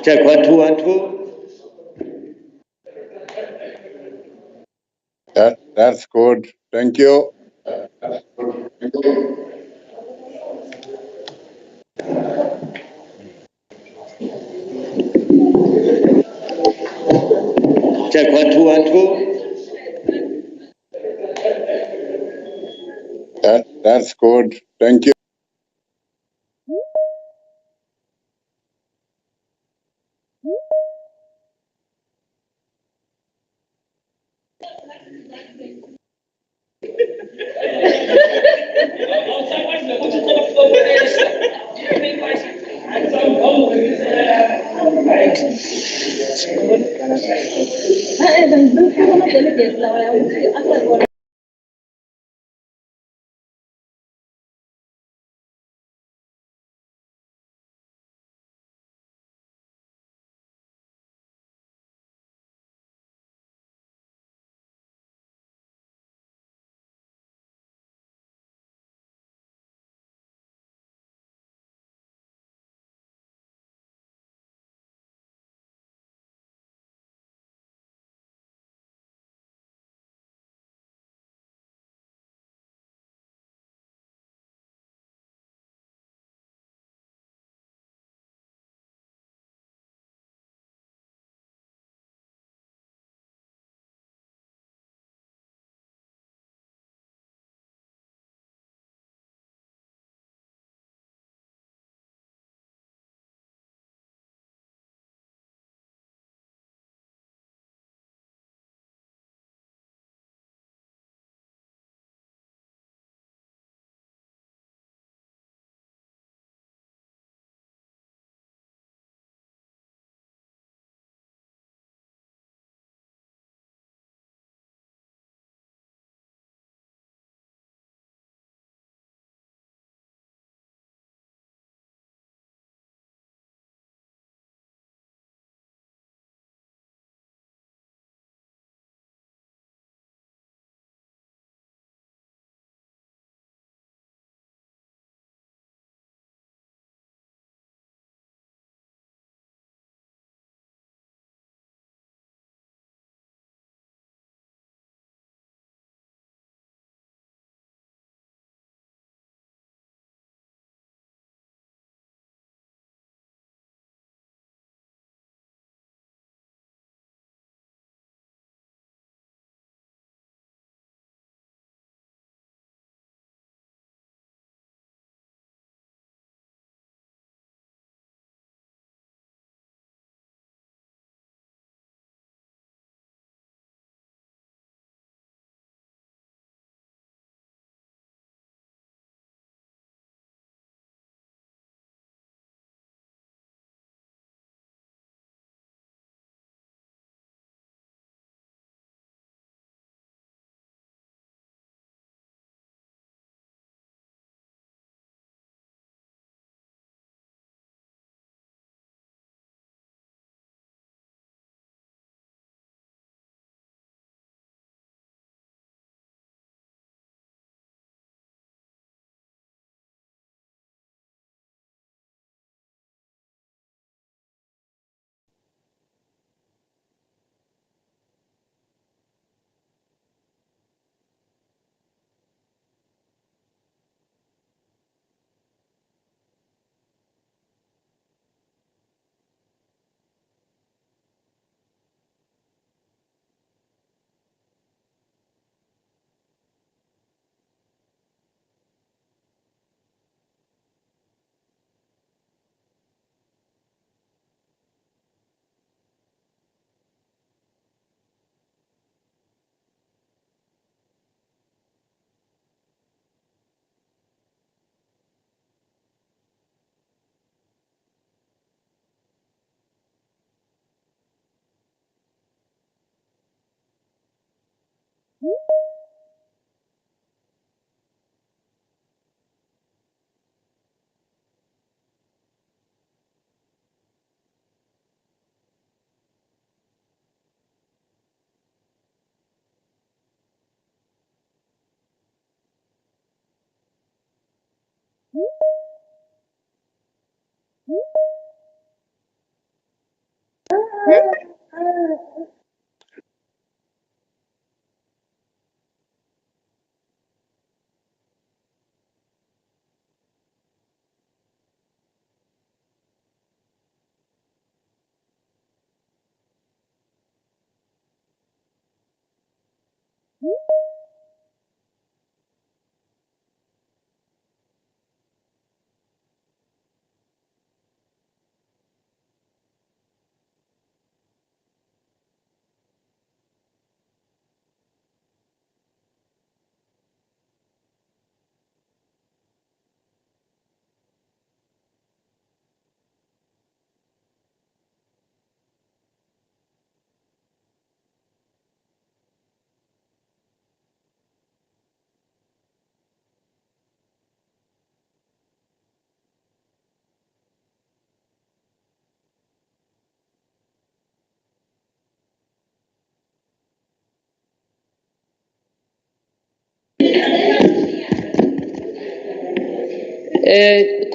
Check 1 2 1 2. That's good. Thank you. Check 1 2 1 2. That's good. Thank you.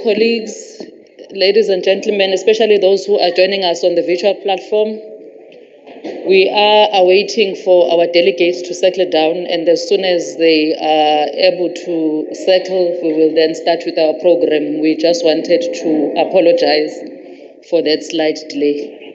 Colleagues, ladies and gentlemen, especially those who are joining us on the virtual platform, we are awaiting for our delegates to settle down, and as soon as they are able to settle, we will then start with our program. We just wanted to apologize for that slight delay.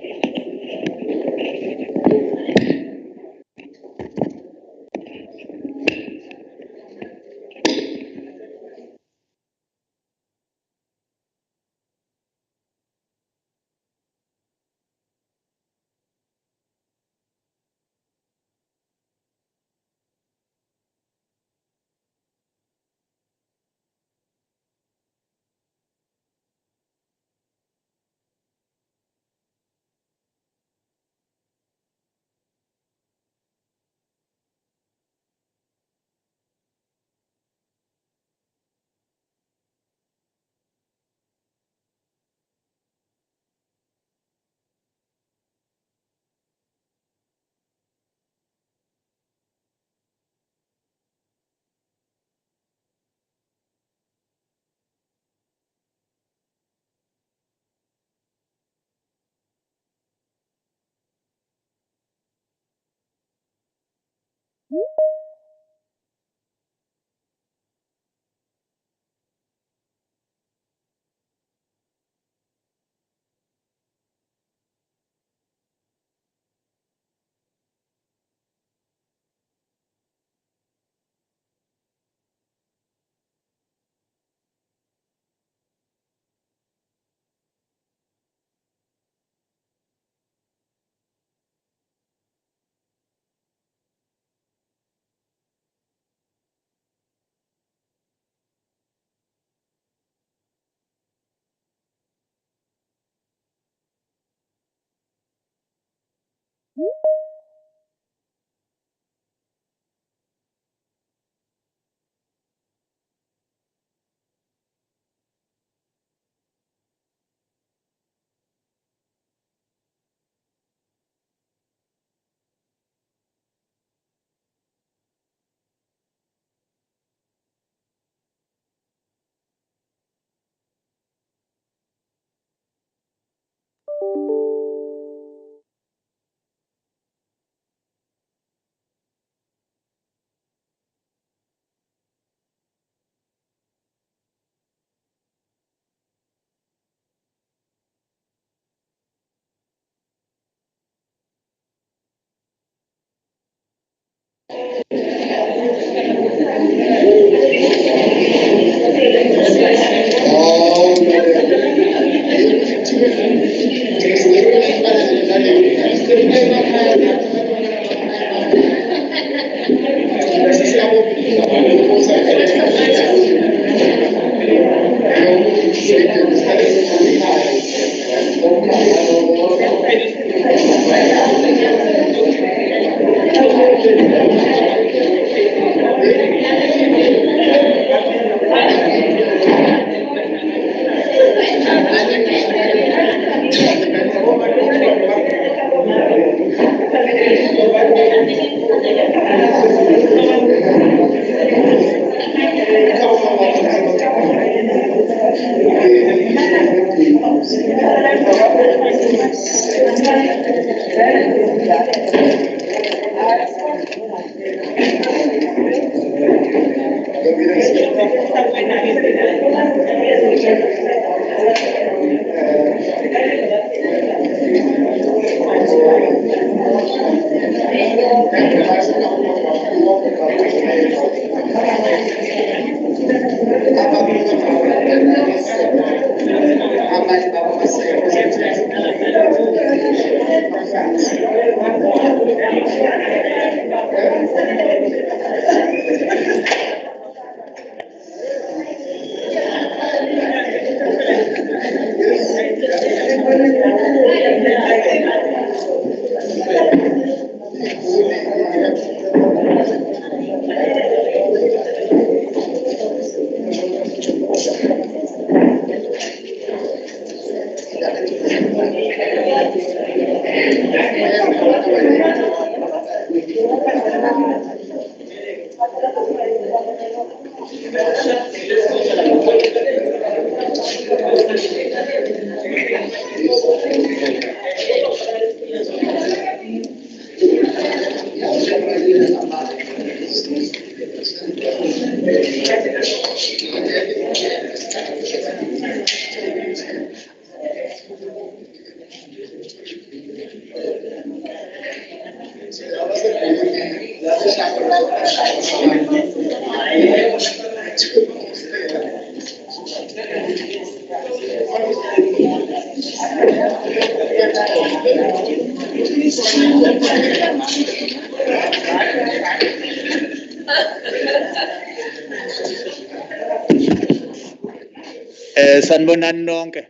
Sanibonani nonke.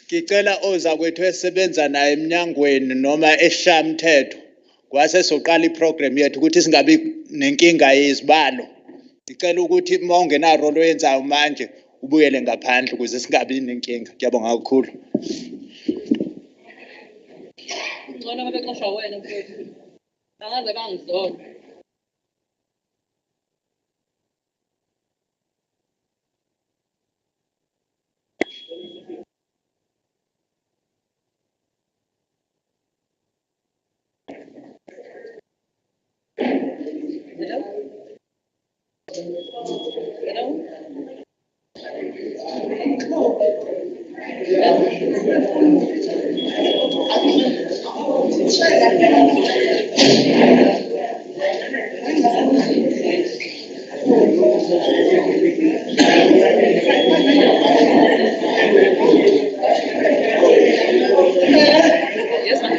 Ngicela oza kwethu esebenza naye eminyangweni noma eshamthetho kwase soqala iprogram yethu ukuthi singabi nenkinga yezibalo. Ngicela ukuthi uma ungenaro lo yenzayo manje ubuyele ngaphandle ukuze singabi nenkinga. Ngiyabonga kakhulu. Ngcono ngabe xoshwa wena mfowethu. Angaze bangizona. Hello? Yes, ma'am.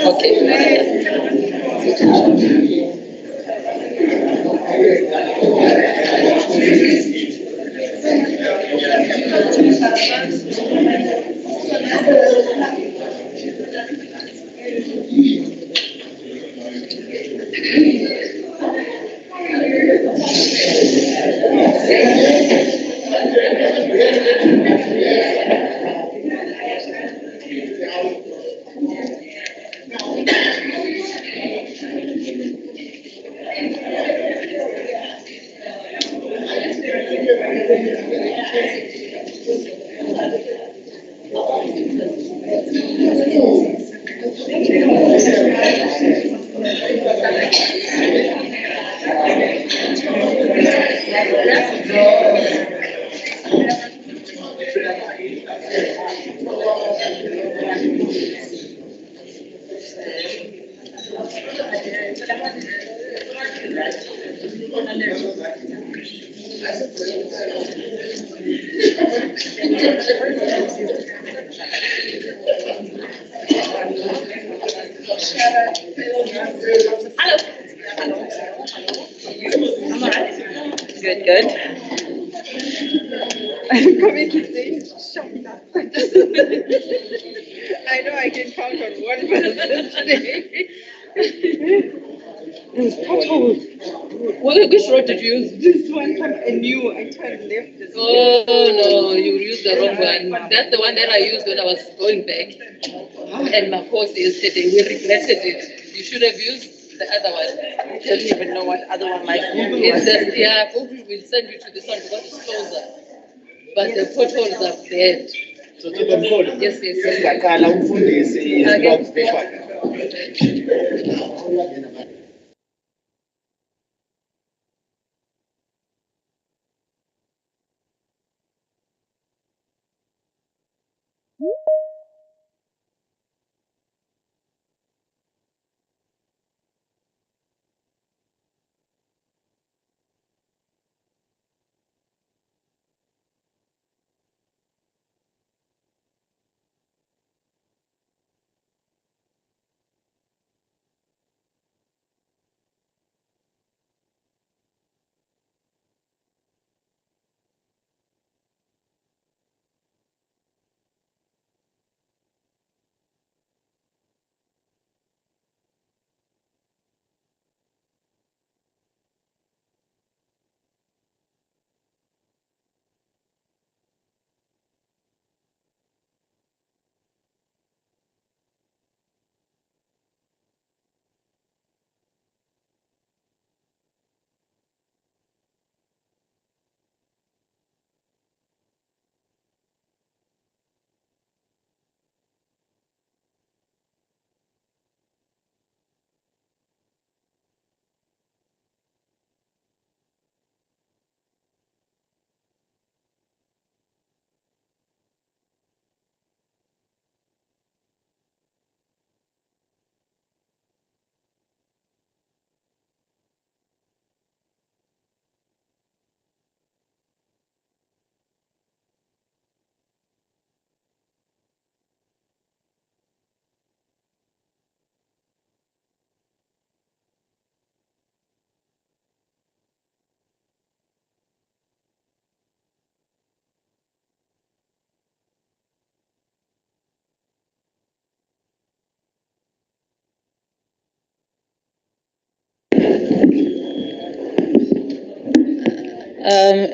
Okay. Hello. I'm alright. Good, good. I'm coming to say, shut up. I know I can count on one person today. There's potholes. Which road did you use? This one time I knew I turned left. This Oh no, you used the wrong one. That's the one that I used when I was going back. And my course yesterday, we regretted it. You should have used the other one. I didn't even know what other one my Google It's was. the, yeah, Google will send you to this one because it's closer. but the potholes are bad. Yes, yes, yes. Singaqala umfundisi Okay. visual.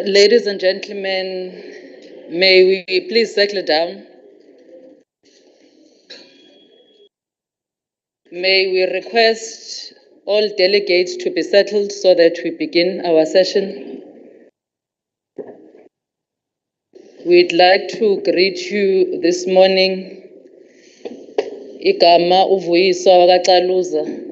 Ladies and gentlemen, may we please settle down? May we request all delegates to be settled so that we begin our session? We'd like to greet you this morning. Igama uVuyiswa wakaXaluza.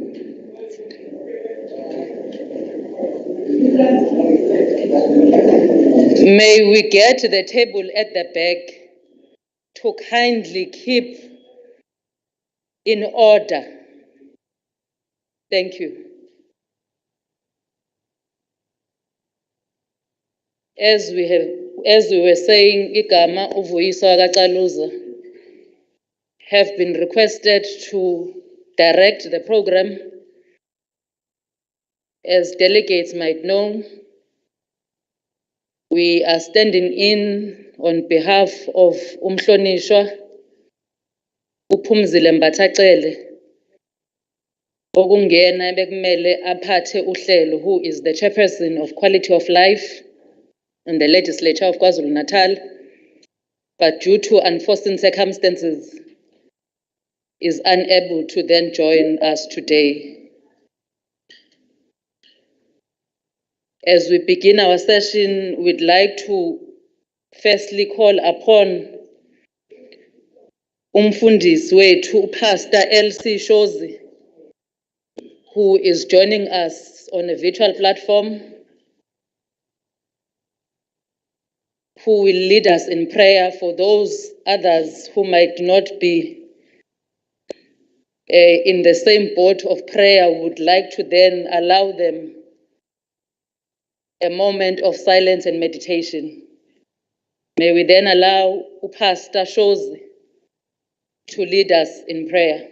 May we get the table at the back to kindly keep in order. Thank you. As we were saying, Igama uVuyiswa wakaXaluza have been requested to direct the program. As delegates might know, we are standing in on behalf of Umhlonishwa uPhumzile Mbathacele okungena bekumele aphathe uhlelo, who is the chairperson of Quality of Life in the legislature of KwaZulu-Natal, but due to unforeseen circumstances is unable to then join us today. As we begin our session, we'd like to firstly call upon umfundisi wethu, Pastor LC Shozi, who is joining us on a virtual platform, who will lead us in prayer for those others who might not be in the same boat of prayer. Would like to then allow them a moment of silence and meditation. May we then allow Pastor Shozi to lead us in prayer.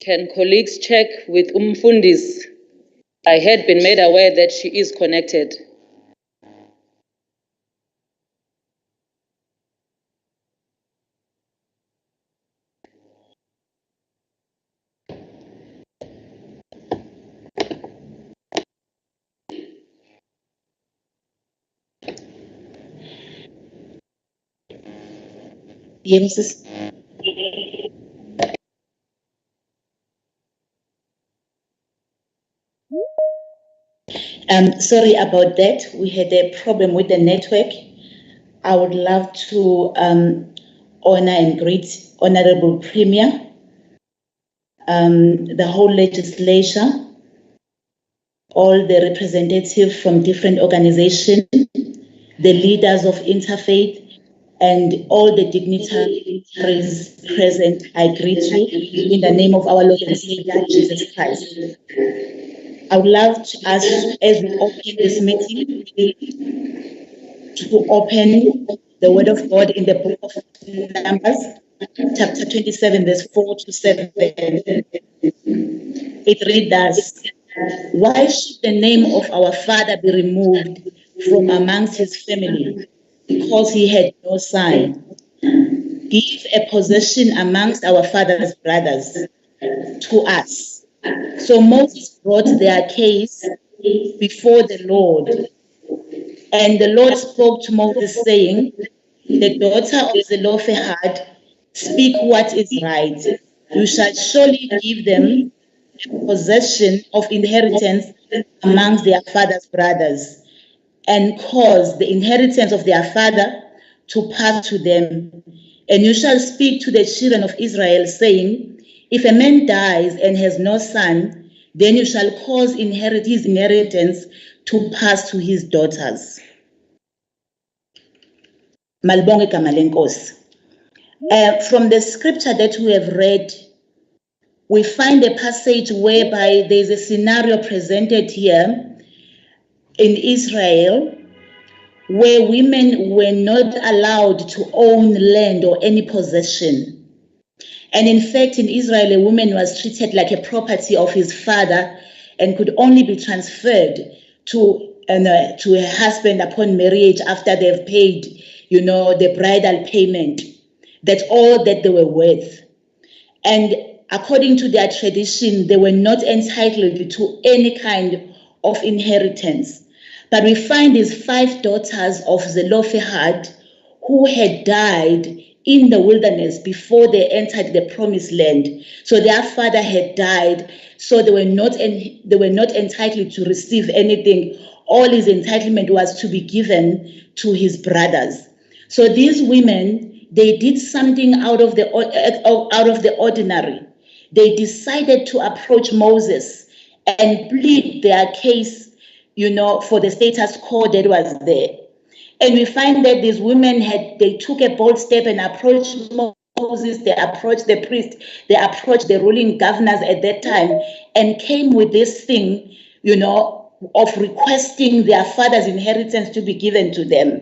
Can colleagues check with Umfundis? I had been made aware that she is connected. Yes, sis. Sorry about that. We had a problem with the network. I would love to honor and greet Honorable Premier, the whole legislature, all the representatives from different organizations, the leaders of interfaith, and all the dignitaries present. I greet you in the name of our Lord and Savior, Jesus Christ. I would love to ask, as we open this meeting, to open the Word of God in the book of Numbers, chapter 27, verse 4 to 7. It reads thus: Why should the name of our father be removed from amongst his family, because he had no son? Give a possession amongst our father's brothers to us. So Moses brought their case before the Lord. And the Lord spoke to Moses, saying, the daughter of Zelophehad, speak what is right. You shall surely give them possession of inheritance amongst their father's brothers, and cause the inheritance of their father to pass to them. And you shall speak to the children of Israel, saying, if a man dies and has no son, then you shall cause his inheritance to pass to his daughters. Malibonge igama lenkosi. From the scripture that we have read, we find a passage whereby there's a scenario presented here in Israel where women were not allowed to own land or any possession. And in fact, in Israel, a woman was treated like a property of his father and could only be transferred to her husband upon marriage after they've paid, the bridal payment. That's all that they were worth. And according to their tradition, they were not entitled to any kind of inheritance. But we find these 5 daughters of Zelophehad who had died in the wilderness before they entered the promised land. So their father had died, so they were not entitled to receive anything. All his entitlement was to be given to his brothers. So these women, they did something out of the ordinary. They decided to approach Moses and plead their case, for the status quo that was there. And we find that these women they took a bold step and approached Moses, they approached the priest, they approached the ruling governors at that time, and came with this thing, of requesting their father's inheritance to be given to them.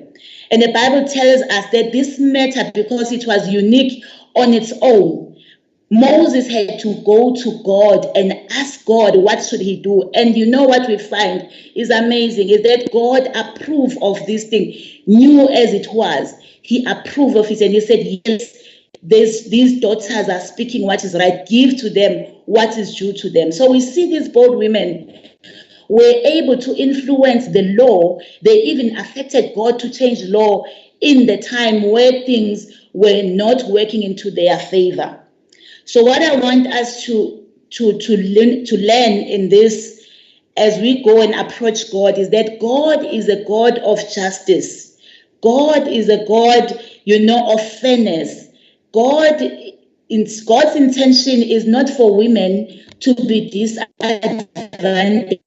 And the Bible tells us that this matter, because it was unique on its own, Moses had to go to God and ask God what should he do. And what we find is amazing, is that God approved of this thing, new as it was. He approved of it and he said, yes, these daughters are speaking what is right. Give to them what is due to them. So we see these bold women were able to influence the law. They even affected God to change law in the time where things were not working into their favor. So what I want us to learn in this as we go and approach God is that God is a God of justice. God is a God, of fairness. God's intention is not for women to be disadvantaged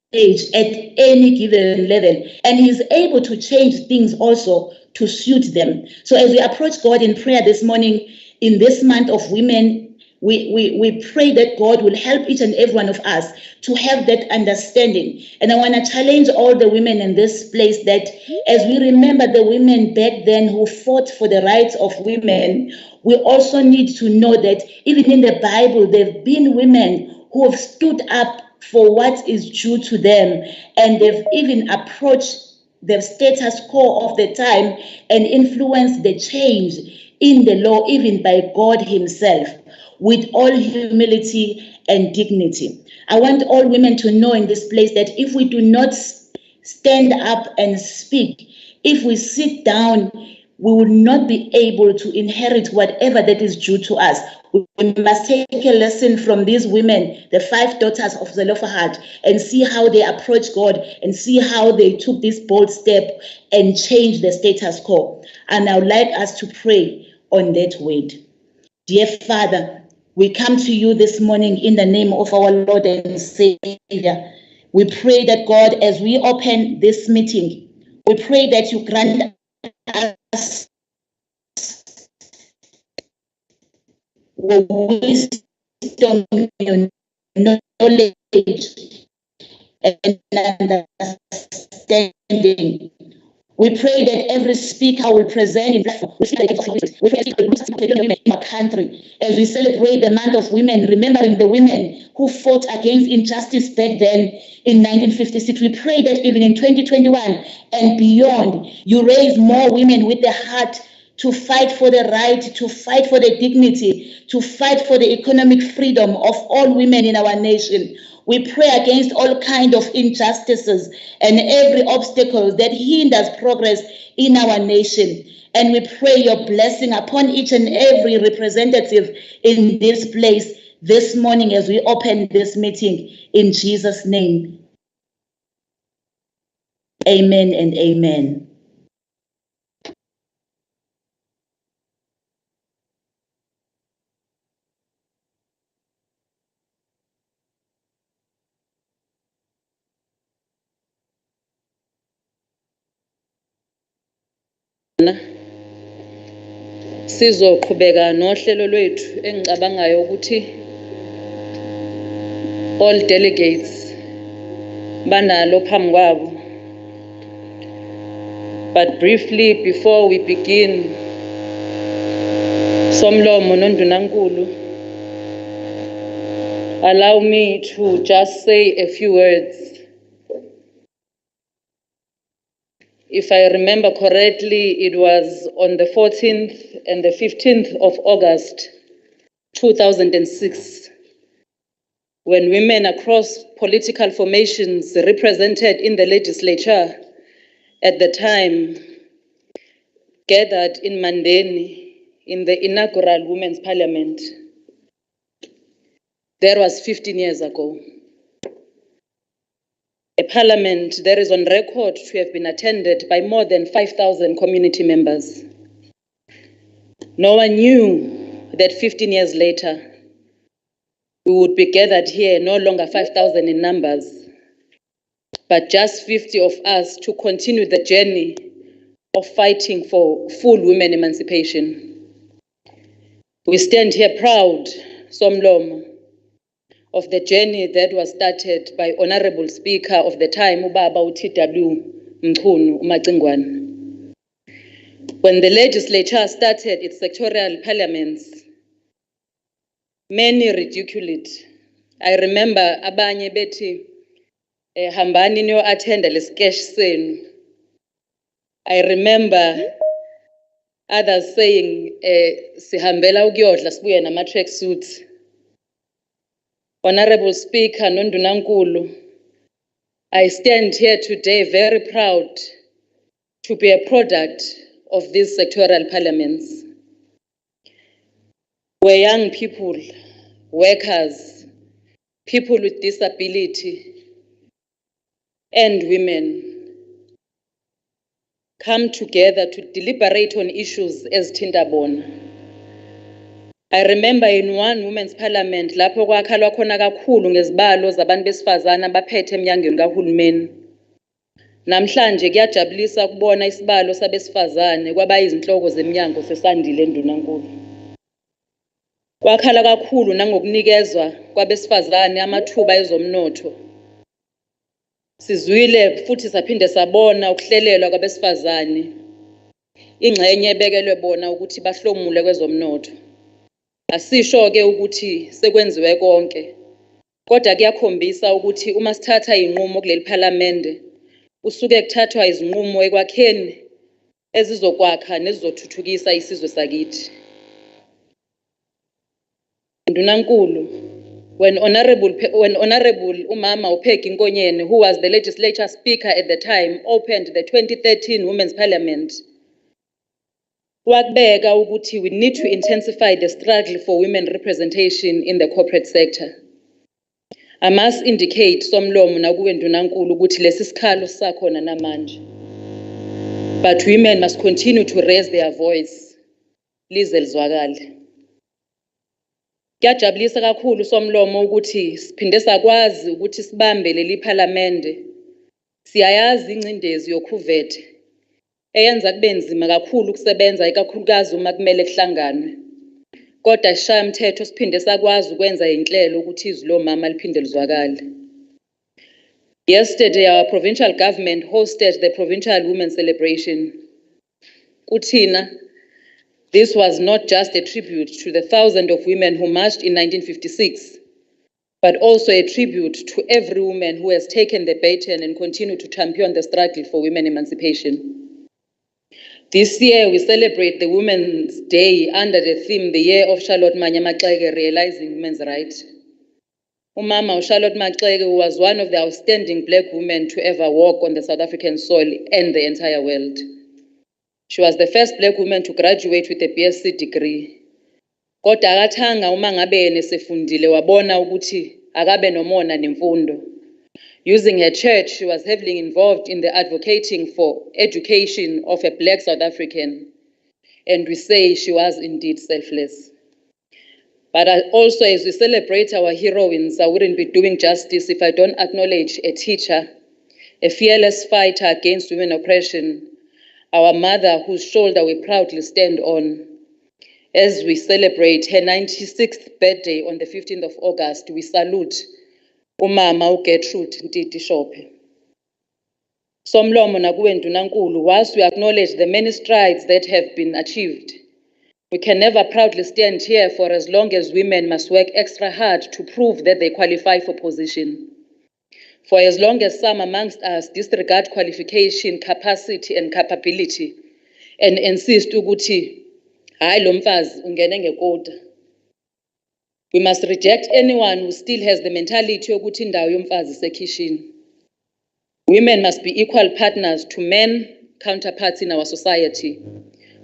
at any given level. And he's able to change things also to suit them. So as we approach God in prayer this morning, in this month of women, we pray that God will help each and every one of us to have that understanding. And I want to challenge all the women in this place that as we remember the women back then who fought for the rights of women, we also need to know that even in the Bible, there have been women who have stood up for what is due to them, and they've even approached the status quo of the time and influenced the change in the law, even by God himself, with all humility and dignity. I want all women to know in this place that if we do not stand up and speak, if we sit down, we will not be able to inherit whatever that is due to us. We must take a lesson from these women, the 5 daughters of Zelophehad, and see how they approached God and see how they took this bold step and changed the status quo. And I would like us to pray on that word. Dear Father, we come to you this morning in the name of our Lord and Savior. We pray that God, as we open this meeting, we pray that you grant us wisdom, knowledge, and understanding. We pray that every speaker will present in platform. We pray in our country as we celebrate the month of women, remembering the women who fought against injustice back then in 1956. We pray that even in 2021 and beyond, you raise more women with the heart to fight for the right, to fight for the dignity, to fight for the economic freedom of all women in our nation. We pray against all kinds of injustices and every obstacle that hinders progress in our nation. And we pray your blessing upon each and every representative in this place this morning as we open this meeting in Jesus' name. Amen and amen. Sizoqhubeka nohlelo lwethu engicabangayo ukuthi all delegates banalo phambi kwabo. But briefly before we begin, Somlomo noNdunankulu, allow me to just say a few words. If I remember correctly, it was on the 14th and the 15th of August, 2006, when women across political formations represented in the legislature at the time gathered in Mandeni in the inaugural Women's Parliament. That was 15 years ago. A parliament that is on record to have been attended by more than 5,000 community members. No one knew that 15 years later, we would be gathered here, no longer 5,000 in numbers, but just 50 of us to continue the journey of fighting for full women emancipation. We stand here proud, Somlomo, of the journey that was started by Honorable Speaker of the time, Ubaba UTW Mchunu Umacingwane. When the legislature started its sectorial parliaments, many ridiculed it. I remember abanye bethi hambani niyo attend lesikesh senu. I remember others saying sihambela ukuyodla sibuye nama track suits. Honorable Speaker noNdunankulu, I stand here today very proud to be a product of these sectorial parliaments, where young people, workers, people with disability, and women come together to deliberate on issues as Tindabona. I remember in one women's parliament, lapho kwakhalwa khona kakhulu ngezibalo zabantu besifazana abaphethe emnyangweni kahulumeni. Namhlanje kuyajabulisa ukubona isibalo sabesifazane kwabayizinhloko zeminyango sesandile eNdunankulu. Kwakhala kakhulu nangokunikezwa kwabesifazane amathuba ezomnotho. Sizwile futhi saphinde sabona ukuhlelelwa kwabesifazane, ingxenye ebekelwe bona ukuthi bahlomule kwezomnotho. Asisho ke ukuthi sekwenziwe konke, kodwa kuyakhombisa ukuthi uma sithatha inqumo kuleli parliament, usuke kuthathwa izinqumo ekwakheni ezizokwakha nezizothuthukisa isizwe sakithi. Ndunankulu, when Honorable Umama uPeggy Nkonyene, who was the legislature speaker at the time, opened the 2013 Women's Parliament, Wakubeka ukuthi we need to intensify the struggle for women representation in the corporate sector. I must indicate somlomo nakuwe ndunankulu ukuthi lesi sikhalo sisakhona namanje. But women must continue to raise their voice. Lize lizwakale. Kuyajabulisa kakhulu somlomo ukuthi siphinde sakwazi ukuthi sibambe leli parliament. Siyayazi incindezi yokhuvethe eyenza kube nzima kakhulu ukusebenza ikakhulukazi uma kumele kuhlanganwe. Kodwa shaya umthetho siphinde sakwazi ukwenza inhlelo ukuthi izwi lomama liphinde lizwakale. Yesterday our provincial government hosted the provincial women celebration. Kuthina, this was not just a tribute to the thousands of women who marched in 1956, but also a tribute to every woman who has taken the baton and continue to champion the struggle for women emancipation. This year, we celebrate the Women's Day under the theme, the Year of Charlotte Manyamaxeke, Realizing Women's Rights. Umama Charlotte Maxeke was one of the outstanding Black women to ever walk on the South African soil and the entire world. She was the first Black woman to graduate with a BSc degree. Kodwa akathanga uma ngabe nesefundile wabona ukuthi akabe nomona nemfundo. Using her church, she was heavily involved in the advocating for education of a Black South African. And we say she was indeed selfless. But also, as we celebrate our heroines, I wouldn't be doing justice if I don't acknowledge a teacher, a fearless fighter against women oppression, our mother whose shoulder we proudly stand on. As we celebrate her 96th birthday on the 15th of August, we salute Umama uGertrude Ntiti Shophe. Somlomo nakuwe ndunankulu, whilst we acknowledge the many strides that have been achieved, we can never proudly stand here for as long as women must work extra hard to prove that they qualify for position. For as long as some amongst us disregard qualification, capacity and capability and insist ukuthi hayi lo mfazi ungene ngekota. We must reject anyone who still has the mentality yokuthi indawo yomfazi isekhishini. Women must be equal partners to men counterparts in our society.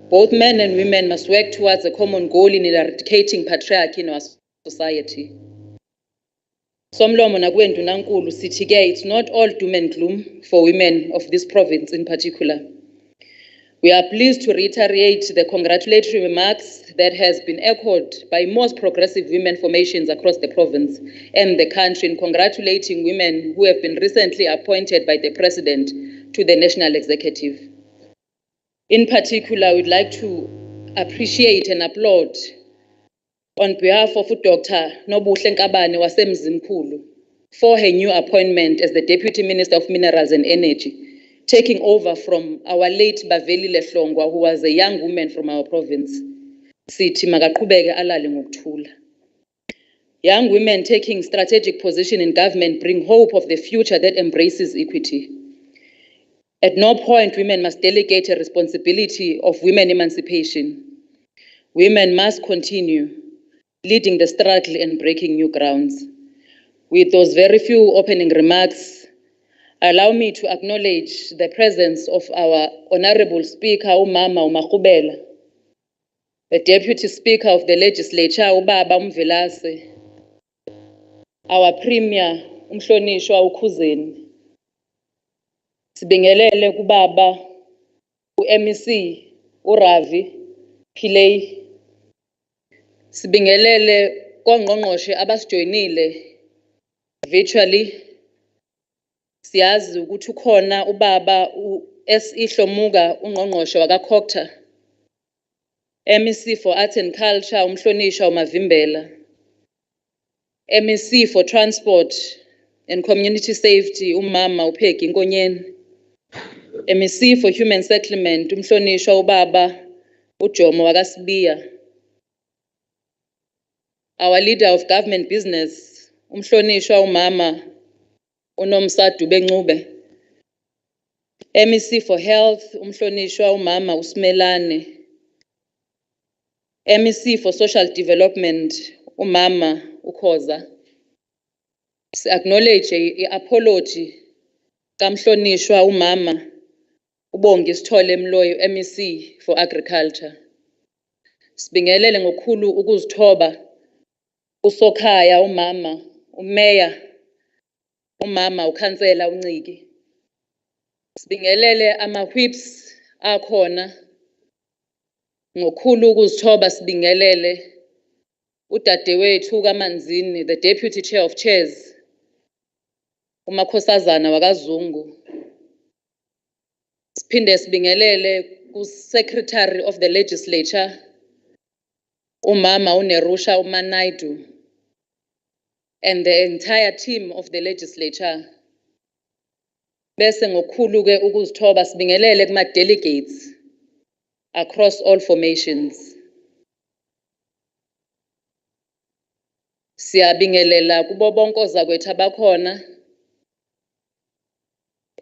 Both men and women must work towards a common goal in eradicating patriarchy in our society. Somlomo nakuwe ndunankulu sithi ke it's not all doom and gloom for women of this province in particular. We are pleased to reiterate the congratulatory remarks that has been echoed by most progressive women formations across the province and the country in congratulating women who have been recently appointed by the President to the National Executive. In particular, I would like to appreciate and applaud on behalf of Dr. Nobuhle Nkabane waseMzimkhulu for her new appointment as the Deputy Minister of Minerals and Energy, taking over from our late Baveli Lehlongwa, who was a young woman from our province. Sithi makaqhubeke alale ngokuthula. Young women taking strategic position in government bring hope of the future that embraces equity. At no point women must delegate a responsibility of women emancipation. Women must continue leading the struggle and breaking new grounds. With those very few opening remarks, allow me to acknowledge the presence of our Honorable Speaker, Umama Umakhubela, the Deputy Speaker of the Legislature, Ubaba Umvelase, our Premier, Umhlonishwa uKhuzeni. Sibingelele kubaba, uMEC, uRavi Pillay. Sibingelele kongqongqoshe abasijoyinile virtually. Siyazi ukuthi ukhona ubaba SE Hlomuga ungqongqoshe wakaKhokta. MEC for Arts and Culture umhlonishwa uMavimbela. MEC for Transport and Community Safety umama uPeggy Nkonyeni. MEC for Human Settlement umhlonishwa ubaba uJomo wakasibiya. Our leader of government business umhlonishwa umama uNomsadu Bencube. MEC for Health umhlonishwa umama uSimelane. MEC for Social Development umama uKhoza. Si acknowledge i-apology kamhlonishwa umama uBongi Sithole Mloyo, MEC for Agriculture. Sibingelele ngokukhulu ukuzithoba usokhaya umama, umeya, umama ukhansela unciki. Sibingelele ama-whips akhona ngokukhulu ukuzithoba sibingelele udadewethu kaManzini, the Deputy Chair of Chairs, uMakhosazana wakwaZungu. Siphinde sibingelele ku-Secretary of the Legislature, umama uNerusha Umanaidu, and the entire team of the legislature. Bese ngokukhulu ke ukuzithoba sibingelele kuma-delegates across all formations. Siyabingelela kubo bonke ozakwethu abakhona.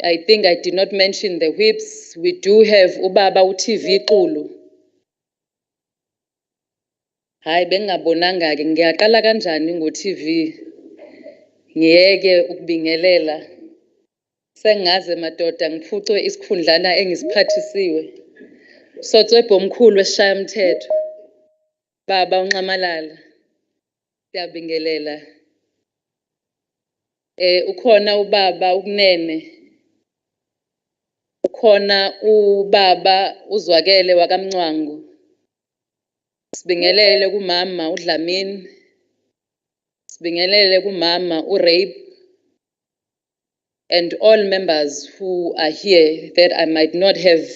I think I did not mention the whips. We do have ubaba uTV Xulu. Hayi bengabonanga ke ngiyaqala kanjani ngo-TV. Ngiyeke ukubingelela. Sengaze madoda ngiphucwe isikhundlana engisiphathisiwe. Sotswebho omkhulu wesishaya umthetho. Baba uNcamalala. Siyabingelela. Ukhona ubaba ukunene. Ukhona ubaba uZwakele wakaMncwangu. Sibingelele kumama uDlamini. Sibingelele kumama uRape. And all members who are here that I might not have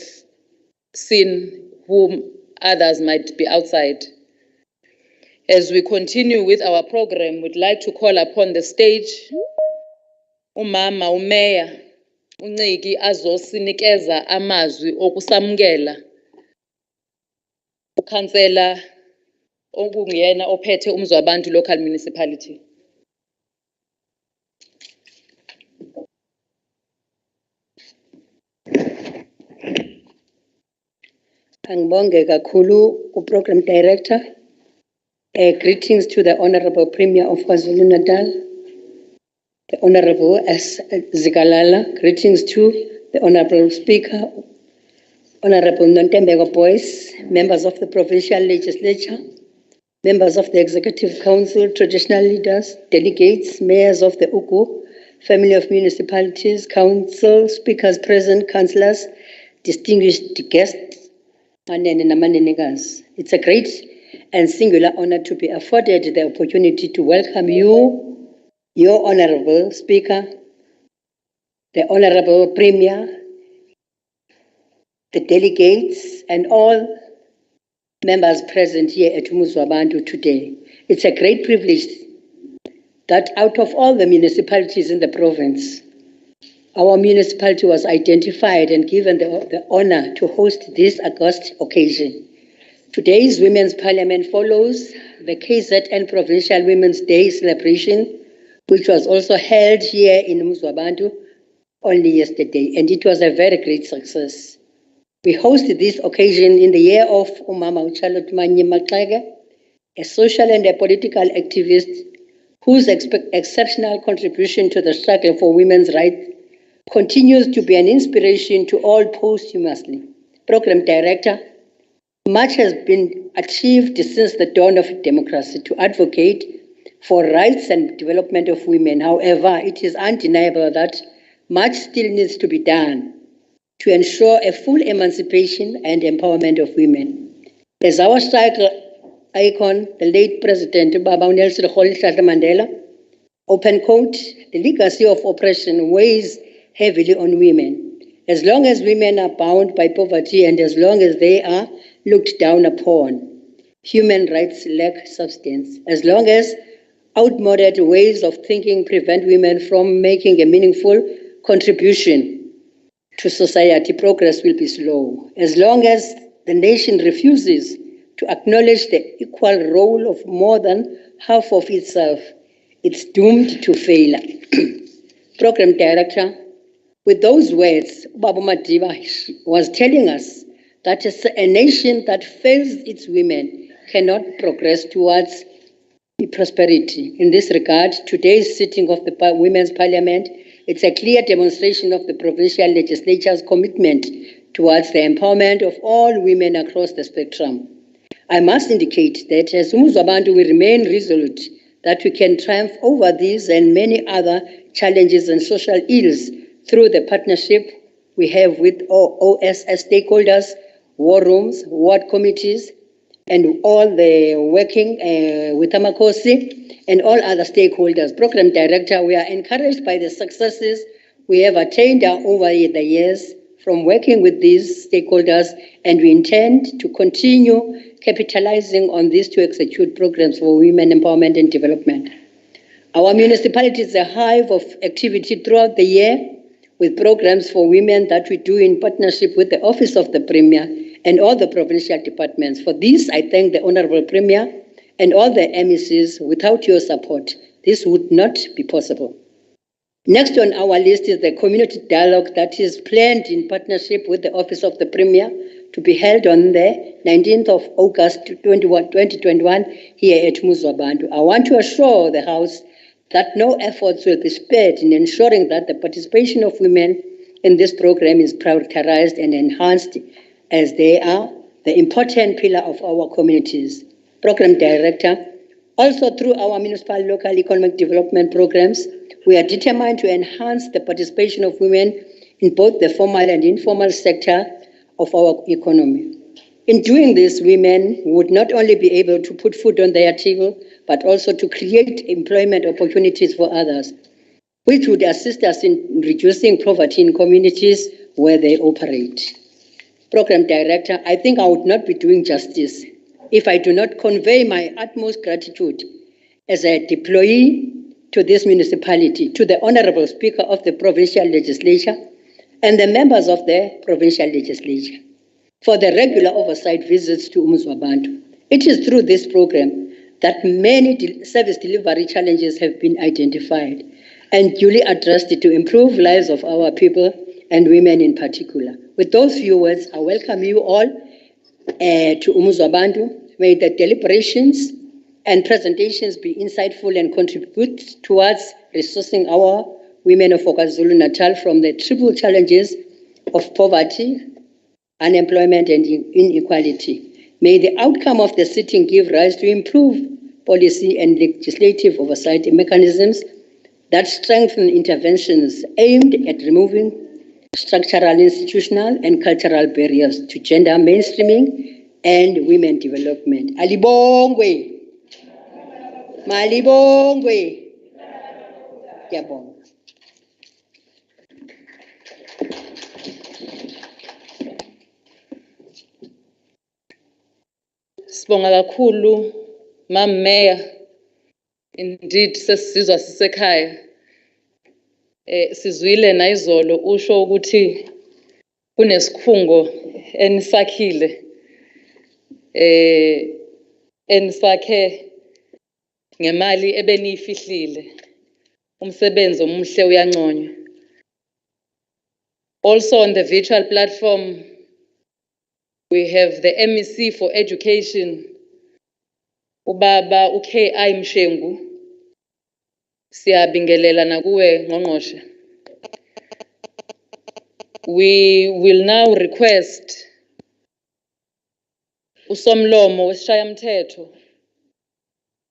seen, whom others might be outside. As we continue with our program, we'd like to call upon the stage umama umeya unciki azosinikeza amazwi okusamukela ukhansela okungiyena ophethe umzwabantu local municipality. Angibonge kakhulu uProgram Director. Greetings to the Honorable Premier of KwaZulu-Natal, the Honorable S. Zikalala. Greetings to the Honorable Speaker, Honorable Nontembeko Boyce, members of the Provincial Legislature, members of the Executive Council, traditional leaders, delegates, mayors of the Ugu, family of municipalities, council, speakers present, councillors, distinguished guests. It's a great and singular honor to be afforded the opportunity to welcome you, your Honorable Speaker, the Honorable Premier, the delegates, and all members present here at Umuzwabantu today. It's a great privilege that out of all the municipalities in the province, our municipality was identified and given the honor to host this august occasion. Today's Women's Parliament follows the KZN Provincial Women's Day celebration, which was also held here in Umuzwabantu only yesterday, and it was a very great success. We hosted this occasion in the year of Umama Charlotte Manye Maxege, a social and a political activist whose exceptional contribution to the struggle for women's rights continues to be an inspiration to all posthumously. Program Director, much has been achieved since the dawn of democracy to advocate for rights and development of women. However, it is undeniable that much still needs to be done to ensure a full emancipation and empowerment of women. As our struggle icon, the late President Baba Nelson Mandela, open quote, the legacy of oppression weighs heavily on women. As long as women are bound by poverty and as long as they are looked down upon, human rights lack substance. As long as outmoded ways of thinking prevent women from making a meaningful contribution to society, progress will be slow. As long as the nation refuses to acknowledge the equal role of more than half of itself, it's doomed to fail. Program Director, with those words, Baba Madiba was telling us that a nation that fails its women cannot progress towards prosperity. In this regard, today's sitting of the Women's Parliament, it's a clear demonstration of the provincial legislature's commitment towards the empowerment of all women across the spectrum. I must indicate that as Umuzwabantu, we remain resolute that we can triumph over these and many other challenges and social ills through the partnership we have with OSS stakeholders, war rooms, ward committees, and all the working with Amakosi and all other stakeholders. Program Director, we are encouraged by the successes we have attained over the years from working with these stakeholders, and we intend to continue capitalizing on this to execute programs for women empowerment and development. Our municipality is a hive of activity throughout the year with programs for women that we do in partnership with the Office of the Premier and all the provincial departments. For this, I thank the Honorable Premier and all the MECs. Without your support, this would not be possible. Next on our list is the community dialogue that is planned in partnership with the Office of the Premier to be held on the 19th of August 2021 here at Umuzwabantu. I want to assure the House that no efforts will be spared in ensuring that the participation of women in this program is prioritized and enhanced, as they are the important pillar of our communities. Program Director, also through our municipal local economic development programs, we are determined to enhance the participation of women in both the formal and informal sector of our economy. In doing this, women would not only be able to put food on their table, but also to create employment opportunities for others, which would assist us in reducing poverty in communities where they operate. Program Director, I think I would not be doing justice if I do not convey my utmost gratitude as a deployee to this municipality, to the Honorable Speaker of the Provincial Legislature and the members of the Provincial Legislature for the regular oversight visits to Umuzwabantu. It is through this program that many service delivery challenges have been identified and duly addressed to improve lives of our people and women in particular. With those few words, I welcome you all to Umuzwabantu. May the deliberations and presentations be insightful and contribute towards resourcing our women of KwaZulu-Natal from the triple challenges of poverty, unemployment, and inequality. May the outcome of the sitting give rise to improved policy and legislative oversight mechanisms that strengthen interventions aimed at removing structural, institutional, and cultural barriers to gender mainstreaming and women development. Alibongwe. Malibongwe. Yabong. Sibonga kakhulu, Ma'am Mayor. Indeed, sesizwa sisekhaya. Sizwile nayizolo usho ukuthi kunesikhungo enisakhile enisakhe ngemali ebeniyifihlile. Umsebenzi omuhle uyanconywa. Also on the virtual platform, we have the MEC for Education, Ubaba UKI Mshengu. Siyabingelela nakuwe ngqongqoshe. We will now request usomlomo wesishayamthetho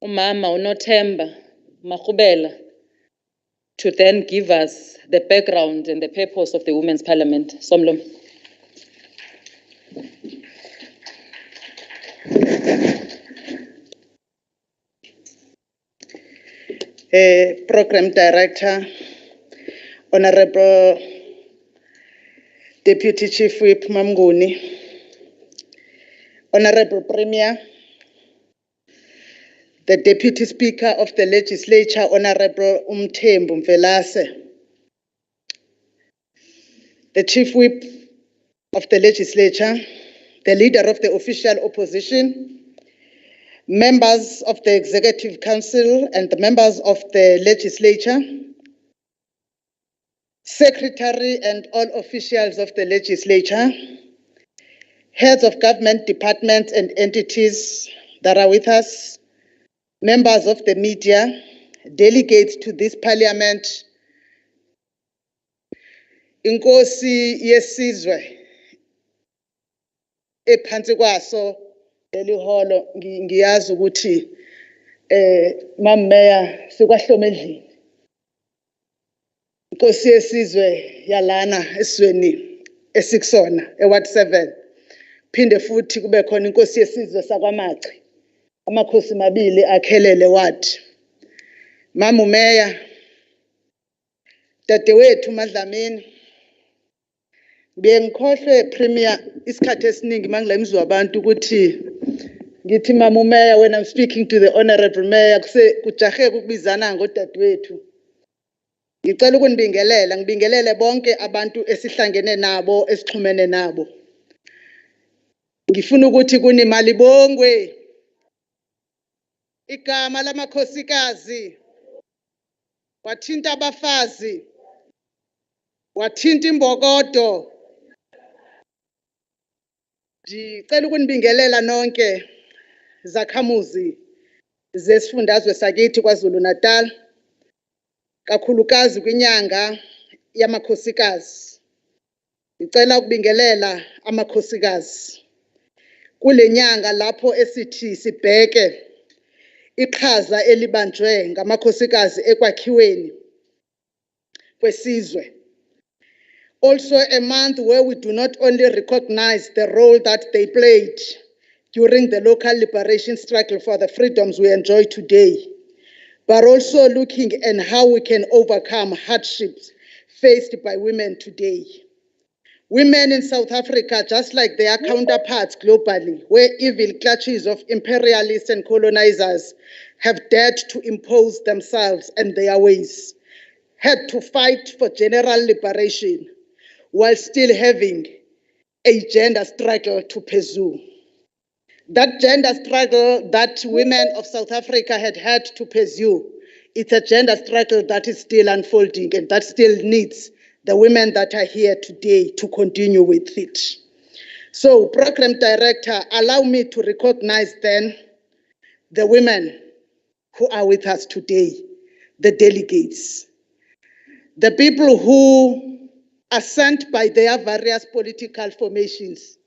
umama uNothemba Makhubela to then give us the background and the purpose of the Women's Parliament. Somlomo. Program Director, Honorable Deputy Chief Whip Mamguni, Honorable Premier, the Deputy Speaker of the Legislature, Honorable Umthembu Mvelase, the Chief Whip of the Legislature, the Leader of the Official Opposition, members of the Executive Council and the members of the Legislature, Secretary and all officials of the Legislature, heads of government departments and entities that are with us, members of the media, delegates to this Parliament, Inkosi yesizwe ephansi kwaso leliholo ngiyazi ukuthi Mam Mayor sikwahloma endlini. Inkosi yesizwe yalana esizweni esikusona eWard 7. Phinde futhi kube khona inkosi yesizwe sakwaMachi. Amakhosi mabili akhelele ward. Mamu Mayor, dadewethu Madlamini, ngikhohlwe premier isikhathi esiningi mangile imizwa abantu ukuthi ngithi Mamu Mayor when I'm speaking to the honorable mayor kujaheke ukubizana ngodadewethu. Ngicela ngibingelele bonke abantu esihlangene nabo esixhumene nabo. Ngifuna ukuthi kunimali bongwe. Igama lamakhosikazi wathinta abafazi, wathinta imbokodo. Ngicela ukunibingelela nonke zakhamuzi zesifundazwe sakithi KwaZulu-Natal, kakhulukazi kwinyanga yamakhosikazi. Ngicela ukubingelela amakhosikazi kule nyanga lapho esithi sibheke iqhaza elibanjwe ngamakhosikazi ekwakhiweni kwesizwe. Also a month where we do not only recognize the role that they played during the local liberation struggle for the freedoms we enjoy today, but also looking at how we can overcome hardships faced by women today. Women in South Africa, just like their counterparts globally, where evil clutches of imperialists and colonizers have dared to impose themselves and their ways, had to fight for general liberation while still having a gender struggle to pursue. That gender struggle that women of South Africa had to pursue, it's a gender struggle that is still unfolding and that still needs the women that are here today to continue with it. So, Program Director, allow me to recognize then the women who are with us today, the delegates, the people who are sent by their various political formations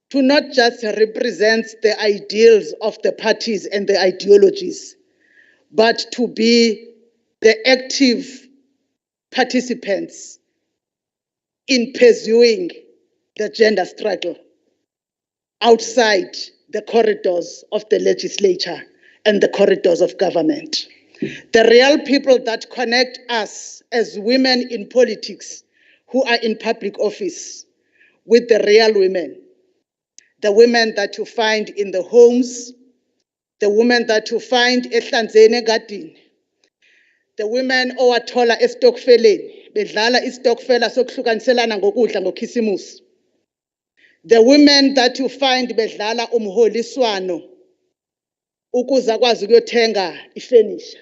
to not just represent the ideals of the parties and the ideologies, but to be the active participants in pursuing the gender struggle outside the corridors of the legislature and the corridors of government. The real people that connect us as women in politics who are in public office with the real women, the women that you find in the homes, the women that you find ehlanzeni egadini, the women owathola estokfeleni bedlala istokfela sokuhlukaniselana ngokudla ngokhisimusi, the women that you find bedlala umholiswano ukuze kwazi ukuyothenga ifurniture,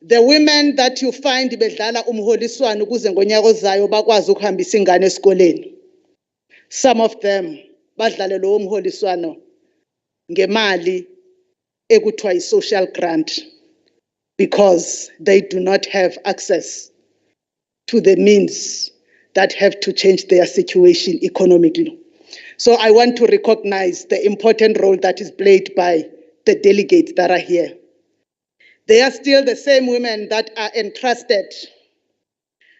the women that you find bedlala umholiswano ukuze ngonyaka ozayo bakwazi ukuhambisa ingane esikoleni. Some of them badlale lo umholiswano ngemali ekuthiwa i-social grant because they do not have access to the means that have to change their situation economically. So I want to recognize the important role that is played by the delegates that are here. They are still the same women that are entrusted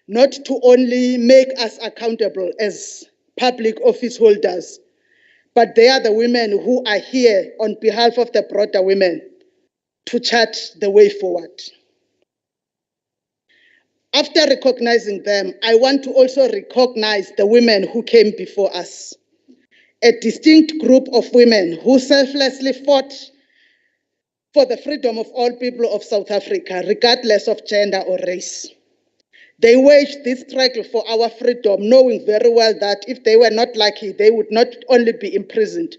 not to only make us accountable as public office holders, but they are the women who are here on behalf of the broader women to chart the way forward. After recognizing them, I want to also recognize the women who came before us, a distinct group of women who selflessly fought for the freedom of all people of South Africa, regardless of gender or race. They waged this struggle for our freedom, knowing very well that if they were not lucky, they would not only be imprisoned,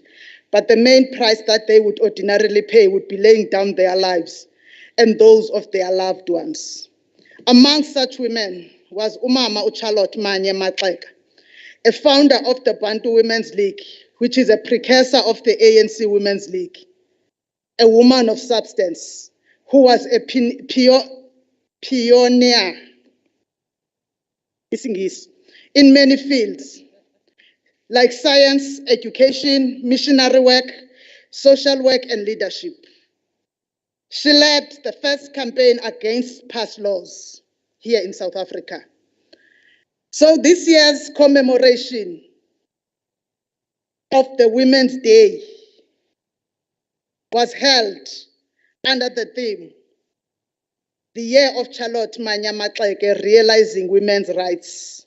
but the main price that they would ordinarily pay would be laying down their lives and those of their loved ones. Among such women was Umama Charlotte Manye Maxeka, a founder of the Bantu Women's League, which is a precursor of the ANC Women's League, a woman of substance who was a pioneer in many fields, like science, education, missionary work, social work, and leadership. She led the first campaign against past laws here in South Africa. So this year's commemoration of the Women's Day was held under the theme, the Year of Charlotte Manyamatleke, Realizing Women's Rights.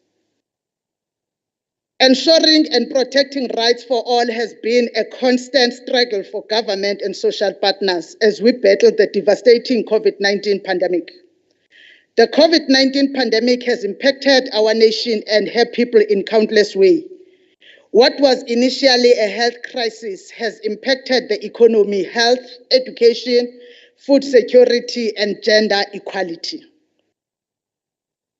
Ensuring and protecting rights for all has been a constant struggle for government and social partners as we battle the devastating COVID-19 pandemic. The COVID-19 pandemic has impacted our nation and her people in countless ways. What was initially a health crisis has impacted the economy, health, education, food security, and gender equality.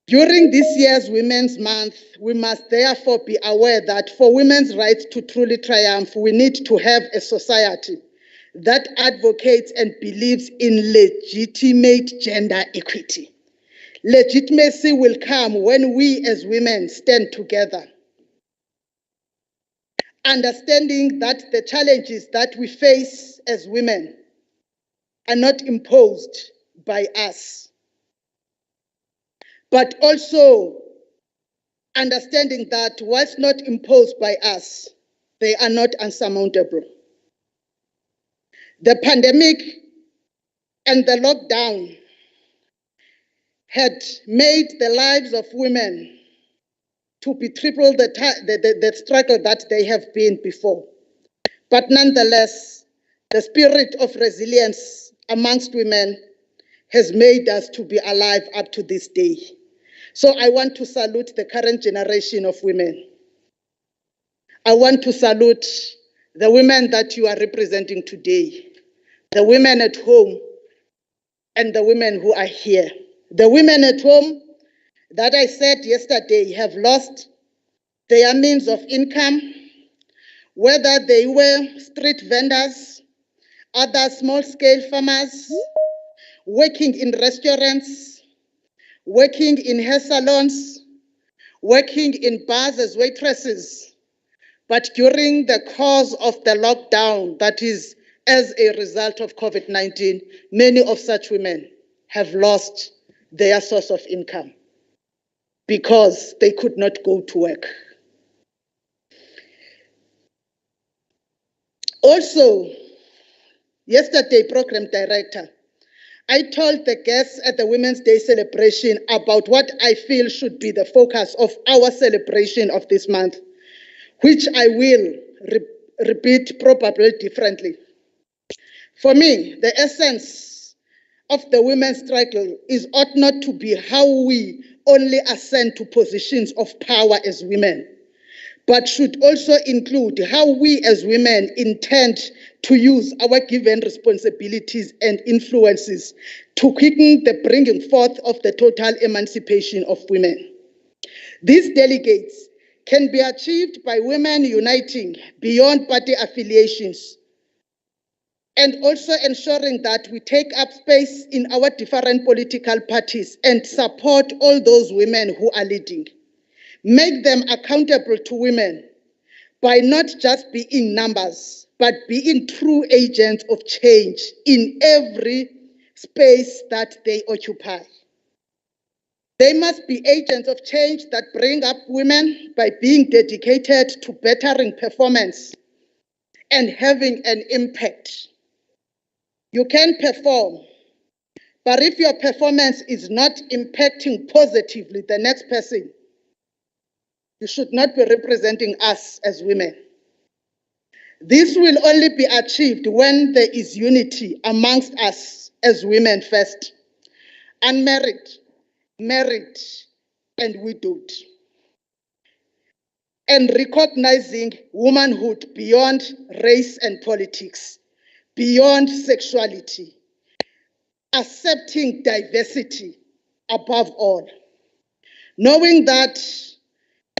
During this year's Women's Month, we must therefore be aware that for women's rights to truly triumph, we need to have a society that advocates and believes in legitimate gender equity. Legitimacy will come when we as women stand together, understanding that the challenges that we face as women are not imposed by us, but also understanding that whilst not imposed by us, they are not unsurmountable. The pandemic and the lockdown had made the lives of women to be triple the struggle that they have been before. But nonetheless, the spirit of resilience amongst women has made us to be alive up to this day. So I want to salute the current generation of women. I want to salute the women that you are representing today, the women at home and the women who are here. The women at home that I said yesterday have lost their means of income, whether they were street vendors, other small-scale farmers, working in restaurants, working in hair salons, working in bars as waitresses. But during the course of the lockdown, that is as a result of COVID-19, many of such women have lost their source of income because they could not go to work. Also, yesterday, program director, I told the guests at the Women's Day celebration about what I feel should be the focus of our celebration of this month, which I will repeat probably differently. For me, the essence of the women's struggle ought not to be how we only ascend to positions of power as women, but should also include how we as women intend to use our given responsibilities and influences to quicken the bringing forth of the total emancipation of women. These delegates can be achieved by women uniting beyond party affiliations and also ensuring that we take up space in our different political parties and support all those women who are leading. Make them accountable to women by not just being numbers, but being true agents of change in every space that they occupy. They must be agents of change that bring up women by being dedicated to bettering performance and having an impact. You can perform, but if your performance is not impacting positively the next person, you should not be representing us as women. This will only be achieved when there is unity amongst us as women first, unmarried, married, and widowed, and recognizing womanhood beyond race and politics, beyond sexuality, accepting diversity above all, knowing that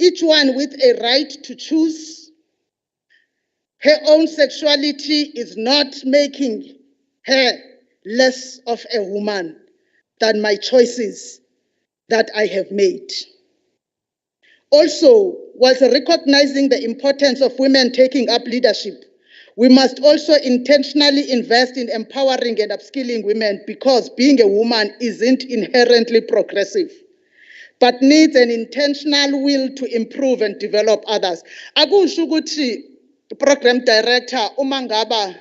each one with a right to choose her own sexuality is not making her less of a woman than my choices that I have made. Also, whilst recognizing the importance of women taking up leadership, we must also intentionally invest in empowering and upskilling women, because being a woman isn't inherently progressive, but needs an intentional will to improve and develop others. Akusho ukuthi program director uma ngaba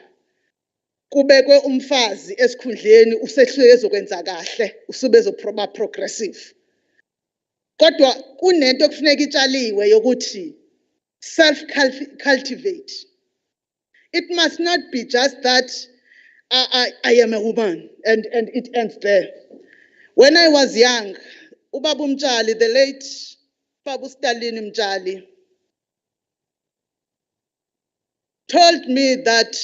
kubekwe umfazi esikhundleni usehluleke ezokwenza kahle usube ezoproba progressive. Kodwa kunento kufuneka itshaliwe yokuthi self cultivate. It must not be just that I am a woman and it ends there. When I was young, Ubaba Mtshali, the late Babu Stalin Mtshali, told me that,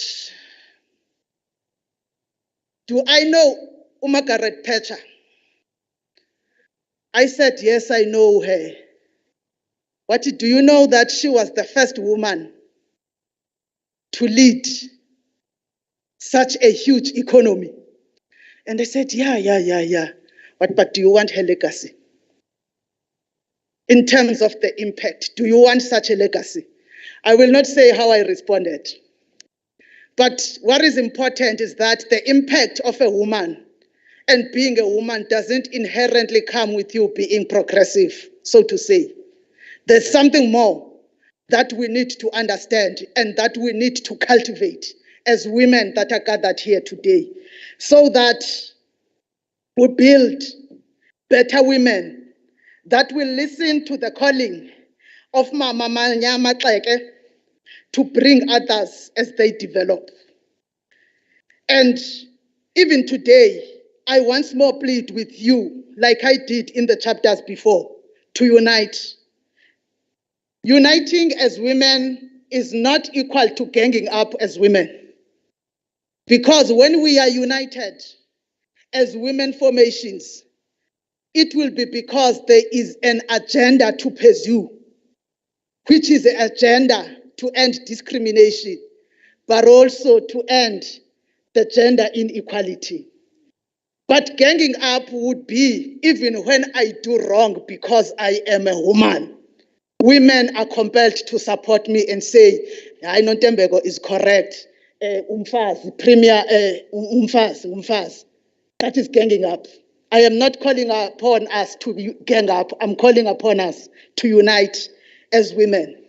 do I know Margaret Thatcher? I said, yes, I know her. What, do you know that she was the first woman to lead such a huge economy? And I said, yeah. But do you want her legacy? In terms of the impact, do you want such a legacy? I will not say how I responded. But what is important is that the impact of a woman and being a woman doesn't inherently come with you being progressive, so to say. There's something more that we need to understand and that we need to cultivate as women that are gathered here today, so that we build better women that will listen to the calling of Mama Manyama Tleke to bring others as they develop. And even today, I once more plead with you, like I did in the chapters before, to unite. Uniting as women is not equal to ganging up as women. Because when we are united as women formations, it will be because there is an agenda to pursue, which is the agenda to end discrimination, but also to end the gender inequality. But ganging up would be even when I do wrong because I am a woman. Women are compelled to support me and say, I know Tembego is correct. Premier, umfazi. That is ganging up. I am not calling upon us to gang up. I'm calling upon us to unite as women.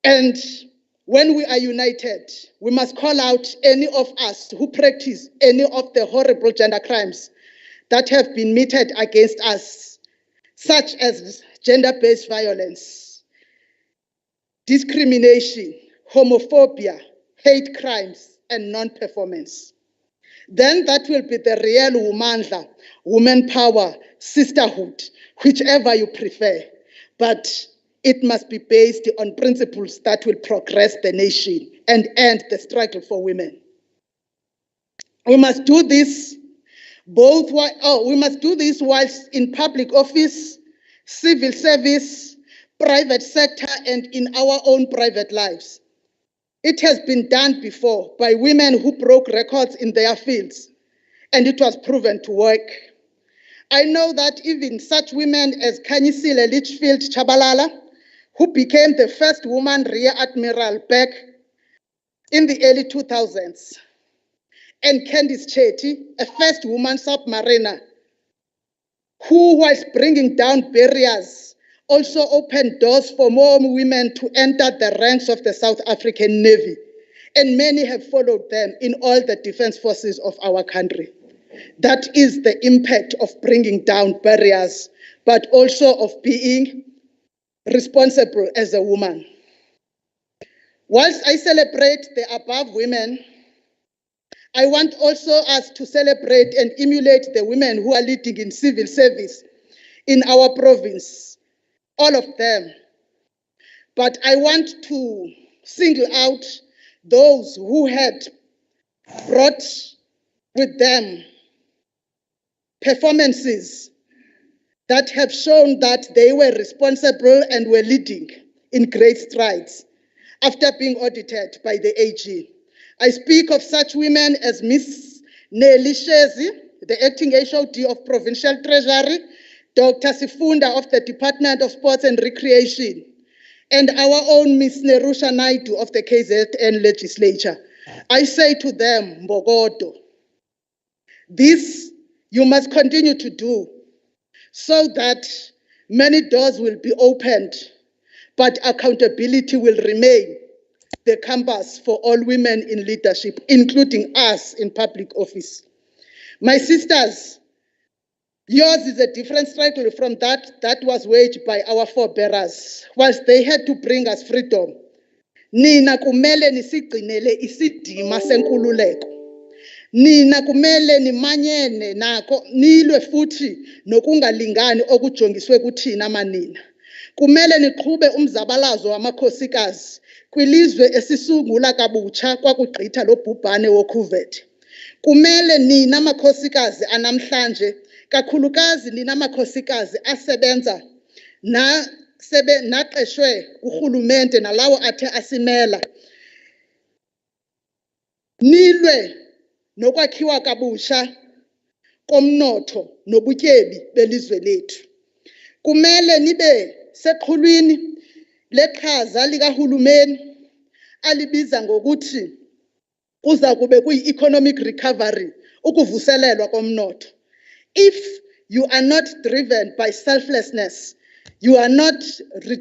And when we are united, we must call out any of us who practice any of the horrible gender crimes that have been meted against us, such as gender-based violence, discrimination, homophobia, hate crimes, and non-performance. Then that will be the real womandla, woman power, sisterhood, whichever you prefer. But it must be based on principles that will progress the nation and end the struggle for women. We must do this whilst in public office, civil service, private sector, and in our own private lives. It has been done before by women who broke records in their fields, and it was proven to work. I know that even such women as Kanyisile Litchfield Chabalala, who became the first woman Rear Admiral back in the early 2000s, and Candice Chetty, a first woman submariner, who, whilst bringing down barriers, also opened doors for more women to enter the ranks of the South African Navy, and many have followed them in all the defense forces of our country. That is the impact of bringing down barriers, but also of being responsible as a woman. Whilst I celebrate the above women, I want also us to celebrate and emulate the women who are leading in civil service in our province, all of them. But I want to single out those who had brought with them performances that have shown that they were responsible and were leading in great strides after being audited by the AG. I speak of such women as Miss Nelly Shezi, the acting HOD of Provincial Treasury, Dr. Sifunda of the Department of Sports and Recreation, and our own Ms. Nerusha Naidu of the KZN legislature. I say to them, Mbogodo, this you must continue to do so that many doors will be opened, but accountability will remain the compass for all women in leadership, including us in public office. My sisters, yours is a different struggle from that was waged by our forebearers, whilst they had to bring us freedom. Nina kumele nisigcinele isidima senkululeko. Nina kumele nimanyene nako nilwe futhi nokungalingani okujongiswe kuthina manina. Kumele niqhube umzabalazo wamakhosikazi kwilizwe esisungula kabutsha kwakugqitha lo bhubhane woCOVID. Kumele nina makhosikazi anamhlanje, kakhulukazi nina makhosikazi asebenza naqeshwe urhulumente nalawo athe asimela, nilwe nokwakhiwa kabusha komnotho nobutyebi belizwe lethu. Kumele nibe seqhulwini leqhaza likahulumeni alibiza ngokuthi kuza kube kuyi-economic recovery, ukuvuselelwa komnotho. If you are not driven by selflessness, you are not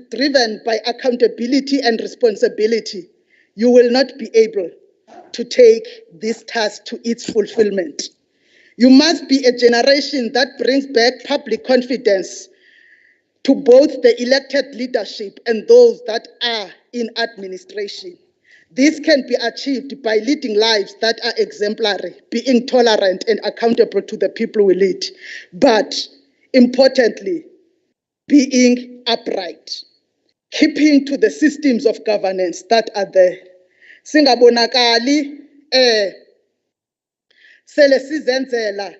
driven by accountability and responsibility, you will not be able to take this task to its fulfillment. You must be a generation that brings back public confidence to both the elected leadership and those that are in administration. This can be achieved by leading lives that are exemplary, being tolerant and accountable to the people we lead, but importantly, being upright, keeping to the systems of governance that are there. Singabonakali sele sizenzela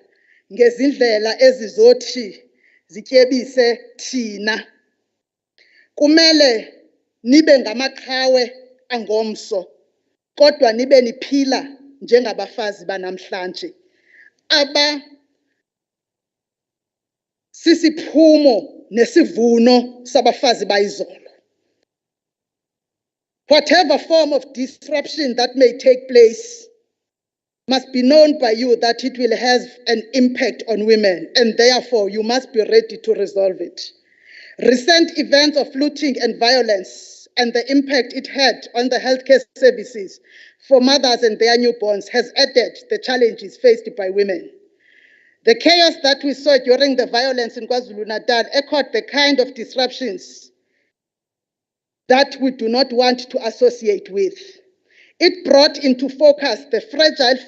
ngezindlela ezizothi zityebise thina. Kumele nibe ngamaqhawe angomso, kodwa nibe niphila njengabafazi banamhlanje sisiphumo nesivuno sabafazi bayizolo. Whatever form of disruption that may take place must be known by you that it will have an impact on women, and therefore you must be ready to resolve it. Recent events of looting and violence and the impact it had on the healthcare services for mothers and their newborns has added the challenges faced by women. The chaos that we saw during the violence in KwaZulu-Natal echoed the kind of disruptions that we do not want to associate with. It brought into focus the fragile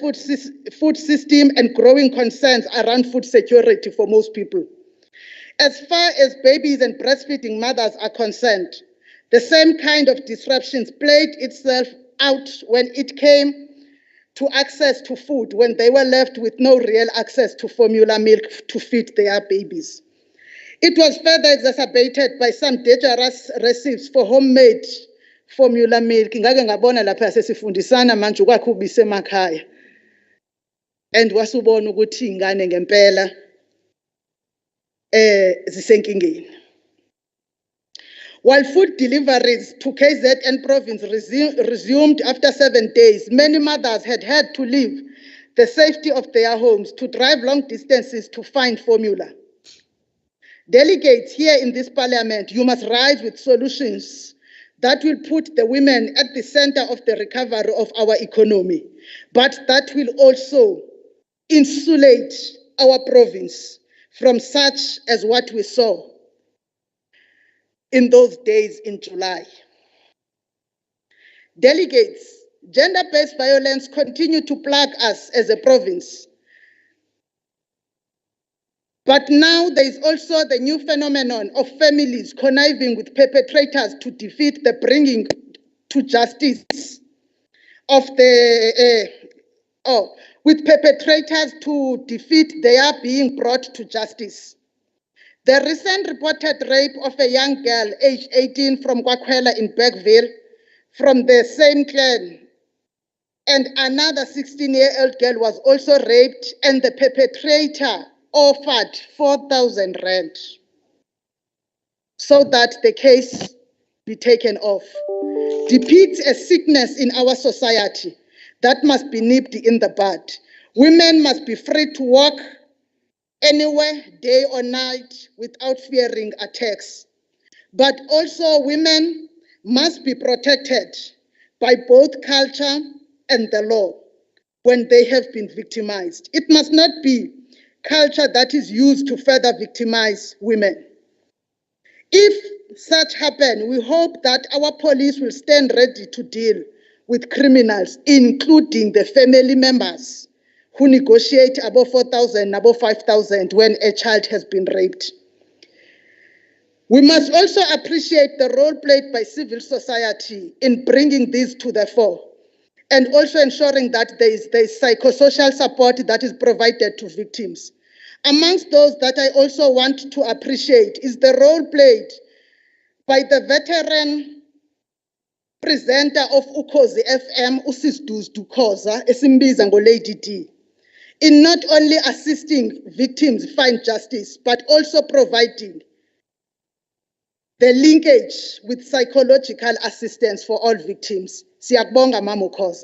food system and growing concerns around food security for most people. As far as babies and breastfeeding mothers are concerned, the same kind of disruptions played itself out when it came to access to food, when they were left with no real access to formula milk to feed their babies. It was further exacerbated by some dangerous recipes for homemade formula milk. Ngake ngabona lapha sesifundisana manje ukwakho ubisi emakhaya. And wasubona ukuthi ingane ngempela zisenkingeni. While food deliveries to KZN province resumed after 7 days, many mothers had to leave the safety of their homes to drive long distances to find formula. Delegates here in this parliament, you must rise with solutions that will put the women at the center of the recovery of our economy, but that will also insulate our province from such as what we saw in those days in July. Delegates, gender-based violence continue to plague us as a province. But now there is also the new phenomenon of families conniving with perpetrators to defeat the bringing to justice of with perpetrators to defeat their being brought to justice. The recent reported rape of a young girl aged 18 from Kwakwela in Bergville from the same clan and another 16-year-old girl was also raped, and the perpetrator offered 4,000 rand so that the case be taken off. Depicts a sickness in our society that must be nipped in the bud. Women must be free to walk anywhere, day or night, without fearing attacks. But also women must be protected by both culture and the law when they have been victimized. It must not be culture that is used to further victimize women. If such happen, we hope that our police will stand ready to deal with criminals, including the family members who negotiate above 4,000, above 5,000 when a child has been raped. We must also appreciate the role played by civil society in bringing this to the fore, and also ensuring that there is psychosocial support that is provided to victims. Amongst those that I also want to appreciate is the role played by the veteran presenter of Ukhozi FM, uSisduz Dukhoza, esimbiza ngoLady D, in not only assisting victims find justice, but also providing the linkage with psychological assistance for all victims. Siyabonga Mama Ukhoza.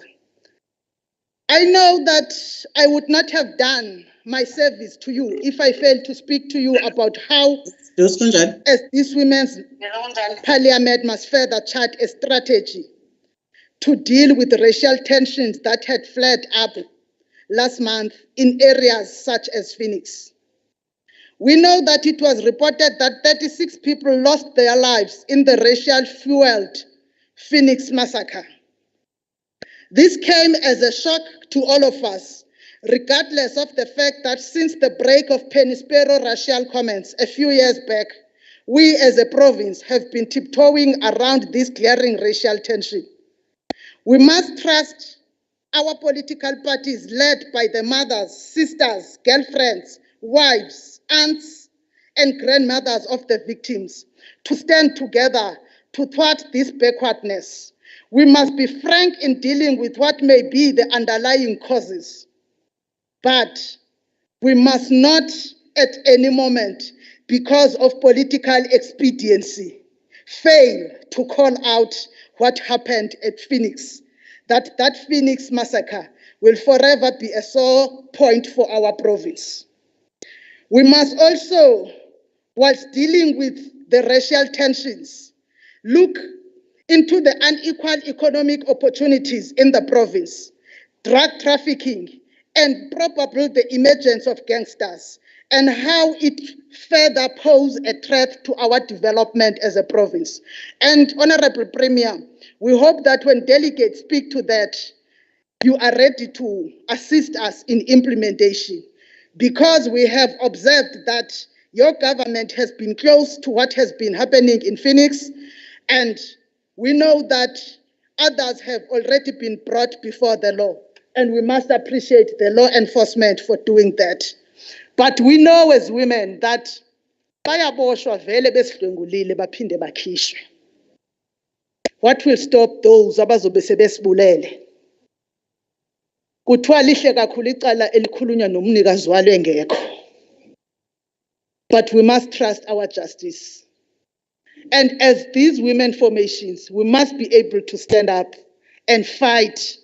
I know that I would not have done my service to you if I failed to speak to you about how, as this women's parliament, must further chart a strategy to deal with racial tensions that had flared up last month in areas such as Phoenix. We know that it was reported that 36 people lost their lives in the racial-fueled Phoenix massacre. This came as a shock to all of us, regardless of the fact that since the break of Penispero racial comments a few years back, we as a province have been tiptoeing around this glaring racial tension. We must trust our political parties led by the mothers, sisters, girlfriends, wives, aunts, and grandmothers of the victims to stand together to thwart this backwardness. We must be frank in dealing with what may be the underlying causes, but we must not at any moment, because of political expediency, fail to call out what happened at Phoenix. That Phoenix massacre will forever be a sore point for our province. We must also, whilst dealing with the racial tensions, look into the unequal economic opportunities in the province, drug trafficking, and probably the emergence of gangsters, and how it further poses a threat to our development as a province. And Honorable Premier, we hope that when delegates speak to that, you are ready to assist us in implementation, because we have observed that your government has been close to what has been happening in Phoenix, and we know that others have already been brought before the law, and we must appreciate the law enforcement for doing that. But we know as women that bayaboshwa vele besidlwengulile baphinde bakhishwe. What will stop those abazobe sebesibulele? Kuthiwa lihle kakhulu icala elikhulunywa nomnikazi walo engekho. But we must trust our justice. And as these women formations, we must be able to stand up and fight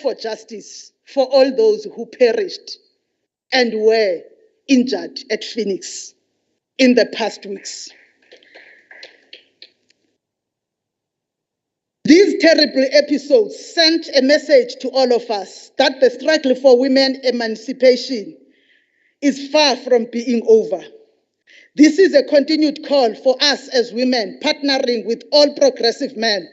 for justice for all those who perished and were injured at Phoenix in the past weeks. These terrible episodes sent a message to all of us that the struggle for women emancipation is far from being over. This is a continued call for us as women, partnering with all progressive men,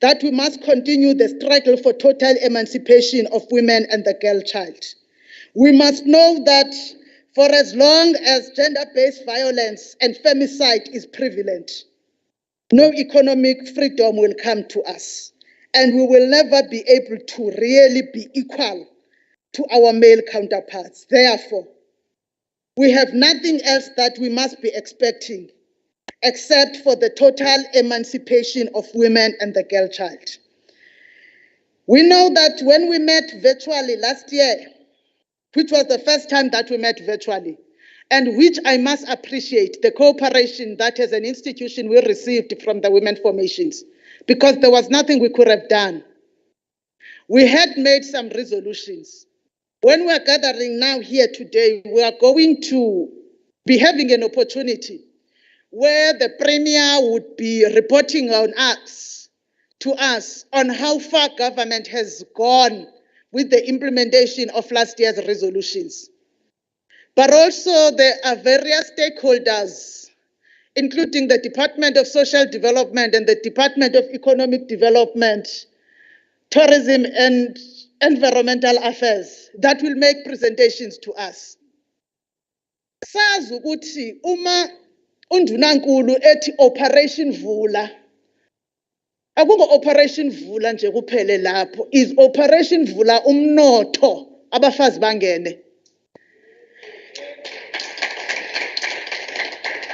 that we must continue the struggle for total emancipation of women and the girl child. We must know that for as long as gender-based violence and femicide is prevalent, no economic freedom will come to us, and we will never be able to really be equal to our male counterparts. Therefore, we have nothing else that we must be expecting except for the total emancipation of women and the girl child. We know that when we met virtually last year, which was the first time that we met virtually, and which I must appreciate the cooperation that as an institution we received from the women formations, because there was nothing we could have done. We had made some resolutions. When we are gathering now here today, we are going to be having an opportunity where the Premier would be reporting on us, to us, on how far government has gone with the implementation of last year's resolutions. But also there are various stakeholders, including the Department of Social Development and the Department of Economic Development, Tourism and Environmental Affairs, that will make presentations to us. Sazi ukuthi uma undunankulu ethi Operation Vula, akukho Operation Vula nje kuphele lapho, is Operation Vula umnotho abafazi bangene.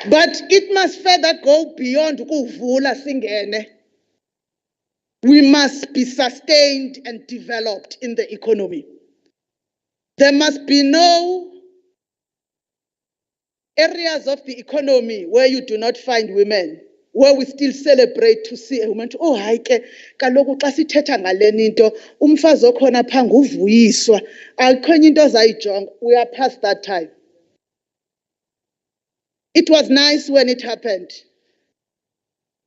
But it must further go beyond ukuvula singene. We must be sustained and developed in the economy. There must be no areas of the economy where you do not find women, where we still celebrate to see a woman, oh hayi ke kaloku xa sithetha ngaleni into umfazi okhona phanga uvuyiswa akho enye into ozayijonga. We are past that time. It was nice when it happened.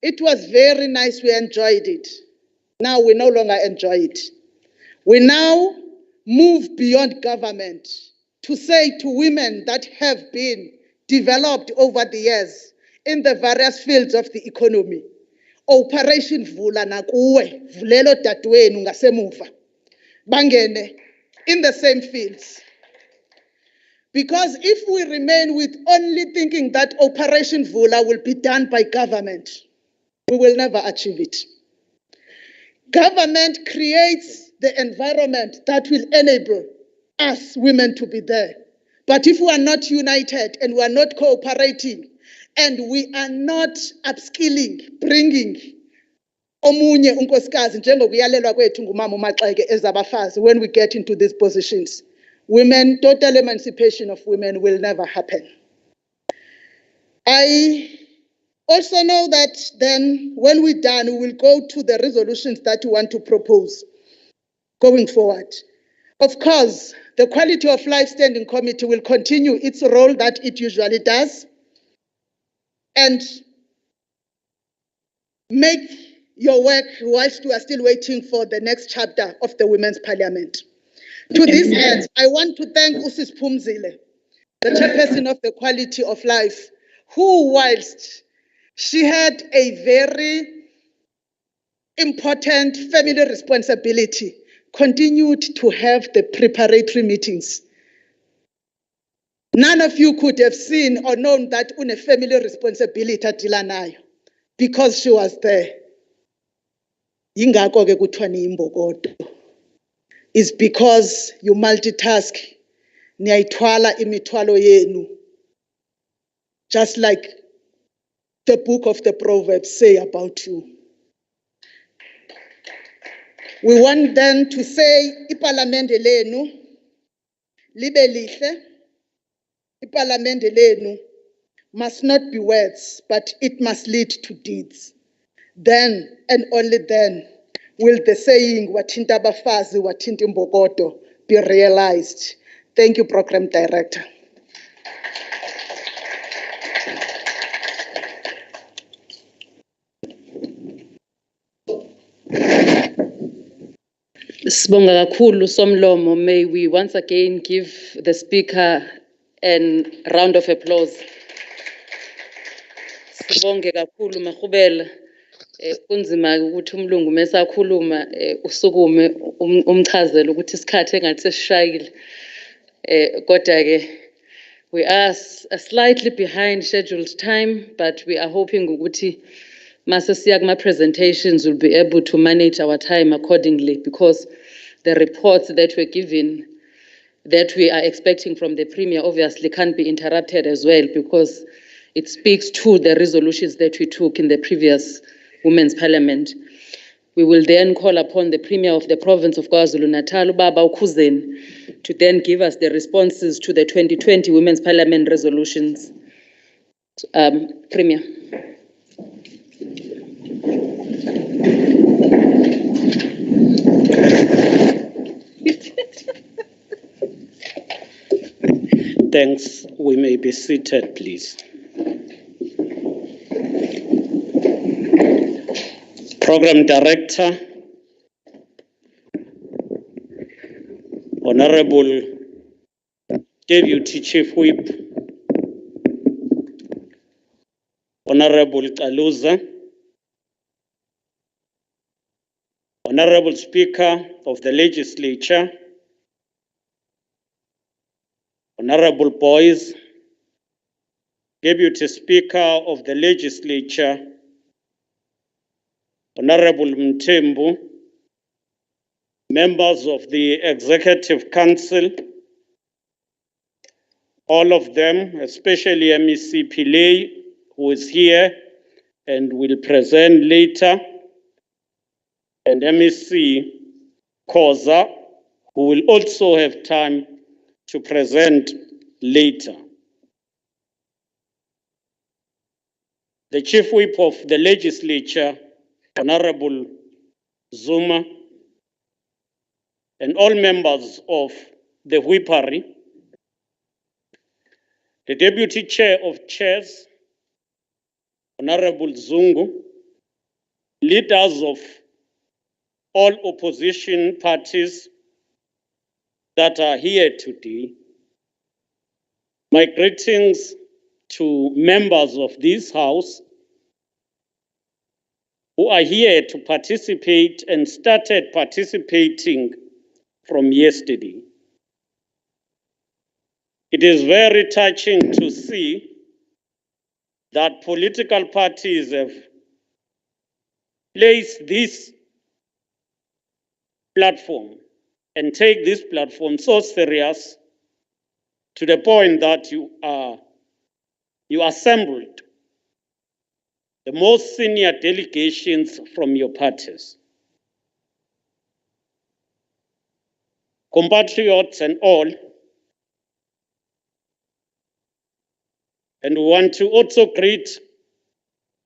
It was very nice, we enjoyed it. Now we no longer enjoy it. We now move beyond government to say to women that have been developed over the years in the various fields of the economy, Operation Vula nakuwe, vulelo dadwenu ngasemuva, bangene in the same fields. Because if we remain with only thinking that Operation Vula will be done by government, we will never achieve it. Government creates the environment that will enable us women to be there. But if we are not united and we are not cooperating and we are not upskilling, bringing omunye unkosikazi njengokuyalelwa kwethu ngumama uMaxeke ezabafazi when we get into these positions, women, total emancipation of women will never happen. I also know that then when we're done, we will go to the resolutions that we want to propose going forward. Of course, the Quality of Life Standing Committee will continue its role that it usually does and make your work whilst we are still waiting for the next chapter of the Women's Parliament. To this end, I want to thank Usis Pumzile, the chairperson of the Quality of Life, who, whilst she had a very important family responsibility, continued to have the preparatory meetings. None of you could have seen or known that une family responsibility adila nayo because she was there. Yingakho ke kuthiwa niyimbokodo. Is because you multitask, niyayithwala imithwalo yenu, just like the book of the Proverbs say about you. We want them to say, iparlamente lenu, libe lihle, iparlamente lenu must not be words, but it must lead to deeds. Then and only then will the saying, wathinta abafazi, wathinta imbokodo, be realized. Thank you, Program Director. Sibonga kakhulu Somlomo. May we once again give the speaker a round of applause. Sibonge kakhulu Mahubela. Kunzima ukuthi umlungu mesakhuluma usukume umchazelo ukuthi isikhathi engathi sesishayile. Kodwa ke we are slightly behind scheduled time, but we are hoping ukuthi mase siya kuma presentations will be able to manage our time accordingly, because the reports that were given that we are expecting from the Premier obviously can't be interrupted as well, because it speaks to the resolutions that we took in the previous Women's Parliament. We will then call upon the Premier of the province of KwaZulu-Natal, Baba Ukhuzen, to then give us the responses to the 2020 Women's Parliament resolutions. Premier. Thanks. We may be seated, please. Program Director, Honorable Deputy Chief Whip, Honorable Kaluza, Honorable Speaker of the Legislature, Honorable Boys, Deputy Speaker of the Legislature, Honorable Mthembu, members of the Executive Council, all of them, especially MEC Pillay, who is here and will present later, and MEC Khoza, who will also have time to present later. The Chief Whip of the Legislature, Honorable Zuma, and all members of the Whippery, the Deputy Chair of Chairs, Honorable Zungu, leaders of all opposition parties that are here today, my greetings to members of this House who are here to participate and started participating from yesterday. It is very touching to see that political parties have placed this platform and take this platform so serious to the point that you assembled the most senior delegations from your parties. Compatriots and all, and we want to also greet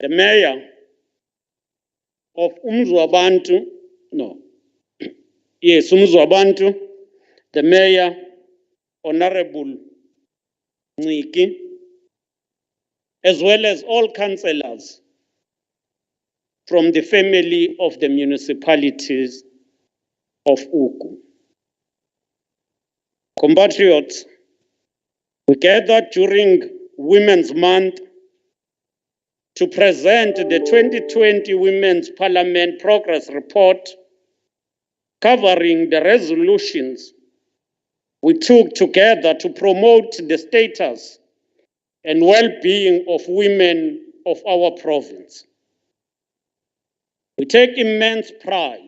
the mayor of Umzwabantu, the mayor, Honorable Nciki, as well as all councillors from the family of the municipalities of Uku. Compatriots, we gathered during Women's Month to present the 2020 Women's Parliament Progress Report covering the resolutions we took together to promote the status and well-being of women of our province. We take immense pride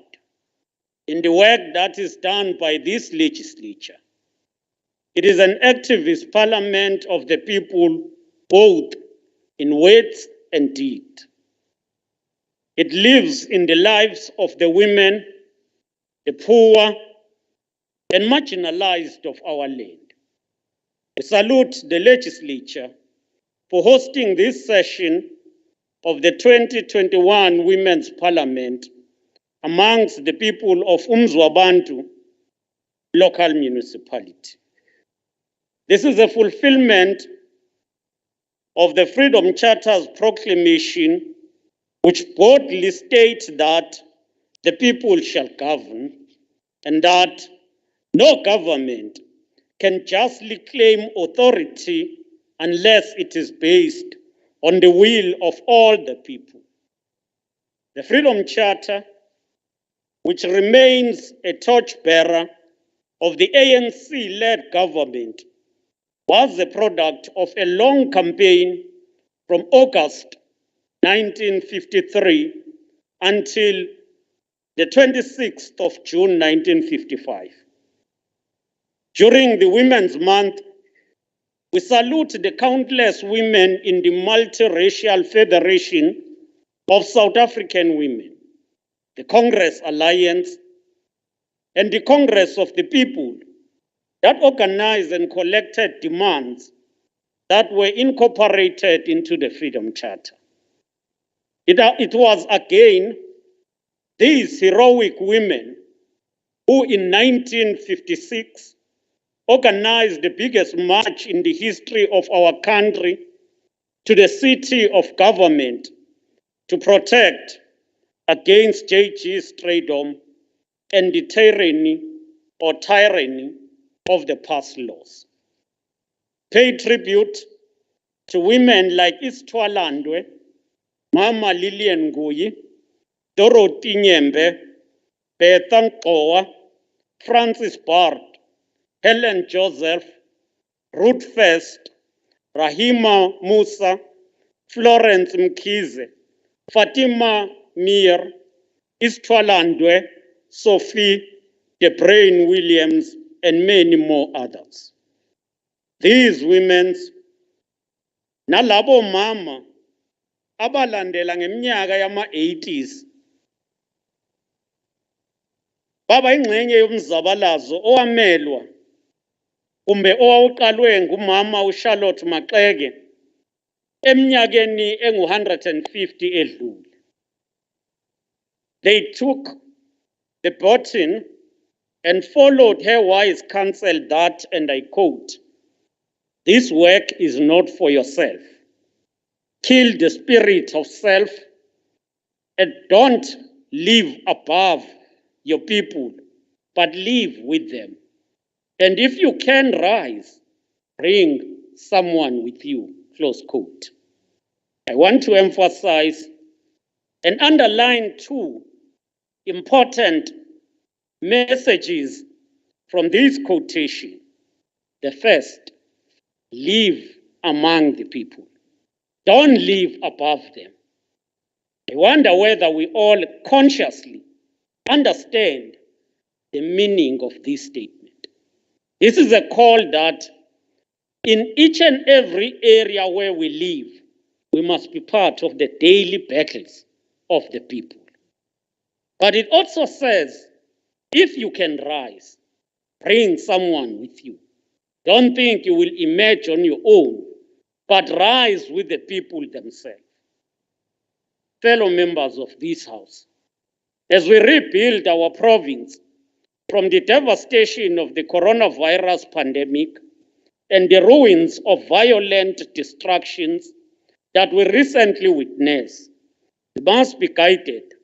in the work that is done by this legislature. It is an activist parliament of the people, both in words and deed. It lives in the lives of the women, the poor, and marginalized of our land. We salute the legislature for hosting this session of the 2021 Women's Parliament amongst the people of Umzwabantu local municipality. This is a fulfillment of the Freedom Charter's proclamation, which boldly states that the people shall govern and that no government can justly claim authority unless it is based on the will of all the people. The Freedom Charter, which remains a torchbearer of the ANC-led government, was the product of a long campaign from August 1953 until the 26th of June 1955. During the Women's Month, we salute the countless women in the Multiracial Federation of South African Women the Congress Alliance, and the Congress of the People that organized and collected demands that were incorporated into the Freedom Charter. It was again these heroic women who in 1956 organized the biggest march in the history of our country to the city of government to protect against JG's freedom and the tyranny of the past laws. Pay tribute to women like Istwalandwe, Mama Lillian Nguyi, Dorothy Nyembe, Betha Nkoa, Francis Bard, Helen Joseph, Ruth First, Rahima Musa, Florence Mkhize, Fatima Mir, Istwalandwe, Sophie De Brain Williams, and many more others. These women, nalabo mama, abalandela ngeminyaka yama-80s, baba ingxenye yomzabalazo owamelwa kumbe owawuqalwe ngumama uCharlotte Maxeke eminyakeni engu-150 edlule. They took the baton and followed her wise counsel that, and I quote, "This work is not for yourself. Kill the spirit of self and don't live above your people, but live with them. And if you can rise, bring someone with you," close quote. I want to emphasize and underline two important messages from this quotation. The first, live among the people. Don't live above them. I wonder whether we all consciously understand the meaning of this statement. This is a call that in each and every area where we live, we must be part of the daily battles of the people. But it also says, if you can rise, bring someone with you. Don't think you will emerge on your own, but rise with the people themselves. Fellow members of this House, as we rebuild our province from the devastation of the coronavirus pandemic and the ruins of violent destructions that we recently witnessed, we must be guided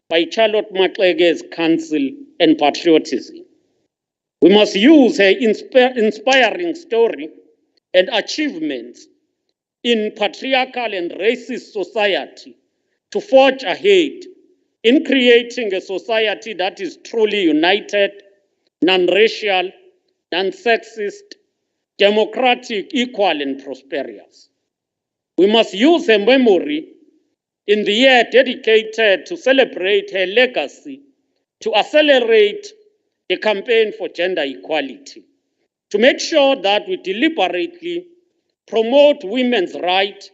by Charlotte Maxeke's counsel and patriotism. We must use her inspiring story and achievements in patriarchal and racist society to forge ahead in creating a society that is truly united, non-racial, non-sexist, democratic, equal, and prosperous. We must use her memory in the year dedicated to celebrate her legacy to accelerate the campaign for gender equality, to make sure that we deliberately promote women's rights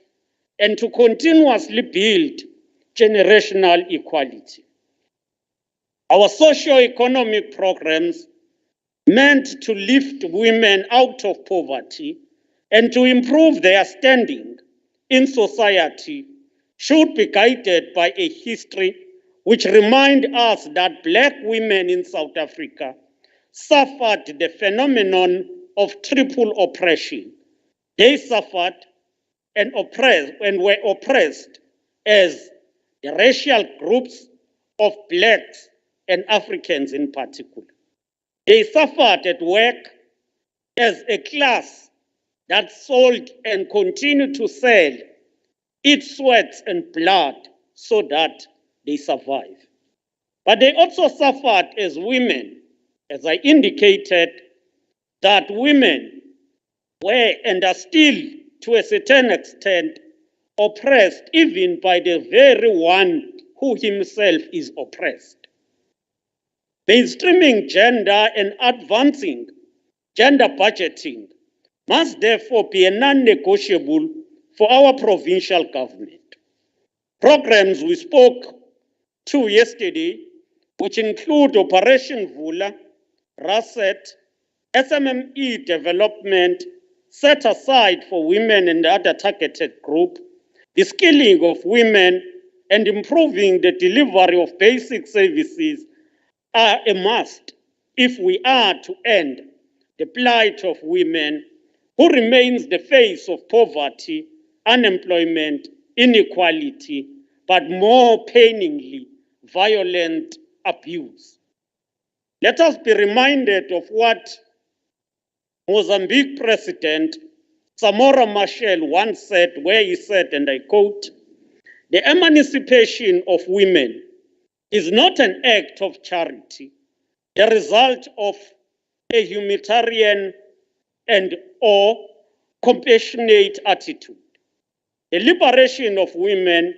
and to continuously build generational equality. Our socio-economic programs meant to lift women out of poverty and to improve their standing in society should be guided by a history which reminds us that Black women in South Africa suffered the phenomenon of triple oppression. They suffered and were oppressed as the racial groups of Blacks and Africans in particular. They suffered at work as a class that sold and continued to sell its sweat and blood so that they survive. But they also suffered as women, as I indicated, that women were and are still, to a certain extent, oppressed even by the very one who himself is oppressed. Mainstreaming gender and advancing gender budgeting must therefore be a non-negotiable for our provincial government. Programs we spoke to yesterday which include Operation Vula, RASET, SMME development set aside for women and other targeted group, the skilling of women, and improving the delivery of basic services are a must if we are to end the plight of women who remains the face of poverty, unemployment, inequality, but more painingly, violent abuse. Let us be reminded of what Mozambique President Samora Machel once said, where he said, and I quote, "The emancipation of women is not an act of charity, the result of a humanitarian and or compassionate attitude. The liberation of women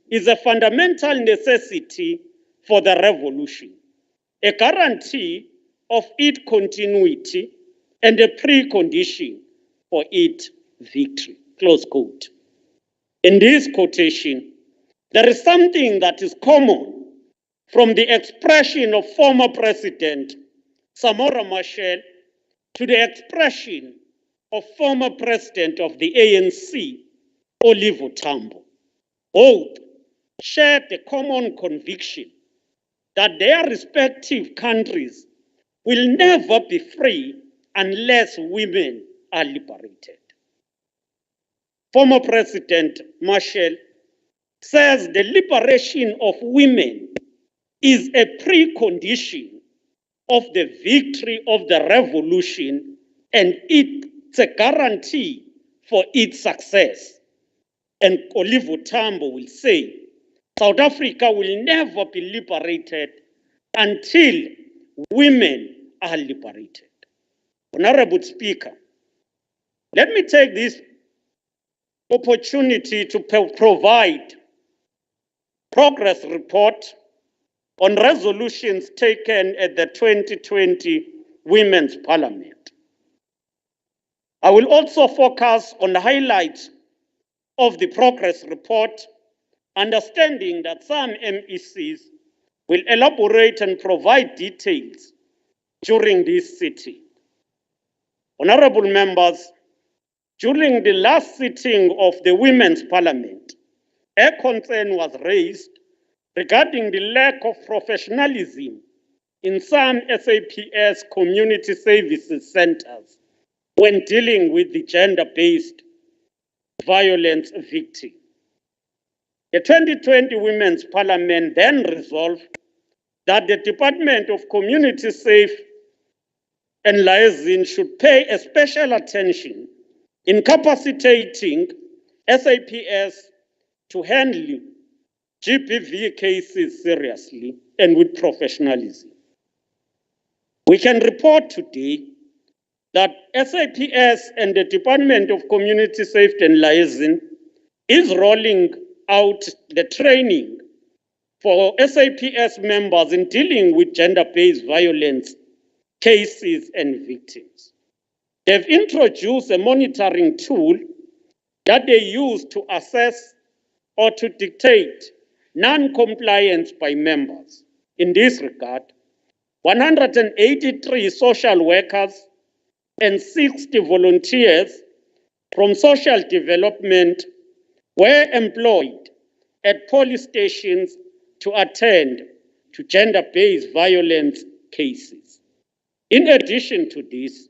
is a fundamental necessity for the revolution, a guarantee of its continuity and a precondition for its victory." Close quote. In this quotation, there is something that is common from the expression of former President Samora Machel to the expression of former President of the ANC, Oliver Tambo. Both shared the common conviction that their respective countries will never be free unless women are liberated. Former President Machel says the liberation of women is a precondition of the victory of the revolution, and it's a guarantee for its success. And Oliver Tambo will say, South Africa will never be liberated until women are liberated. Honorable Speaker, let me take this opportunity to provide progress report on resolutions taken at the 2020 Women's Parliament. I will also focus on the highlights of the progress report, understanding that some MECs will elaborate and provide details during this sitting. Honorable members, during the last sitting of the Women's Parliament, a concern was raised regarding the lack of professionalism in some SAPS community services centers when dealing with the gender-based violence victim. The 2020 Women's Parliament then resolved that the Department of Community Safe and Liaison should pay a special attention in capacitating SAPS to handle GBV cases seriously and with professionalism. We can report today that SAPS and the Department of Community Safety and Liaison is rolling out the training for SAPS members in dealing with gender-based violence cases and victims. They've introduced a monitoring tool that they use to assess or to dictate non-compliance by members. In this regard, 183 social workers and 60 volunteers from social development were employed at police stations to attend to gender-based violence cases. In addition to this,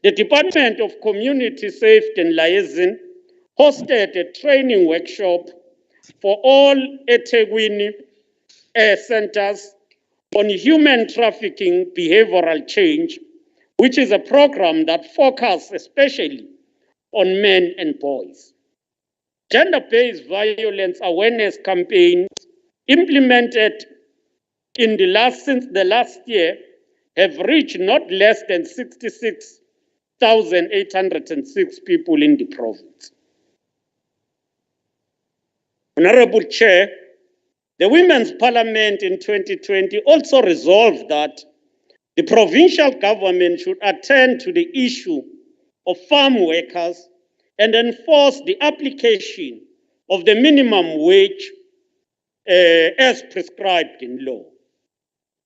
the Department of Community Safety and Liaison hosted a training workshop for all eThekwini centers on human trafficking behavioral change, which is a program that focuses especially on men and boys. Gender-based violence awareness campaigns implemented since the last year have reached not less than 66,806 people in the province. Honorable Chair, the Women's Parliament in 2020 also resolved that the provincial government should attend to the issue of farm workers and enforce the application of the minimum wage as prescribed in law.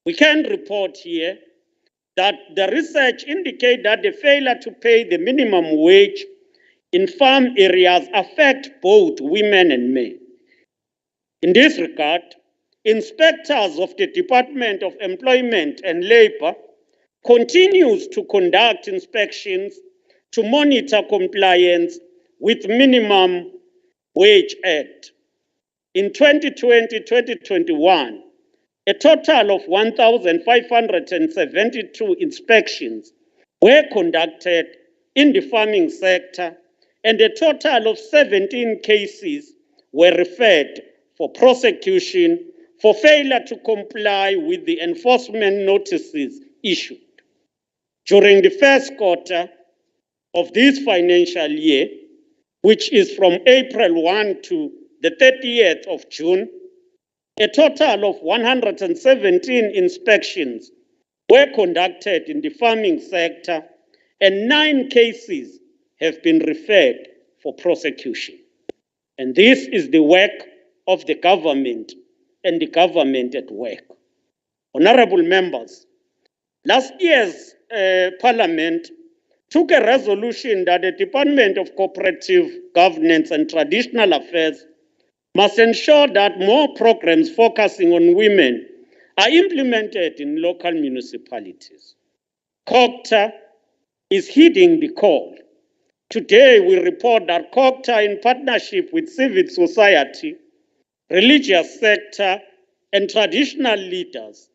We can report here that the research indicates that the failure to pay the minimum wage in farm areas affect both women and men. In this regard, inspectors of the Department of Employment and Labor continues to conduct inspections to monitor compliance with Minimum Wage Act. In 2020-2021, a total of 1,572 inspections were conducted in the farming sector, and a total of 17 cases were referred for prosecution for failure to comply with the enforcement notices issued. During the first quarter of this financial year, which is from April 1 to the 30th of June, a total of 117 inspections were conducted in the farming sector, and 9 cases have been referred for prosecution. And this is the work of the government and the government at work. Honorable members, last year's Parliament took a resolution that the Department of Cooperative Governance and Traditional Affairs must ensure that more programs focusing on women are implemented in local municipalities. COGTA is heeding the call. Today, we report that COGTA, in partnership with civil society, religious sector, and traditional leaders,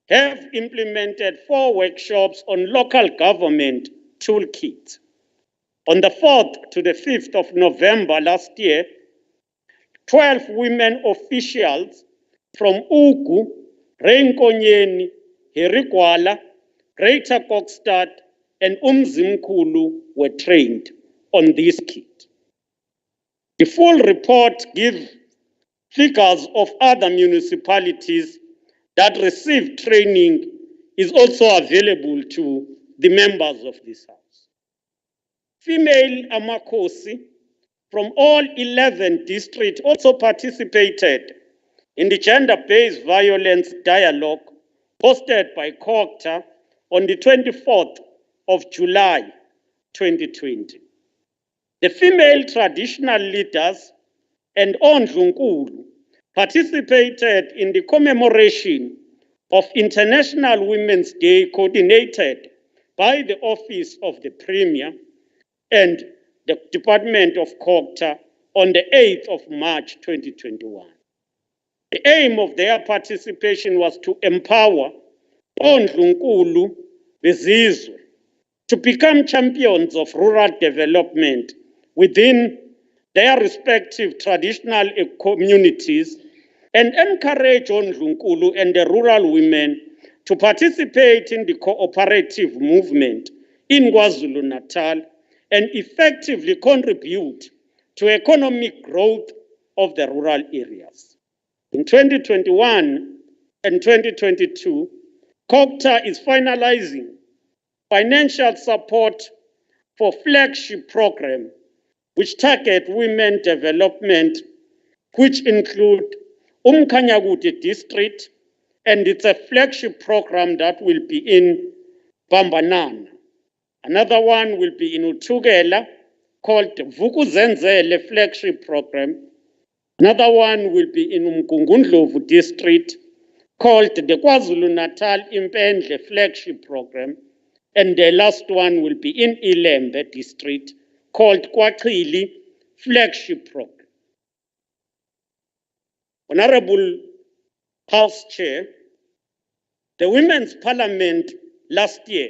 have implemented 4 workshops on local government toolkit. On the 4th to the 5th of November last year, 12 women officials from Ugu, Reinkonyeni, Herikwala, Greater Kokstad, and Umzimkulu were trained on this kit. The full report gives figures of other municipalities that received training is also available to the members of this House. Female Amakosi from all 11 districts also participated in the gender-based violence dialogue hosted by COGTA on the 24th of July 2020. The female traditional leaders and Ondlunkulu participated in the commemoration of International Women's Day coordinated by the Office of the Premier and the Department of COGTA on the 8th of March 2021. The aim of their participation was to empower Ondlunkulu Bezizwe to become champions of rural development within their respective traditional communities and encourage Ondlunkulu and the rural women to participate in the cooperative movement in KwaZulu-Natal and effectively contribute to economic growth of the rural areas. In 2021 and 2022, COGTA is finalizing financial support for flagship program which target women development, which include Umkhanyakude district, and it's a flagship program that will be in Bambanana. Another one will be in Uthukela, called Vukuzenzele flagship program. Another one will be in Umgungundlovu district, called the KwaZulu-Natal Impendle flagship program. And the last one will be in Ilembe district, called Kwachili flagship program. Honorable House Chair, the Women's Parliament last year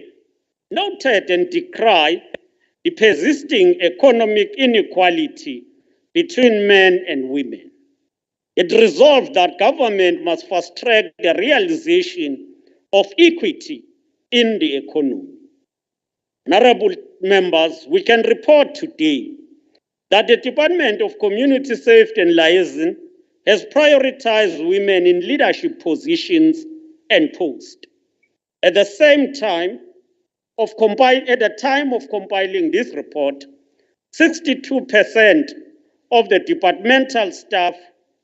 noted and decried the persisting economic inequality between men and women. It resolved that government must fast-track the realization of equity in the economy. Honorable members, we can report today that the Department of Community Safety and Liaison has prioritized women in leadership positions and posts. At the time of compiling this report, 62% of the departmental staff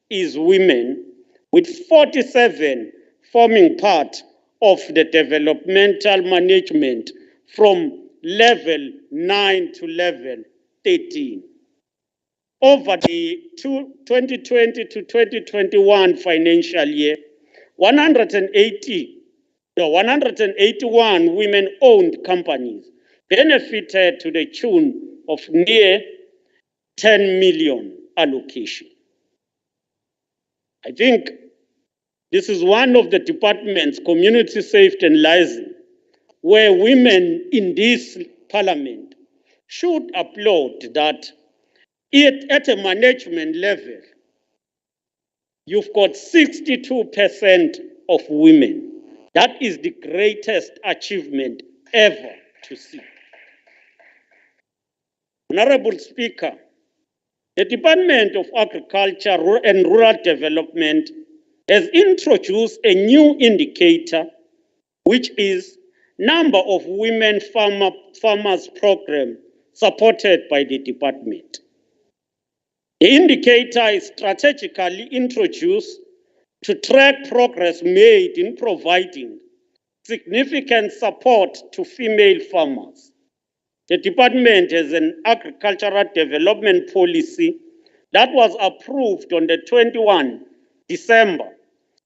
is women, with 47 forming part of the developmental management from level 9 to level 13. Over the 2020 to 2021 financial year, 181 women-owned companies benefited to the tune of near 10 million allocation. I think this is one of the departments, community safety and liaison, where women in this parliament should applaud that at a management level, you've got 62% of women. That is the greatest achievement ever to see. Honorable Speaker, the Department of Agriculture and Rural Development has introduced a new indicator, which is number of women farmers program supported by the department. The indicator is strategically introduced to track progress made in providing significant support to female farmers. The department has an agricultural development policy that was approved on the 21 December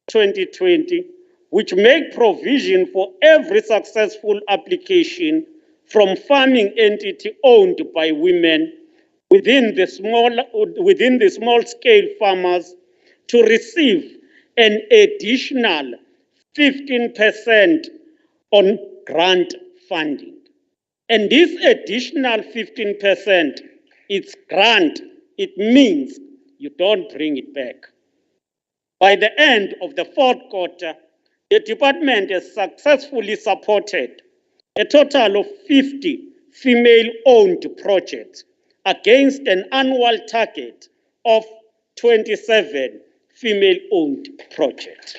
2020, which make provision for every successful application from farming entity owned by women within the small scale farmers to receive an additional 15% on grant funding. And this additional 15%, it's grant. It means you don't bring it back. By the end of the fourth quarter, the department has successfully supported a total of 50 female-owned projects against an annual target of 27 female-owned projects.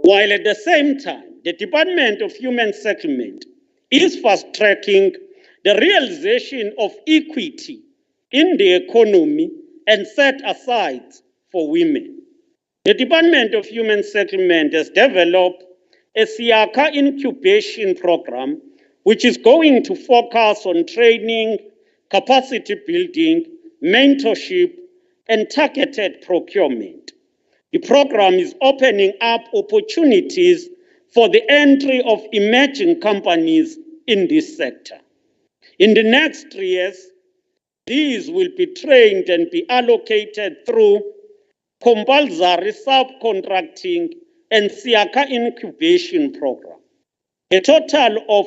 While at the same time, the Department of Human Settlement is fast-tracking the realization of equity in the economy and set aside for women. The Department of Human Settlement has developed a Siaka incubation program, which is going to focus on training, capacity building, mentorship, and targeted procurement. The program is opening up opportunities for the entry of emerging companies in this sector. In the next 3 years, these will be trained and be allocated through compulsory subcontracting and Siaka incubation program. A total of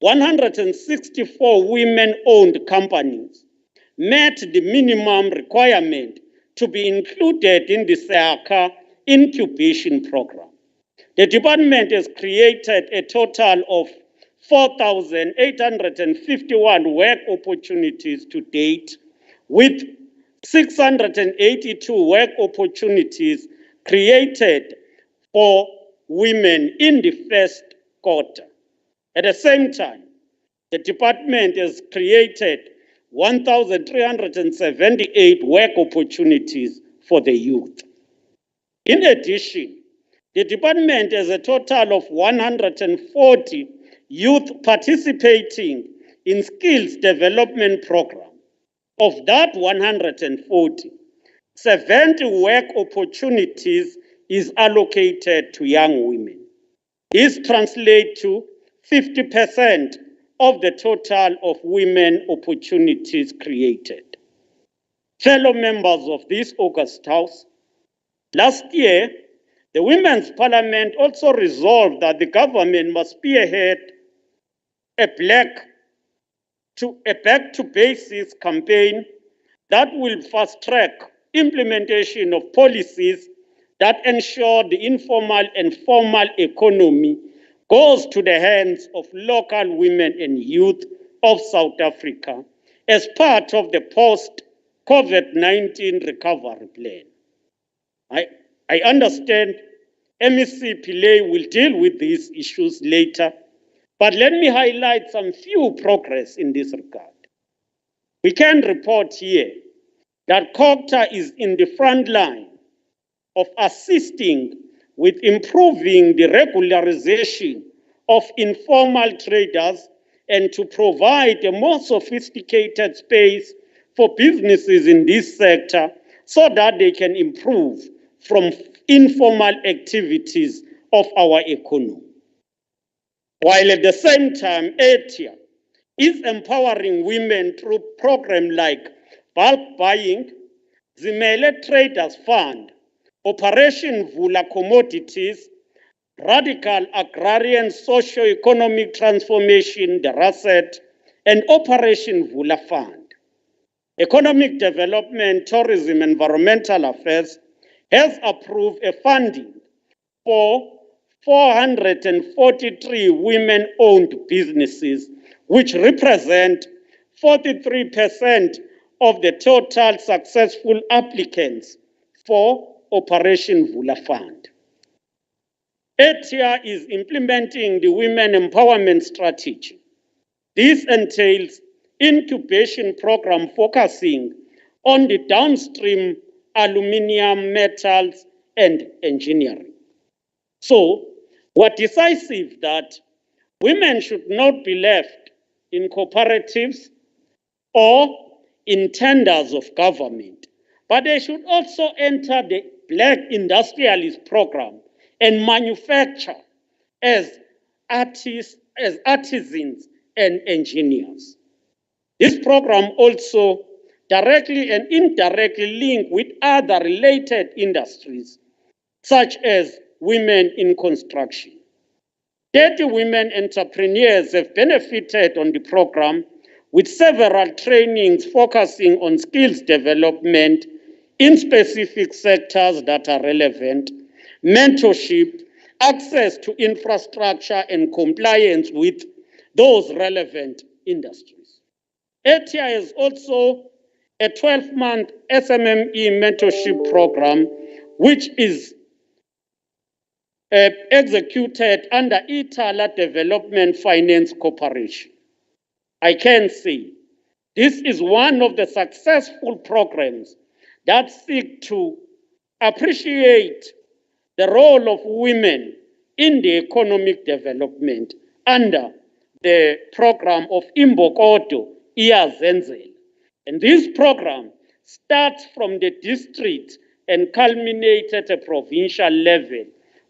164 women-owned companies met the minimum requirement to be included in the Siaka incubation program. The department has created a total of 4,851 work opportunities to date, with 682 work opportunities created for women in the first quarter. At the same time, the department has created 1,378 work opportunities for the youth. In addition, the department has a total of 140 youth participating in skills development program. Of that 140, 70 work opportunities is allocated to young women. This translates to 50% of the total of women opportunities created. Fellow members of this August House, last year, the Women's Parliament also resolved that the government must spearhead a back to basics campaign that will fast-track implementation of policies that ensure the informal and formal economy goes to the hands of local women and youth of South Africa as part of the post-COVID-19 recovery plan. I understand MEC Pillay will deal with these issues later, but let me highlight some few progress in this regard. We can report here that COGTA is in the front line of assisting with improving the regularization of informal traders and to provide a more sophisticated space for businesses in this sector so that they can improve from informal activities of our economy. While at the same time, ATIA is empowering women through programs like bulk buying, Zimele Traders Fund, Operation Vula Commodities, Radical Agrarian Socio-Economic Transformation, the RASET, and Operation Vula Fund. Economic Development, Tourism, and Environmental Affairs has approved a funding for 443 women-owned businesses, which represent 43% of the total successful applicants for Operation Vula Fund. ATIA is implementing the Women Empowerment Strategy. This entails incubation program focusing on the downstream aluminium, metals, and engineering. So, we're decisive that women should not be left in cooperatives or in tenders of government, but they should also enter the Black Industrialist Program and manufacture as artists, as artisans and engineers. This program also directly and indirectly linked with other related industries, such as women in construction. 30 women entrepreneurs have benefited on the program, with several trainings focusing on skills development in specific sectors that are relevant, mentorship, access to infrastructure, and compliance with those relevant industries. ATIA is also a 12-month SMME mentorship program, which is executed under Itala Development Finance Corporation. I can say this is one of the successful programs that seek to appreciate the role of women in the economic development under the program of Imbokodo Iyazenzel. And this program starts from the district and culminates at a provincial level,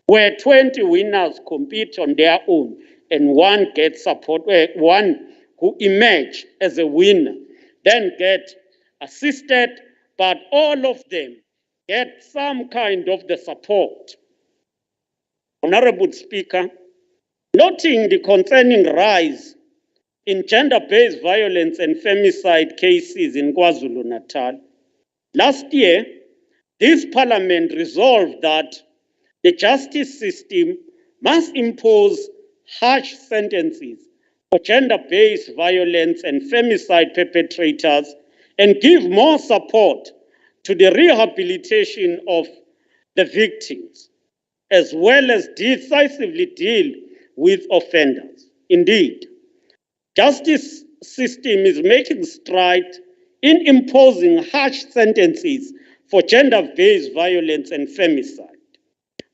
where 20 winners compete on their own and one gets support, one who emerge as a winner, then get assisted, but all of them get some kind of the support. Honorable Speaker, noting the concerning rise in gender-based violence and femicide cases in KwaZulu-Natal, last year, this parliament resolved that the justice system must impose harsh sentences for gender-based violence and femicide perpetrators and give more support to the rehabilitation of the victims, as well as decisively deal with offenders. Indeed, justice system is making strides in imposing harsh sentences for gender-based violence and femicide.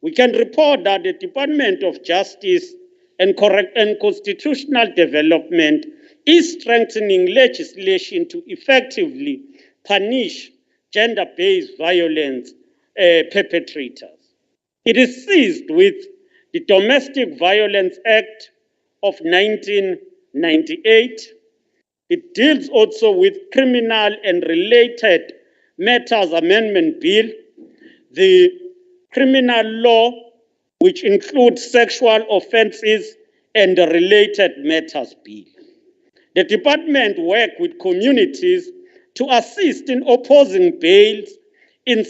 We can report that the Department of Justice and Constitutional Development is strengthening legislation to effectively punish gender-based violence perpetrators. It is seized with the Domestic Violence Act of 1998. It deals also with Criminal and Related Matters Amendment Bill, the Criminal Law, which includes Sexual Offences and the Related Matters Bill. The department worked with communities to assist in opposing bails in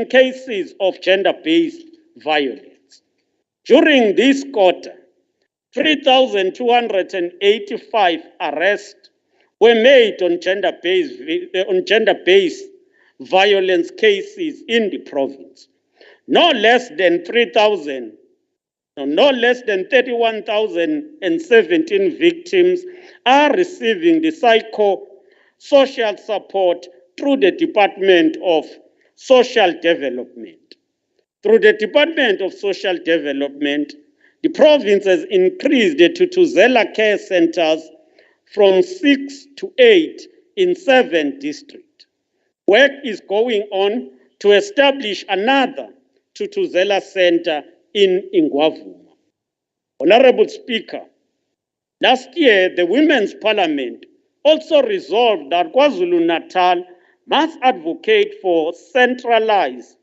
cases of gender-based violence. During this quarter, 3,285 arrests were made on gender-based violence cases in the province. No less than 31,017 victims are receiving the psycho-social support through the Department of Social Development. Through the Department of Social Development, the province has increased the Tutuzela care centers from 6 to 8 in 7 districts. Work is going on to establish another Tutuzela center in Ingwavuma. Honorable Speaker, last year the Women's Parliament also resolved that KwaZulu-Natal must advocate for centralized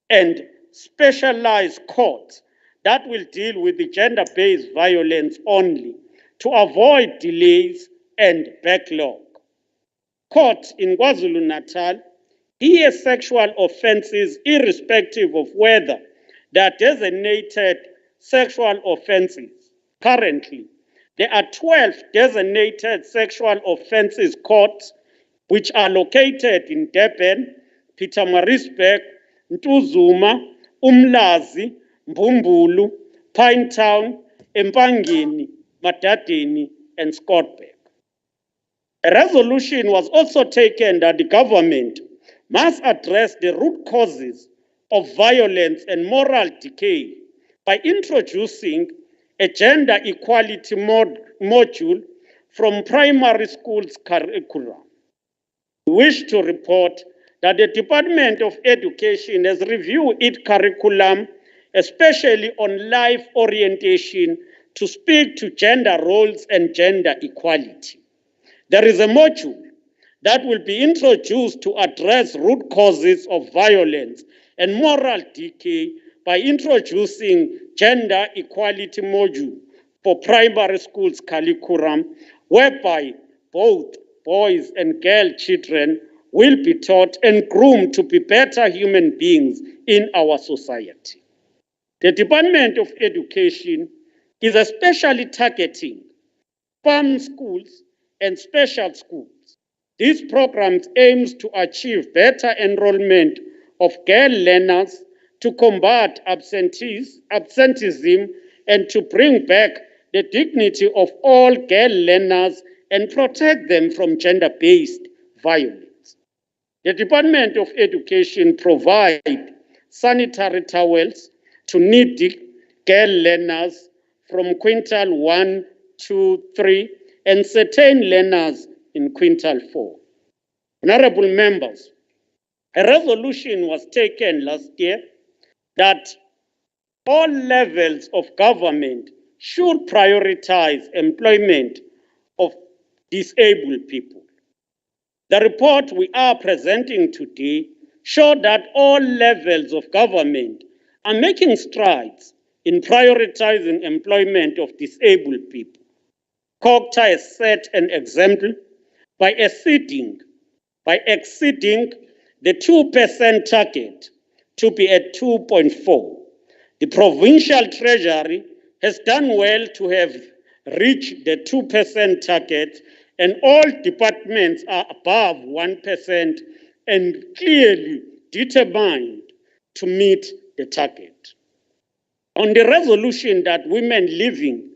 and specialized courts that will deal with the gender-based violence only to avoid delays and backlog. Courts in KwaZulu-Natal hear sexual offenses irrespective of whether they are designated sexual offenses. Currently, there are 12 designated sexual offenses courts which are located in Durban, Pietermaritzburg, Ntuzuma, Umlazi, Mbumbulu, Pinetown, Empangeni, Matadeni, and Scottburg. A resolution was also taken that the government must address the root causes of violence and moral decay by introducing a gender equality module from primary schools curriculum. We wish to report that the Department of Education has reviewed its curriculum, especially on life orientation, to speak to gender roles and gender equality. There is a module that will be introduced to address root causes of violence and moral decay by introducing gender equality module for primary schools curriculum, whereby both boys and girl children will be taught and groomed to be better human beings in our society. The Department of Education is especially targeting farm schools and special schools. This program aims to achieve better enrollment of girl learners, to combat absenteeism, and to bring back the dignity of all girl learners and protect them from gender-based violence. The Department of Education provides sanitary towels to needy girl learners from quintile 1, 2, 3, and certain learners in quintile 4. Honorable members, a resolution was taken last year that all levels of government should prioritize employment of disabled people. The report we are presenting today shows that all levels of government are making strides in prioritizing employment of disabled people. COGTA has set an example by exceeding the 2% target to be at 2.4. The provincial treasury has done well to have reached the 2% target, and all departments are above 1% and clearly determined to meet the target. On the resolution that women living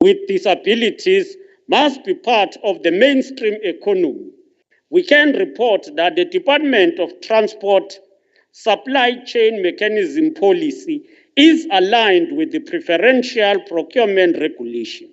with disabilities must be part of the mainstream economy, we can report that the Department of Transport supply chain mechanism policy is aligned with the preferential procurement regulation.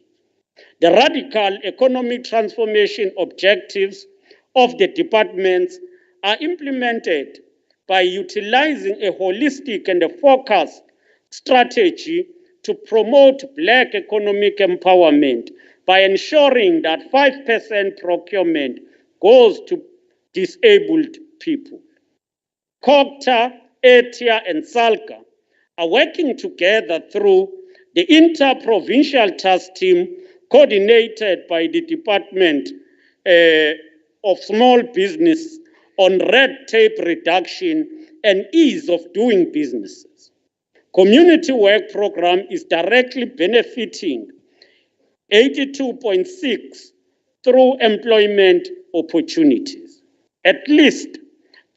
The radical economic transformation objectives of the departments are implemented by utilizing a holistic and a focused strategy to promote Black economic empowerment by ensuring that 5% procurement goes to disabled people. COGTA, ATIA, and SALCA are working together through the inter-provincial task team coordinated by the Department of Small Business on red tape reduction and ease of doing businesses. Community work program is directly benefiting 82.6 through employment opportunities. At least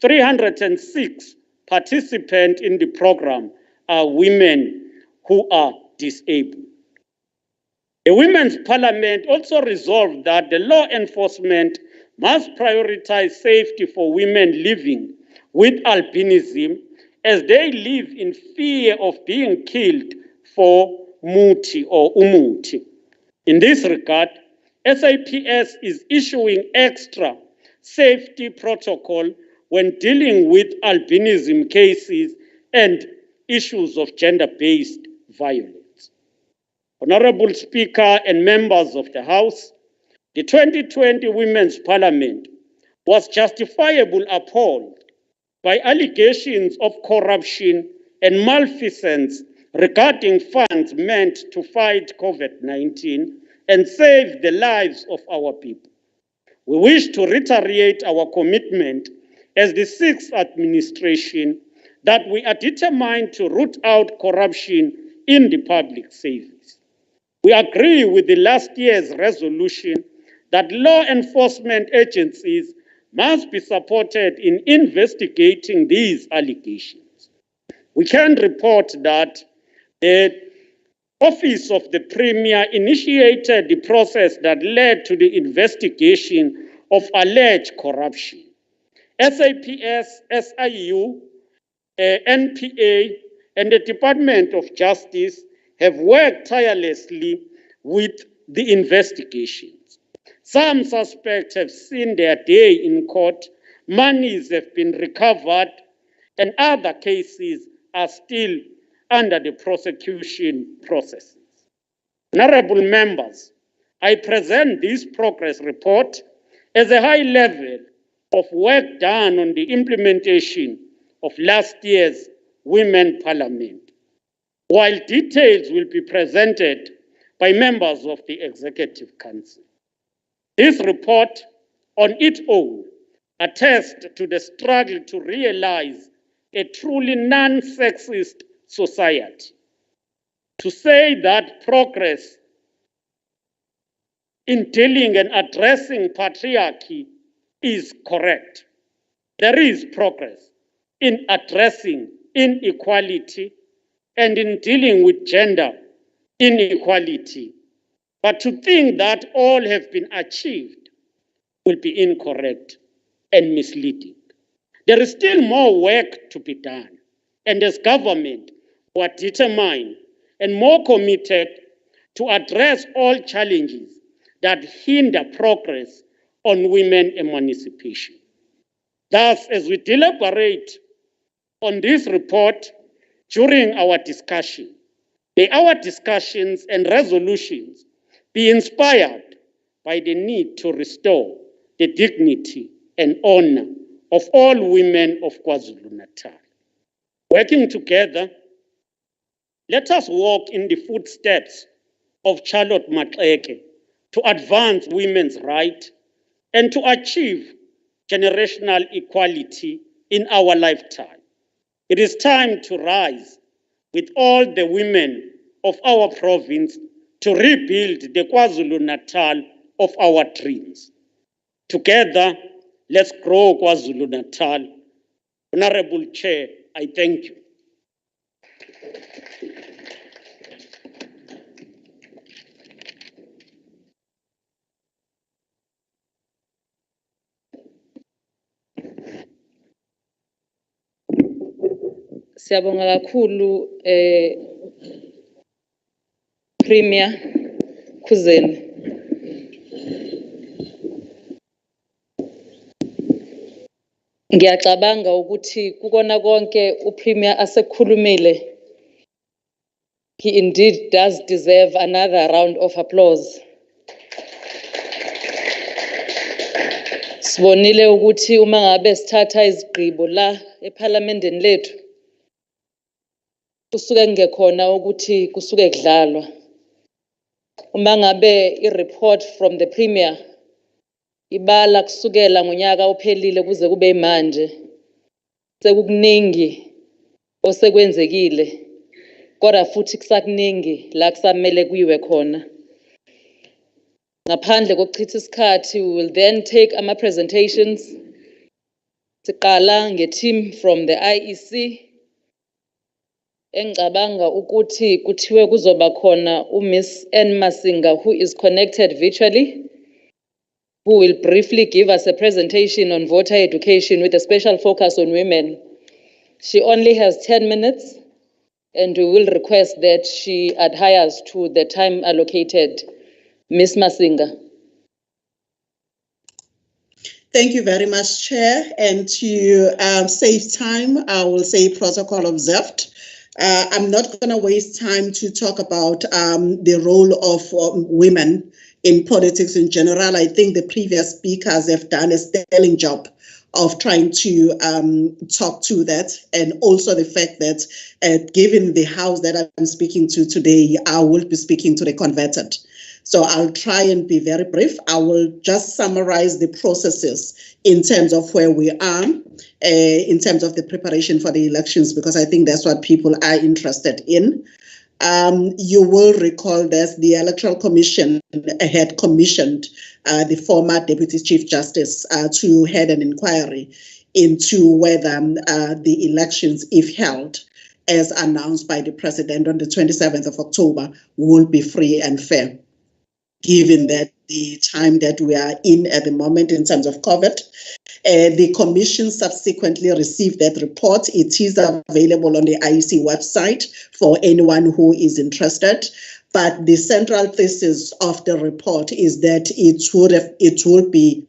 306 participants in the program are women who are disabled. The Women's Parliament also resolved that the law enforcement must prioritize safety for women living with albinism as they live in fear of being killed for muti or umuti. In this regard, SAPS is issuing extra safety protocol when dealing with albinism cases and issues of gender-based violence. Honorable Speaker and members of the House, the 2020 Women's Parliament was justifiably appalled by allegations of corruption and malfeasance regarding funds meant to fight COVID-19 and save the lives of our people. We wish to reiterate our commitment as the sixth administration that we are determined to root out corruption in the public service. We agree with the last year's resolution that law enforcement agencies must be supported in investigating these allegations. We can report that the Office of the Premier initiated the process that led to the investigation of alleged corruption. SAPS, SIU, NPA, and the Department of Justice have worked tirelessly with the investigations. Some suspects have seen their day in court, monies have been recovered, and other cases are still under the prosecution processes. Honorable members, I present this progress report as a high level of work done on the implementation of last year's Women Parliament, while details will be presented by members of the Executive Council. This report on its own attests to the struggle to realize a truly non-sexist society. To say that progress in dealing and addressing patriarchy is correct. There is progress in addressing inequality and in dealing with gender inequality. But to think that all have been achieved will be incorrect and misleading. There is still more work to be done, and as government, we are determined and more committed to address all challenges that hinder progress on women emancipation. Thus, as we deliberate on this report during our discussion, may our discussions and resolutions be inspired by the need to restore the dignity and honor of all women of KwaZulu-Natal. Working together, let us walk in the footsteps of Charlotte Maxeke to advance women's rights and to achieve generational equality in our lifetime. It is time to rise with all the women of our province to rebuild the KwaZulu-Natal of our dreams. Together, let's grow KwaZulu-Natal. Honorable Chair, I thank you. Siyabonga kakhulu Premier Khuzeni. Ngiyacabanga ukuthi kukona konke uPremier asekhulumile. He indeed does deserve another round of applause. Sibonile ukuthi uma ngabe sithatha izigqibo la eParliamentini lethu kusuke kungekhona ukuthi kusuke kudlalwa. Uma ngabe i-report from the Premier ibala kusukela ngonyaka ophelile kuze kube manje sekukuningi osekwenzekile kodwa futhi kusakuningi la kusamele kuyiwe khona. Ngaphandle kokuchitha isikhathi, we will then take ama presentations. Siqala nge-team from the IEC. Engicabanga ukuthi kuthiwe kuzoba khona uMiss Anne Masinga, who is connected virtually, who will briefly give us a presentation on voter education with a special focus on women. She only has 10 minutes, and we will request that she adheres to the time allocated. Ms. Masinga. Thank you very much, Chair. And to save time, I will say protocol observed. I'm not going to waste time to talk about the role of women in politics in general. I think the previous speakers have done a sterling job of trying to talk to that, and also the fact that given the house that I'm speaking to today, I will be speaking to the converted. So I'll try and be very brief. I will just summarize the processes in terms of where we are, in terms of the preparation for the elections, because I think that's what people are interested in. You will recall that the Electoral Commission had commissioned the former Deputy Chief Justice to head an inquiry into whether the elections, if held, as announced by the President on the 27th of October, will be free and fair, given that the time that we are in at the moment in terms of COVID. The Commission subsequently received that report. It is available on the IEC website for anyone who is interested. But the central thesis of the report is that it would be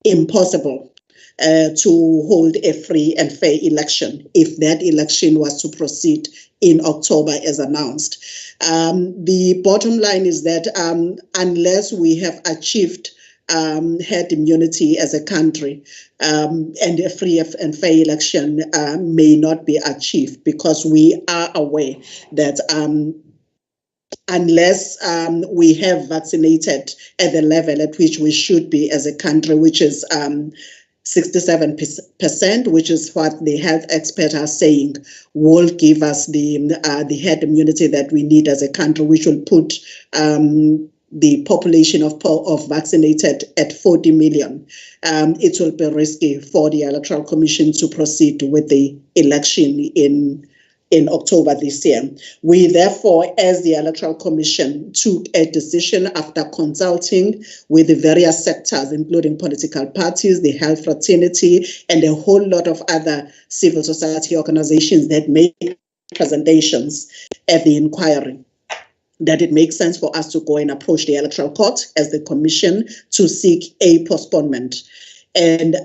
impossible to hold a free and fair election if that election was to proceed in October as announced. The bottom line is that unless we have achieved herd immunity as a country, and a free and fair election may not be achieved, because we are aware that unless we have vaccinated at the level at which we should be as a country, which is 67%, which is what the health experts are saying, will give us the herd immunity that we need as a country, which will put the population of vaccinated at 40 million. It will be risky for the Electoral Commission to proceed with the election in October this year. We therefore, as the Electoral Commission, took a decision after consulting with the various sectors, including political parties, the health fraternity, and a whole lot of other civil society organizations that make presentations at the inquiry, that it makes sense for us to go and approach the Electoral Court as the Commission to seek a postponement. And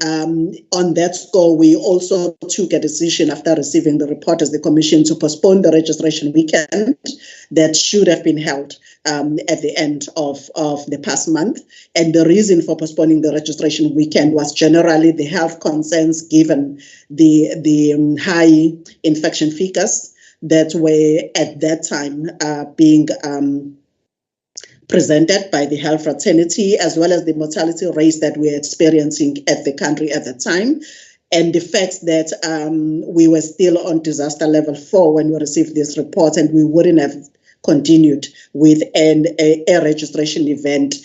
on that score, we also took a decision after receiving the report as the Commission to postpone the registration weekend that should have been held at the end of the past month. And the reason for postponing the registration weekend was generally the health concerns, given the high infection figures that were at that time being presented by the health fraternity, as well as the mortality rates that we're experiencing at the country at the time, and the fact that we were still on disaster level 4 when we received this report, and we wouldn't have continued with a registration event,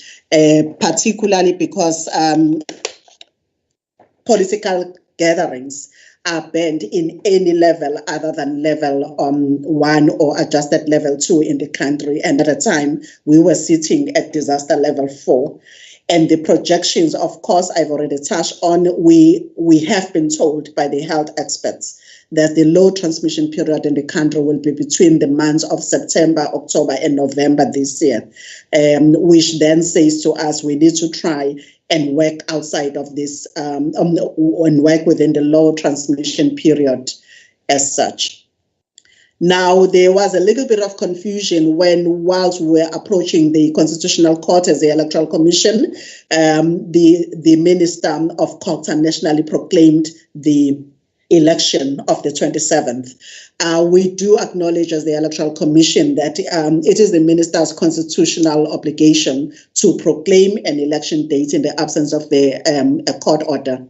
particularly because political gatherings are banned in any level other than level 1 or adjusted level 2 in the country. And at the time, we were sitting at disaster level 4. And the projections, of course, I've already touched on. We have been told by the health experts that the low transmission period in the country will be between the months of September, October, and November this year, which then says to us we need to try and work outside of this and work within the low transmission period as such. Now, there was a little bit of confusion whilst we were approaching the Constitutional Court as the Electoral Commission, the Minister of Culture nationally proclaimed the election of the 27th. We do acknowledge as the Electoral Commission that it is the minister's constitutional obligation to proclaim an election date in the absence of a court order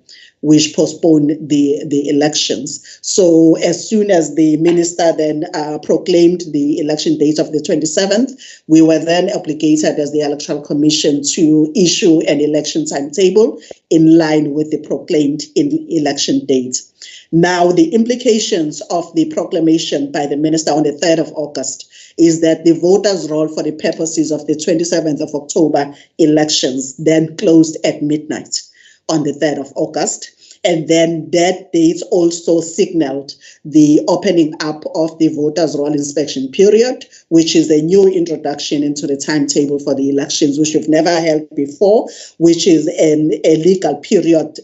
which postponed the elections. So as soon as the minister then proclaimed the election date of the 27th, we were then obligated as the Electoral Commission to issue an election timetable in line with the proclaimed election date. Now, the implications of the proclamation by the minister on the 3rd of August is that the voters' roll for the purposes of the 27th of October elections then closed at midnight on the 3rd of August. And then that date also signaled the opening up of the voters' roll inspection period, which is a new introduction into the timetable for the elections, which we've never held before, which is a legal period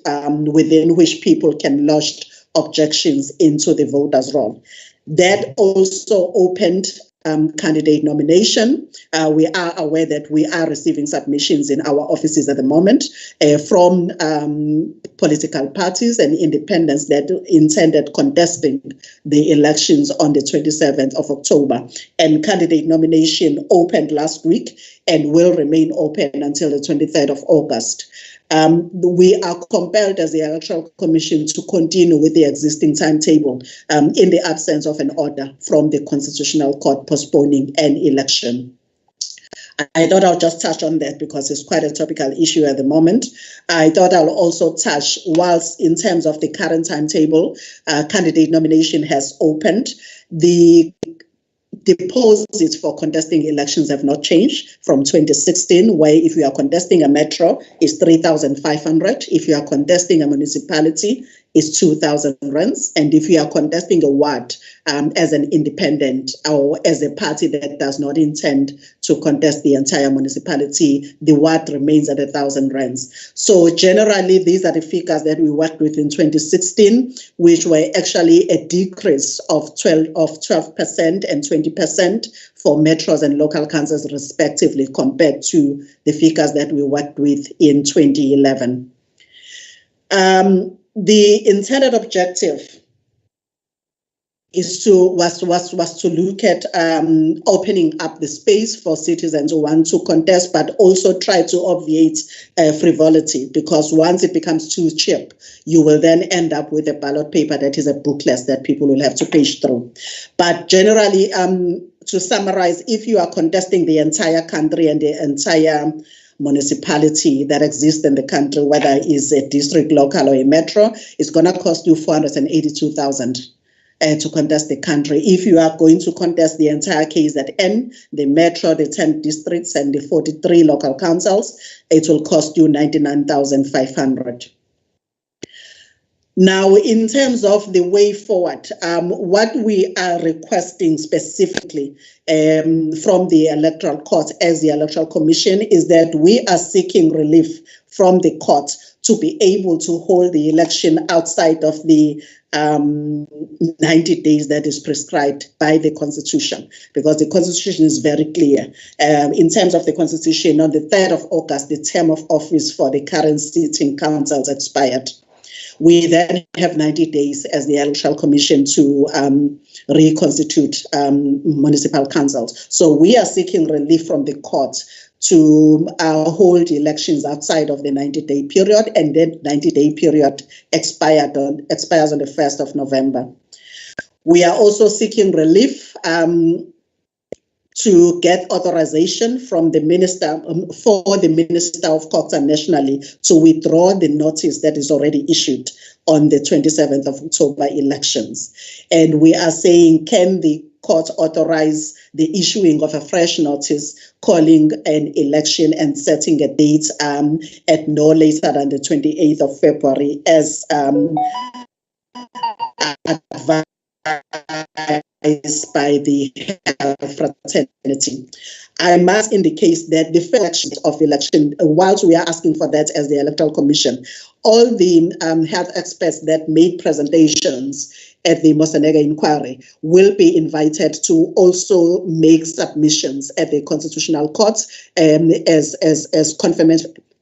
within which people can lodge objections into the voters' roll. That also opened candidate nomination. We are aware that we are receiving submissions in our offices at the moment from political parties and independents that intended contesting the elections on the 27th of October. And candidate nomination opened last week and will remain open until the 23rd of August. We are compelled as the Electoral Commission to continue with the existing timetable in the absence of an order from the Constitutional Court postponing an election. I thought I'll just touch on that because it's quite a topical issue at the moment. I thought I'll also touch, whilst in terms of the current timetable, candidate nomination has opened. The deposits for contesting elections have not changed from 2016, where if you are contesting a metro, it's 3,500. If you are contesting a municipality, it's 2,000 rands. And if you are contesting a ward as an independent or as a party that does not intend to contest the entire municipality, the ward remains at 1,000 rands. So generally, these are the figures that we worked with in 2016, which were actually a decrease of 12% and 20% for metros and local councils respectively, compared to the figures that we worked with in 2011. The intended objective was to look at opening up the space for citizens who want to contest, but also try to obviate frivolity, because once it becomes too cheap, you will then end up with a ballot paper that is a bookless that people will have to page through. But generally, to summarize, if you are contesting the entire country and the entire municipality that exists in the country, whether it's a district, local, or a metro, it's going to cost you 482,000 to contest the country. If you are going to contest the entire KZN, the metro, the 10 districts, and the 43 local councils, it will cost you 99,500. Now, in terms of the way forward, what we are requesting specifically from the Electoral Court as the Electoral Commission is that we are seeking relief from the court to be able to hold the election outside of the 90 days that is prescribed by the Constitution, because the Constitution is very clear. In terms of the Constitution, on the 3rd of August, the term of office for the current sitting councils expired. We then have 90 days as the Electoral Commission to reconstitute municipal councils. So we are seeking relief from the court to hold elections outside of the 90-day period, and that 90-day period expires on the 1st of November. We are also seeking relief to get authorization from the minister, for the Minister of Courts and nationally, to withdraw the notice that is already issued on the 27th of October elections. And we are saying, can the court authorize the issuing of a fresh notice calling an election and setting a date at no later than the 28th of February as advised by the fraternity. I must indicate that the first of election, whilst we are asking for that as the Electoral Commission, all the health experts that made presentations at the Mosanega inquiry will be invited to also make submissions at the Constitutional Court as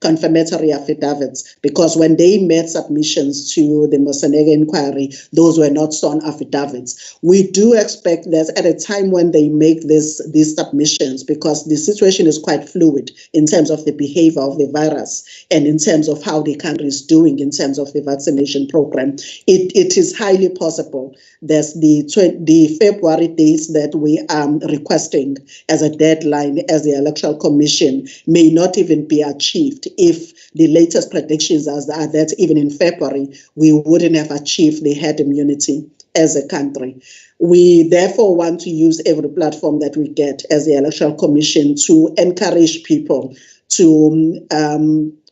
confirmatory affidavits, because when they made submissions to the Mosanega inquiry, those were not sworn affidavits. We do expect that at a time when they make these submissions, because the situation is quite fluid in terms of the behavior of the virus and in terms of how the country is doing in terms of the vaccination program, it is highly possible that the February dates that we are requesting as a deadline as the Electoral Commission may not even be achieved if the latest predictions are that even in February, we wouldn't have achieved the herd immunity as a country. We therefore want to use every platform that we get as the Electoral Commission to encourage people to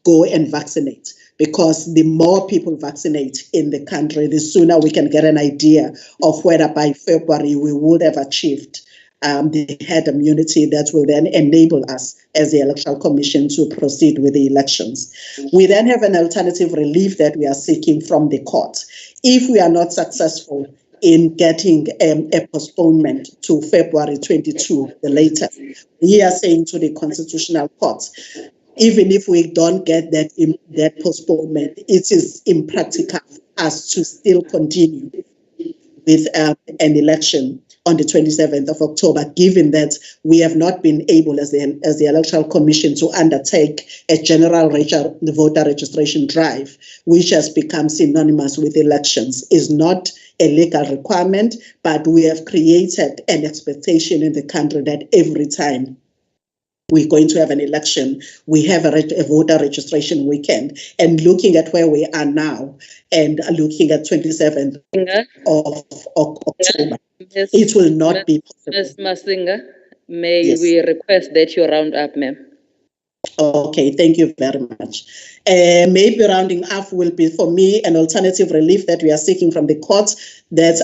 go and vaccinate, because the more people vaccinate in the country, the sooner we can get an idea of whether by February we would have achieved the herd immunity that will then enable us as the Electoral Commission to proceed with the elections. We then have an alternative relief that we are seeking from the court. If we are not successful in getting a postponement to February 22, the latest, we are saying to the Constitutional Court, even if we don't get that postponement, it is impractical for us to still continue with an election on the 27th of October, given that we have not been able as the Electoral Commission to undertake a general voter registration drive, which has become synonymous with elections. Is not a legal requirement, but we have created an expectation in the country that every time we're going to have an election, we have a voter registration weekend. And looking at where we are now and looking at 27th of October, it will not be possible. Ms. Masinga, may we request that you round up, ma'am? Okay, thank you very much. Maybe rounding up will be, for me, an alternative relief that we are seeking from the courts, that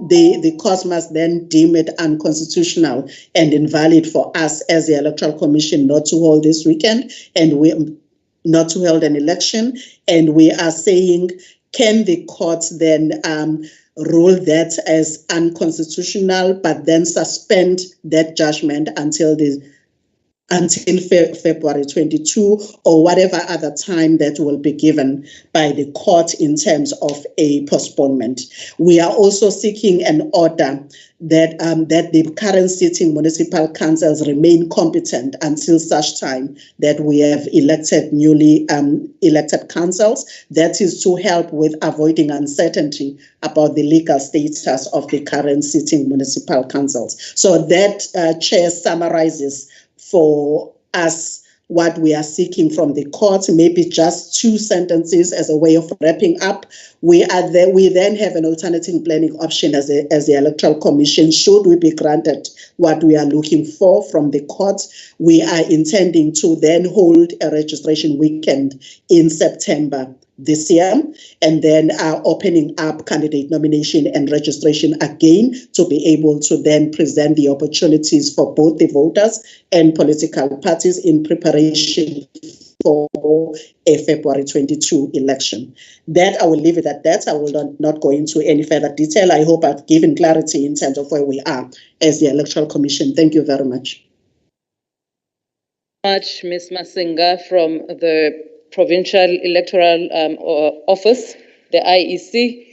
the courts must then deem it unconstitutional and invalid for us as the Electoral Commission not to hold this weekend and not to hold an election. And we are saying, can the courts then rule that as unconstitutional, but then suspend that judgment until February 22 or whatever other time that will be given by the court in terms of a postponement. We are also seeking an order that the current sitting municipal councils remain competent until such time that we have elected newly elected councils. That is to help with avoiding uncertainty about the legal status of the current sitting municipal councils. So that, Chair, summarizes for us what we are seeking from the court. Maybe just 2 sentences as a way of wrapping up. We then have an alternative planning option as the Electoral Commission. Should we be granted what we are looking for from the court, we are intending to then hold a registration weekend in September this year, and then opening up candidate nomination and registration again to be able to then present the opportunities for both the voters and political parties in preparation for a February 22 election. That I will leave it at that. I will not go into any further detail. I hope I've given clarity in terms of where we are as the Electoral Commission. Thank you very much. Ms. Masinga from the Provincial Electoral Office, the IEC.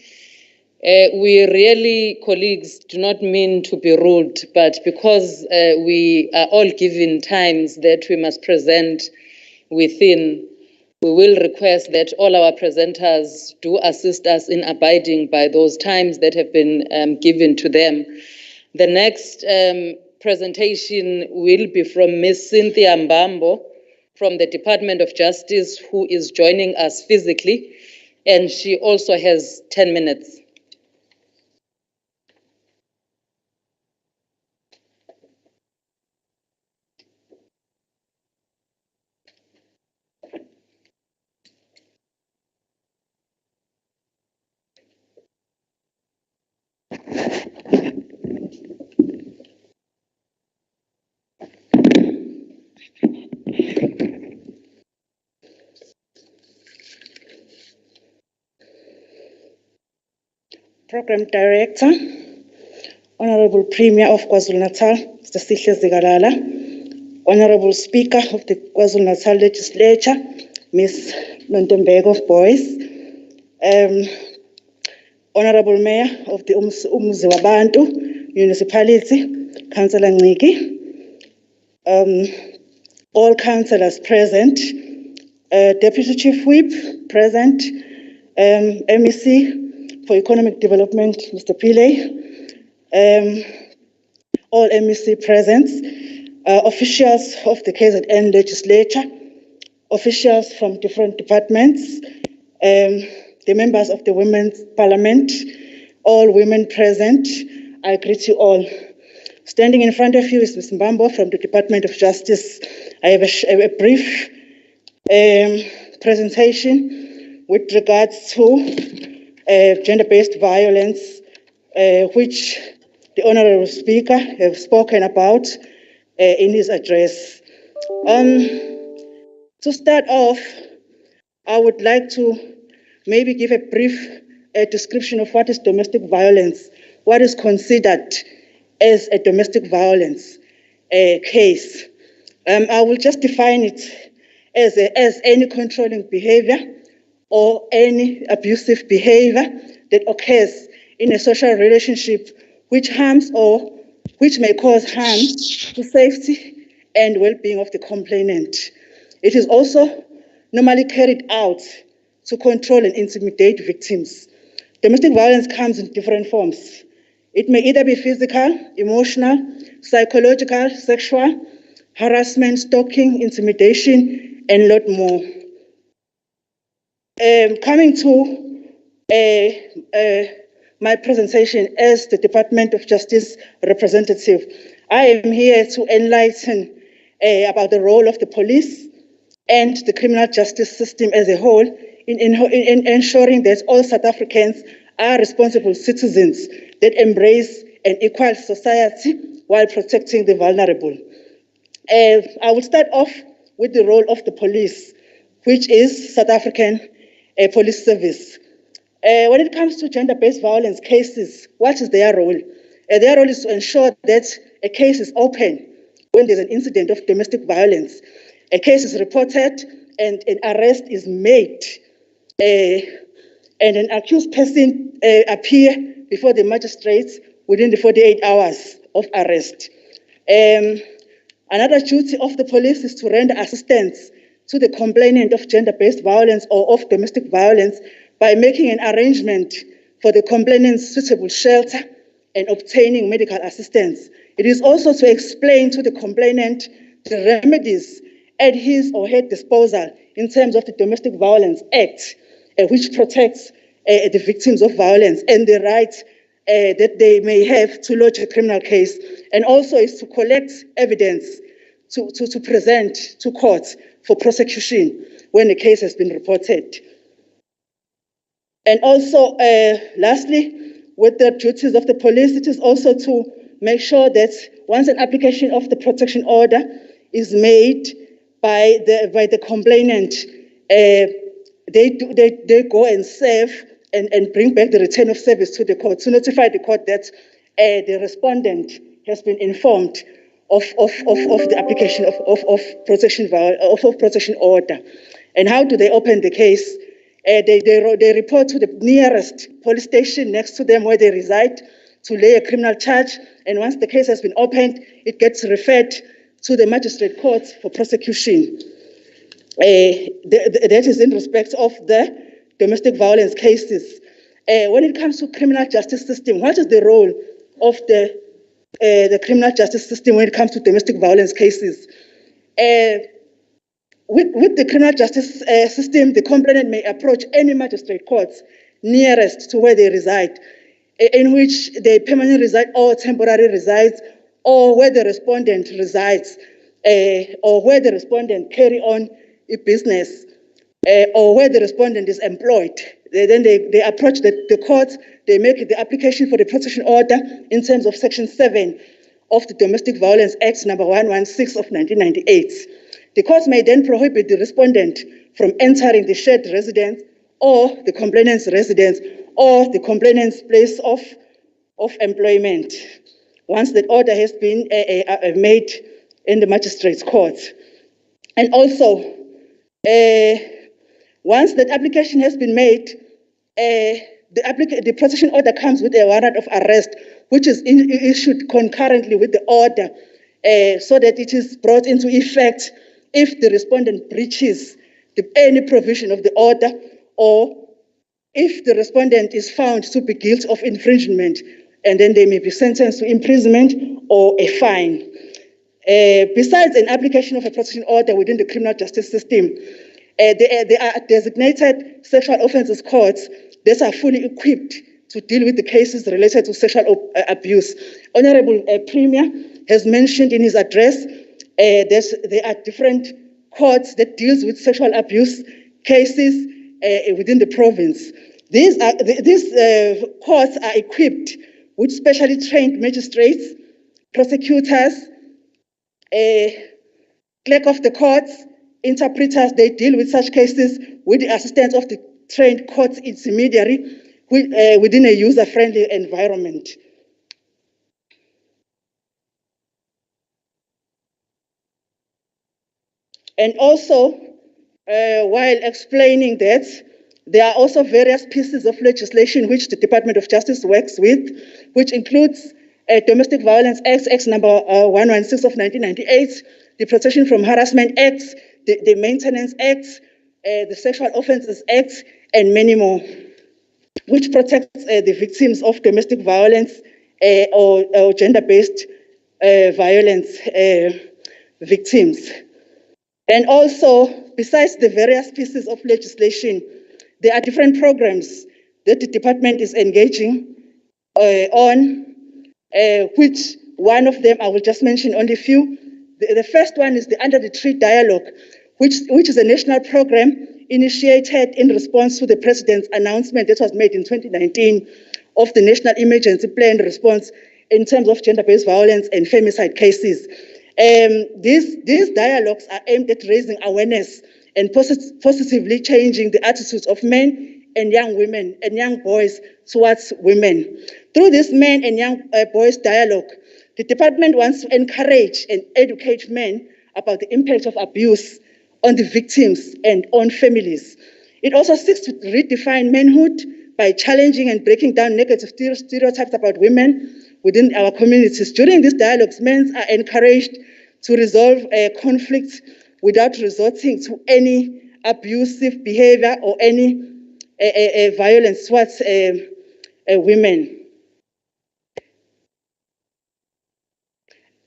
We really, colleagues, do not mean to be rude, but because we are all given times that we must present within, we will request that all our presenters do assist us in abiding by those times that have been given to them. The next presentation will be from Ms. Cynthia Mbambo from the Department of Justice, who is joining us physically, and she also has 10 minutes. Program Director, Honorable Premier of KwaZulu-Natal, Mr. Sihle Zikalala, Honorable Speaker of the KwaZulu-Natal Legislature, Ms. Nontembeko of Boys, Honorable Mayor of the Umuzi Wabantu Municipality, Councillor Nciki, all councillors present, Deputy Chief Whip present, MEC for Economic Development, Mr. Pillay, all MEC present, officials of the KZN Legislature, officials from different departments, the members of the Women's Parliament, all women present, I greet you all. Standing in front of you is Ms. Mbambo from the Department of Justice. I have a brief presentation with regards to gender-based violence, which the Honourable Speaker have spoken about in his address. To start off, I would like to maybe give a brief description of what is domestic violence, what is considered as a domestic violence case. I will just define it as any controlling behavior or any abusive behavior that occurs in a social relationship which harms or which may cause harm to safety and well-being of the complainant. It is also normally carried out to control and intimidate victims. Domestic violence comes in different forms. It may either be physical, emotional, psychological, sexual, harassment, stalking, intimidation, and a lot more. Coming to my presentation as the Department of Justice representative, I am here to enlighten about the role of the police and the criminal justice system as a whole in ensuring that all South Africans are responsible citizens that embrace an equal society while protecting the vulnerable. I will start off with the role of the police, which is South African Police Service. When it comes to gender-based violence cases, what is their role? Their role is to ensure that a case is open when there's an incident of domestic violence. A case is reported and an arrest is made, and an accused person appear before the magistrates within the 48 hours of arrest. Another duty of the police is to render assistance to the complainant of gender-based violence or of domestic violence by making an arrangement for the complainant's suitable shelter and obtaining medical assistance. It is also to explain to the complainant the remedies at his or her disposal in terms of the Domestic Violence Act, which protects the victims of violence and the rights that they may have to lodge a criminal case, and also is to collect evidence to present to court for prosecution when a case has been reported. And also, lastly, with the duties of the police, it is also to make sure that once an application of the protection order is made by the complainant, they go and serve and bring back the return of service to the court to notify the court that the respondent has been informed of the application of protection order. And how do they open the case? They report to the nearest police station next to them where they reside to lay a criminal charge. And once the case has been opened, it gets referred to the magistrate court for prosecution. That is in respect of the domestic violence cases. When it comes to criminal justice system, what is the role of the criminal justice system when it comes to domestic violence cases? With the criminal justice system, the complainant may approach any magistrate courts nearest to where they reside, in which they permanently reside or temporarily resides, or where the respondent resides, or where the respondent carry on a business, or where the respondent is employed. Then they approach the court, they make the application for the protection order in terms of Section 7 of the Domestic Violence Act number 116 of 1998. The court may then prohibit the respondent from entering the shared residence or the complainant's residence or the complainant's place of employment once that order has been made in the magistrate's court. And also, once that application has been made, the protection order comes with a warrant of arrest, which is issued concurrently with the order, so that it is brought into effect if the respondent breaches any provision of the order, or if the respondent is found to be guilty of infringement, and then they may be sentenced to imprisonment or a fine. Besides an application of a protection order within the criminal justice system, there are designated sexual offences courts that are fully equipped to deal with the cases related to sexual abuse. Honourable Premier has mentioned in his address there are different courts that deals with sexual abuse cases, within the province. These courts are equipped with specially trained magistrates, prosecutors, clerk of the courts, interpreters. They deal with such cases with the assistance of the trained court intermediary within a user-friendly environment. And also, while explaining that, there are also various pieces of legislation which the Department of Justice works with, which includes Domestic Violence Act number 116 of 1998, the Protection from Harassment Act, the Maintenance Act, the Sexual Offences Act, and many more, which protects the victims of domestic violence or gender-based violence victims. And also, besides the various pieces of legislation, there are different programs that the department is engaging on, which one of them I will just mention only a few. The first one is the Under the Tree Dialogue, which is a national program initiated in response to the President's announcement that was made in 2019 of the National Emergency Plan response in terms of gender-based violence and femicide cases. These dialogues are aimed at raising awareness and positively changing the attitudes of men and young women and young boys towards women. Through this men and young boys dialogue, the department wants to encourage and educate men about the impact of abuse on the victims and on families. It also seeks to redefine manhood by challenging and breaking down negative stereotypes about women within our communities. During these dialogues, men are encouraged to resolve conflicts without resorting to any abusive behavior or any violence towards women.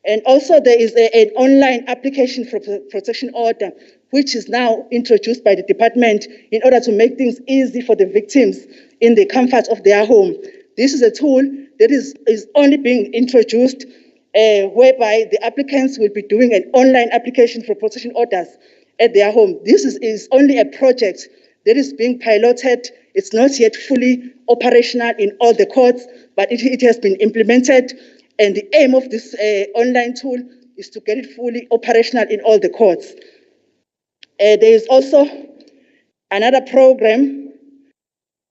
And also there is an online application for protection order, which is now introduced by the department in order to make things easy for the victims in the comfort of their home. This is a tool that is only being introduced whereby the applicants will be doing an online application for protection orders at their home. This is only a project that is being piloted. It's not yet fully operational in all the courts, but it has been implemented. And the aim of this online tool is to get it fully operational in all the courts. There is also another program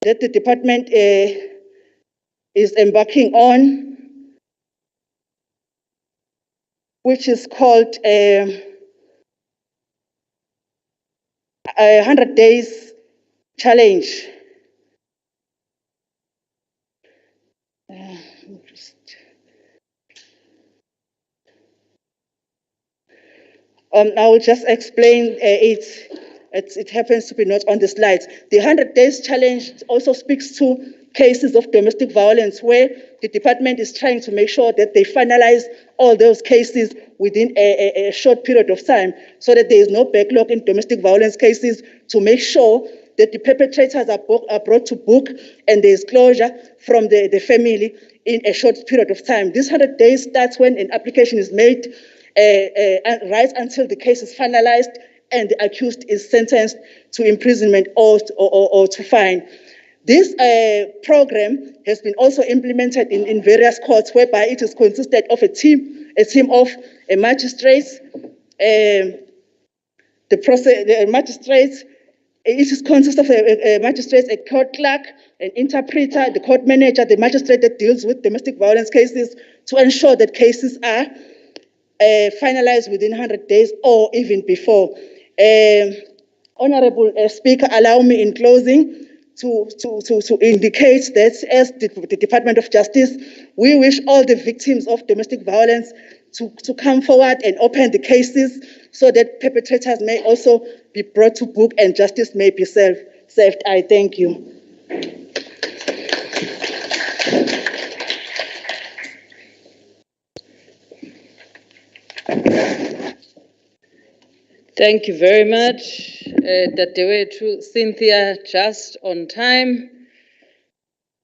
that the department is embarking on, which is called 100 Days Challenge. I will just explain it. It happens to be not on the slides. The 100 Days Challenge also speaks to cases of domestic violence where the department is trying to make sure that they finalize all those cases within a short period of time so that there is no backlog in domestic violence cases, to make sure that the perpetrators are brought to book and there is closure from the family in a short period of time. This 100 days starts when an application is made right until the case is finalized and the accused is sentenced to imprisonment or to fine. This program has been also implemented in various courts, whereby it is consisted of a team of magistrates, magistrates. It consists of a magistrate, a court clerk, an interpreter, the court manager, the magistrate that deals with domestic violence cases, to ensure that cases are finalized within 100 days or even before. Honorable Speaker, allow me in closing to indicate that as the Department of Justice, we wish all the victims of domestic violence to come forward and open the cases so that perpetrators may also be brought to book and justice may be served. I thank you. Thank you very much, Dadewetu Cynthia, just on time.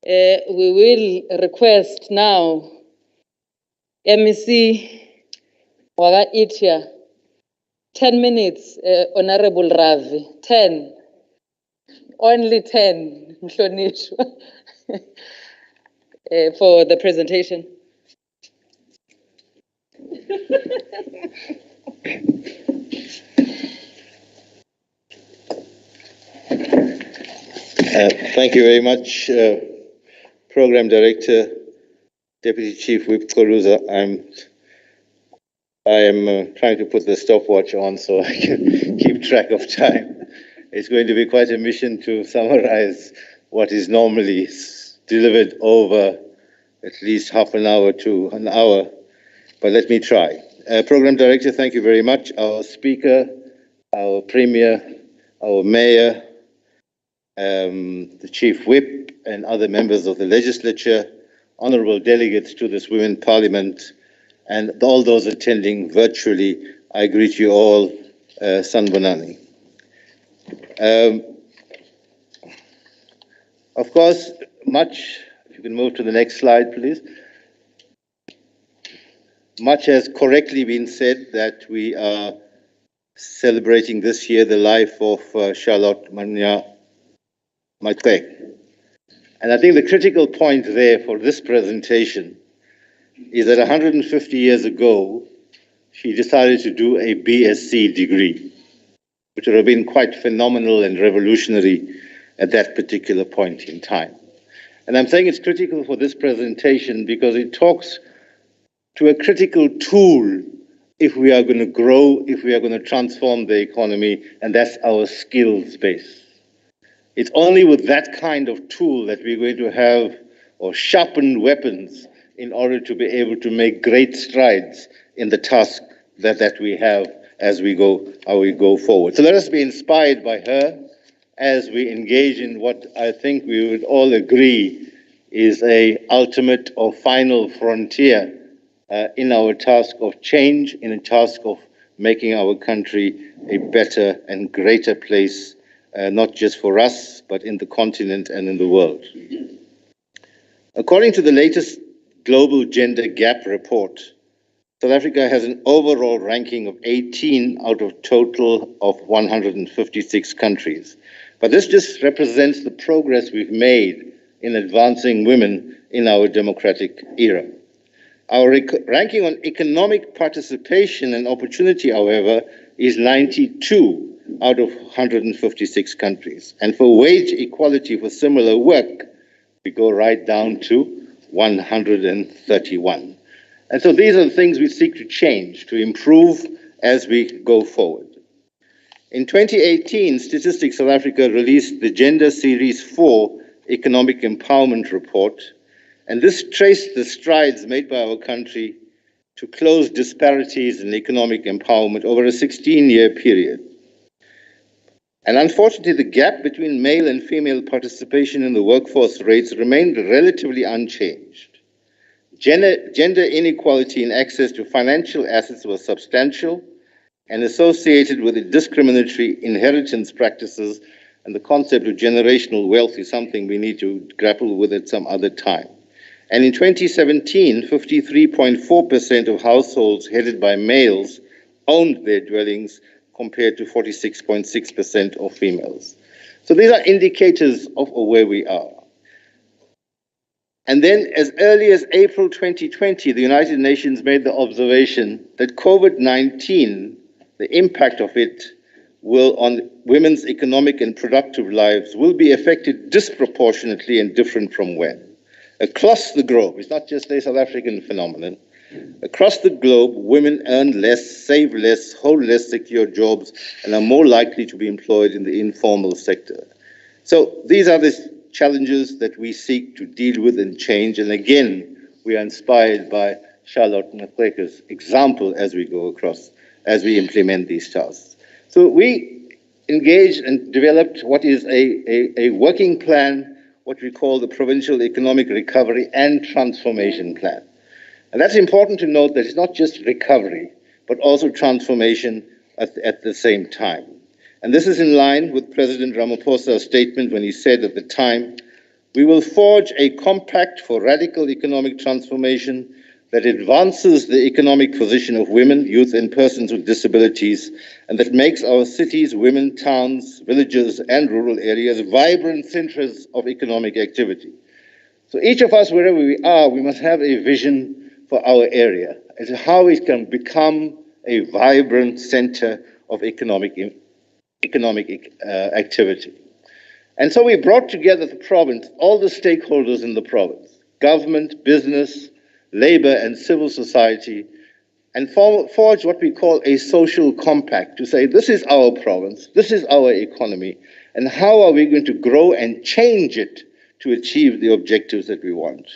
We will request now MEC Waga Itia, 10 minutes, Honorable Ravi, 10. Only 10, Mhlonishwa, for the presentation. Thank you very much, Program Director, Deputy Chief Whip Koruza. I am trying to put the stopwatch on so I can keep track of time. It's going to be quite a mission to summarize what is normally delivered over at least half an hour to an hour, but let me try. Program Director, thank you very much. Our Speaker, our Premier, our Mayor, the Chief Whip, and other members of the Legislature, honorable delegates to this Women Parliament, and all those attending virtually, I greet you all, Sanbonani. Of course, if you can move to the next slide, please. Much has correctly been said that we are celebrating this year the life of Charlotte Manya Makwek. And I think the critical point there for this presentation is that 150 years ago, she decided to do a BSc degree, which would have been quite phenomenal and revolutionary at that particular point in time. And I'm saying it's critical for this presentation because it talks to a critical tool if we are going to grow, if we are going to transform the economy, and that's our skills base. It's only with that kind of tool that we're going to have or sharpened weapons in order to be able to make great strides in the task that we have as we go forward. So let us be inspired by her as we engage in what I think we would all agree is a ultimate or final frontier in our task of change, in a task of making our country a better and greater place, not just for us, but in the continent and in the world. According to the latest Global Gender Gap Report, South Africa has an overall ranking of 18 out of total of 156 countries. But this just represents the progress we've made in advancing women in our democratic era. Our ranking on economic participation and opportunity, however, is 92 out of 156 countries. And for wage equality for similar work, we go right down to 131. And so these are the things we seek to change, to improve as we go forward. In 2018, Statistics South Africa released the Gender Series 4 Economic Empowerment Report, and this traced the strides made by our country to close disparities in economic empowerment over a 16-year period. And unfortunately, the gap between male and female participation in the workforce rates remained relatively unchanged. Gender inequality in access to financial assets was substantial and associated with the discriminatory inheritance practices, and the concept of generational wealth is something we need to grapple with at some other time. And in 2017, 53.4% of households headed by males owned their dwellings, compared to 46.6% of females. So these are indicators of where we are. And then as early as April 2020, the United Nations made the observation that COVID-19, the impact of it will on women's economic and productive lives will be affected disproportionately and different from when. Across the globe, it's not just a South African phenomenon. Across the globe, women earn less, save less, hold less secure jobs, and are more likely to be employed in the informal sector. So these are the challenges that we seek to deal with and change. And again, we are inspired by Charlotte Makwek's example as we go across, as we implement these tasks. So we engaged and developed what is a working plan, what we call the Provincial Economic Recovery and Transformation Plan. And that's important to note that it's not just recovery, but also transformation at the same time. And this is in line with President Ramaphosa's statement when he said at the time, "We will forge a compact for radical economic transformation that advances the economic position of women, youth, and persons with disabilities, and that makes our cities, women, towns, villages, and rural areas vibrant centers of economic activity. So each of us, wherever we are, we must have a vision for our area as to how it can become a vibrant center of economic activity. And so we brought together the province, all the stakeholders in the province, government, business, labor, and civil society, and forged what we call a social compact to say, this is our province, this is our economy, and how are we going to grow and change it to achieve the objectives that we want.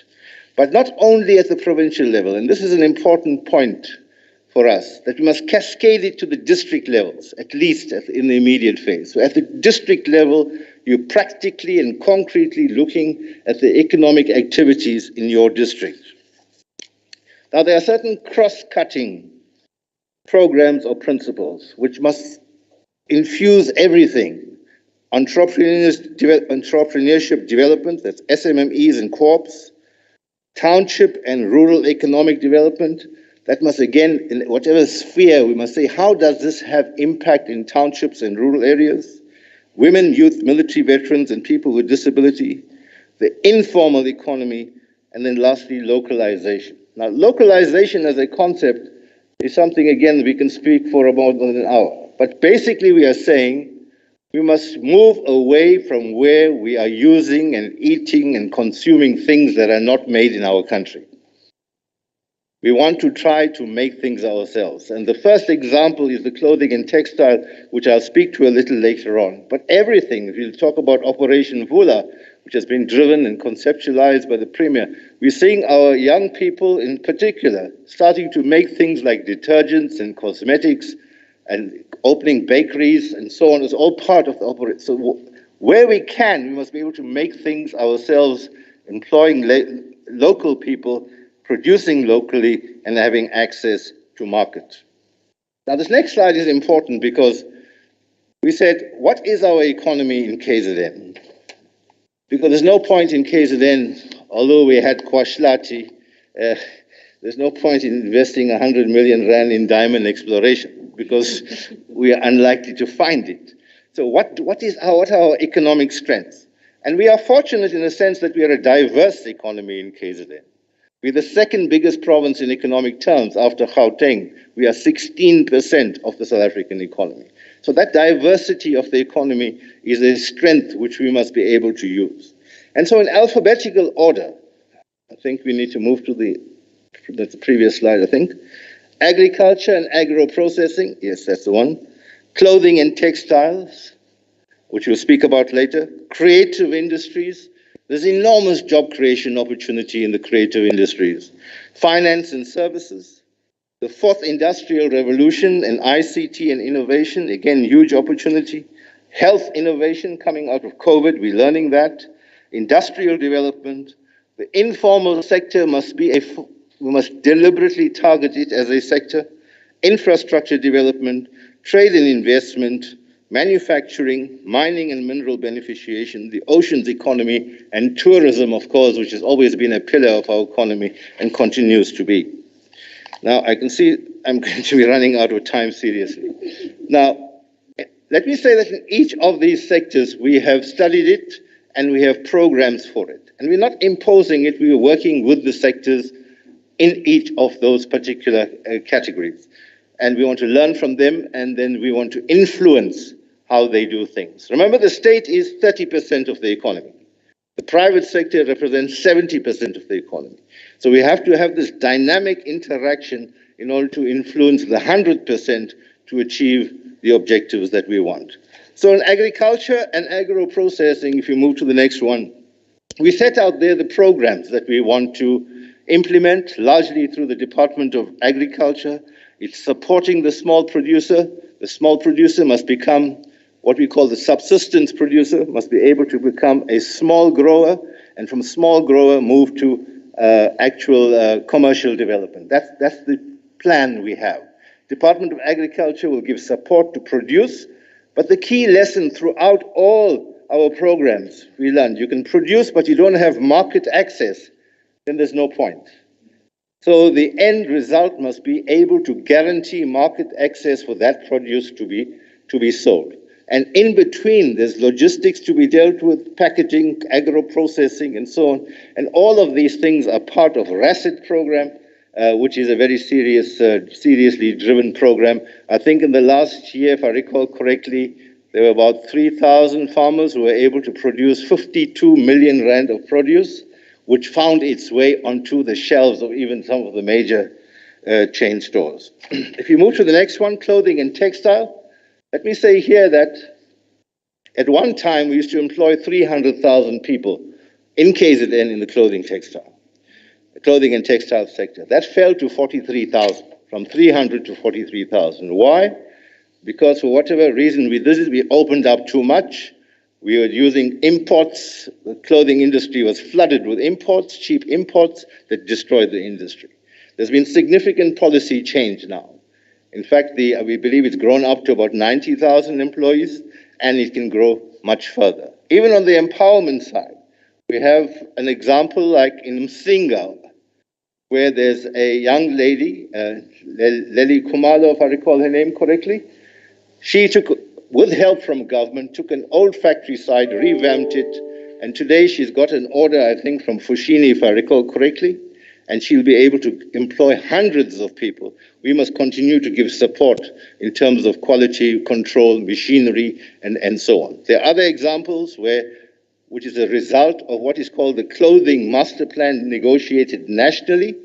But not only at the provincial level, and this is an important point for us, that we must cascade it to the district levels, at least in the immediate phase. So at the district level, you're practically and concretely looking at the economic activities in your district. Now, there are certain cross-cutting programs or principles which must infuse everything. Entrepreneurship development, that's SMMEs and co-ops, township and rural economic development, that must again, in whatever sphere, we must say, how does this have impact in townships and rural areas? Women, youth, military veterans, and people with disability, the informal economy, and then lastly, localization. Now, localization as a concept is something, again, we can speak for about an hour. But basically, we are saying we must move away from where we are using and eating and consuming things that are not made in our country. We want to try to make things ourselves. And the first example is the clothing and textile, which I'll speak to a little later on. But everything, if you talk about Operation Vula, which has been driven and conceptualized by the Premier, we're seeing our young people in particular starting to make things like detergents and cosmetics and opening bakeries and so on. It's all part of the operation. So where we can, we must be able to make things ourselves, employing local people, producing locally, and having access to market. Now, this next slide is important because we said, what is our economy in KZN? Because there's no point in KZN, although we had Kwashlati, there's no point in investing 100 million rand in diamond exploration because we are unlikely to find it. So what are our economic strengths? And we are fortunate in the sense that we are a diverse economy in KZN. We're the second biggest province in economic terms after Gauteng. We are 16% of the South African economy. So that diversity of the economy is a strength which we must be able to use. And so in alphabetical order, I think we need to move to that's the previous slide, I think. Agriculture and agro-processing, yes, that's the one. Clothing and textiles, which we'll speak about later. Creative industries. There's enormous job creation opportunity in the creative industries. Finance and services. The fourth industrial revolution and ICT and innovation, again, huge opportunity. Health innovation coming out of COVID, we're learning that. Industrial development. The informal sector we must deliberately target it as a sector. Infrastructure development, trade and investment, manufacturing, mining and mineral beneficiation, the oceans economy, and tourism, of course, which has always been a pillar of our economy and continues to be. Now, I can see I'm going to be running out of time seriously. Now, let me say that in each of these sectors, we have studied it and we have programs for it. And we're not imposing it, we are working with the sectors in each of those particular categories. And we want to learn from them, and then we want to influence how they do things. Remember, the state is 30% of the economy. The private sector represents 70% of the economy. So we have to have this dynamic interaction in order to influence the 100% to achieve the objectives that we want. So in agriculture and agro-processing, if you move to the next one, we set out there the programs that we want to implement, largely through the Department of Agriculture. It's supporting the small producer. The small producer must become what we call the subsistence producer, must be able to become a small grower, and from small grower move to actual commercial development. That's the plan we have. Department of Agriculture will give support to produce, but the key lesson throughout all our programs, we learned, you can produce, but you don't have market access, then there's no point. So the end result must be able to guarantee market access for that produce to be sold. And in between, there's logistics to be dealt with, packaging, agro-processing, and so on. And all of these things are part of RACID program, which is a very seriously driven program. I think in the last year, if I recall correctly, there were about 3,000 farmers who were able to produce 52 million rand of produce, which found its way onto the shelves of even some of the major chain stores. If you move to the next one, clothing and textile, let me say here that at one time we used to employ 300,000 people in KZN in the clothing and textile sector. That fell to 43,000, from 300 to 43,000. Why? Because for whatever reason we opened up too much. We were using imports. The clothing industry was flooded with imports, cheap imports that destroyed the industry. There's been significant policy change now. In fact, we believe it's grown up to about 90,000 employees, and it can grow much further. Even on the empowerment side, we have an example like in Msinga, where there's a young lady, Leli Kumalo, if I recall her name correctly. She took, with help from government, took an old factory site, revamped it, and today she's got an order, I think, from Fushini, if I recall correctly, and she'll be able to employ hundreds of people. We must continue to give support in terms of quality control, machinery, and so on. There are other examples which is a result of what is called the clothing master plan negotiated nationally,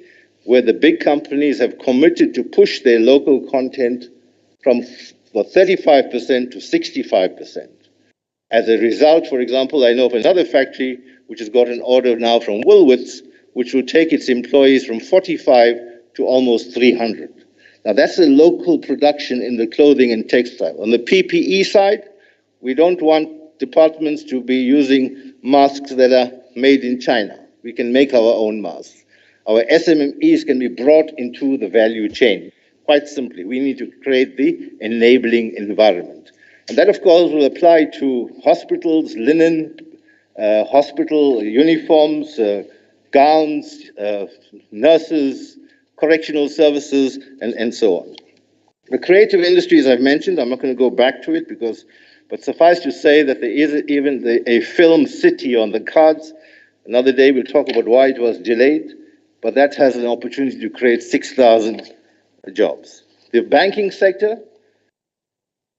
where the big companies have committed to push their local content from 35% to 65%. As a result, for example, I know of another factory which has got an order now from Woolworths, which will take its employees from 45 to almost 300. Now that's a local production in the clothing and textile. On the PPE side, we don't want departments to be using masks that are made in China. We can make our own masks. Our SMMEs can be brought into the value chain. Quite simply, we need to create the enabling environment. And that, of course, will apply to hospitals, linen, hospital uniforms, gowns, nurses, correctional services, and so on. The creative industries I've mentioned, I'm not going to go back to it, but suffice to say that there is even a film city on the cards. Another day we'll talk about why it was delayed, but that has an opportunity to create 6,000 jobs. The banking sector,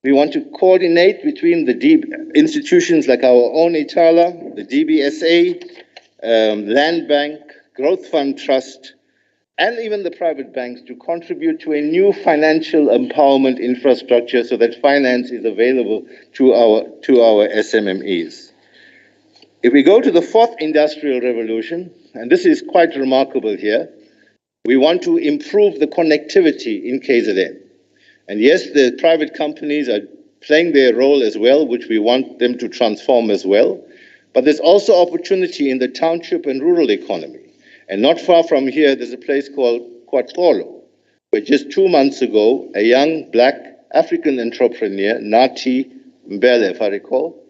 we want to coordinate between the institutions like our own Itala, the DBSA, Land Bank, Growth Fund Trust, and even the private banks to contribute to a new financial empowerment infrastructure so that finance is available to our SMMEs. If we go to the fourth industrial revolution, and this is quite remarkable here, we want to improve the connectivity in KZN. And yes, the private companies are playing their role as well, which we want them to transform as well. But there's also opportunity in the township and rural economy. And not far from here, there's a place called KwaZulu, where just 2 months ago, a young black African entrepreneur, Nati Mbele, if I recall,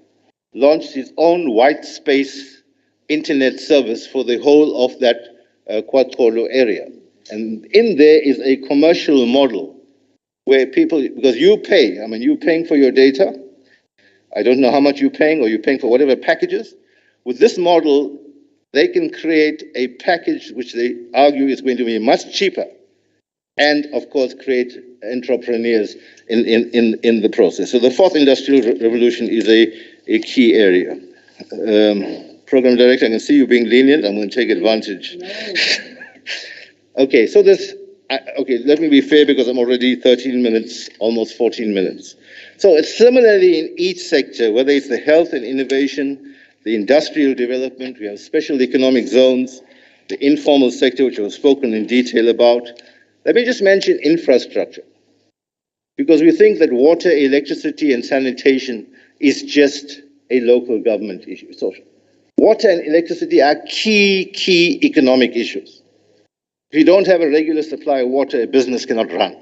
launched his own white space internet service for the whole of that KwaZulu area. And in there is a commercial model where people, because you're paying for your data. I don't know how much you're paying, or you're paying for whatever packages. With this model, they can create a package which they argue is going to be much cheaper, and of course create entrepreneurs in the process. So the fourth industrial revolution is a key area. Program Director, I can see you being lenient. I'm going to take advantage. Okay, so let me be fair because I'm already 13 minutes, almost 14 minutes. So it's similarly in each sector, whether it's the health and innovation, the industrial development, we have special economic zones, the informal sector, which was spoken in detail about. Let me just mention infrastructure, because we think that water, electricity, and sanitation is just a local government issue. So water and electricity are key economic issues. If you don't have a regular supply of water, a business cannot run.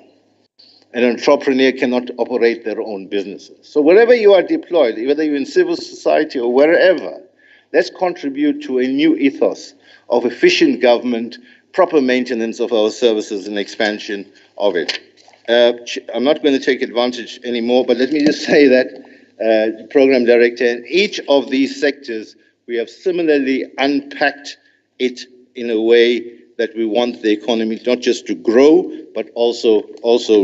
An entrepreneur cannot operate their own businesses. So wherever you are deployed, whether you're in civil society or wherever, let's contribute to a new ethos of efficient government proper maintenance of our services and expansion of it. I'm not going to take advantage anymore, but let me just say that, Program Director, in each of these sectors, we have similarly unpacked it in a way that we want the economy not just to grow, but also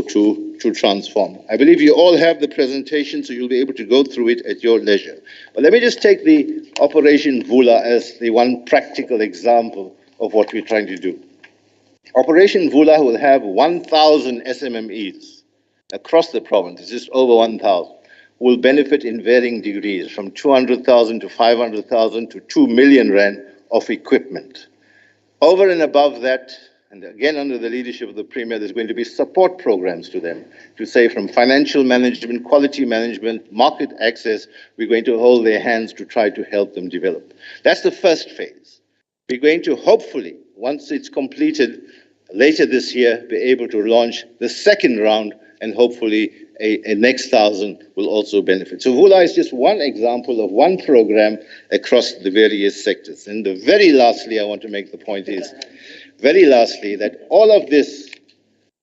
to transform. I believe you all have the presentation, so you'll be able to go through it at your leisure. But let me just take the Operation Vula as the one practical example of what we're trying to do. Operation Vula will have 1,000 SMMEs across the province. It's just over 1,000. Will benefit in varying degrees, from 200,000 to 500,000 to 2 million rand of equipment. Over and above that, and again under the leadership of the Premier, there's going to be support programs to them, to say from financial management, quality management, market access, we're going to hold their hands to try to help them develop. That's the first phase. We're going to hopefully, once it's completed later this year, be able to launch the second round, and hopefully a next 1,000 will also benefit. So Vula is just one example of one program across the various sectors. And the very lastly, I want to make the point is, very lastly, that all of this,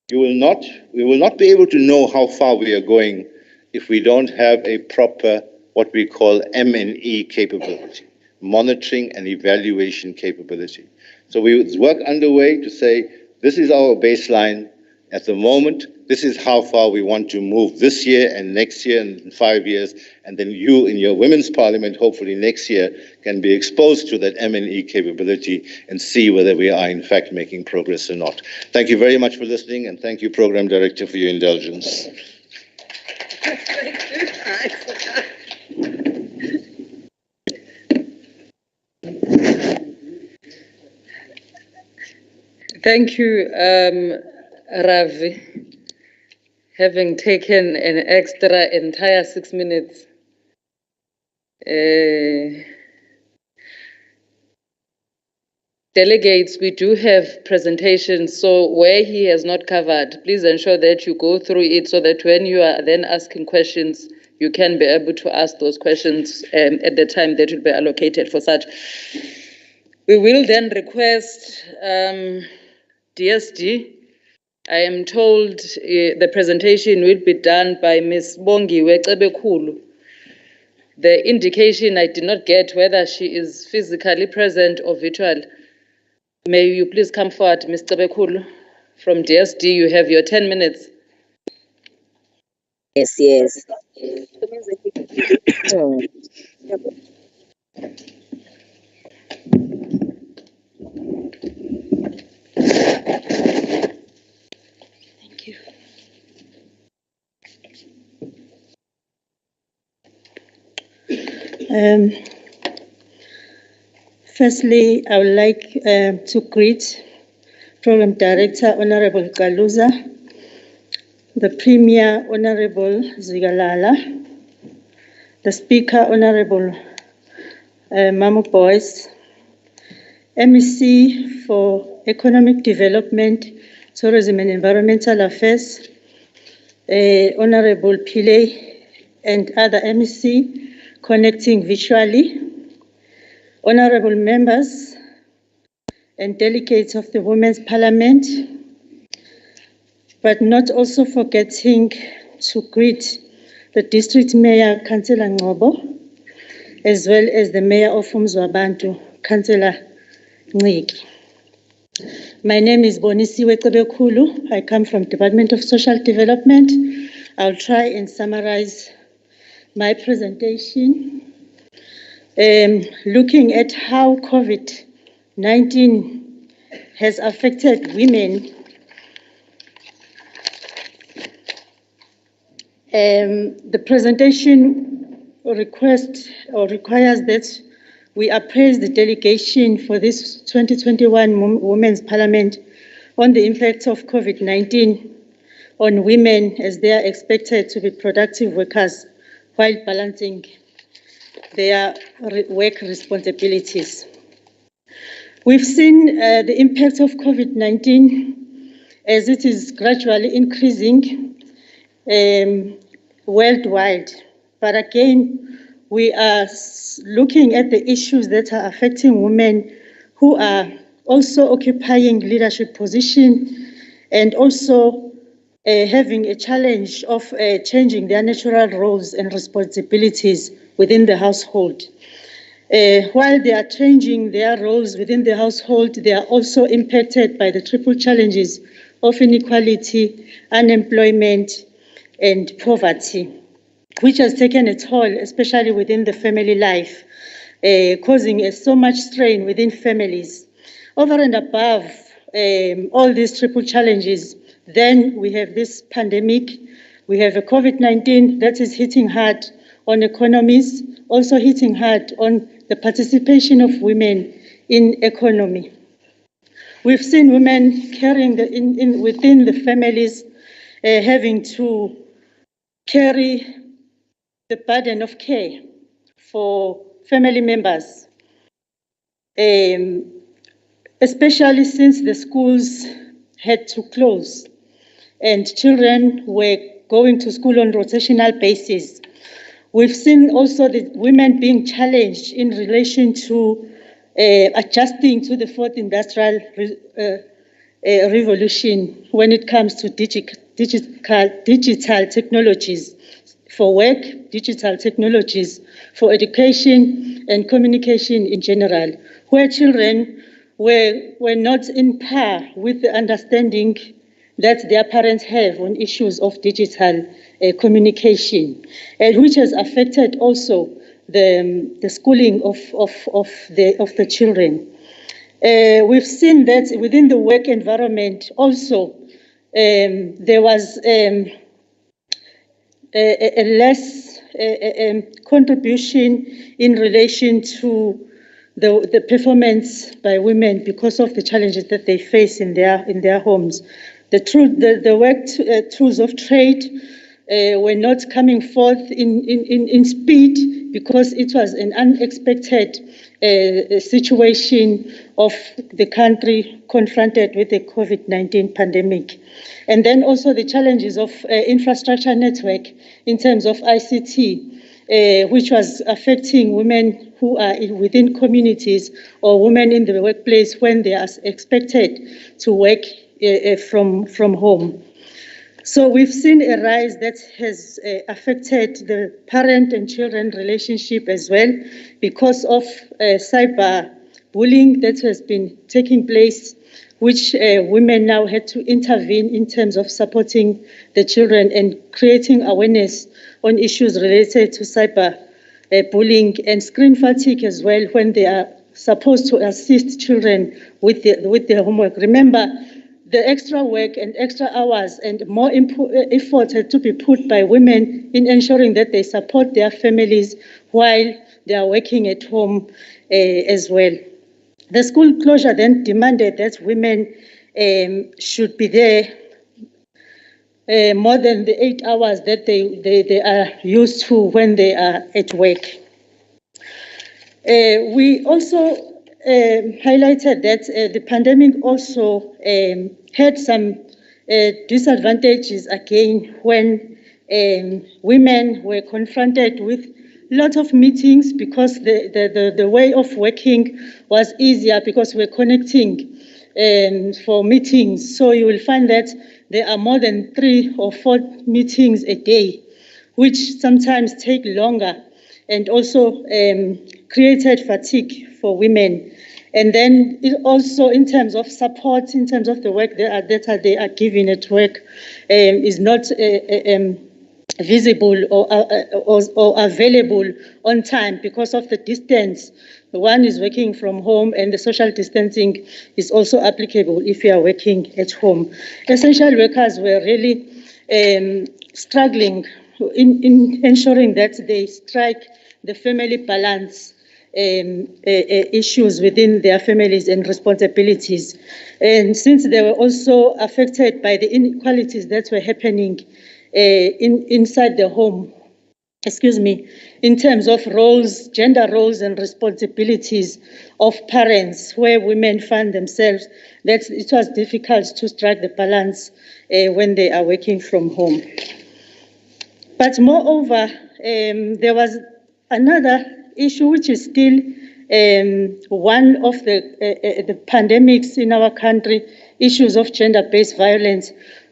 we will not be able to know how far we are going if we don't have a proper, what we call M&E capability, monitoring and evaluation capability. So there's work underway to say, this is our baseline at the moment. This is how far we want to move this year and next year and in 5 years. And then you in your Women's Parliament, hopefully next year, can be exposed to that M&E capability and see whether we are in fact making progress or not. Thank you very much for listening, and thank you, Program Director, for your indulgence. Thank you, Ravi, having taken an extra entire 6 minutes. Delegates, we do have presentations, so where he has not covered, please ensure that you go through it so that when you are then asking questions, you can be able to ask those questions at the time that will be allocated for such. We will then request DSD. I am told the presentation will be done by Ms. Bongiwe Cebekhulu. The indication I did not get whether she is physically present or virtual. May you please come forward, Ms. Cebekhulu from DSD. You have your 10 minutes. Yes. Thank you. Firstly, I would like to greet Program Director Honorable Kaluza, the Premier Honorable Zigalala, the Speaker Honorable Mamu Boyce, MEC for Economic Development, Tourism and Environmental Affairs, Honorable Pillay, and other MEC connecting virtually, honorable members and delegates of the Women's Parliament, but not also forgetting to greet the District Mayor, Councillor Ngobo, as well as the Mayor of Umzwabantu, Councillor Nciki. My name is Bonisiwe Cebekhulu. I come from Department of Social Development. I'll try and summarize my presentation. Looking at how COVID-19 has affected women, the presentation requires that we appraise the delegation for this 2021 Women's Parliament on the impacts of COVID-19 on women as they are expected to be productive workers while balancing their work responsibilities. We've seen the impact of COVID-19 as it is gradually increasing worldwide. But again, we are looking at the issues that are affecting women who are also occupying leadership position, and also having a challenge of changing their natural roles and responsibilities within the household. While they are changing their roles within the household, they are also impacted by the triple challenges of inequality, unemployment, and poverty, which has taken a toll, especially within the family life, causing so much strain within families. Over and above all these triple challenges, then we have this pandemic, we have a COVID-19 that is hitting hard on economies, also hitting hard on the participation of women in economy. We've seen women carrying within the families, having to carry the burden of care for family members, especially since the schools had to close and children were going to school on rotational basis. We've seen also the women being challenged in relation to adjusting to the fourth industrial revolution when it comes to digital technologies for work, digital technologies for education and communication in general, where children were not in par with the understanding that their parents have on issues of digital communication, and which has affected also the schooling of the children. We've seen that within the work environment also there was a less contribution in relation to the performance by women because of the challenges that they face in their homes. The work tools of trade were not coming forth in speed because it was an unexpected situation of the country confronted with the COVID-19 pandemic. And then also the challenges of infrastructure network in terms of ICT, which was affecting women who are within communities or women in the workplace when they are expected to work from home. So we've seen a rise that has affected the parent and children relationship as well because of cyber bullying that has been taking place, which women now had to intervene in terms of supporting the children and creating awareness on issues related to cyber bullying and screen fatigue as well when they are supposed to assist children with their homework. Remember, the extra work and extra hours and more effort had to be put by women in ensuring that they support their families while they are working at home as well. The school closure then demanded that women should be there more than the 8 hours that they are used to when they are at work. We also highlighted that the pandemic also had some disadvantages again when women were confronted with a lot of meetings because the way of working was easier because we're connecting for meetings. So you will find that there are more than 3 or 4 meetings a day, which sometimes take longer and also created fatigue for women. And then it also, in terms of support, in terms of the work that they are giving at work, is not visible or available on time because of the distance. One is working from home, and the social distancing is also applicable if you are working at home. Essential workers were really struggling in ensuring that they strike the family balance issues within their families and responsibilities. And since they were also affected by the inequalities that were happening inside the home, in terms of roles, gender roles and responsibilities of parents, where women find themselves, that it was difficult to strike the balance when they are working from home. But moreover, there was another issue which is still one of the pandemics in our country, issues of gender-based violence,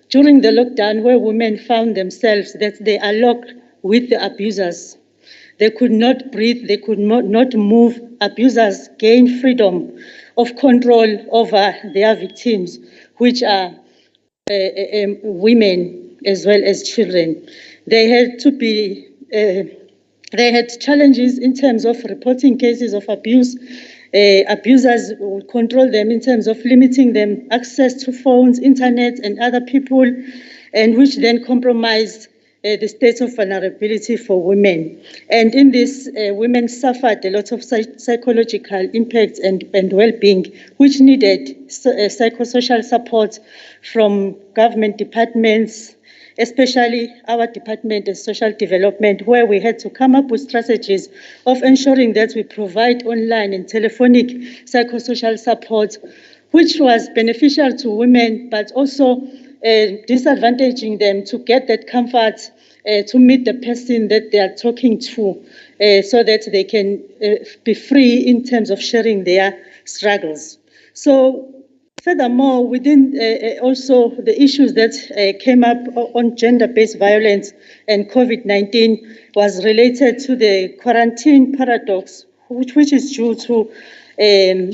during the lockdown where women found themselves that they are locked with the abusers. They could not breathe, they could not move. Abusers gained freedom of control over their victims, which are women as well as children. They had to be, they had challenges in terms of reporting cases of abuse. Abusers would control them in terms of limiting them access to phones, internet, and other people, and which then compromised the state of vulnerability for women. And in this, women suffered a lot of psychological impact and well-being, which needed psychosocial support from government departments, especially our Department of Social Development, where we had to come up with strategies of ensuring that we provide online and telephonic psychosocial support, which was beneficial to women, but also disadvantaging them to get that comfort to meet the person that they are talking to, so that they can be free in terms of sharing their struggles. So furthermore, within also the issues that came up on gender-based violence and COVID-19 was related to the quarantine paradox, which is due to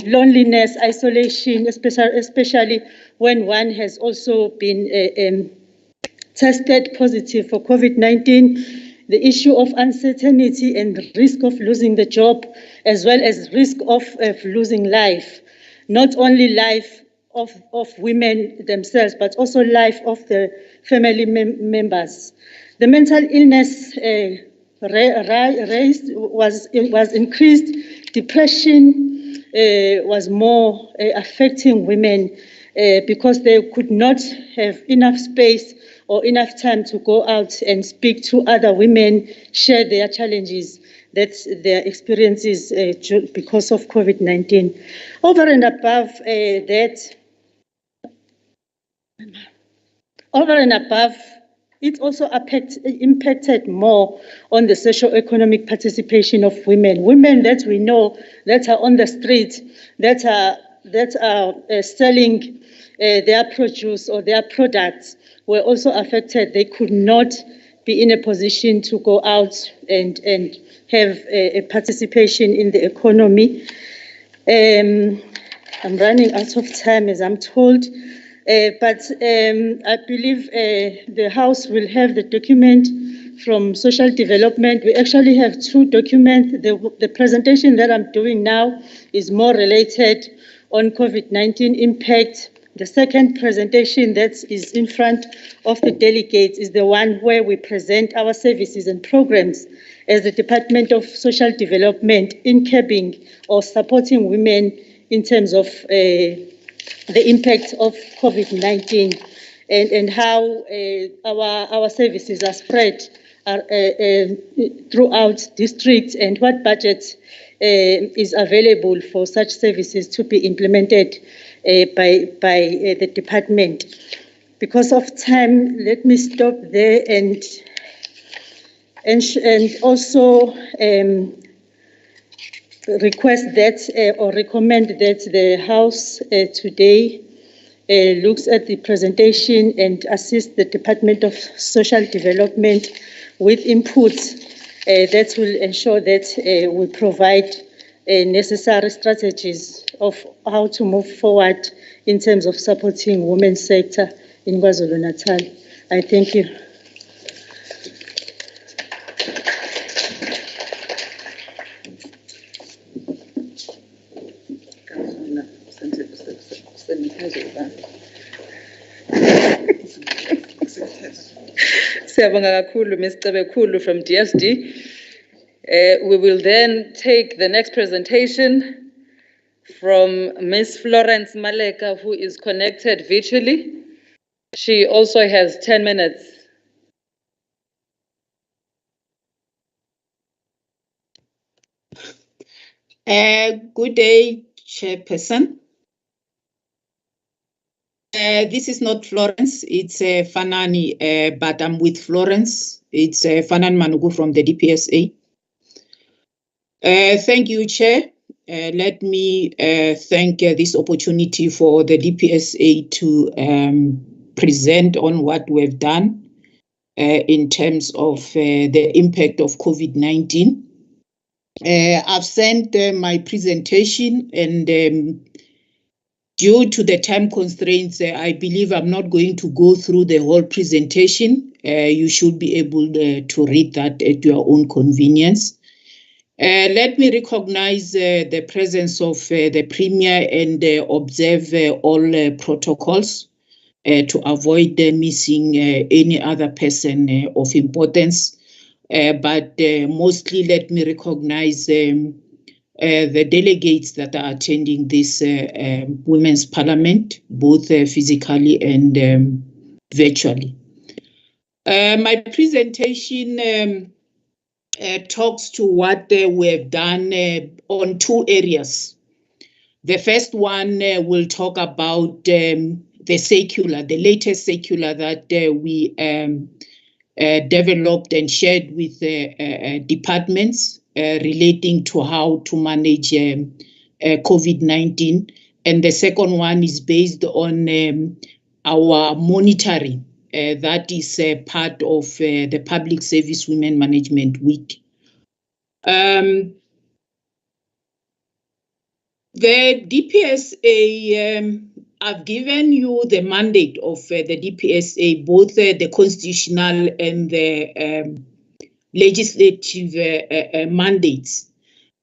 loneliness, isolation, especially when one has also been tested positive for COVID-19, the issue of uncertainty and risk of losing the job, as well as risk of losing life, not only life of women themselves, but also life of the family members. The mental illness was increased. Depression was more affecting women because they could not have enough space or enough time to go out and speak to other women, share their challenges, that's their experiences because of COVID-19. Over and above that, it also impacted more on the socio-economic participation of women. Women that we know that are on the street, that are selling their produce or their products were also affected. They could not be in a position to go out and have a participation in the economy. I'm running out of time, as I'm told. But I believe the House will have the document from Social Development. We actually have two documents. The presentation that I'm doing now is more related on COVID-19 impact. The second presentation that is in front of the delegates is the one where we present our services and programs as the Department of Social Development in curbing or supporting women in terms of the impact of COVID-19 and how our services are spread throughout districts and what budget is available for such services to be implemented by the department. Because of time, let me stop there and also request that or recommend that the House today looks at the presentation and assists the Department of Social Development with inputs that will ensure that we provide necessary strategies of how to move forward in terms of supporting women's sector in KwaZulu-Natal. I thank you. Siyabonga kakhulu, Ms. Cebekhulu from DSD. We will then take the next presentation from Ms. Florence Maleka, who is connected virtually. She also has 10 minutes. Good day, Chairperson. This is not Florence, it's Fanani, but I'm with Florence. It's Fanani Manugu from the DPSA. Thank you, Chair. let me thank this opportunity for the DPSA to present on what we've done in terms of the impact of COVID-19. I've sent my presentation, and due to the time constraints, I believe I'm not going to go through the whole presentation. You should be able to read that at your own convenience. Let me recognize the presence of the Premier and observe all protocols to avoid missing any other person of importance. But mostly let me recognize the delegates that are attending this Women's Parliament, both physically and virtually. My presentation talks to what we have done on two areas. The first one will talk about the circular, the latest circular that we developed and shared with departments relating to how to manage COVID-19. And the second one is based on our monitoring. That is part of the Public Service Women Management Week. The DPSA, I've given you the mandate of the DPSA, both the constitutional and the legislative mandates.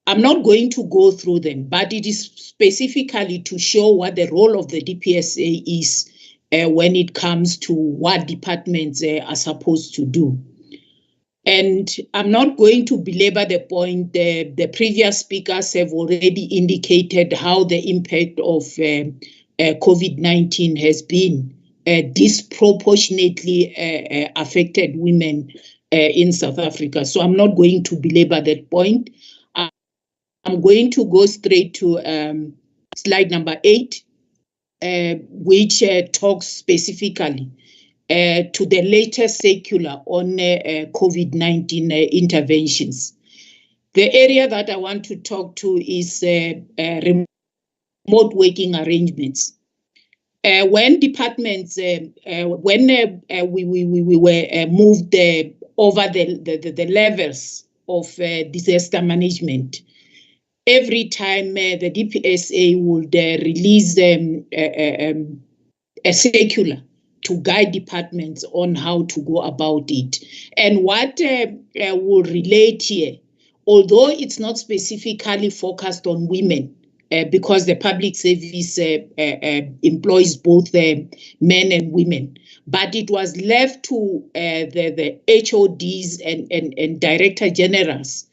I'm not going to go through them, but it is specifically to show what the role of the DPSA is when it comes to what departments are supposed to do. And I'm not going to belabor the point. The previous speakers have already indicated how the impact of COVID-19 has been disproportionately affected women in South Africa. So I'm not going to belabor that point. I'm going to go straight to slide number 8, which talks specifically to the latest circular on COVID-19 interventions. The area that I want to talk to is remote working arrangements. When departments, when we were moved over the levels of disaster management, every time the DPSA would release a circular to guide departments on how to go about it. And what will relate here, although it's not specifically focused on women, because the public service employs both men and women, but it was left to the HODs and director generals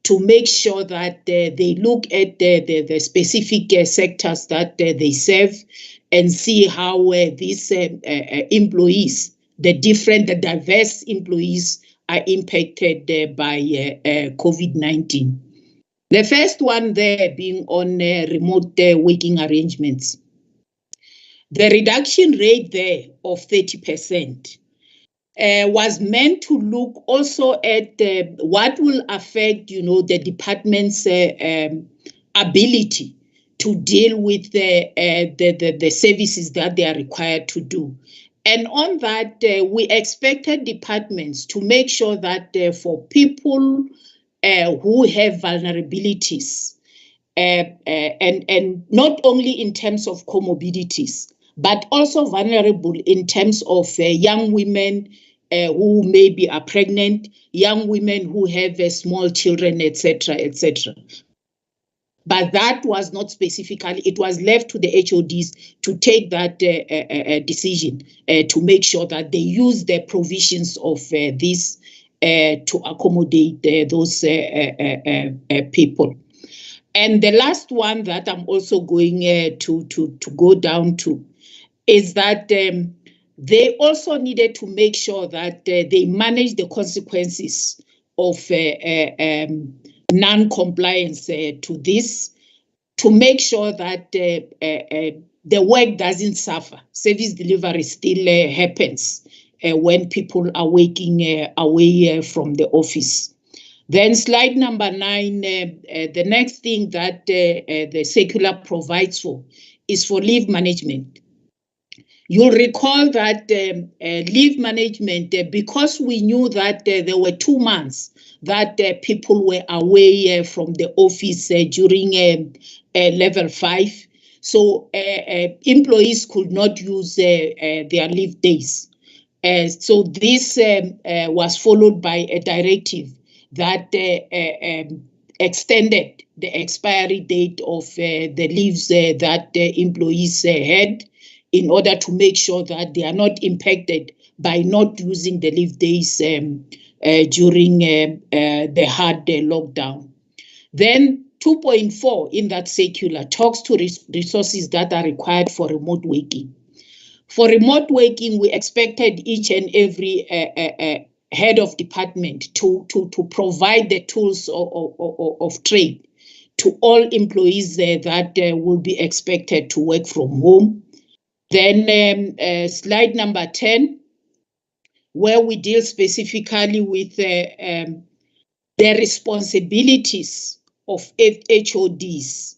to make sure that they look at the specific sectors that they serve and see how these employees, the diverse employees, are impacted by COVID-19. The first one there being on remote working arrangements. The reduction rate there of 30% was meant to look also at what will affect, the department's ability to deal with the services that they are required to do. And on that, we expected departments to make sure that for people who have vulnerabilities, and not only in terms of comorbidities, but also vulnerable in terms of young women who maybe are pregnant, young women who have small children, etc., etc. But that was not specifically, it was left to the HODs to take that decision to make sure that they use the provisions of this to accommodate those people. And the last one that I'm also going to go down to is that they also needed to make sure that they manage the consequences of non-compliance to this, to make sure that the work doesn't suffer. Service delivery still happens when people are working away from the office. Then slide number 9, the next thing that the circular provides for is for leave management. You'll recall that leave management, because we knew that there were 2 months that people were away from the office during level 5. So employees could not use their leave days. So this was followed by a directive that extended the expiry date of the leaves that employees had, in order to make sure that they are not impacted by not using the leave days during the hard lockdown. Then 2.4 in that circular talks to resources that are required for remote working. For remote working, we expected each and every head of department to provide the tools of trade to all employees that will be expected to work from home. Then slide number 10, where we deal specifically with the responsibilities of HODs,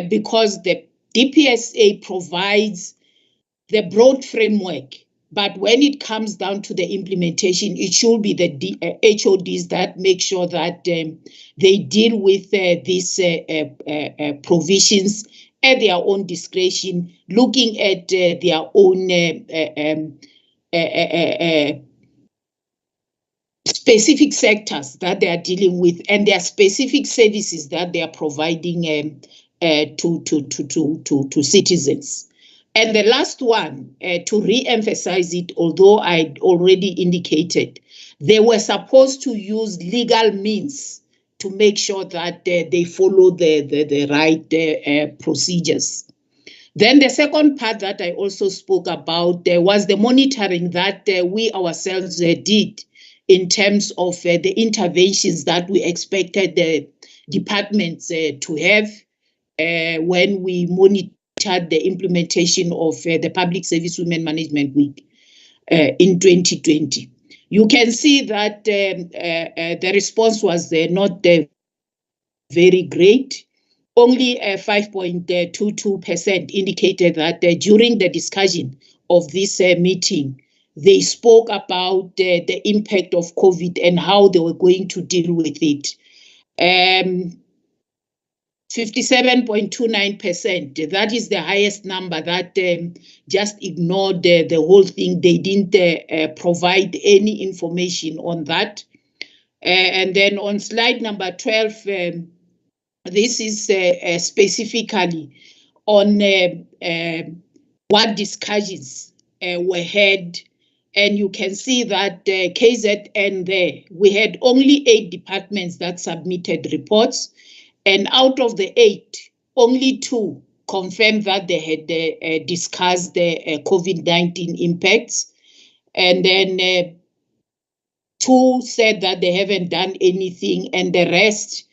because the DPSA provides the broad framework, but when it comes down to the implementation, it should be the HODs that make sure that they deal with these provisions at their own discretion, looking at their own specific sectors that they are dealing with, and their specific services that they are providing to citizens. And the last one, to re-emphasize it, although I already indicated, they were supposed to use legal means to make sure that they follow the right procedures. Then the second part that I also spoke about was the monitoring that we ourselves did in terms of the interventions that we expected the departments to have when we monitored the implementation of the Public Service Women Management Week in 2020. You can see that the response was not very great. Only 5.22% indicated that during the discussion of this meeting, they spoke about the impact of COVID and how they were going to deal with it. 57.29%, that is the highest number that just ignored the whole thing. They didn't provide any information on that. And then on slide number 12, this is specifically on what discussions were had. And you can see that KZN there, we had only 8 departments that submitted reports. And out of the 8, only 2 confirmed that they had discussed the COVID-19 impacts. And then 2 said that they haven't done anything, and the rest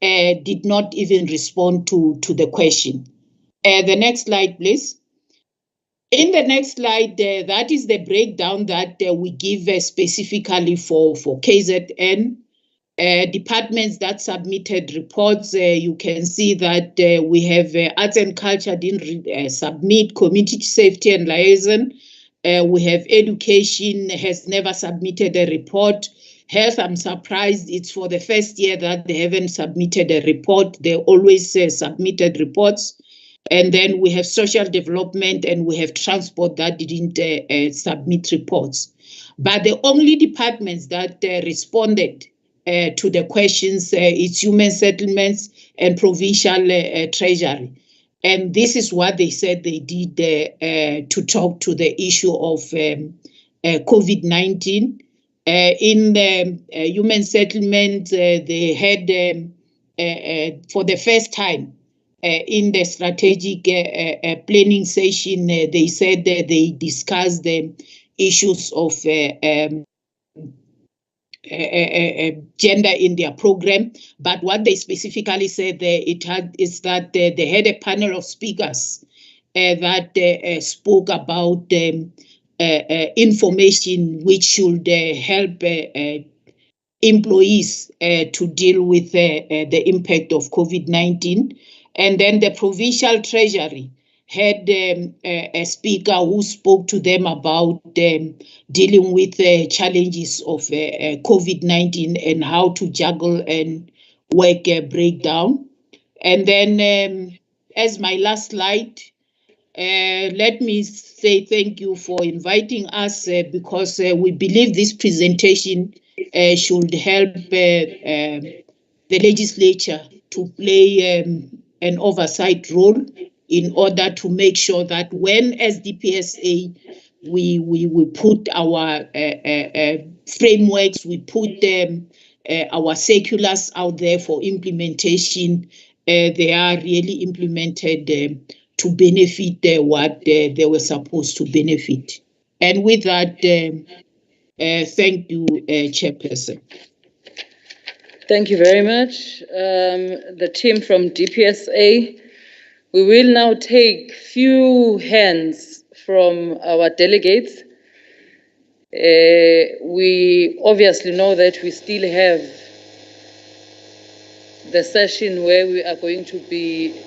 did not even respond to the question. The next slide, please. In the next slide, that is the breakdown that we give specifically for KZN. Departments that submitted reports, you can see that we have arts and culture didn't submit, community safety and liaison. We have education has never submitted a report. Health, I'm surprised it's for the first year that they haven't submitted a report. They always submitted reports. And then we have social development and we have transport that didn't submit reports. But the only departments that responded to the questions, it's human settlements and provincial treasury. And this is what they said they did to talk to the issue of COVID-19. In the human settlement, they had, for the first time in the strategic planning session, they said that they discussed the issues of gender in their program, but what they specifically said is that they had a panel of speakers that spoke about information which should help employees to deal with the impact of COVID-19. And then the provincial treasury had a speaker who spoke to them about dealing with the challenges of COVID-19 and how to juggle and work a breakdown. And then as my last slide, let me say thank you for inviting us because we believe this presentation should help the legislature to play an oversight role in order to make sure that when as DPSA we put our frameworks, we put our circulars out there for implementation, they are really implemented to benefit what they were supposed to benefit. And with that, thank you, Chairperson. Thank you very much. The team from DPSA, we will now take few hands from our delegates. We obviously know that we still have the session where we are going to be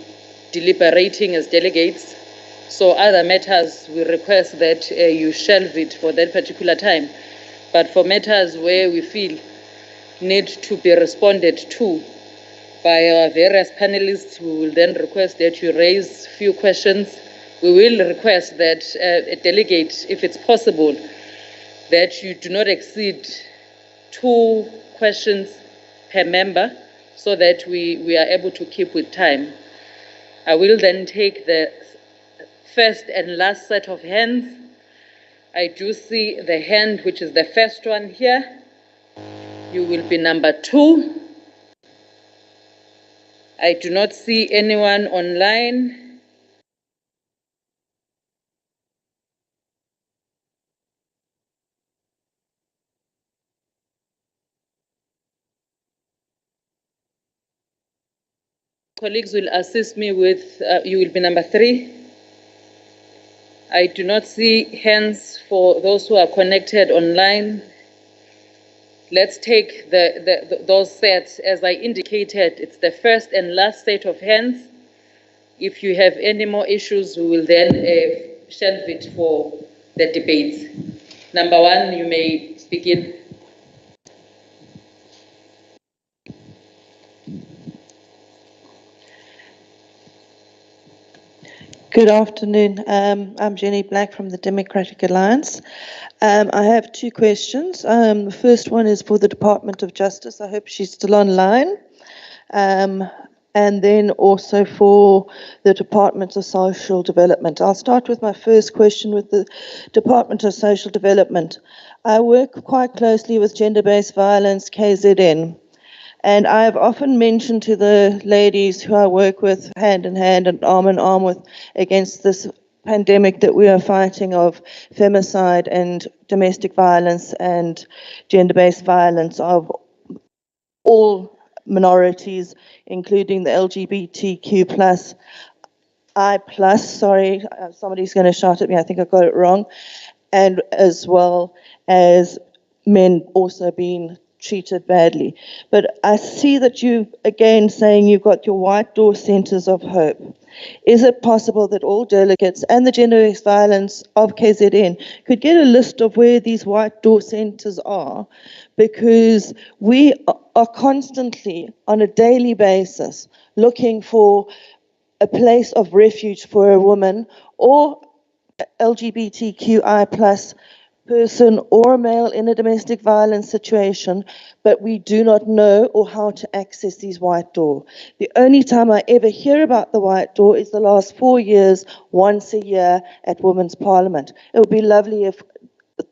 deliberating as delegates. So other matters, we request that you shelve it for that particular time. But for matters where we feel need to be responded to by our various panelists, we will then request that you raise few questions. We will request that a delegate, if it's possible, that you do not exceed 2 questions per member so that we are able to keep with time. I will then take the first and last set of hands. I do see the hand, which is the first one here. You will be number 2. I do not see anyone online. Colleagues will assist me with, you will be number 3. I do not see hands for those who are connected online. Let's take those sets as I indicated. It's the first and last set of hands. If you have any more issues, we will then shelve it for the debates. Number 1, you may begin. Good afternoon. I'm Jenny Black from the Democratic Alliance. I have 2 questions. The first one is for the Department of Justice. I hope she's still online. And then also for the Department of Social Development. I'll start with my first question with the Department of Social Development. I work quite closely with gender-based violence, KZN. And I've often mentioned to the ladies who I work with hand in hand and arm with against this pandemic that we are fighting of femicide and domestic violence and gender-based violence of all minorities, including the LGBTQ plus, sorry, somebody's going to shout at me, I think I got it wrong, and as well as men also being treated badly. But I see that you, again, saying you've got your White Door Centres of Hope. Is it possible that all delegates and the gender-based violence of KZN could get a list of where these White Door Centres are? Because we are constantly, on a daily basis, looking for a place of refuge for a woman or LGBTQI plus person or a male in a domestic violence situation, but we do not know or how to access these White Door. The only time I ever hear about the White Door is the last 4 years, once a year at Women's Parliament. It would be lovely if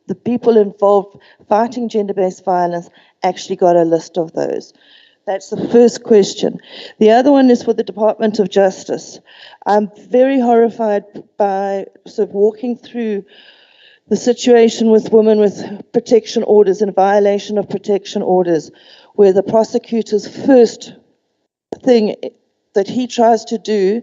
the people involved fighting gender-based violence actually got a list of those. That's the first question. The other one is for the Department of Justice. I'm very horrified by sort of walking through the situation with women with protection orders and violation of protection orders, where the prosecutor's first thing that he tries to do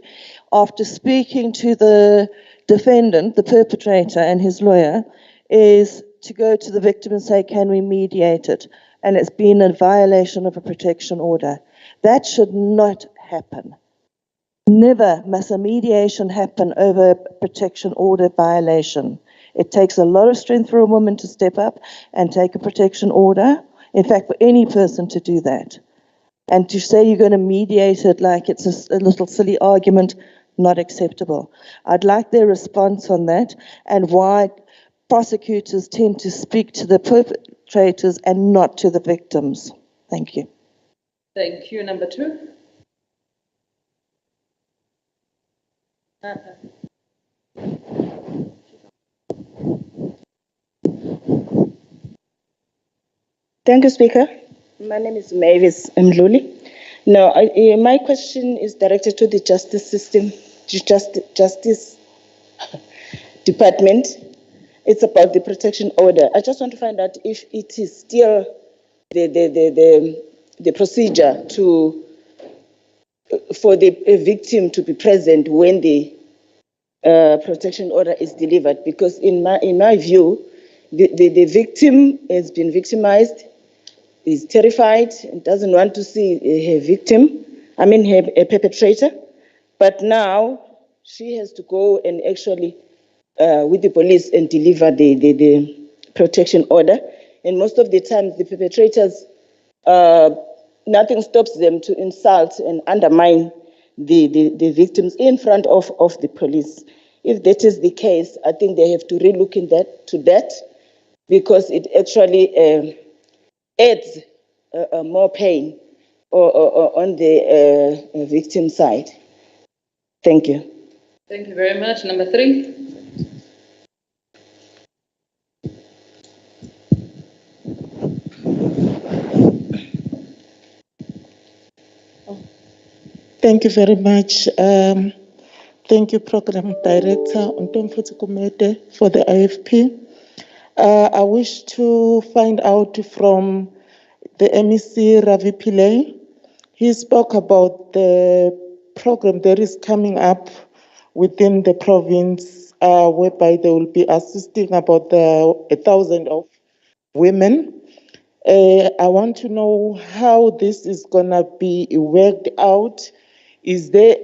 after speaking to the defendant, the perpetrator and his lawyer, is to go to the victim and say, can we mediate it? And it's been a violation of a protection order. That should not happen. Never must a mediation happen over a protection order violation. It takes a lot of strength for a woman to step up and take a protection order. In fact, for any person to do that. And to say you're going to mediate it like it's a little silly argument, not acceptable. I'd like their response on that and why prosecutors tend to speak to the perpetrators and not to the victims. Thank you. Thank you. Number 2. Thank you, Speaker. My name is Mavis Mdluli. Now, my question is directed to the Justice System, Justice Department. It's about the protection order. I just want to find out if it is still the procedure for the victim to be present when the protection order is delivered. Because in my view, the victim has been victimized, is terrified, and doesn't want to see her victim, her perpetrator. But now she has to go and actually, with the police, and deliver the protection order. And most of the time, the perpetrators, nothing stops them to insult and undermine the victims in front of the police. If that is the case, I think they have to relook to that, because it actually adds more pain on the victim side. Thank you. Thank you very much. Number 3. Thank you very much. Thank you, Program Director Ntomfuthi Kumete, for the IFP. I wish to find out from the MEC Ravi Pillay. He spoke about the program that is coming up within the province, whereby they will be assisting about 1,000 of women. I want to know how this is gonna be worked out. Is there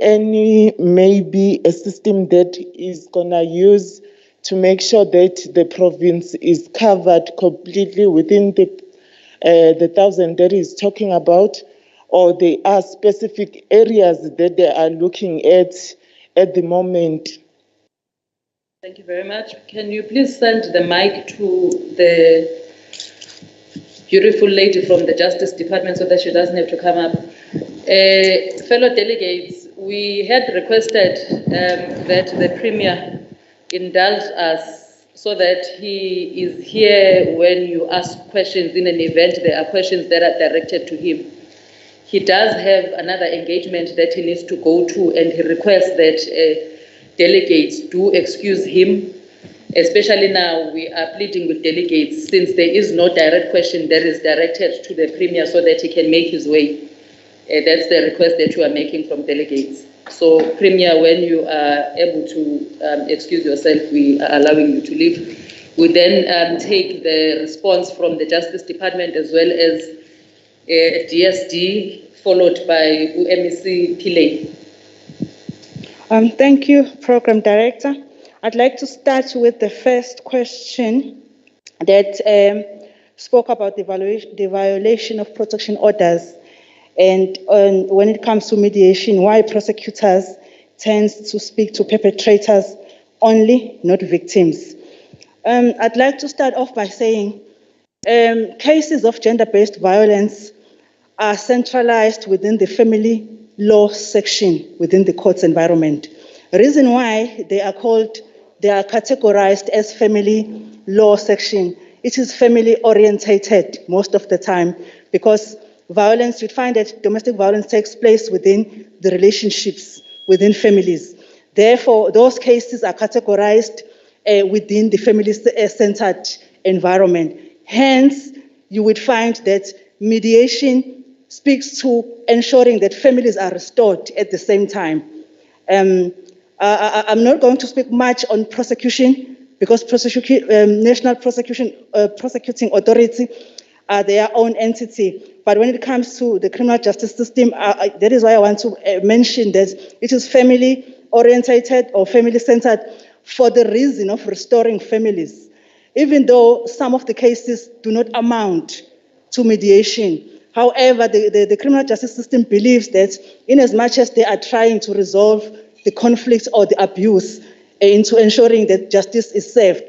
maybe a system that is gonna use to make sure that the province is covered completely within the 1,000 that he's talking about, or there are specific areas that they are looking at the moment? Thank you very much. Can you please send the mic to the beautiful lady from the Justice Department so that she doesn't have to come up? Fellow delegates, we had requested that the Premier indulge us so that he is here when you ask questions in an event there are questions that are directed to him. He does have another engagement that he needs to go to, and he requests that delegates do excuse him. Especially now, we are pleading with delegates since there is no direct question that is directed to the Premier so that he can make his way. That's the request that you are making from delegates. So, Premier, when you are able to excuse yourself, we are allowing you to leave. We then take the response from the Justice Department as well as DSD, followed by MEC Pillay. Thank you, Program Director. I'd like to start with the first question that spoke about the violation of protection orders, and when it comes to mediation, why prosecutors tend to speak to perpetrators only, not victims. I'd like to start off by saying cases of gender-based violence are centralized within the family law section within the court's environment. The reason why they are categorized as family law section, it is family orientated most of the time, because violence, you find that domestic violence takes place within the relationships, within families. Therefore, those cases are categorized within the family-centered environment. Hence, you would find that mediation speaks to ensuring that families are restored at the same time. I'm not going to speak much on prosecution because National Prosecuting Authority are their own entity. But when it comes to the criminal justice system, that is why I want to mention that it is family-orientated or family-centered for the reason of restoring families, even though some of the cases do not amount to mediation. However, the criminal justice system believes that in as much as they are trying to resolve the conflict or the abuse into ensuring that justice is served,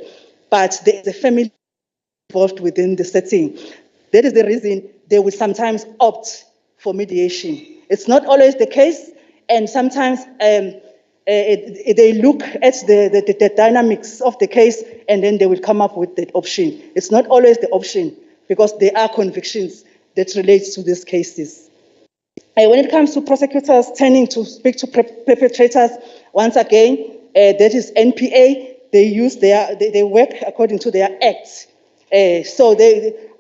but there is a family involved within the setting. That is the reason they will sometimes opt for mediation. It's not always the case, and sometimes they look at the dynamics of the case and then they will come up with that option. It's not always the option because there are convictions that relate to these cases. When it comes to prosecutors tending to speak to perpetrators, once again, that is NPA. They work according to their acts. So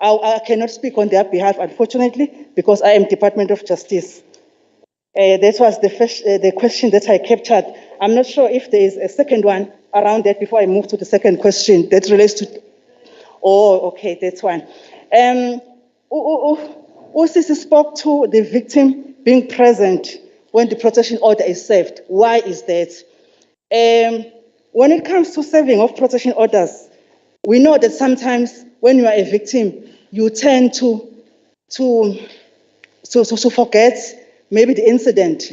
I cannot speak on their behalf, unfortunately, because I am Department of Justice. That was the question that I captured. I'm not sure if there is a second one around that before I move to the second question that relates to. Oh, okay, that's one. Usisi spoke to the victim being present when the protection order is served. Why is that? When it comes to serving of protection orders, we know that sometimes when you are a victim, you tend to forget maybe the incident.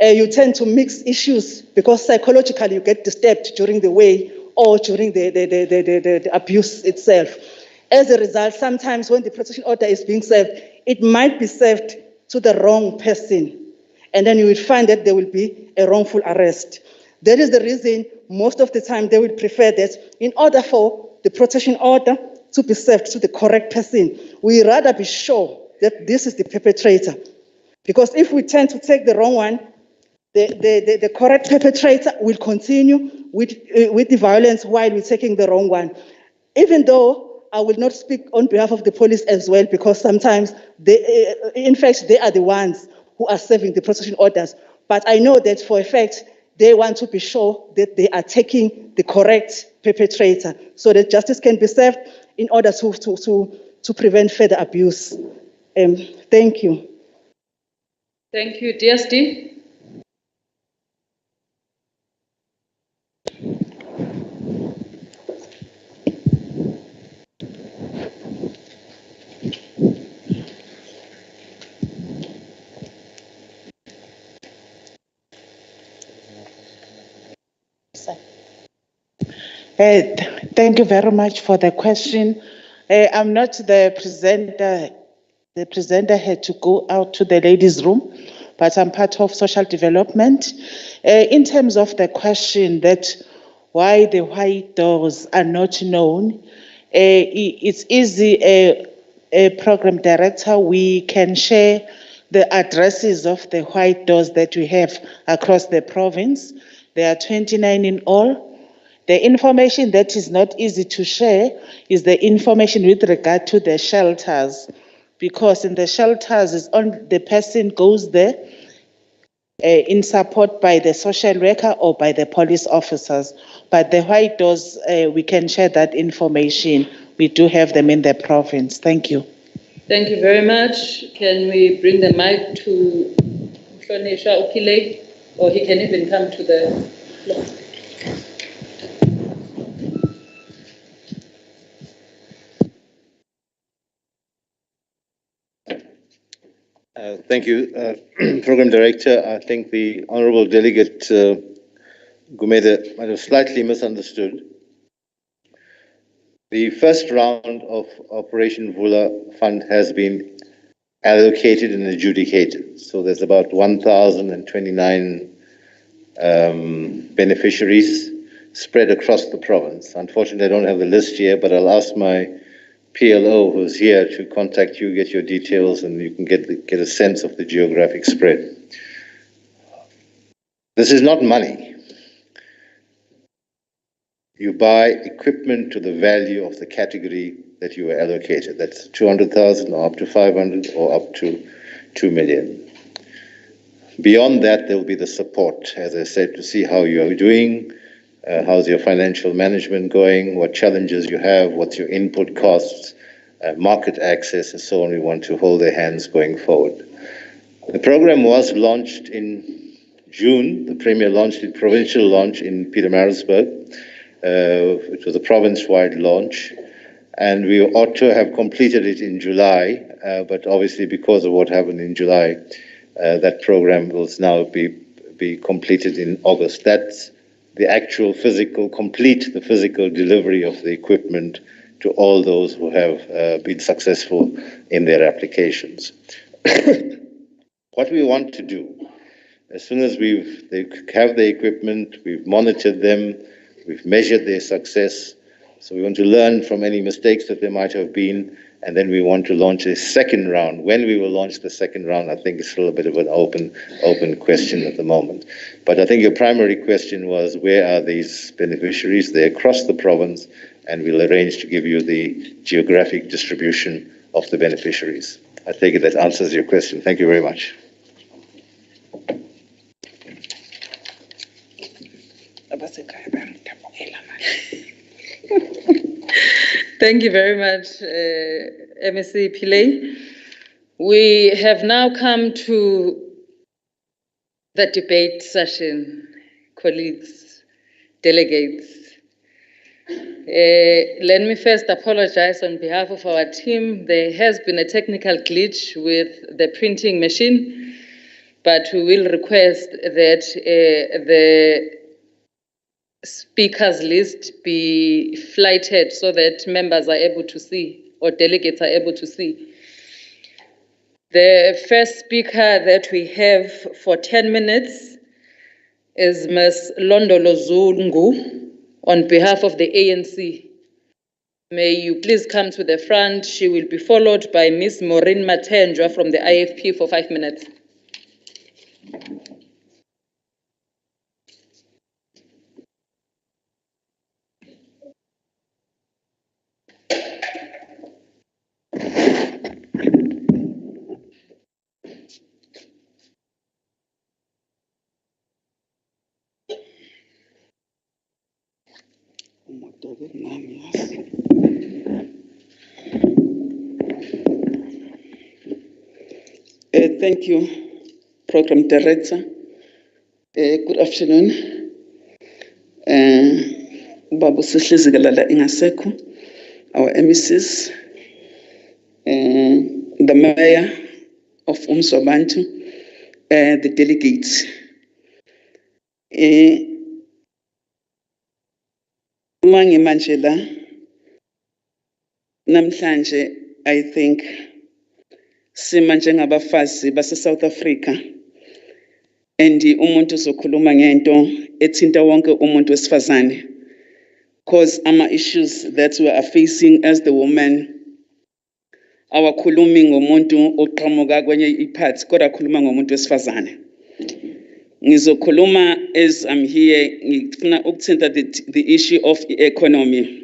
You tend to mix issues because psychologically you get disturbed during the way or during the abuse itself. As a result, sometimes when the protection order is being served, it might be served to the wrong person. And then you will find that there will be a wrongful arrest. That is the reason most of the time they will prefer that in order for the protection order to be served to the correct person, we rather be sure that this is the perpetrator. Because if we tend to take the wrong one, the correct perpetrator will continue with the violence while we're taking the wrong one. Even though I will not speak on behalf of the police as well, because sometimes in fact, they are the ones who are serving the protection orders. But I know that for a fact, they want to be sure that they are taking the correct perpetrator so that justice can be served in order to prevent further abuse. Thank you. Thank you. DSD? Thank you very much for the question. I'm not the presenter. The presenter had to go out to the ladies' room, but I'm part of social development. In terms of the question that why the white doors are not known, it's easy, program director, we can share the addresses of the white doors that we have across the province. There are 29 in all. The information that is not easy to share is the information with regard to the shelters, because in the shelters, it's on the person goes there in support by the social worker or by the police officers. But the white doors, we can share that information. We do have them in the province. Thank you. Thank you very much. Can we bring the mic to Shonesha Okile, or he can even come to the floor? Thank you, Program Director. I think the Honourable Delegate Gumede might have slightly misunderstood. The first round of Operation Vula Fund has been allocated and adjudicated. So there's about 1,029 beneficiaries spread across the province. Unfortunately, I don't have the list here, but I'll ask my PLO who's here to contact you, get your details, and you can get a sense of the geographic spread. This is not money. You buy equipment to the value of the category that you were allocated. That's 200,000 or up to 500 or up to 2 million. Beyond that, there will be the support, as I said, to see how you are doing, How's your financial management going? What challenges you have? What's your input costs? Market access, and so on. We want to hold their hands going forward. The program was launched in June. The Premier launched it, provincial launch in Pietermaritzburg, which was a province-wide launch. And we ought to have completed it in July, but obviously because of what happened in July, that program will now be completed in August. That's the actual physical delivery of the equipment to all those who have been successful in their applications. What we want to do, as soon as they have the equipment, we've monitored them, we've measured their success, so we want to learn from any mistakes that there might have been, and then we want to launch a second round. When we will launch the second round, I think it's still a bit of an open question at the moment. But I think your primary question was, where are these beneficiaries? They're across the province, and we'll arrange to give you the geographic distribution of the beneficiaries. I take it that answers your question. Thank you very much. Thank you very much, MEC Pillay. We have now come to the debate session, colleagues, delegates. Let me first apologize on behalf of our team. There has been a technical glitch with the printing machine, but we will request that the speakers list be flighted so that members are able to see, or delegates are able to see. The first speaker that we have for 10 minutes is Ms. Londolo Zungu on behalf of the ANC. May you please come to the front. She will be followed by Ms. Maureen Matenjwa from the IFP for 5 minutes. Thank you, Program Director. Good afternoon. Babu Sihlizi Galala Ingaseko, our MECs, the Mayor of Umswabantu, the delegates. Mangi Manjela, namhlanje, I think, sima njengabafazi base South Africa, and umuntu uzokhuluma ngento ethinta wonke umuntu wesifazane, because ama issues that we are facing as the women, awakhulumi ngomuntu oqhamuka kwenye iphathi, kodwa khuluma ngomuntu wesifazane. Ngizokhuluma as I'm here, ngifuna ukuthinta the issue of economy.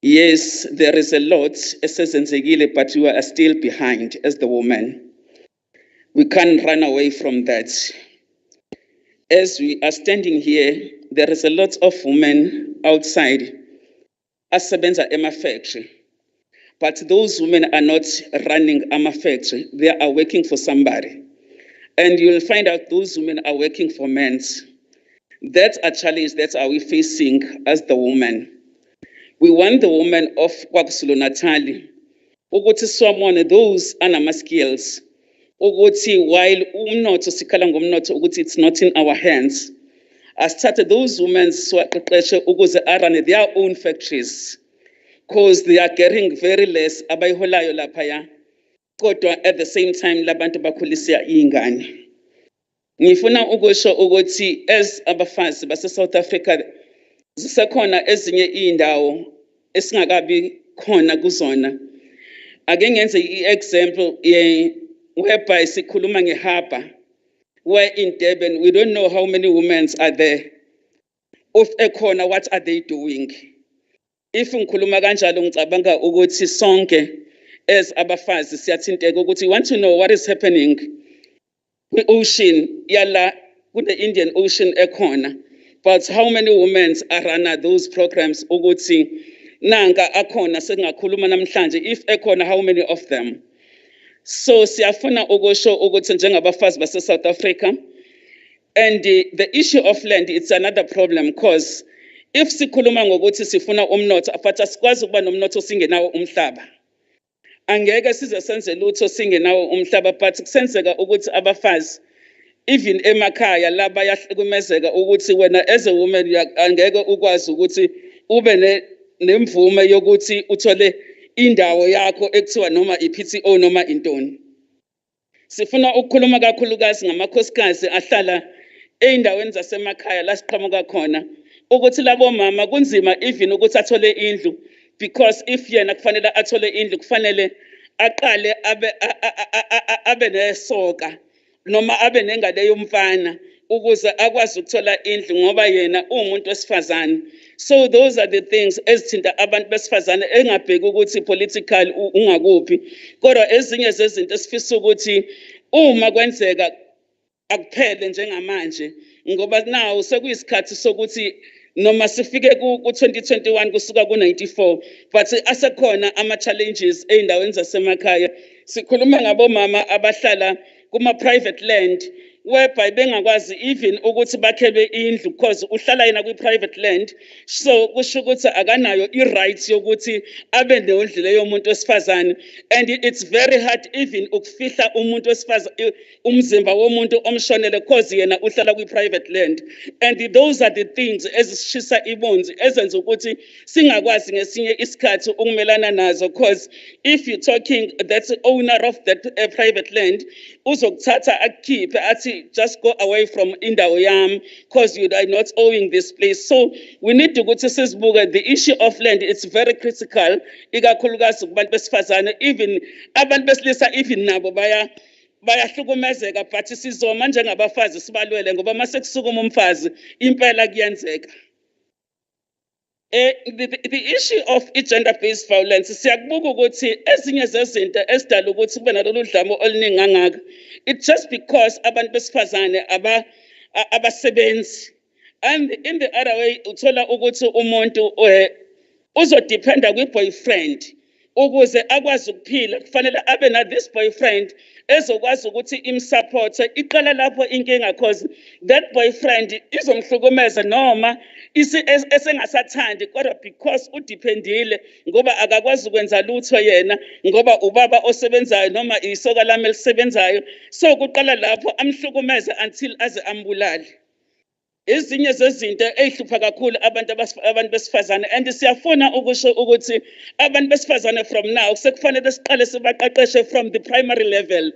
Yes, there is a lot esezenzekile, but we are still behind as the women. We can't run away from that. As we are standing here, there is a lot of women outside asebenza ema factory. But those women are not running ema factory. They are working for somebody. And you will find out those women are working for men. That's a challenge that are we facing as the women. We want the women of KwaZulu-Natal ukuthi someone those anama skills ukuthi while umnotho sikhala ngomnotho ukuthi it's not in our hands. I started those women swaqeqeshe ukuze run their own factories, because they are getting very less abayiholayo laphaya, kodwa at the same time labantu bakhulisa ingane. Ngifuna ukusho ukuthi as abafazi base South Africa zisekhona ezinye indawo esingakabi khona kuzona. Ake ngenze i-example whereby sikhuluma ngeHarbor, where in Durban we don't know how many women are there. Of ekhona, what are they doing? If ngikhuluma kanjalo ngicabanga ukuthi sonke as abafazi siyathinteka ukuthi we want to know what is happening kwi-ocean yala, the Indian Ocean ekhona. about how many women are running those programs ukuthi nanga akhona sengakhuluma namhlanje if ekhona how many of them. So siyafuna ukusho ukuthi njengabafazi base South Africa, and the issue of land, it's another problem because if sikhuluma ngokuthi sifuna umnotho but asikwazi ukuba nomnotho singenawo umhlaba, angeke size senze lutho singenawo umhlaba, but kusenzeka ukuthi abafazi even emakhaya la bayahlukumezeka ukuthi wena as a woman angeke ukwazi ukuthi ube nemvume yokuthi uthole indawo yakho ekuthiwa noma iPTO noma intoni. Sifuna ukukhuluma kakhulukazi ngamakhosikazi ahlala eindaweni zasemakhaya la siqhamuka khona ukuthi labo mama kunzima even ukuthi athole indlu, because if yena kufanele athole indlu kufanele aqale abe nesoka noma abe nengane yomfana ukuze akwazi ukuthola indlu ngoba yena umuntu wesifazane. So those are the things ezithinta abantu besifazane engabheki ukuthi political ungakuphi, kodwa ezinye zezinto esifisa ukuthi uma kwenzeka akuphele njengamanje ngoba now sekuyisikhathi sokuthi noma sifike ku-2021 kusuka ku-94 but asekhona ama-challenges ey'ndaweni zasemakhaya. Sikhuluma ngabomama abahlala kuma-private land whereby bengakwazi even ukuthi bakhelwe indlu because uhlala yena kwi-private land, so kusho ukuthi akanayo i-right yokuthi abe nendlu leyo muntu wesifazane, and it's very hard even ukufihla umuntu wesifazane umzimba womuntu omshonele because yena uhlala kwi-private land. And those are the things ezishisa ibunzi ezenza ukuthi singakwazi ngesinye isikhathi ukumelana nazo, because if you're talking that's the owner of that private land uzokuthatha akukhiphe athi just go away from indawo yami because you are not owing this place. So we need to go to sizibuke the issue of land. It's very critical ikakhulukazi kubantu besifazane, even abantu besilisa even nabo bayahlukumezeka, but sizoma njengabafazi sibalwele ngoba mase kusukuma umfazi impela kuyenzeka. The issue of gender-based violence, siyakubuka ukuthi ezinye zezinto esidala ukuthi kube nalolu dlamo oluningi kangaka, it's just because abantu besifazane abasebenzi. And in the other way uthola ukuthi umuntu uzodependa kwi-boyfriend ukuze akwazi ukuphila, kufanele abe na this boyfriend ezokwazi ukuthi imsupport. Iqala lapho inkinga because that boyfriend izomhlukumeza noma esengasathandi kodwa because udependile ngoba akakwazi ukwenza lutho yena ngoba ubaba osebenzayo noma isoka lami elisebenzayo, so kuqala lapho amhlukumeza until aze ambulale. Ezinye zezinto ezihlupha kakhulu abantu besifazane, and siyafuna ukusho ukuthi abantu besifazane from now sekufanele siqale sibaqeqeshe from the primary level.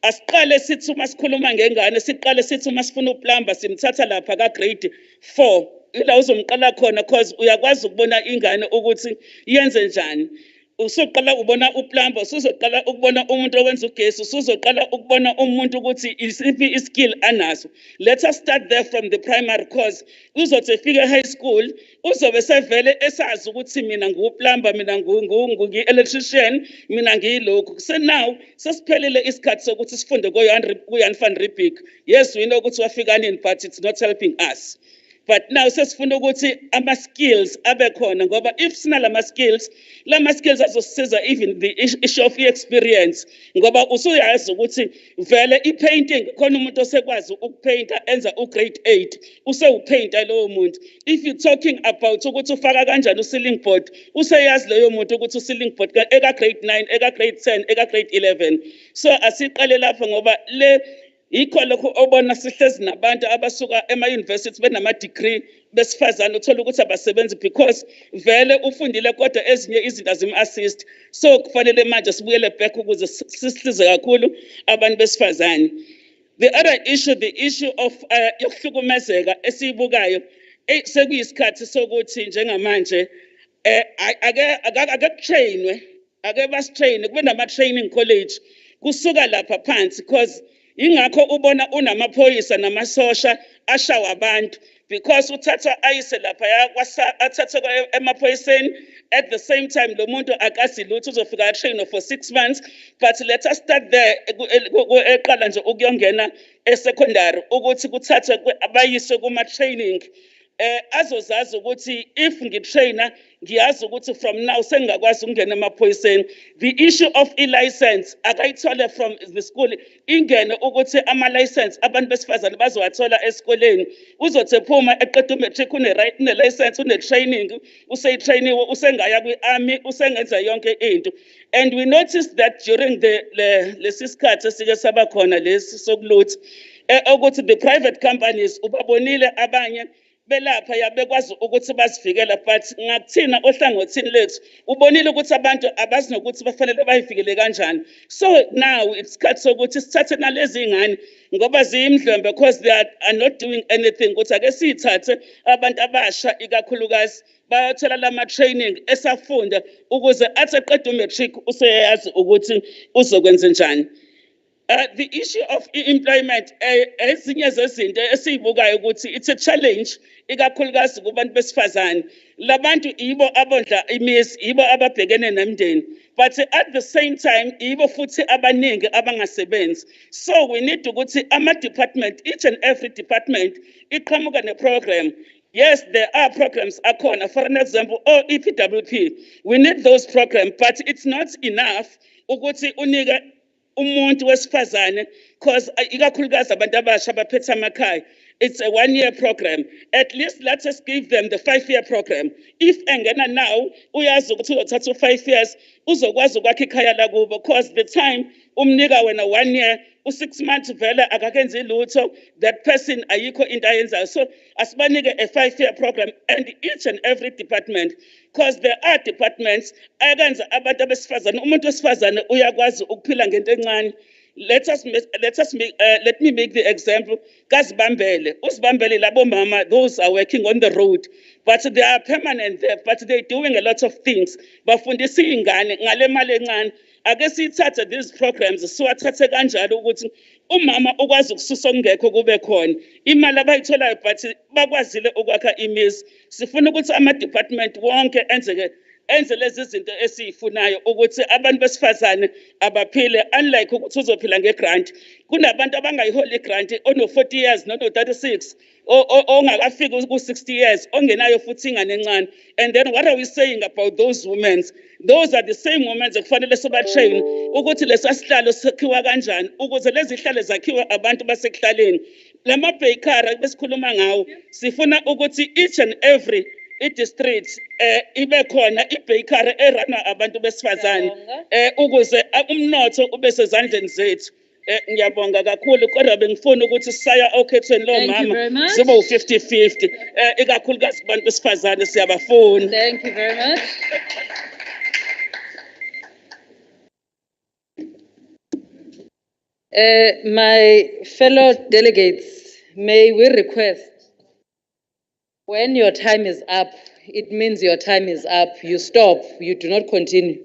Asiqale sithi uma sikhuluma ngengane siqale sithi uma sifuna uplumber simthatha lapha ka grade 4 ila uzomqala khona because uyakwazi ukubona ingane ukuthi yenze njani. Usoqala ubona uplumber, usuzoqala ukubona umuntu owenza ugesi, usuzoqala ukubona umuntu ukuthi isiphi iskill anaso. Let us start there from the primary course. Uzothi efike high school uzobe sevele esazi ukuthi mina nguplumber, mina ngi-electrician, mina ngiyilokhu. So now sesiphelile isikhathi sokuthi sifunde ku-Jan van Riebeeck. Yes, we know ukuthi wafikanini but it's not helping us. But now sesifuna ukuthi ama-skills abe khona ngoba if sinalama skills, lama skills azosiza even the issue of experience ngoba usuyazi ukuthi vele i-painting khona umuntu osekwazi ukupainta enza u-grade 8 usewupainta lowo muntu. If you're talking about ukuthi ufaka kanjani u-ceiling board, useyazi leyo muntu ukuthi u-ceiling board eka grade 9 eka grade 10 eka grade 11. So asiqale lapho ngoba le ikho lokho obona sihlezi nabantu abasuka ema-university benama-degree besifazane uthola ukuthi abasebenzi because vele ufundile kodwa ezinye izinto azim-assist. So kufanele manje sibuyele back ukuze sisize kakhulu abantu besifazane. The other issue, the issue of yokuhlukumezeka esiyibukayo sekuyisikhathi sokuthi njengamanje ake basitrainwe kube nama-training college kusuka lapha phansi because ingakho ubona unamaphoyisa namasosha ashawa abantu because uthatha ayise lapha ya athatha emaphoyiseni. At the same time lo muntu akazi lutho uzofika train for 6 months, but let us start there eqala nje ukuyongena secondary ukuthi kuthatha abayise kuma training azozazi ukuthi if ngitrainer ngiyazi ukuthi from now sengakwazi ukungena emaphoyiseni. The issue of license akayithole from the school ingene ukuthi ama license abantu besifazane bazowathola esikoleni. Uzothi phuma eqeda umatric une license une training useyitrainiwe usengaya kwi-army usengenza yonke into. And we noticed that during the lesisikhathi sike saba khona lesi sokulutha ukuthi the private companies ubabonile abanye belapha yabekwazi ukuthi basivikela, but ngakuthina ohlangothini lethu ubonile ukuthi abantu abazi nokuthi bafanele bayivikele kanjani. So now it's cut sokuthi sithathe nalezi ingane ngoba ziyimdlwembe because they are not doing anything ukuthi ake sithathe abantu abasha ikakhulukazi bayothola lama training esafunda ukuze athi eqeda umatric useyazi ukuthi uzokwenza njani. The issue of employment ezinye zezinto esiyibukayo ukuthi it's a challenge ikakhulukazi kubantu besifazane. Labantu ibo abondla imizi, ibo ababhekene nemndeni, but at the same time ibo futhi abaningi abangasebenzi. So we need to ukuthi ama department, each and every department iqhamuka ne program. Yes, there are programs akhona, for an example, EPWP. We need those programs, but it's not enough ukuthi unike umuntu wesifazane because ikakhulukazi abantu abasha baphethe amakhaya. It's a 1-year program. At least let us give them the 5-year program. If engena now uyazi ukuthi uzothatha 5 years uzokwazi ukwakha ikhaya lakubo, because the time umnika wena 1 year u6 months vele akakenzi lutho, that person ayikho into ayenzayo. So asibanike a 5-year program and each and every department, because there are departments ayenza abantu abesifazane umuntu wesifazane uyakwazi ukuphila ngento encane. Let me make the example. Kazibambele, usibambele labo mama, those are working on the road, but they are permanent there, but they're doing a lot of things. Bafundisa ingane ngale mali encane. Ake sithathe these programs siwathathe kanjalo ukuthi umama ukwazi ukususa ongekho kube khona imali abayitholayo, but bakwazile ukwakha imizi. Sifuna ukuthi ama department wonke enze lezi zinto esiyifunayo ukuthi abantu besifazane abaphile, unlike ukuthi uzophila ngegrant. Kunabantu abangayiholi grant ono 40 years no 36 ongakafika ku 60 years ongenayo futhi ingane encane. And then what are we saying about those women? Those are the same women ekufanele soba train ukuthi lesasihlalo sakhiwa kanjani ukuze lezi zihlalo zakhiwa abantu basekihlaleni. Lama bakery besikhuluma ngawo sifuna ukuthi each and every district ibe khona ibakery erana abantu besifazane ukuze umnotho ube sezandleni zethu. Ngiyabonga kakhulu kodwa bengifuna ukuthi saya okhethweni lo mama sibe u50-50 ikakhulukazi kubantu besifazane siyabafuna. Thank you very much. My fellow delegates, may we request, when your time is up, it means your time is up. You stop, you do not continue.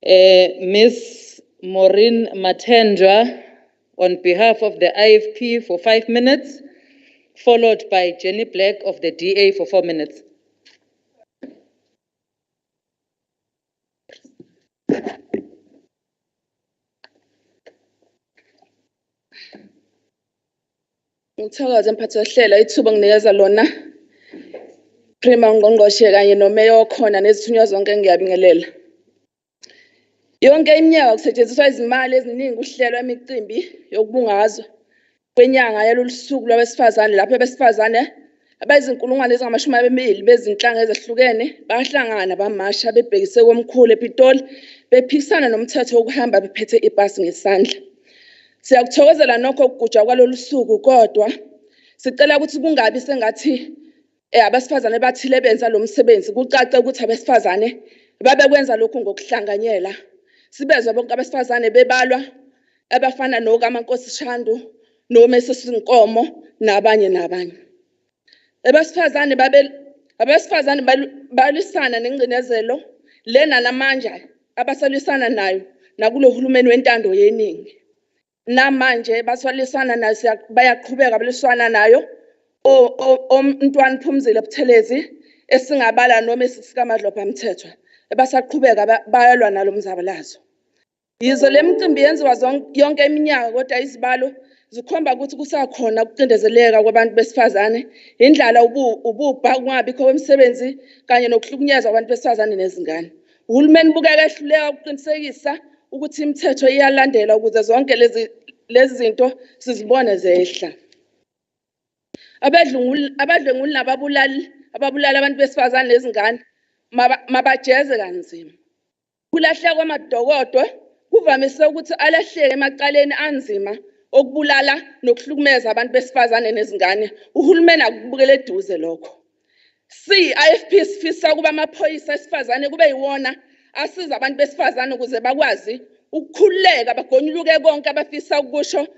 Ms. Maureen Matendra, on behalf of the IFP for 5 minutes, followed by Jenny Black of the DA for 4 minutes. Ngithokoza mphathi wohlela ithuba nginikeza lona. Prima ngqongqoshe kanye nomeya okhona nezithunywa zonke ngiyabingelela. Yonke iminyaka kusetshenziswa izimali eziningi uhlelo emicimbi yokubungazwa kwenyanga yalolusuku lwabesifazane lapho abesifazane abayizinkulungwane ezingama-20 bezinhlanga ezahlukene bahlangana bamasha bebhekise komkhulu ePitoli bephikisana nomthetho wokuhamba bephethe ibhasi ngesandla. Siyakuthokozela nokho ukugujwa kwalolu suku, kodwa sicela ukuthi kungabi sengathi abesifazane bathile benza lo msebenzi. Kucace ukuthi abesifazane babekwenza lokhu ngokuhlanganyela. Sibezwe bonke abesifazane bebalwa abafana nokaMankosi Shandu noMesesinkomo nabanye. Abesifazane balisana nengcinezelo lena namandla abasalisana nayo nakulo hulumeni wentando yeningi. Namanje baswalisana nayo bayaqhubeka baliswana nayo Mntwana Phumzile Buthelezi esingabala noma esikaMadlopha Mthethwa ebasaqhubeka bayalwa nalo mzabalazo. Yizo le micimbi yenziwa yonke iminyaka kodwa izibalo zikhomba ukuthi kusakhona ukucindezeleka kwabantu besifazane, indlala ububha kungabikho kwemisebenzi kanye nokuhlukunyezwa kwabantu besifazane nezingane. Uhulumeni ubukeka ehluleka ukuqinisekisa ukuthi imithetho iyalandelwa ukuze zonke lezi zinto sizibone zehla. Abadlwenguli nababulali abantu besifazane nezingane mabajeze kanzima. Kulahleka kwamadokodo kuvamise ukuthi alahleke emacaleni anzima okubulala nokuhlukumeza abantu besifazane nezingane. Uhulumeni akubukele eduze lokho. IFP sifisa ukuba amaphoyisa esifazane kube yiwona asiza abantu besifazane ukuze bakwazi ukukhululeka bagonyuluke konke abafisa ukusho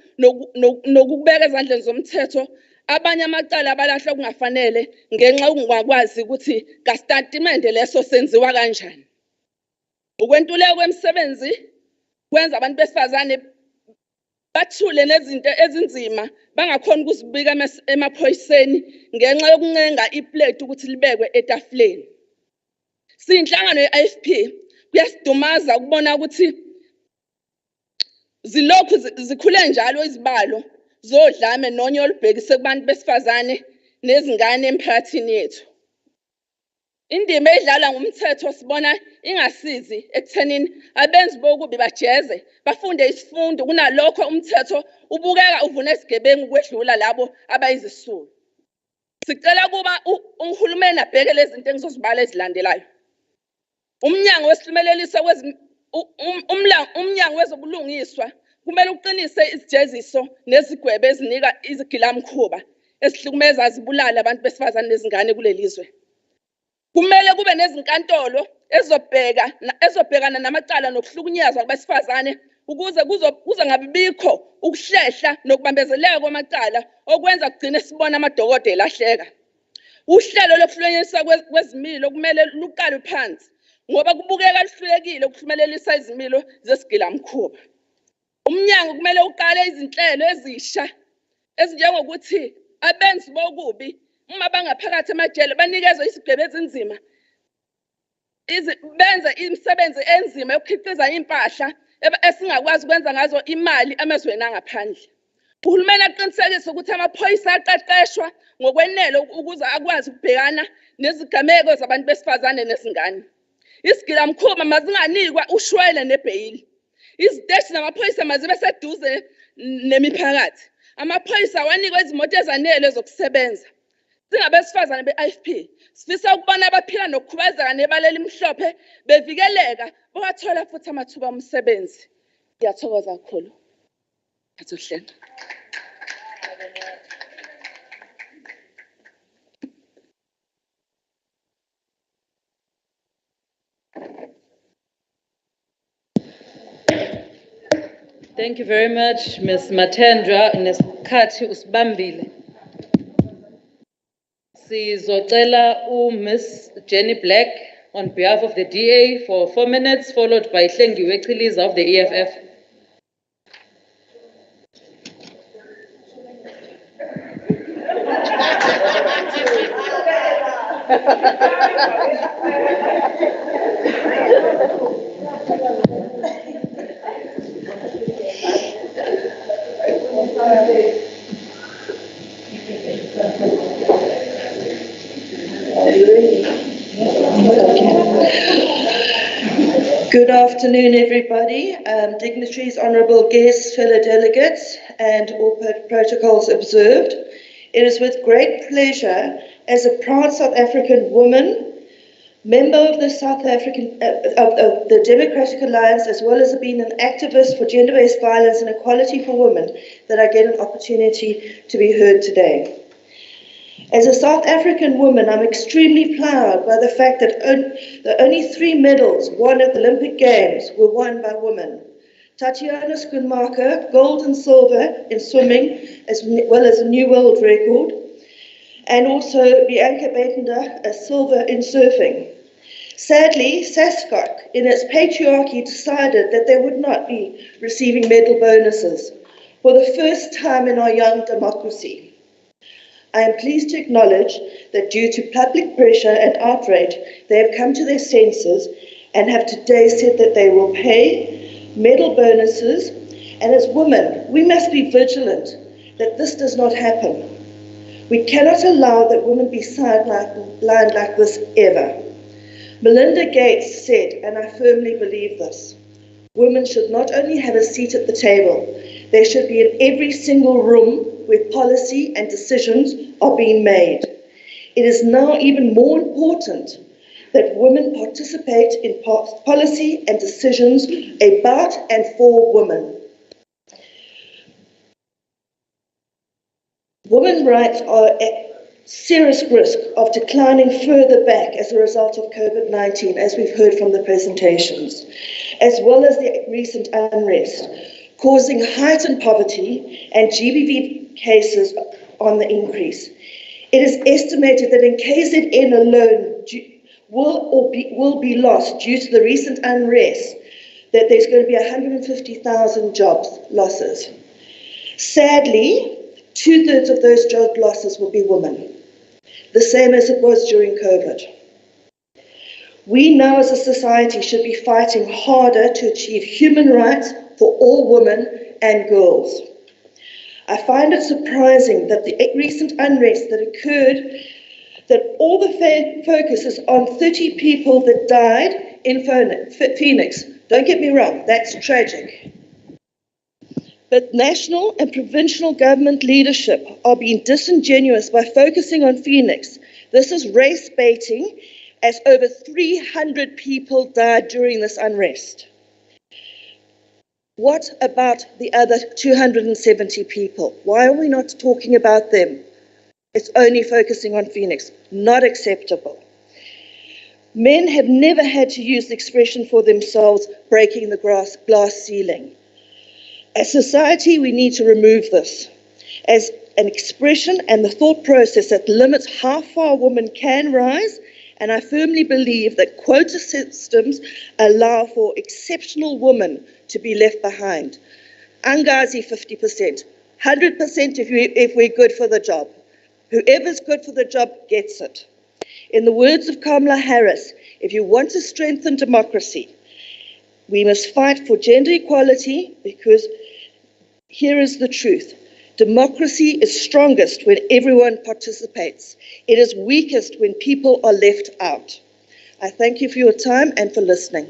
nokubeka ezandleni zomthetho abanye amacala abalahlwa kungafanele ngenxa yokungakwazi ukuthi kastatimende leso senziwa kanjani. Ukwentuleka kwemisebenzi kwenza abantu besifazane bathule nezinto ezinzima bangakhona ukuzibika emaphoyiseni ngenxa yokuncenga iplate ukuthi libekwe etafuleni. Siyinhlangano ye-IFP kuyasidumaza ukubona ukuthi zilokhu zikhule njalo izibalo zodlame nonyo olubhekise kubantu besifazane nezingane emphakathini yethu. Indima edlalwa ngumthetho sibona ingasizi ekuthenini abenzi bokubi bajeze bafunde isifundo kunalokho umthetho ubukeka uvuna isigebengu kwedlula labo abayizisulu. Sicela kuba uhulumeni abheke lezi zinto engizozibala ezilandelayo. Umnyango wesihlumeleliso umnyango wezobulungiswa kumele uqinise izijeziso nezigwebo ezinika izigilamkhuba esihlukumeza zibulala abantu besifazane nezingane kulelizwe. Kumele kube nezinkantolo ezobhekana namacala nokuhlukunyezwa kwabesifazane ukuze kuzongabibikho ukuhlehla nokubambezeleka kwamacala okwenza kugcine sibona amadokodo elahleka. Uhlelo lokuhlukunyezwa kwezimilo kumele luqalwe phansi ngoba kubukeka luhlulekile ukuhlumelelisa izimilo zesigilamkhuba. Umnyango kumele uqale izinhlelo ezisha ezinjengokuthi abenzi bokubi uma bangaphakathi emajele banikezwe izigwebo ezinzima benze imisebenzi enzima yokukhiqiza impahla esingakwazi ukwenza ngazo imali emazweni angaphandle. Uhulumeni aqinisekise ukuthi amaphoyisa aqeqeshwa ngokwenele ukuze akwazi ukubhekana nezigameko zabantu besifazane nezingane. Izigilamkhuba mazinganikwa ushwele nebheyili. Iziteshi zamaphoyisa mazibe seduze nemiphakathi. Amaphoyisa awanikwe izimoto ezanele zokusebenza. Singabesifazane be-IFP sifisa ukubona abaphila nokukhubazeka nebalela imhlophe bevikeleka bathola futhi amathuba omsebenzi. Ngiyathokoza kakhulu. Ngiyathohlela. Thank you very much, Ms. Matendra. Nesikhathi usibambile. Sizocela Ms. Jenny Black on behalf of the DA for 4 minutes, followed by Hlengiwe Chiliza of the EFF. Good afternoon, everybody, dignitaries, honourable guests, fellow delegates, and all protocols observed. It is with great pleasure, as a proud South African woman, member of the of the Democratic Alliance, as well as being an activist for gender-based violence and equality for women, that I get an opportunity to be heard today. As a South African woman, I'm extremely proud by the fact that the only 3 medals won at the Olympic Games were won by women. Tatiana Schoenmaker, gold and silver in swimming, as well as a new world record, and also Bianca Batender, a silver in surfing. Sadly, SASCOC, in its patriarchy, decided that they would not be receiving medal bonuses for the first time in our young democracy. I am pleased to acknowledge that due to public pressure and outrage, they have come to their senses and have today said that they will pay medal bonuses. And as women, we must be vigilant that this does not happen. We cannot allow that women be sidelined like this ever. Melinda Gates said, and I firmly believe this, women should not only have a seat at the table, they should be in every single room where policy and decisions are being made. It is now even more important that women participate in policy and decisions about and for women. Women's rights are at serious risk of declining further back as a result of COVID-19, as we've heard from the presentations, as well as the recent unrest, causing heightened poverty and GBV cases on the increase. It is estimated that in KZN alone will be lost due to the recent unrest, that there's going to be 150,000 jobs losses. Sadly, 2/3 of those job losses will be women, the same as it was during COVID. We now as a society should be fighting harder to achieve human rights for all women and girls. I find it surprising that the recent unrest that occurred, that all the focus is on 30 people that died in Phoenix. Don't get me wrong, that's tragic. But national and provincial government leadership are being disingenuous by focusing on Phoenix. This is race baiting, as over 300 people died during this unrest. What about the other 270 people? Why are we not talking about them? It's only focusing on Phoenix. Not acceptable. Men have never had to use the expression for themselves, breaking the glass ceiling. As society, we need to remove this as an expression and the thought process that limits how far women can rise, and I firmly believe that quota systems allow for exceptional women to be left behind. Angazi 50%, 100% if we're good for the job. Whoever's good for the job gets it. In the words of Kamala Harris, if you want to strengthen democracy, we must fight for gender equality, because here is the truth. Democracy is strongest when everyone participates. It is weakest when people are left out. I thank you for your time and for listening.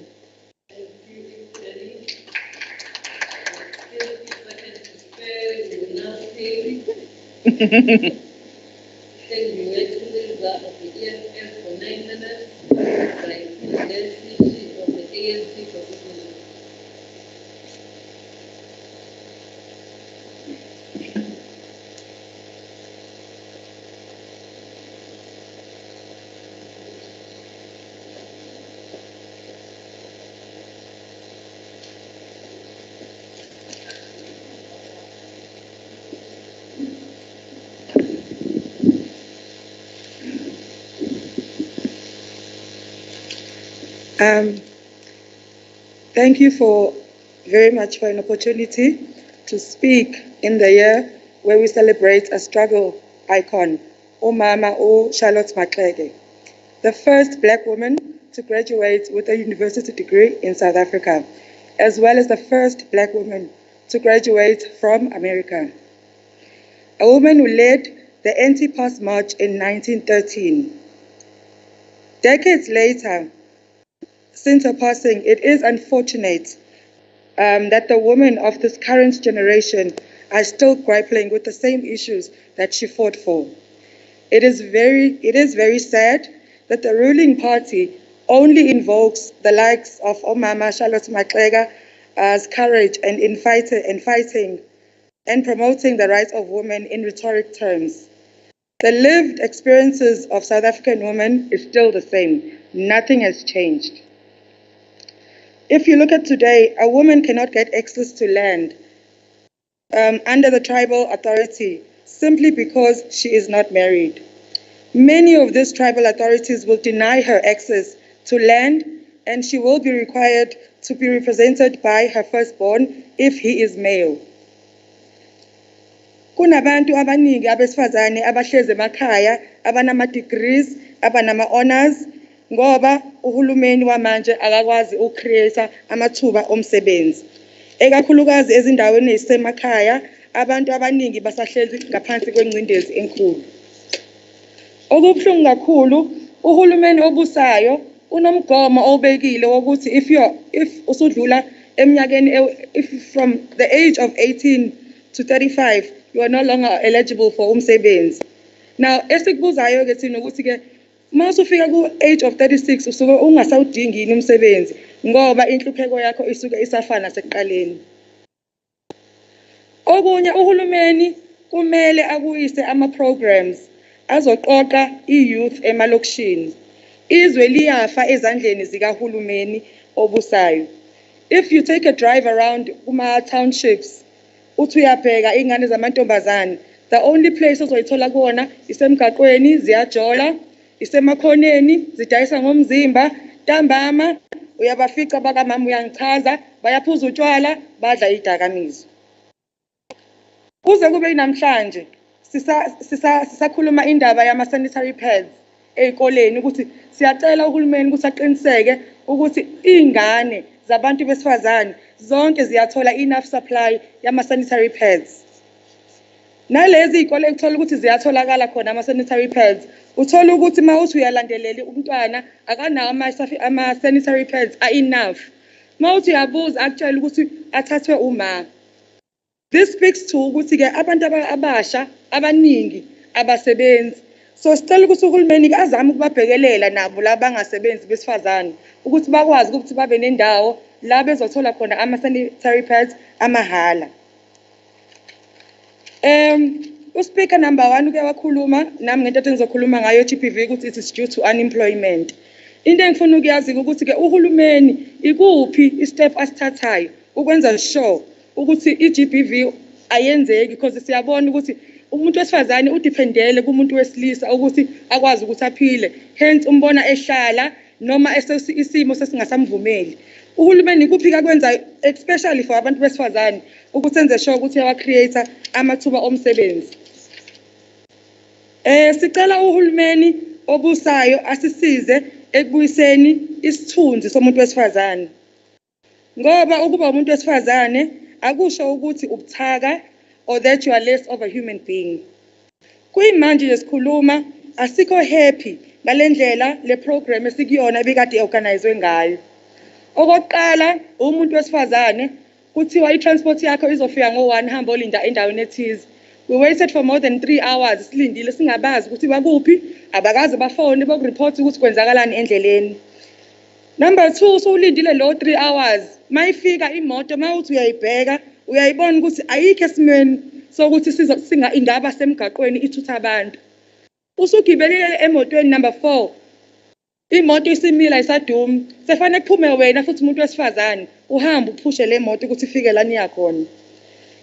Thank you very much for an opportunity to speak in the year where we celebrate a struggle icon, Umama Charlotte Maxeke, the first Black woman to graduate with a university degree in South Africa, as well as the first Black woman to graduate from America. A woman who led the anti-pass march in 1913. Decades later, since her passing, it is unfortunate that the women of this current generation are still grappling with the same issues that she fought for. It is very sad that the ruling party only invokes the likes of Omama Charlotte Maxeke as courage and in fighting and promoting the rights of women in rhetoric terms. The lived experiences of South African women is still the same. Nothing has changed. If you look at today, a woman cannot get access to land under the tribal authority simply because she is not married. Many of these tribal authorities will deny her access to land, and she will be required to be represented by her firstborn if he is male. Kunabantu abaningi abesifazane abahlezi emakhaya, abanama degrees, abanama honors, ngoba uhulumeni wamanje akakwazi ukcreate amathuba omsebenzi. Ekakhulukazi ezindaweni ezisemakhaya, abantu abaningi basahlezi ngaphansi kwengcindezi enkulu. Okubuhlungu kakhulu, uhulumeni obusayo unomgomo obekile wokuthi if usudlula eminyakeni if from the age of 18 to 35 you are no longer eligible for umsebenzi. Now esikubuzayo ke thina ukuthi ke masufika ku age of 36 usuke ungasawudingi yini umsebenzi ngoba inhlupheko yakho isuke isafana sekuqaleni. Okunye uhulumeni kumele akuyise ama programs azoqoqa i-youth emalokishini. Izwe liyafa ezandleni zikahulumeni obusayo. If you take a drive around kuma townships, uthi uyabheka ingane zamantombazane, the only place ozoyithola kuona isemgaqweni ziyajola, isemakhoneni zidayisa ngomzimba, ntambama uyabafica bakamama uyangichaza, bayaphuza utshwala, badla idakamizwa. Kuze kube namhlanje sisakhuluma indaba yama sanitary pads ezikoleni ukuthi siyacela uhulumeni ukuthi aqiniseke ukuthi ingane zabantu besifazane zonke ziyathola enough supply yama sanitary pads. Nalezi izikole ekuthola ukuthi ziyatholakala khona ama sanitary pads, uthola ukuthi mawuthi uyalandelela umntwana akanawo ama sanitary pads enough. Mawuthi uyabuza akutshela ukuthi athathwe uma. This speaks to ukuthi ke abantu abasha abaningi abasebenzi. So sicela ukuthi uhulumeni ke azame ukubabhekelela nabo labangasebenzi besifazane ukuthi bakwazi ukuthi babe nendawo la bezothola khona ama sanitary pads amahala. Uspeaker number 1 uke wakhuluma nami ngento engizokhuluma ngayo GBV ukuthi it is due to unemployment. Into engifuna ukuyazi ukuthi ke uhulumeni ikuphi istep asithathayo ukwenza sure ukuthi iGBV ayenzeki because siyabona ukuthi umuntu wesifazane udependele kumuntu wesilisa ukuthi akwazi ukuthi aphile, hence umbona ehlala noma isimo sesingasamvumeli. Uhulumeni kuphika kwenza especially for abantu besifazane ukuthi enze sure ukuthi yawa create amathuba omsebenzi. Sicela uhulumeni obusayo asisize ekubuyiseni isithunzi somuntu wesifazane. Ngoba ukuba umuntu wesifazane akusho ukuthi ubuthaka or that you are less of a human being. Kuyimanje lesikhuluma asikho happy ngalendlela le program esikuyona ebikade organizwe ngayo. Okokuqala umuntu wesifazane kuthiwa i-transport yakho izofika ngo-1 hamba olinda endaweni ethize. We waited for more than 3 hours silindile singabazi ukuthi bakuphi, abakaze bafone bokureport ukuthi kwenzakalani endleleni. Number 2 so ulindile lo 3 hours mayifika imoto mawuthi uyayibheka uyayibona ukuthi ayikho esimweni sokuthi ingaba semgaqweni ithutha abantu. Usugibelile emotweni number 4 imoto isimila isaduma sefanele kuphume wena futhi umuntu wesifazane uhamba uphushe le moto ukuthi ifike la niya khona.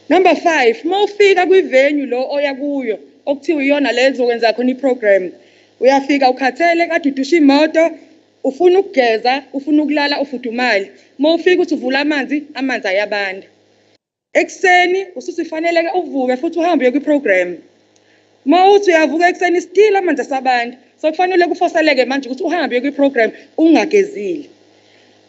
Number 5 mawufika kwivenue lo oya kuyo okuthiwa iyona le ezokwenza khona iprogram uyafika ukhathele kade udusha imoto ufuna ukugeza ufuna ukulala ufudumali mawufika uthi uvula amanzi ayabanda. Ekseni ususifanele uvuke futhi uhambe uye kwiprogram. Mawuthi uyavuka ekseni still amanzi asabanda. So kufanele kufoseleke manje ukuthi uhambe uye kwiprogram ungagezile.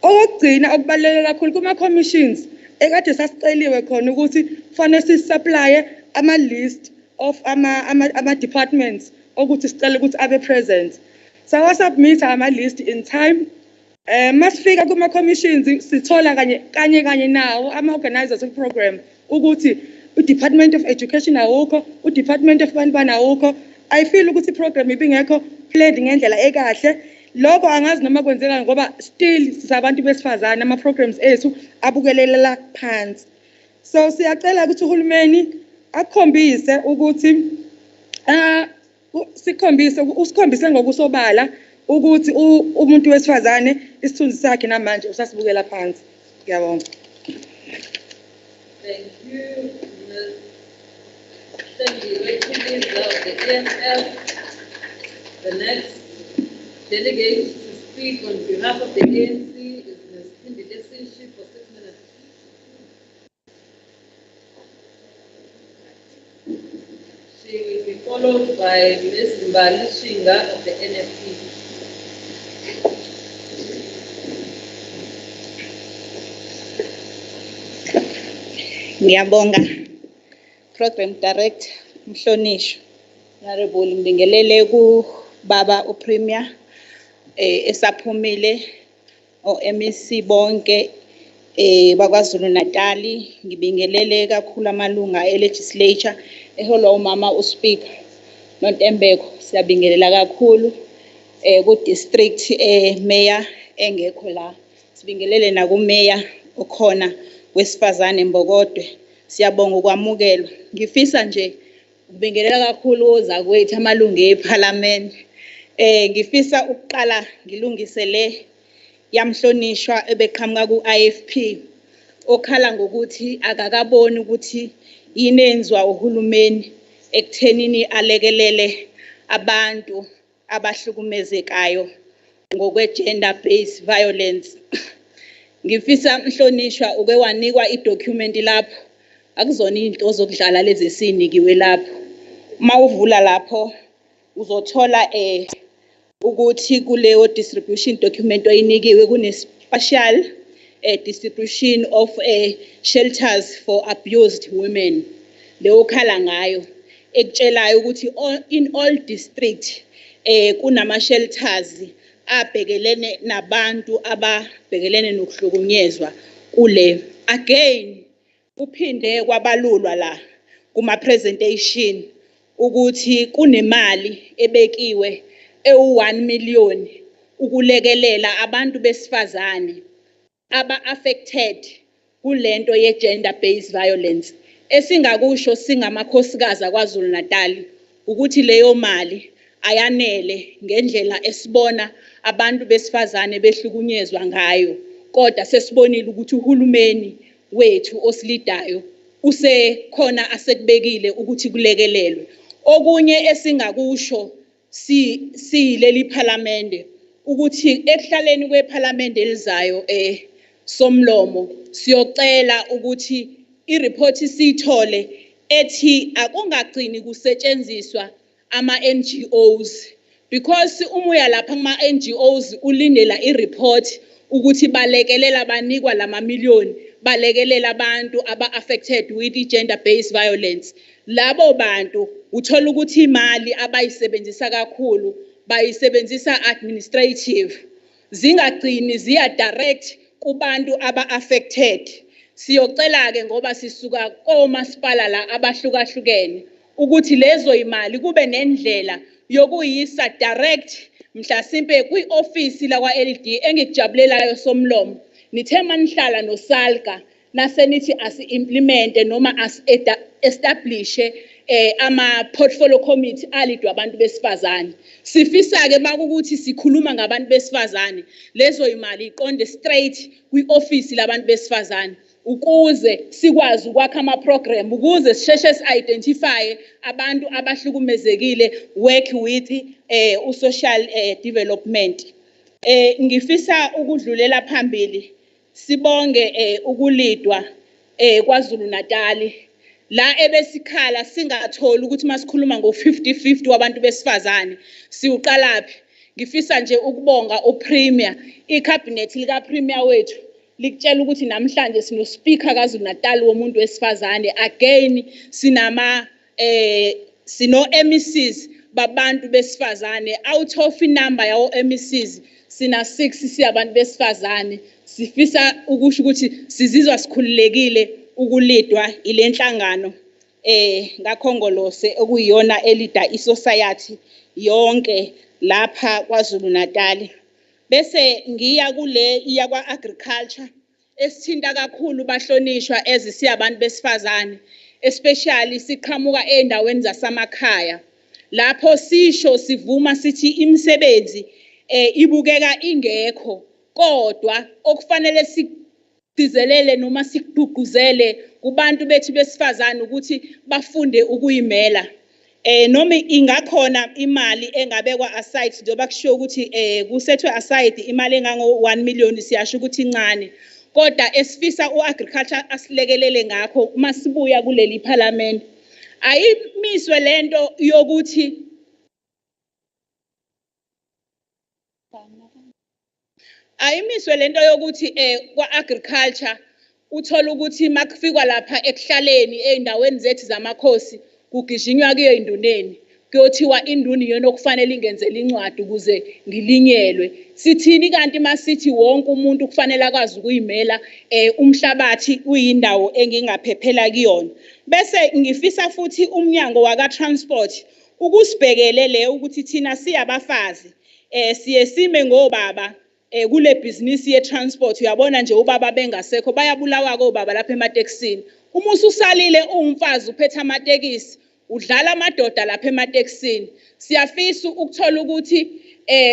Okugcina okubaluleke kakhulu kuma commissions ekade sasiceliwe khona ukuthi kufanele sisupply ama list of ama departments ukuthi sicela ukuthi abe present. Sawa submit ama list in time. Masifika kuma commissions sithola kanye nawo ama organizers of program ukuthi uDepartment of Education awukho, uDepartment of Bantwana awukho. I feel ukuthi program ibingekho planned ngendlela ekahle. Lokho angazi noma kwenzeka ngoba still sisabantu besifazane ama programs ethu abukelela phansi. So siyacela ukuthi uhulumeni akhombise ukuthi usikhombise ngokusobala ukuthi umuntu wesifazane isithunzi sakhe namanje usasibukela phansi. Ngiyabonga. Thank you, Ms. Representative of the EFF. The next delegate to speak on behalf of the ANC is Ms. Indidesi for 6 minutes. followed by Ms. Mbali Shinga of the NFP. Ngiyabonga Program Director Mhlonishwa. Honorable ngibingelele ku baba uPremier esaphumile o-MEC bonke bakwaZulu-Natal. Ngibingelele kakhulu amalunga e-legislature eholwa umama uSpeaker Nontembeko. Siyabingelela kakhulu ku-district mayor engekho la. Sibingelele nakumeya okhona wesifazane Mbokodwe. Siyabonga ukwamukelwa. Ngifisa nje ukubingelela kakhulu ozakwethu amalungu eParliament. Ngifisa ukuqala ngilungisele yamhlonishwa ebeqhamuka ku-IFP okhala ngokuthi akakaboni ukuthi inenzwa uhulumeni ekuthenini alekelele abantu abahlukumezekayo ngokwe-gender based violence. Ngifisa mhlonishwa uke wanikwa i-document lapho akuzona into zokudlala lezi esinikiwe lapho. Mawuvula lapho uzothola ukuthi kuleyo distribution document oyinikiwe kune special distribution of shelters for abused women. Leyo khala ngayo ekutshelayo ukuthi in all district kunama shelters abhekelene nabantu ababhekelene nokuhlukunyezwa kule. Again kuphinde kwabalulwa la kuma presentation ukuthi kunemali ebekiwe ewu-1 million ukulekelela abantu besifazane aba-affected kulento ye-gender based violence. Esingakusho singamakhosikazi akwaZulu-Natal ukuthi leyo mali ayanele ngendlela esibona abantu besifazane behlukunyezwa ngayo, kodwa sesibonile ukuthi uhulumeni wethu osilidayo usekhona asekubekile ukuthi kulekelelwe. Okunye esingakusho sileli Parliament ukuthi ekuhlaleni kweParliament elizayo somlomo siyocela ukuthi ireport sithole ethi akungagcini kusetshenziswa ama-NGOs, because umuya lapha kuma-NGOs ulindela ireport ukuthi balekelela banikwa lama million balekelela abantu aba-affected with gender based violence. Labo bantu uthola ukuthi imali abayisebenzisa kakhulu bayisebenzisa administrative, zingagcini ziya direct kubantu aba-affected. Siyocela ke ngoba sisuka komasipala la abahlukahlukene ukuthi lezo imali kube nendlela yokuyisa direct mhlasimpe kwi-office la kwa-LD. Engikujabulelayo somlomo nithe manihlala noSalga nasenithi asi-implemente noma asi-establish ama-portfolio committee alidwa abantu besifazane. Sifisa-ke makukuthi sikhuluma ngabantu besifazane lezo imali iqonde straight kwi-office labantu besifazane ukuze sikwazi ukwakha ama-program ukuze sisheshe si-identify abantu abahlukumezekile, work with u-social development. Ngifisa ukudlulela phambili sibonge ukulidwa KwaZulu-Natal la ebesikhala singatholi ukuthi masikhuluma ngo-50-50 wabantu besifazane siuqalaphi. Ngifisa nje ukubonga uPremier, iCabinet likaPremier wethu likutshela ukuthi namhlanje sino-Speaker KwaZulu-Natal womuntu wesifazane. Again sino-MECs babantu besifazane. Out of inumber yawo MECs sina 6 siyabantu besifazane. Sifisa ukusho ukuthi sizizwa sikhululekile ukulidwa ile nhlangano ngakhongolose okuyiyona elida isociety yonke lapha KwaZulu-Natal. Bese ngiya kule iya kwa-agriculture esithinta kakhulu bahlonishwa ezisiyabantu besifazane, especially siqhamuka endaweni zasemakhaya lapho sisho sivuma sithi imisebenzi ibukeka ingekho, kodwa okufanele sigcizelele noma sigqugquzele kubantu bethu besifazane ukuthi bafunde ukuyimela. Noma ingakhona imali engabekwa aside njengoba kushiwo ukuthi kusethwe aside imali engango-1 million siyasho ukuthi incane, kodwa esifisa u-agriculture asilekelele ngakho uma sibuya kuleli Parliament ayimiswe lento yokuthi ayimiswe lento yokuthi kwa agriculture uthola ukuthi makufikwa lapha ekuhlaleni eindaweni zethu zamakhosi kugijinywa kuyo induneni kuyothiwa induni yona okufanele ingenzele incwadi ukuze ngilinyelwe sithini kanti masithi wonke umuntu kufanele akwazi ukuyimela umhlabathi uyindawo engingaphephela kuyona bese ngifisa futhi umnyango waka transport ukusibhekele le ukuthi thina siyabafazi siye sime ngobaba kule business ye transport uyabona nje ubaba bengasekho bayabulawa kobaba lapha ematekisini uma ususalile umfazi uphethe amatekisi udlala amadoda lapha ematekisini siyafisa ukuthola ukuthi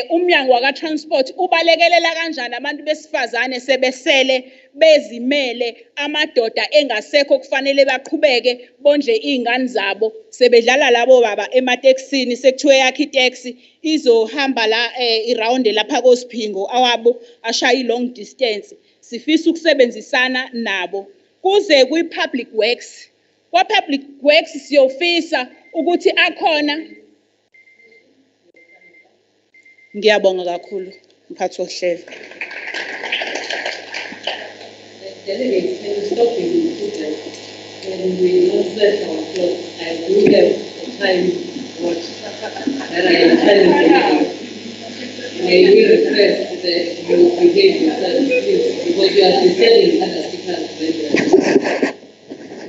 umnyango waka transport ubalekelela kanjani abantu besifazane sebesele bezimele amadoda engasekho kufanele baqhubeke bondle izingane zabo sebedlala labo baba ematekisini sekuthiwe yakhe itaxi izohamba la iround lapha koSiphingo awabo ashaya long distance sifisa ukusebenzisana nabo kuze kwi public works kwa public works siyofisa ukuthi akhona ngiyabonga kakhulu mphathi wohlelo Delegates, can you stop being children? When we not set our clothes, I do have time watch that I am telling you. May we request that you behave yourself, please, because you are disturbing other speakers' members.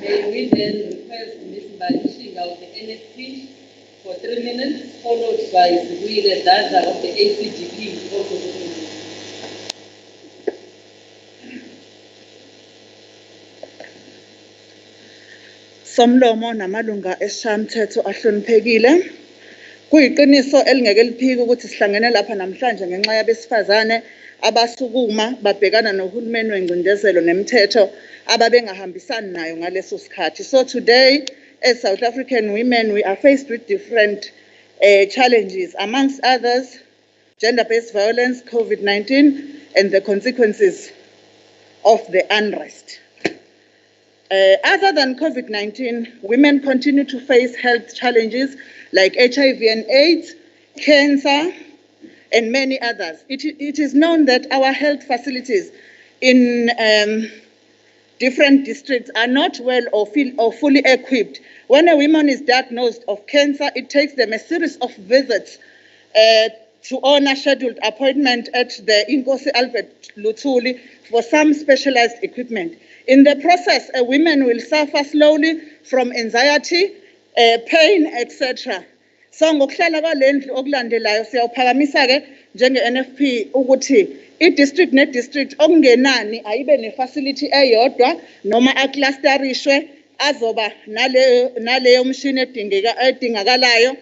May we then request Ms. Banishinga of the NSP for 3 minutes, followed by Ziguile Daza of the ACGP, also 3 minutes. Somlomo namalunga eshamthetho ahloniphekile kuyiqiniso elingeke liphike ukuthi sihlangene lapha namhlanje ngenxa yabesifazane abasukuma babhekana nohulumeni wengcindezelo nemithetho ababengahambisani nayo ngaleso sikhathi. So today as South African women we are faced with different challenges, amongst others gender-based violence, COVID-19 and the consequences of the unrest. Other than COVID-19, women continue to face health challenges like HIV and AIDS, cancer, and many others. It is known that our health facilities in different districts are not well or fully equipped. When a woman is diagnosed of cancer, it takes them a series of visits to honor scheduled appointment at the Inkosi Albert Luthuli for some specialized equipment. In the process, a woman will suffer slowly from anxiety, pain, etc. So ngokuhlala kwalendlu okulandelayo siyawuphakamisa ke njenge-NFP ukuthi i-district ne-district okungenani ayibe ne-facility eyodwa noma aclusterishwe azoba naleyo mshini edingakalayo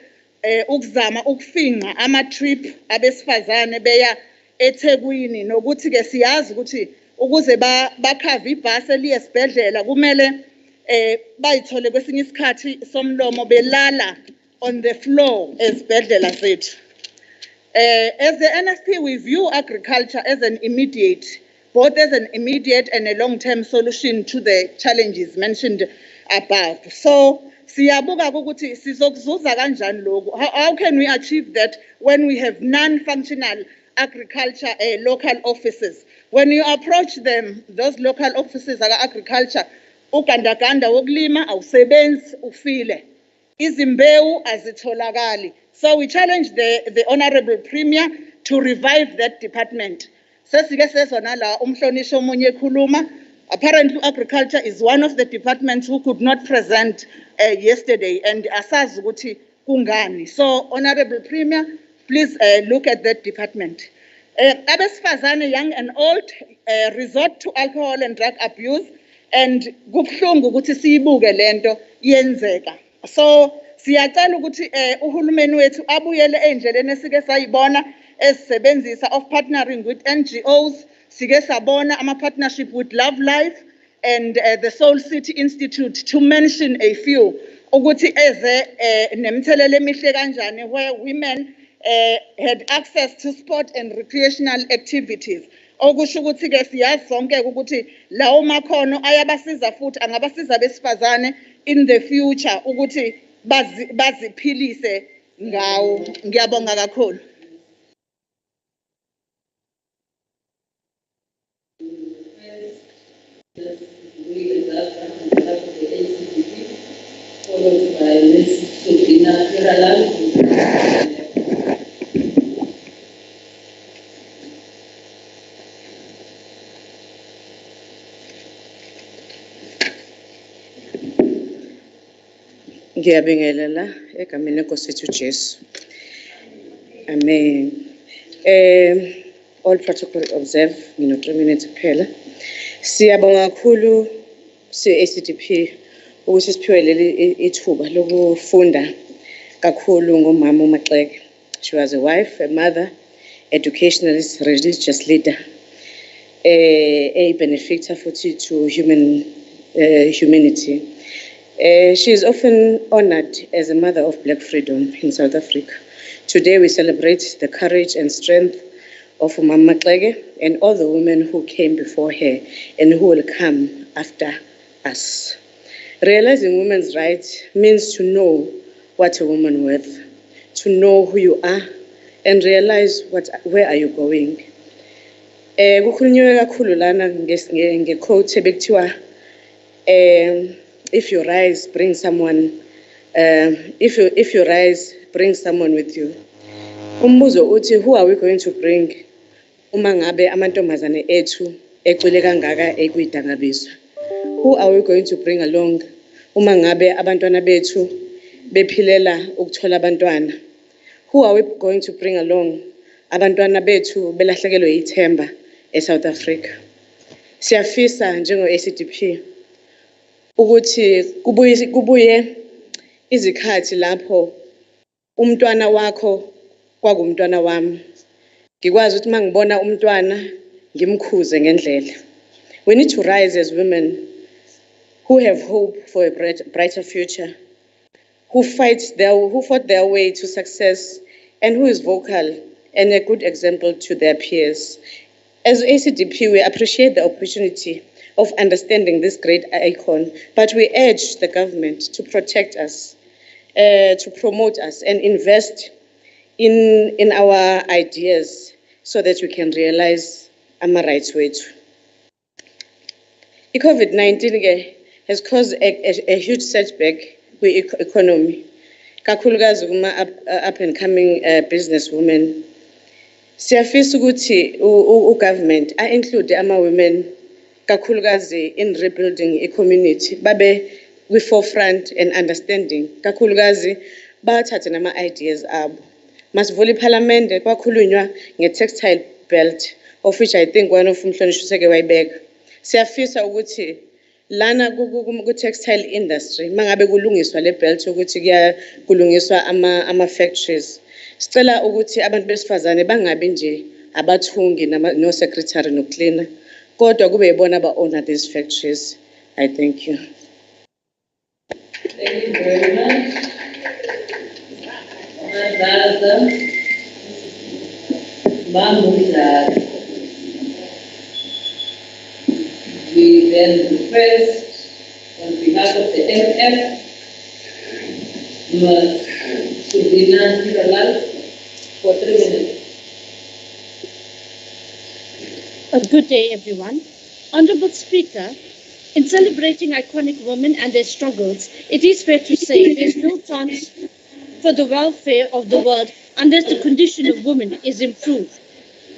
ukuzama ukufinqa ama-trip abesifazane beya eThekwini nokuthi ke siyazi ukuthi ukuze bakhave ibhasi eliye esibhedlela kumele bayithole kwesinye isikhathi somlomo belala on the floor esibhedlela zethu. As the NSP, we view agriculture as both as an immediate and a long-term solution to the challenges mentioned above. So siyabuka ukuthi sizokuzuza kanjani lokho. How can we achieve that when we have non-functional agriculture local offices? When you approach them, those local offices are agriculture, ugandaganda wokulima awusebenzi ufile. Izimbewu azitholakali. So we challenge the Honorable Premier to revive that department. Sesike sezona la umhlonisho omunye ekhuluma. Apparently agriculture is one of the departments who could not present yesterday and asazi ukuthi kungani. So Honorable Premier, please look at that department. Abesifazane, young and old, resort to alcohol and drug abuse, and kubuhlungu ukuthi siyibuke lento yenzeka. So siyacela ukuthi uhulumeni wethu abuyele endleleni esike sayibona esebenzisa of partnering with NGOs, sike sabona ama partnership with Love Life and the Soul City Institute, to mention a few, ukuthi eze nemthelele emihle kanjani where women had access to sport and recreational activities. Okusho ukuthi ke siyazi sonke ukuthi lawo makhono ayabasiza futhi angabasiza besifazane in the future ukuthi baziphilise ngawo. Ngiyabonga kakhulu. Followed by Ms. Subina Kiralal. Ngiyabingelela egameni leNkosi Jesu. Amen. All protocol observe, 3 minutes kuphela. Siyabonga kakhulu si-ACDP ukuthi siphiwe leli ithuba lokufunda kakhulu ngomama uMaxeke. She was a wife, a mother, educationalist, religious leader, a benefactor to humanity. She is often honored as a mother of Black freedom in South Africa. Today we celebrate the courage and strength of Mama Maxeke and all the women who came before her and who will come after us. Realizing women's rights means to know what a woman worth, to know who you are, and realize where are you going. Kukhulunywe kakhulu lana nge-quote ebekuthiwa if you rise, bring someone. If you rise, bring someone with you. Umbuzo uthi, who are we going to bring? Uma ngabe amantombazane ethu ecwele kangaka ekuyidangabizwa. Who are we going to bring along? Uma ngabe abantwana bethu bephilela ukuthola abantwana. Who are we going to bring along? Abantwana bethu belahlekelwe ithemba eSouth Africa. Siyafisa njengo-ACDP ukuthi kubuye izikhathi lapho umntwana wakho kwakumntwana wami. Ngikwazi ukuthi mangibona umntwana ngimkhuze ngendlela. We need to rise as women who have hope for a brighter future, who fought their way to success, and who is vocal and a good example to their peers. As ACDP, we appreciate the opportunity of understanding this great icon, but we urge the government to protect us, to promote us, and invest in our ideas so that we can realize our rights. COVID-19 has caused a huge setback with the economy. Kakhulukazi kuma up and coming businesswomen. Siyafisa ukuthi government include women kakhulukazi in rebuilding a community. Babe we forefront and understanding. Kakhulukazi bathathe nama ideas abo. Masivula iParliament kwakhulunywa nge-textile belt, of which I think one of umhlonishuseke wayibeka. Siyafisa ukuthi lana ku-textile industry mangabe kulungiswa le belt ukuthi kulungiswa ama-factories. Sicela ukuthi abantu besifazane bangabi nje abathungi no-secretary no-cleaner, kodwa kube yibona aba-owner these factories. I thank you. Thank you very much. We then request on behalf of the MF, Ms. Subina Kiralal, for 3 minutes. Good day, everyone. Honorable Speaker, in celebrating iconic women and their struggles, it is fair to say there's no chance for the welfare of the world unless the condition of women is improved.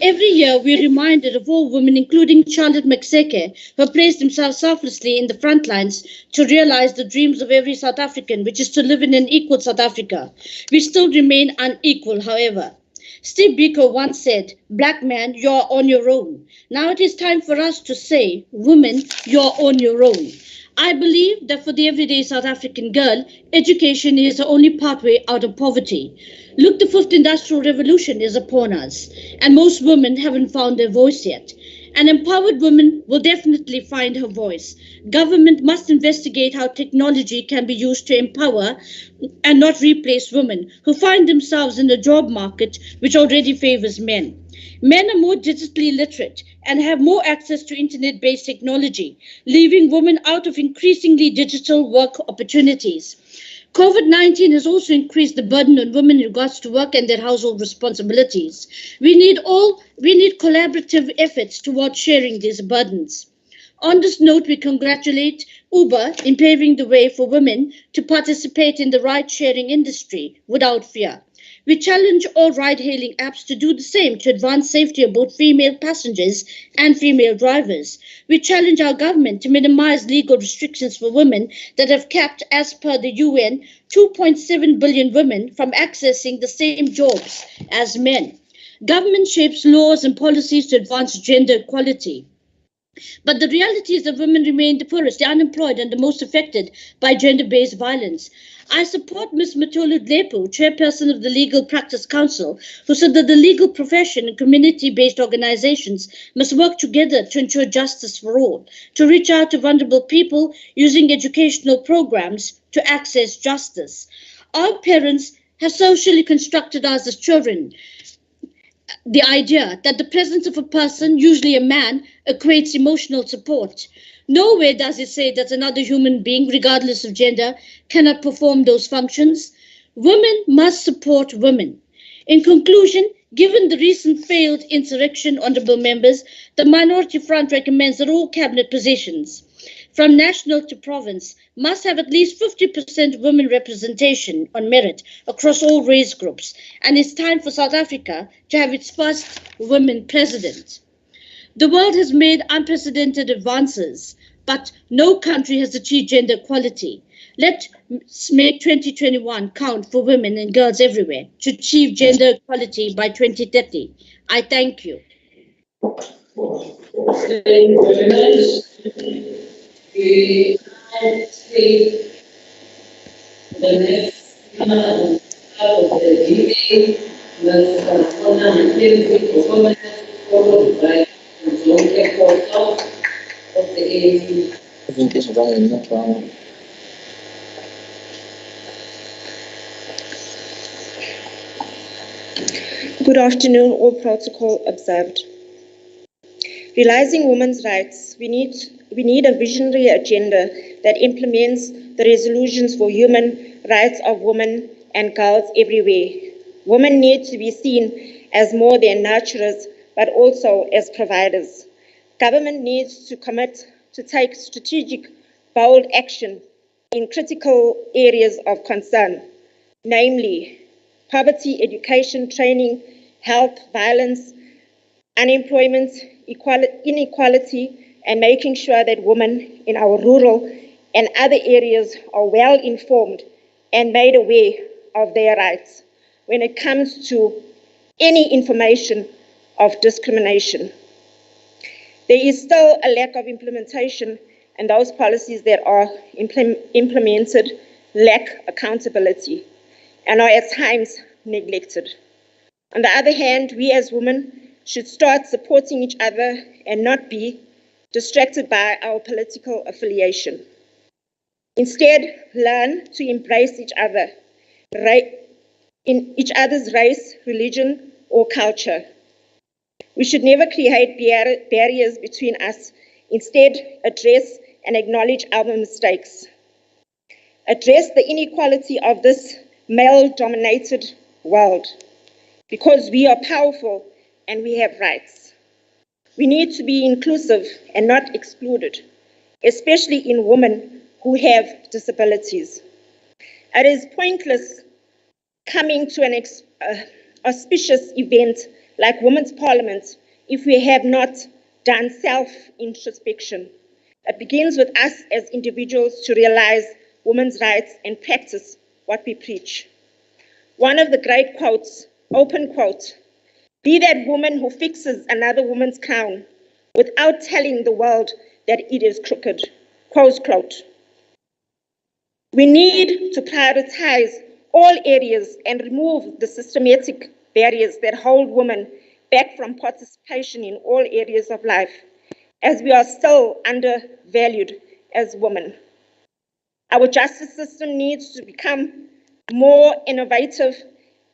Every year, we're reminded of all women, including Charlotte Maxeke, who have placed themselves selflessly in the front lines to realize the dreams of every South African, which is to live in an equal South Africa. We still remain unequal, however. Steve Biko once said, "Black man, you're on your own." Now it is time for us to say, "Women, you're on your own." I believe that for the everyday South African girl, education is the only pathway out of poverty. Look, the 5th Industrial Revolution is upon us, and most women haven't found their voice yet. An empowered woman will definitely find her voice. Government must investigate how technology can be used to empower and not replace women who find themselves in a job market which already favors men. Men are more digitally literate and have more access to internet-based technology, leaving women out of increasingly digital work opportunities. COVID-19 has also increased the burden on women in regards to work and their household responsibilities. We need collaborative efforts towards sharing these burdens. On this note, we congratulate Uber in paving the way for women to participate in the ride-sharing industry without fear. We challenge all ride-hailing apps to do the same to advance safety of both female passengers and female drivers. We challenge our government to minimize legal restrictions for women that have capped, as per the UN, 2.7 billion women from accessing the same jobs as men. Government shapes laws and policies to advance gender equality. But the reality is that women remain the poorest, the unemployed, and the most affected by gender-based violence. I support Ms. Matolu Dlepo, chairperson of the Legal Practice Council, who said that the legal profession and community-based organizations must work together to ensure justice for all, to reach out to vulnerable people using educational programs to access justice. Our parents have socially constructed us as children the idea that the presence of a person, usually a man, equates emotional support. Nowhere does it say that another human being, regardless of gender, cannot perform those functions. Women must support women. In conclusion, given the recent failed insurrection, honourable members, the Minority Front recommends that all cabinet positions, from national to province, must have at least 50% women representation on merit across all race groups. And it's time for South Africa to have its first women president. The world has made unprecedented advances, but no country has achieved gender equality. Let's make 2021 count for women and girls everywhere to achieve gender equality by 2030. I thank you. Thank you very much. We see the next part of the debate, Ms. Mona Mckenzie, performances followed by John Kekota of the ANC. Good afternoon, all protocol observed. Realizing women's rights, we need a visionary agenda that implements the resolutions for human rights of women and girls everywhere. Women need to be seen as more than nurturers, but also as providers. Government needs to commit to take strategic, bold action in critical areas of concern, namely poverty, education, training, health, violence, unemployment, inequality, and making sure that women in our rural and other areas are well informed and made aware of their rights when it comes to any information of discrimination. There is still a lack of implementation, and those policies that are implemented lack accountability and are at times neglected. On the other hand, we as women should start supporting each other and not be distracted by our political affiliation. Instead, learn to embrace each other, in each other's race, religion, or culture. We should never create barriers between us. Instead, address and acknowledge our mistakes. Address the inequality of this male-dominated world, because we are powerful and we have rights. We need to be inclusive and not excluded, especially in women who have disabilities. It is pointless coming to an auspicious event like Women's Parliament if we have not done self-introspection. It begins with us as individuals to realize women's rights and practice what we preach. One of the great quotes, open quote, "Be that woman who fixes another woman's crown without telling the world that it is crooked," close quote. We need to prioritize all areas and remove the systematic barriers that hold women back from participation in all areas of life, as we are still undervalued as women. Our justice system needs to become more innovative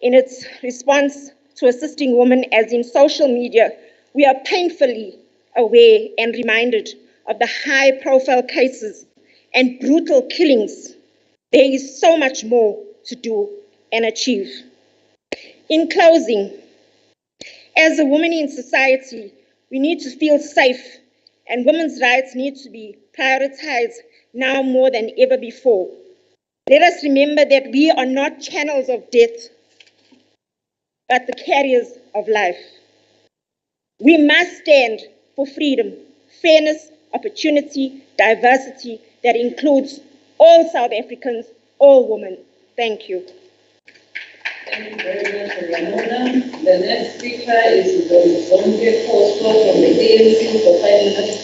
in its response to assisting women, as in social media, we are painfully aware and reminded of the high-profile cases and brutal killings. There is so much more to do and achieve. In closing, as a woman in society, we need to feel safe, and women's rights need to be prioritized now more than ever before. Let us remember that we are not channels of death, but the carriers of life. We must stand for freedom, fairness, opportunity, diversity that includes all South Africans, all women. Thank you. Thank you very much, Ramona. The next speaker is Zonke Foster from the ANC for 5 minutes,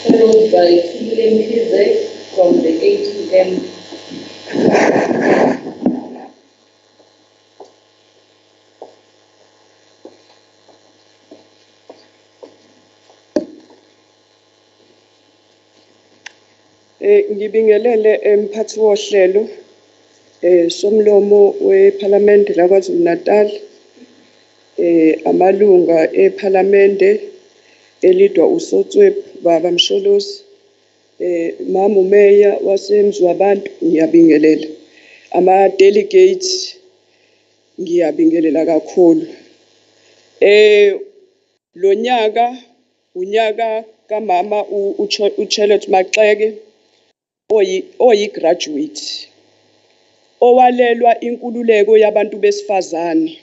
followed by TM Kizek from the ATM. Ngibingelele mphathi wohlelo somlomo weParliament la KwaZulu-Natal, amalunga eParliament elidwa uSotsweb Baba Msholozi, Mama Meya wasemzwabantu ngiyabingelela, ama delegates ngiyabingelela kakhulu. Lo nyaka unyaka kamama uCharlotte Maxeke oyi-graduate owalelwa inkululeko yabantu besifazane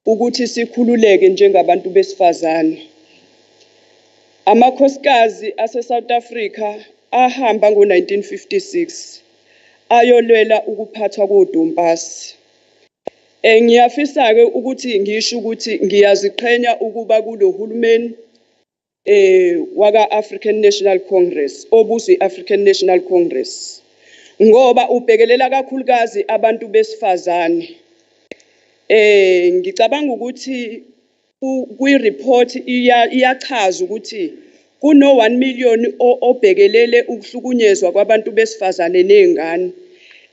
ukuthi sikhululeke njengabantu besifazane. Amakhosikazi ase-South Africa ahamba ngo-1956 ayolwela ukuphathwa kodumpasi. Ngiyafisa-ke ukuthi ngisho ukuthi ngiyaziqhenya ukuba kulo hulumeni waka African National Congress, obuzwe African National Congress, ngoba ubhekelela kakhulukazi abantu besifazane. Ngicabanga ukuthi kwi-report iyachaza ukuthi kuno 1 million obhekelele ukuhlukunyezwa kwabantu besifazane nezingane.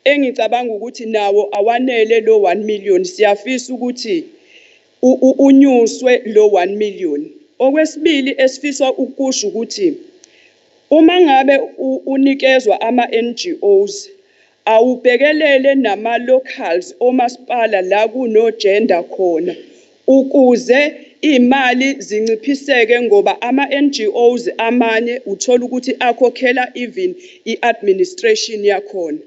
Engicabanga ukuthi nawo awanele lo 1 million, siyafisa ukuthi unyuswe lo 1 million. Okwesibili esifisa ukusho ukuthi uma ngabe unikezwa ama-NGOs awubhekelele nama-locals omasipala la kuno gender khona ukuze imali zinciphiseke, ngoba ama-NGOs amanye uthola ukuthi akhokhela even i-administration yakhona.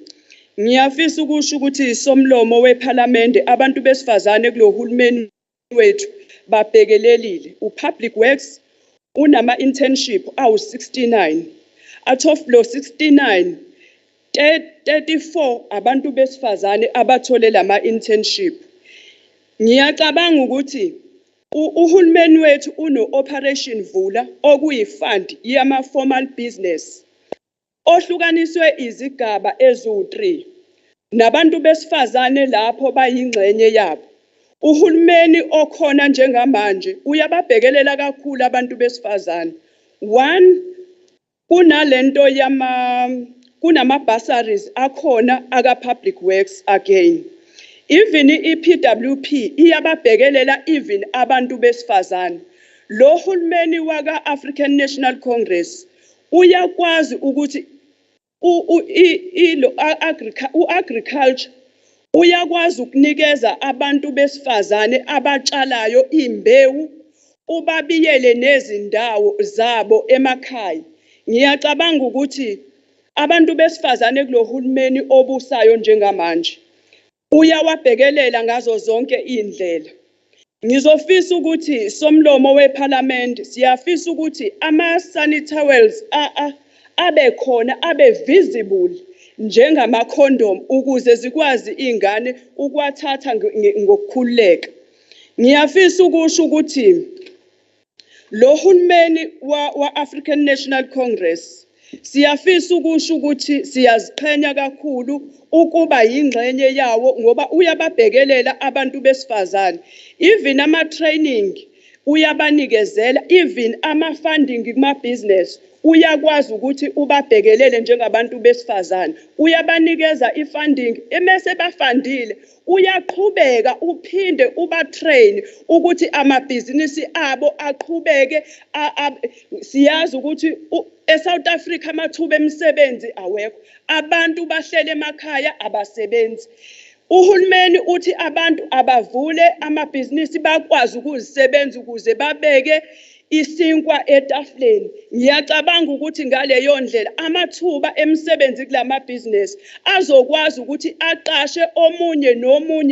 Ngiyafisa ukusho ukuthi somlomo weParliament abantu besifazane kulo hulumeni wethu babhekelelile. Public Works unama-internship awu-69. Out of lo 69, 34 abantu besifazane abathole lama-internship. Ngiyacabanga ukuthi uhulumeni wethu uno-Operation Vula okuyi-fund yama-formal business ohlukaniswe izigaba eziwu-3 nabantu besifazane lapho bayingxenye yabo. Uhulumeni okhona njengamanje uyababhekelela kakhulu abantu besifazane. 1, kunalento kunama-bursaries akhona aka-Public Works again. Even i-PWP iyababhekelela even abantu besifazane. Lo hulumeni waka African National Congress uyakwazi ukuthi u-agriculture uyakwazi ukunikeza abantu besifazane abatshalayo imbewu, ubabiyele nezindawo zabo emakhaya. Ngiyacabanga ukuthi abantu besifazane kulo hulumeni obusayo njengamanje uyawabhekelela ngazo zonke indlela. Ngizofisa ukuthi somlomo weParliament siyafisa ukuthi ama-sanitary abe khona, abe visible njengama-condom ukuze zikwazi ingane ukwathatha ngokukhululeka. Ngiyafisa ukusho ukuthi lo hulumeni wa-African National Congress siyafisa ukusho ukuthi siyaziqhenya kakhulu ukuba yingxenye yawo ngoba uyababhekelela abantu besifazane. Even ama-training uyabanikezela, even ama-funding kuma-business uyakwazi ukuthi ubabhekelele njengabantu besifazane, uyabanikeza ifunding, emese bafandile uyaqhubeka uphinde ubatrain ukuthi amabhizinisi abo aqhubeke. Siyazi ukuthi eSouth Africa amathuba emisebenzi awekho, abantu bahlele emakhaya abasebenzi. Uhulumeni uthi abantu abavule amabhizinisi bakwazi ukuzisebenza ukuze babeke isinkwa etafuleni. Ngiyacabanga ukuthi ngaleyo ndlela amathuba emisebenzi kulama business azokwazi ukuthi aqashe omunye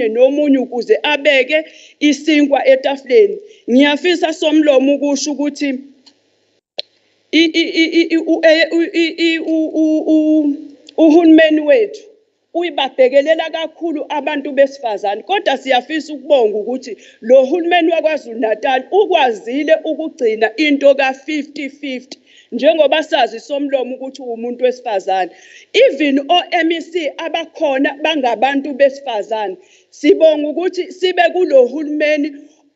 nomunye ukuze abeke isinkwa etafuleni. Ngiyafisa somlomo ukusho ukuthi uhulumeni wethu uyibabhekelela kakhulu abantu besifazane, kodwa siyafisa ukubonga ukuthi lo hulumeni waKwaZulu-Natal ukwazile ukugcina into ka-50-50 njengoba sazi somlomo ukuthi umuntu wesifazane. Even o-MEC abakhona bangabantu besifazane. Sibonga ukuthi sibe kulo hulumeni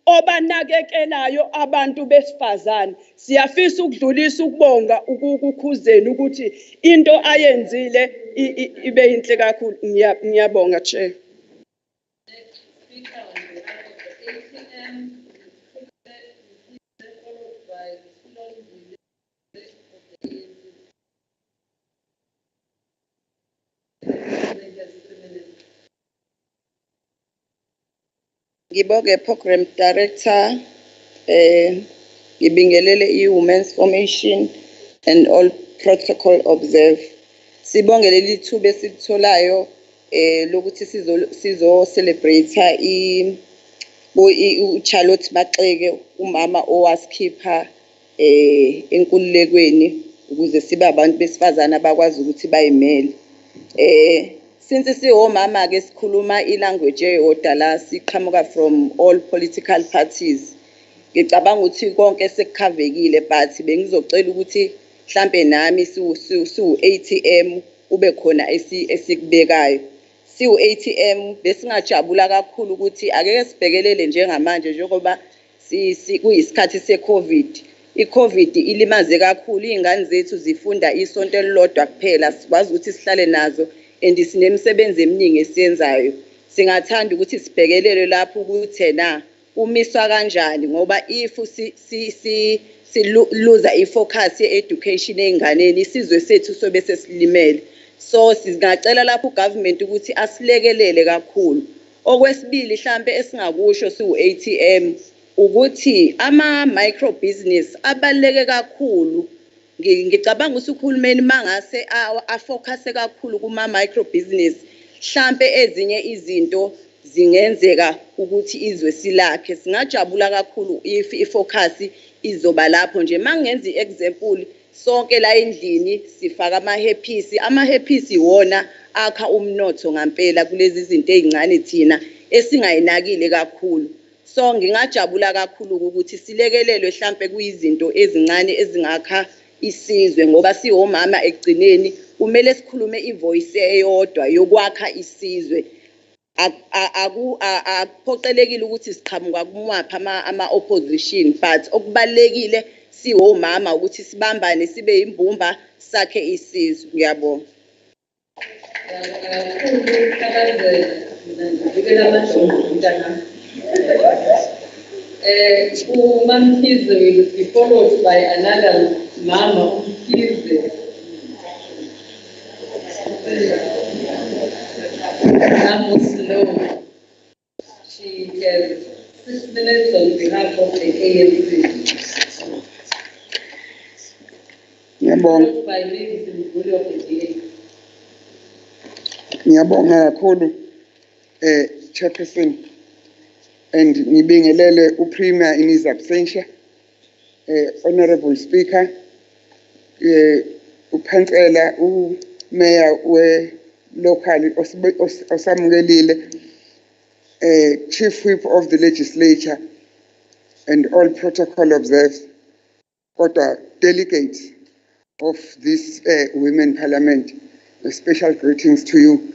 obanakekelayo abantu besifazane. Siyafisa ukudlulisa ukubonga ukukhuzeni ukuthi into ayenzile ibe inhle kakhulu. Ngiyabonga Chair. Ngibonge Program Director, ngibingelele i-Women's Formation and all protocol observe. Sibonge leli thuba esitholayo lokuthi sizo celebrate uCharlotte Maxeke, umama owasikhipha enkululekweni ukuze sibe abantu besifazana abakwazi ukuthi bayimele. Since siwomama ke sikhuluma ilanguage eyodwa la siqhamuka from all political parties. Ngicabanga ukuthi konke sekukhavekile, but bengizocela ukuthi mhlambe nami siwu-ATM ube khona esikubekayo. Siwu-ATM besingajabula kakhulu ukuthi akeke sibhekelele njengamanje njengoba kuyisikhathi se-COVID. I-COVID ilimaze kakhulu iy'ngane zethu zifunda isonto elilodwa kuphela, sikwazi ukuthi sihlale nazo and sinemisebenzi eminingi esiyenzayo. Singathanda ukuthi sibhekelele lapho ukuthi na umiswa kanjani ngoba if siluza ifocus ye-education ey'nganeni isizwe sethu sobe sesilimele. So singacela lapho ugovernment ukuthi asilekelele kakhulu. Okwesibili mhlambe esingakusho siwu-ATM ukuthi ama-micro business abaluleke kakhulu. Ngicabanga ukuthi uhulumeni mangase afocuse kakhulu kuma-micro business, mhlambe ezinye izinto zingenzeka ukuthi izwe silakhe. Singajabula kakhulu if ifocus izoba lapho nje. Mangenza i-example, sonke la endlini sifaka ama-happy iwona akha umnotho ngampela kulezi zinto ey'ncane thina esingayinakile kakhulu. So ngingajabula kakhulu ukuthi silekelelwe mhlambe kuyizinto ezincane ezingakha isizwe ngoba siwomama ekugcineni kumele sikhulume ivoice eyodwa yokwakha isizwe. Akuphoqelekile ukuthi siqhamuka kumaphi ama-opposition, but okubalekile siwomama ukuthi sibambane sibe imbumba sakhe isizwe. Ngiyabonga. Umamkhize will be followed by another mama Umkhize. Mama Slow. She has 6 minutes on behalf of the ANC. Followed by Ladies in Bully of the DA. Ngiyabonga kakhulu Chairperson, and ngibingelele uPremier in his absentia, Honorable Speaker, uPhansela, uMayor we-local osamukelile, Chief Whip of the Legislature, and all protocol observed, kodwa delegates of this Women Parliament, special greetings to you.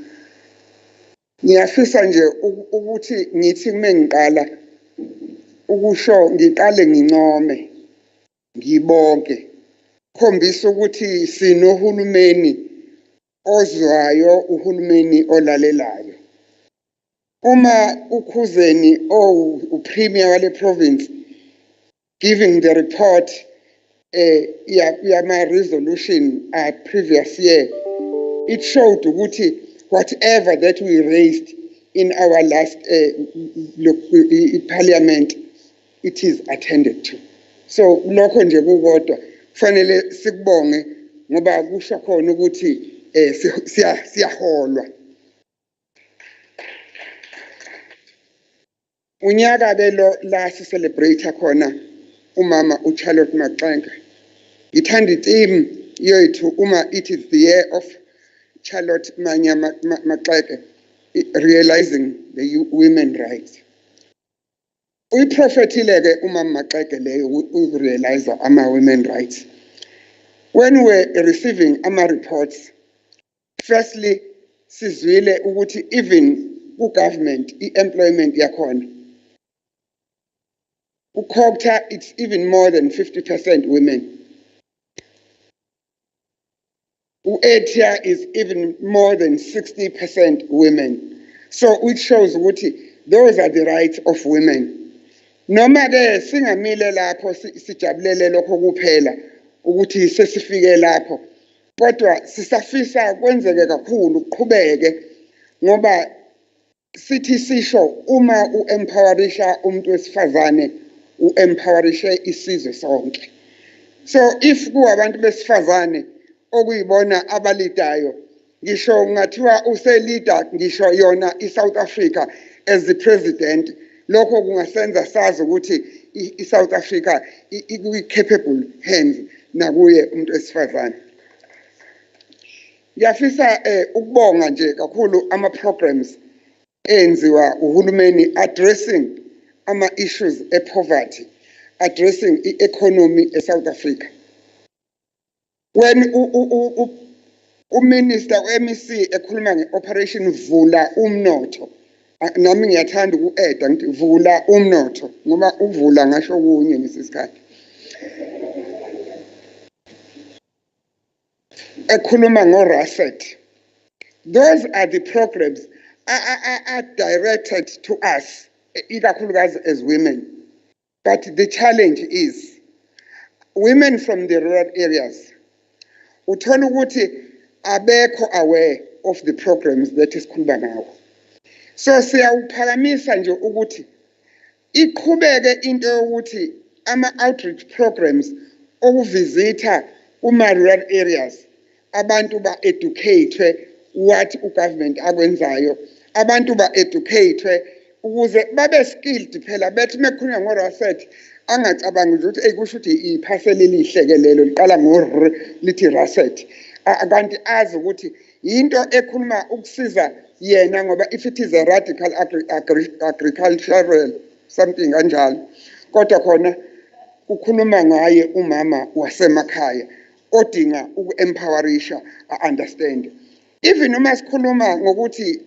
Ngiyafisa nje ukuthi ngithi mengiqala ukusho ngiqale ngincome ngibonke khombisa ukuthi sinohulumeni ozwayo, uhulumeni olalelayo. Uma uKhuzeni upremier wale province giving the report yama resolution previous year, it showed ukuthi whatever that we raised in our last parliament, it is attended to. So lokho nje kukodwa kufanele sikubonge ngoba kusho khona ukuthi siyaholwa. Unyaka ke lo la si celebrate khona umama uCharlotte Maxenga. Ithanda itheme yethu uma it is the year of Charlotte Maxenga, realizing the women rights. Uyiprofethile ke umama Maxenga leyo urealize ama women rights. When we're receiving ama reports, firstly sizwile ukuthi even government employment yakhona ukhokha, it's even more than 50% women. Etia is even more than 60% women. So which shows ukuthi those are the rights of women. Noma ke singamile lapho sijabulele lokho kuphela ukuthi sesifike lapho, kodwa sisafisa kwenzeke kakhulu kuqhubeke ngoba sithi sisho uma uempowerisha umuntu wesifazane uempowerishe isizwe sonke. So if kuwabantu besifazane okuyibona abalidayo, ngisho ngathiwa uselida ngisho yona iSouth Africa as the president, lokho kungasenza sazi ukuthi iSouth Africa i-capable hands nakuye umuntu wesifazane. Ngiyafisa ukubonga nje kakhulu ama-programs enziwa uhulumeni addressing ama-issues e-poverty, addressing i-economy eSouth Africa. When uminister we-MEC ekhuluma nge-operation vula umnotho, nami ngiyathanda uku-eda ngithi vula umnotho ngoba uvula ngasho kunye ngesisikhathi. Ekhuluma ngo-RASET. Those are the programs are directed to us, ikakhulukazi as women. But the challenge is women from the rural areas. Uthola ukuthi abekho aware of the programs that is khuluma ngawo. So siyawuphakamisa nje ukuthi iqhubeke into yokuthi ama-outreach programs okuvisitha kuma-rural areas, abantu ba-educate what ugovernment akwenzayo, abantu ba-educate ukuze babe skilled phela bethi mekhulunywa ngo-RASET angacabangi ukuthi kusho ukuthi iphaseli elihle lelo liqala ngo-R lithi RASET, kanti azi ukuthi into ekhuluma ukusiza yena ngoba if it is a radical agricultural something kanjalo, kodwa khona ukhuluma ngaye umama wasemakhaya odinga uku-empowerisha understand. Even uma sikhuluma ngokuthi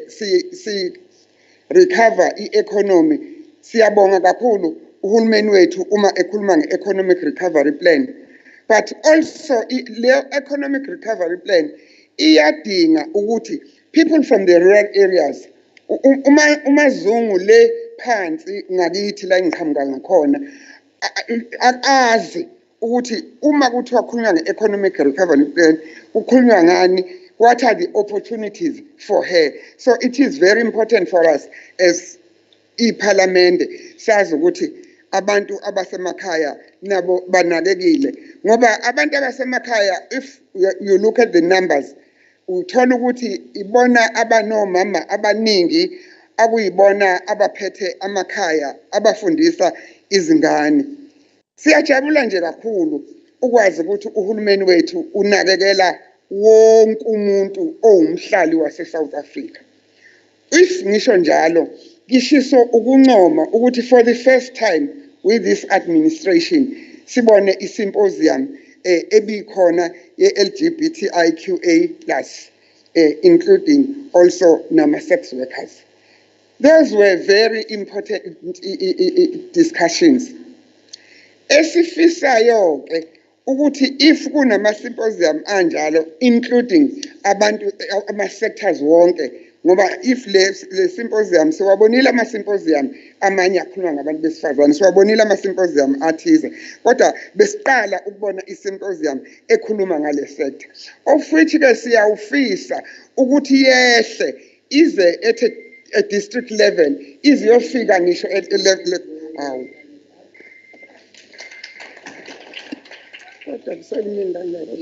si recover i-economy, siyabonga kakhulu uhulumeni wethu uma ekhuluma nge-economic recovery plan, but also le economic recovery plan iyadinga ukuthi people from the rural areas, umazungu le phansi ngakithi la ngiqhamuka ngakhona, azi ukuthi uma kuthiwa kukhulunywa nge-economic recovery plan kukhulunywa ngani, what are the opportunities for her. So it is very important for us as iParliament sazi ukuthi abantu abasemakhaya nabo banakekile ngoba abantu abasemakhaya, if you look at the numbers, uthola ukuthi ibona abanomama abaningi akuyibona abaphethe amakhaya abafundisa izingane. Siyajabula nje kakhulu ukwazi ukuthi uhulumeni wethu unakekela wonke umuntu owumhlali wase-South Africa. If ngisho njalo, ngishiso ukuncoma ukuthi for the first time with this administration sibone i-symposium ebikhona ye-LGBTIQA+, including also nama-sex workers. Those were very important discussions. Esifisayo ke ukuthi if kunama-symposium anjalo including abantu ama-sectors wonke ngoba if le symposium siwabonile ama-symposium amanye akhuluma ngabantu besifazane siwabonile ama-symposium athize kodwa besiqala ukubona i-symposium ekhuluma ngale sector of which-ke siyawufisa ukuthi yehle ize at district level iziyofika ngisho level hawu kodwa kuselimini kanjalo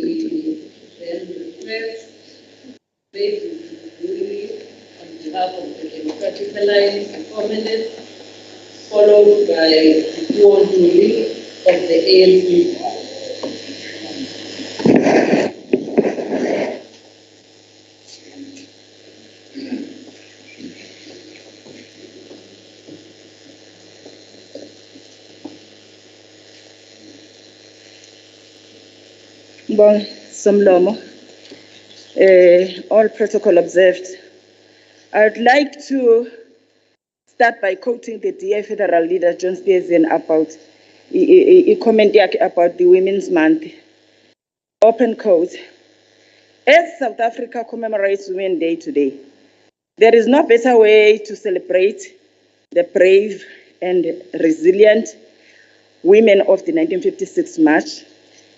on behalf of the Democratic Alliance, the Communists, followed by Julie of the ANC. Bon, Somlomo, all protocol observed. I would like to start by quoting the DA Federal Leader John Stearson about a comment about the Women's Month. Open quote. As South Africa commemorates Women's Day today, there is no better way to celebrate the brave and resilient women of the 1956 march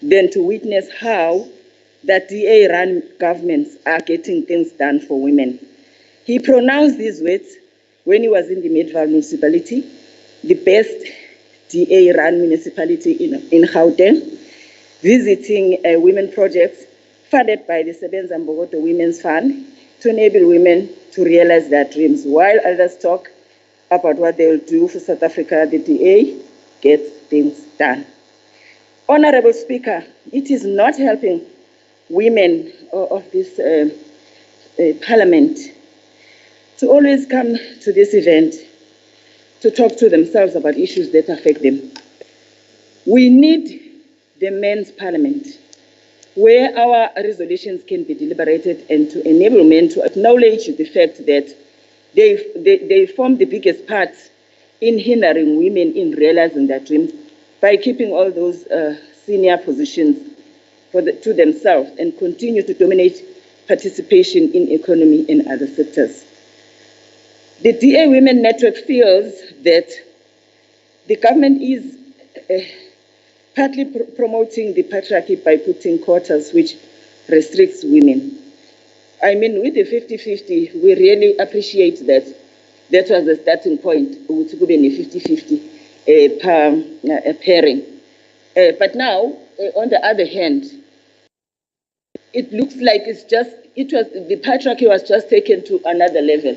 than to witness how that DA-run governments are getting things done for women. He pronounced these words when he was in the Midvaal municipality, the best DA-run municipality in Gauteng, visiting women projects funded by the Sebenza Mbokodo Women's Fund to enable women to realize their dreams. While others talk about what they will do for South Africa, the DA gets things done. Honorable Speaker, it is not helping women of this Parliament to always come to this event to talk to themselves about issues that affect them. We need the men's parliament where our resolutions can be deliberated and to enable men to acknowledge the fact that they form the biggest part in hindering women in realizing their dreams by keeping all those senior positions to themselves and continue to dominate participation in economy and other sectors. The DA Women Network feels that the government is partly promoting the patriarchy by putting quotas which restricts women. I mean, with the 50-50, we really appreciate that. That was the starting point, to go in a 50-50 pairing. But now, on the other hand, it looks like the patriarchy was just taken to another level.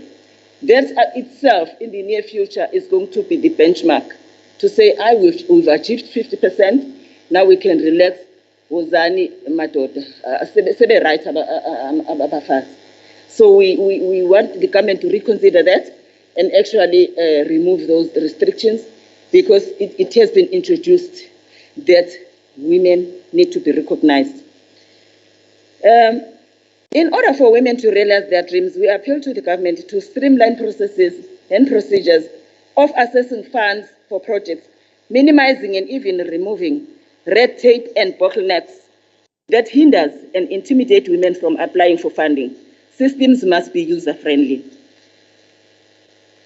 That itself, in the near future, is going to be the benchmark to say, we've achieved 50%, now we can relax. Wozani Madoda, sebe right about. So we want the government to reconsider that and actually remove those restrictions because it has been introduced that women need to be recognized. In order for women to realize their dreams, we appeal to the government to streamline processes and procedures of assessing funds for projects, minimizing and even removing red tape and bottlenecks that hinders and intimidate women from applying for funding. Systems must be user-friendly.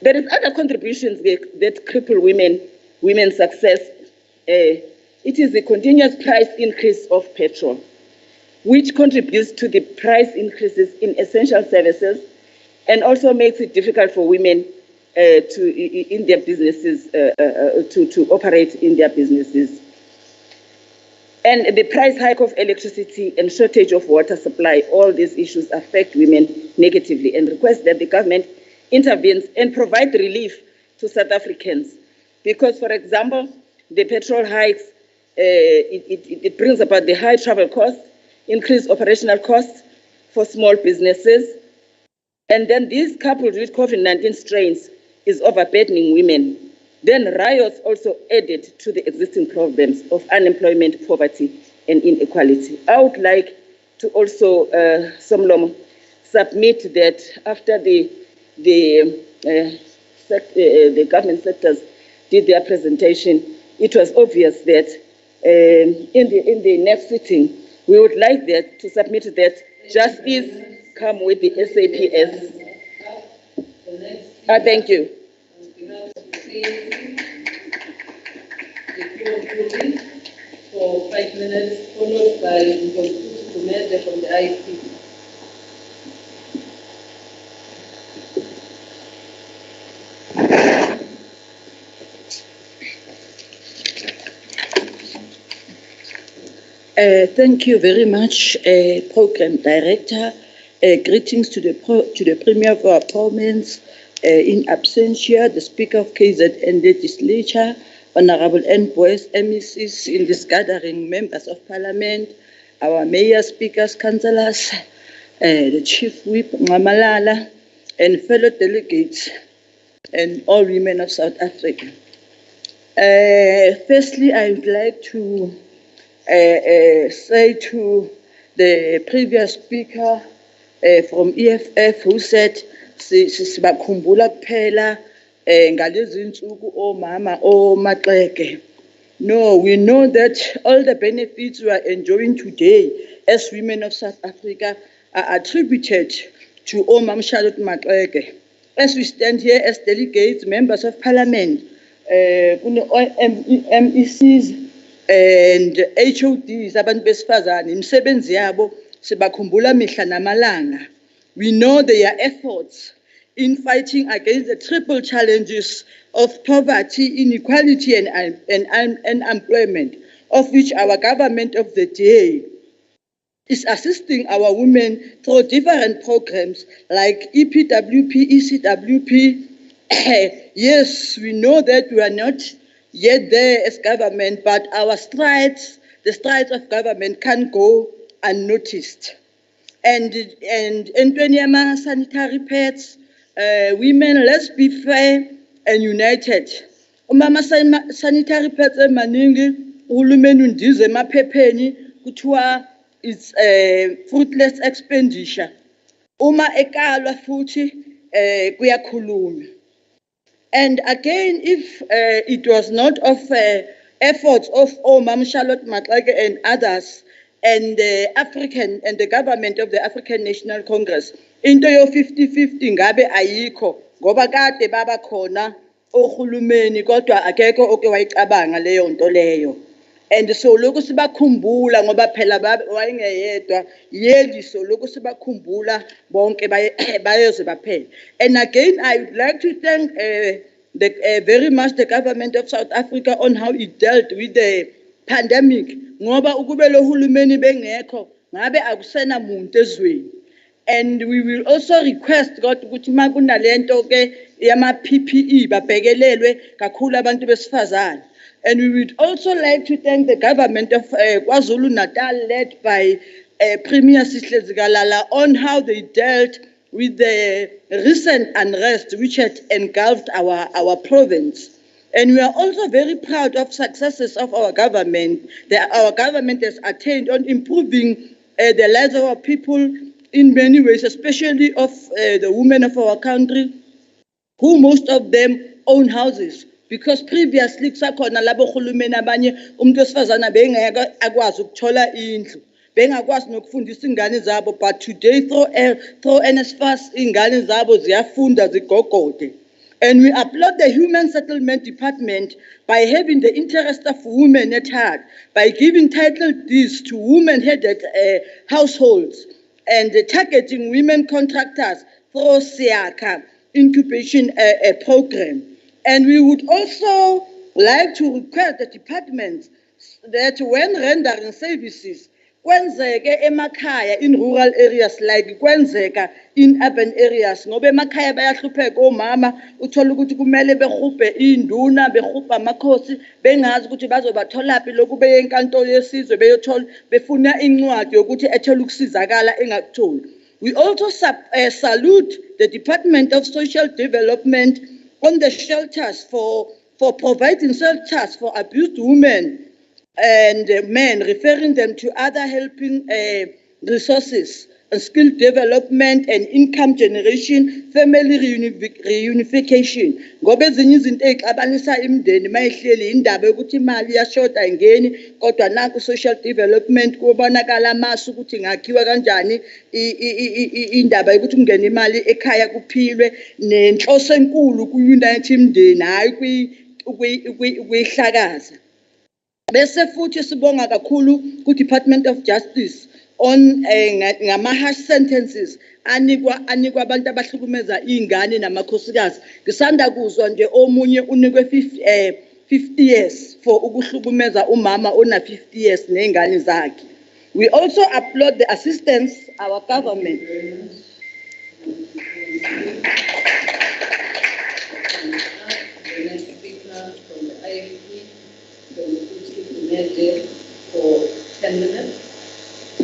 There is other contributions that cripple women's success. It is the continuous price increase of petrol, which contributes to the price increases in essential services and also makes it difficult for women in their businesses to operate in their businesses. And the price hike of electricity and shortage of water supply, all these issues affect women negatively and request that the government intervenes and provide relief to South Africans. Because, for example, the petrol hikes, it brings about the high travel costs, increased operational costs for small businesses. And then this coupled with COVID-19 strains is overburdening women. Then riots also added to the existing problems of unemployment, poverty, and inequality. I would like to also, Somlomo, submit that after the government sectors did their presentation, it was obvious that in the next sitting, we would like that to submit that justice come with the SAPS. Thank you. For 5 minutes, followed by Kumede from the IFP. Thank you very much, Program Director. Greetings to the Premier of our province, in absentia, the Speaker of KZN Legislature, Honorable Envoys, MECs in this gathering, members of Parliament, our mayors, speakers, councillors, the Chief Whip, Mamalala, and fellow delegates, and all women of South Africa. Firstly, I would like to say to the previous speaker from EFF who said, sibakhumbula kuphela ngalezi insuku omama oMaxeke. No, we know that all the benefits we are enjoying today as women of South Africa are attributed to Omam Charlotte Maxeke. As we stand here as delegates, members of Parliament, MECs and HODs, abantu besifazane, imisebenzi yabo sibakhumbula mihla namalanga. We know their efforts in fighting against the triple challenges of poverty, inequality, and unemployment, of which our government of the day is assisting our women through different programs like EPWP, ECWP. Yes, we know that we are not yet there as government, but our strides, the strides of government, can't go unnoticed. And entweni sanitary pads, women, let's be fair and united. Umama sanitary pads emaningi uhulumeni undize emaphepheni kuthiwa it's fruitless expenditure. Uma ekalwa futhi kuyakhulunywa. And again, if it was not of efforts of Omam Charlotte Maxeke and others, and the government of the African National Congress, into yo 50-50 ngabe ayikho, ngoba kade baba khona ohulumeni kodwa akekho oke wayicabanga leyo nto leyo. And so lokhu sibakhumbula ngoba phela wayengeyedwa yeli, so lokhu sibakhumbula bonke bayoze baphela. And again, I would like to thank very much the government of South Africa on how it dealt with the pandemic. Ngoba ukube lo hulumeni bengekho ngabe akusena muntu ezweni. And we will also request God ukuthi makunalento ke yama PPE babhekelelwe kakhulu abantu besifazane. And we would also like to thank the government of KwaZulu-Natal, led by Premier Sihle Zikalala, on how they dealt with the recent unrest which had engulfed our province. And we are also very proud of successes of our government that our government has attained on improving the lives of our people in many ways, especially of the women of our country, who most of them own houses. Because previously kusakhona labo hulumeni abanye umuntu wesifazana bengeke akwazi ukuthola indlu, bengakwazi nokufundisa ingane zabo, but today through NSFAS ingane zabo ziyafunda zigogode. And we applaud the Human Settlement Department by having the interest of women at heart, by giving title deeds to women-headed households, and targeting women contractors through SIACA incubation program. And we would also like to request the department that when rendering services, kwenzeke emakhaya in rural areas like kwenzeka in urban areas, ngoba emakhaya bayahlupheka omama, uthola ukuthi kumele behubhe induna, behubha amakhosi, bengazi ukuthi bazobatholaphi lokhu beye enkantolo yesizwe beyothola befuna incwadi yokuthi ethole ukusizakala engakutholi. We also salute the Department of Social Development on the shelters for providing shelters for abused women and men, referring them to other helping resources skill development and income generation, family reunification. Ngoba ezinye izinto ezixabanisa imindeni mayihleli indaba yokuthi imali iyashoda ayingeni kodwa naku social development kubonakala amasu ukuthi ngakhiwa kanjani indaba yokuthi kungena imali ekhaya kuphilwe nenhloso enkulu ku-unite imindeni hayi kuyihlakaza. Bese futhi sibonga kakhulu ku-Department of Justice on ngama-harsh sentences anikwa abantu abahlukumeza iy'ngane namakhosikazi. Ngisanda kuzwa nje omunye unikwe 50 years for ukuhlukumeza umama ona 50 years ney'ngane zakhe. We also applaud the assistance our government. The next speaker from the IFP, for 10 minutes,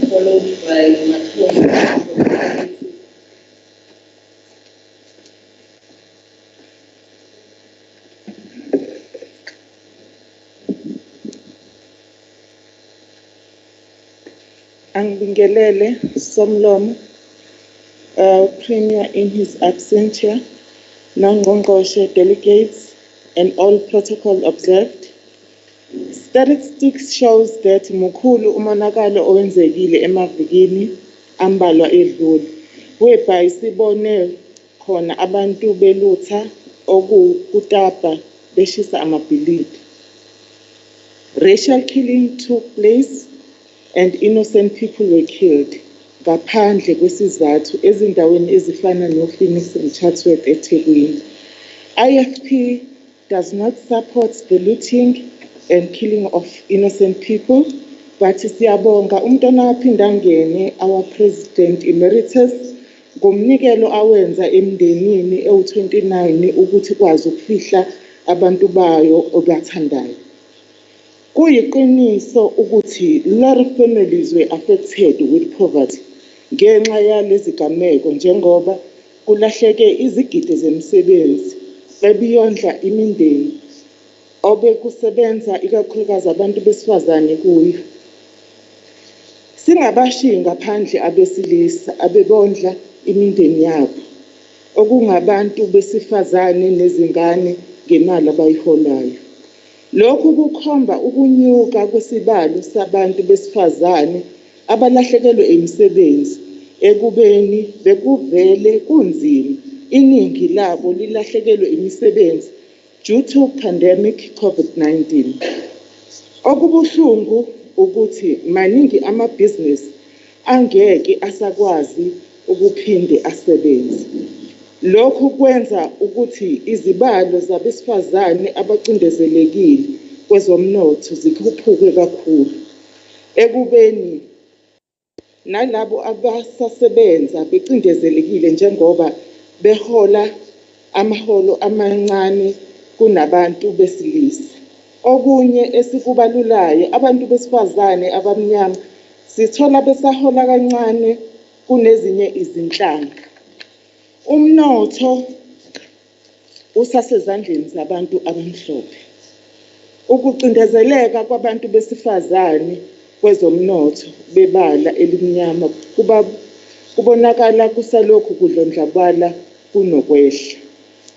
followed by Matthew from the IFP. Angibingelele Somlomo, Premier in his absentia, non-Ngqongqoshe delegates, and all protocol observed. Statistics shows that mukhulu umonakalo owenzekile emavikini ambalwa edlule, whereby sibone khona abantu belutha okutapa beshisa amabhilidi. Racial killing took place and innocent people were killed ngaphandle kwesizathu ezindaweni ezifana no-Phoenix and Chatsworth eThekwini. IFP does not support the looting and killing of innocent people, but siyabonga umntwana aphinda ngene our President Emeritus ngomnikelo awenza emndenini ewu-29 ukuthi kwazi ukufihla abantu bayo obathandayo. Kuyiqiniso ukuthi lot of families were affected with poverty ngenxa yalezi gameko njengoba kulahleke izigidi zemsebenzi bebiyondla imindeni obekusebenza ikakhulukazi abantu besifazane kuyo. Singabashiyi ngaphandle abesilisa abebondla imindeni yabo okungabantu besifazane nezingane ngemali abayiholayo. Lokhu kukhomba ukunyuka kwesibalo sabantu besifazane abalahlekelwe imisebenzi ekubeni bekuvele kunzima iningi labo lilahlekelwe imisebenzi due to pandemic COVID-19. Okubuhlungu ukuthi maningi amabhizinisi angeke asakwazi ukuphinde asebenze. Lokhu kwenza ukuthi izibalo zabesifazane abacindezelekile kwezomnotho zikhuphuke kakhulu. Ekubeni nalabo abasasebenza becindezelekile njengoba behola amaholo amancane kunabantu besilisa. Okunye esikubalulayo abantu besifazane abamnyama sithola besahola kancane kunezinye izinhlanga. Umnotho usasezandleni zabantu abamhlophe. Ukucindezeleka kwabantu besifazane kwezomnotho bebala elimnyama kubonakala kusalokhu kudlondlabala kunokwehla.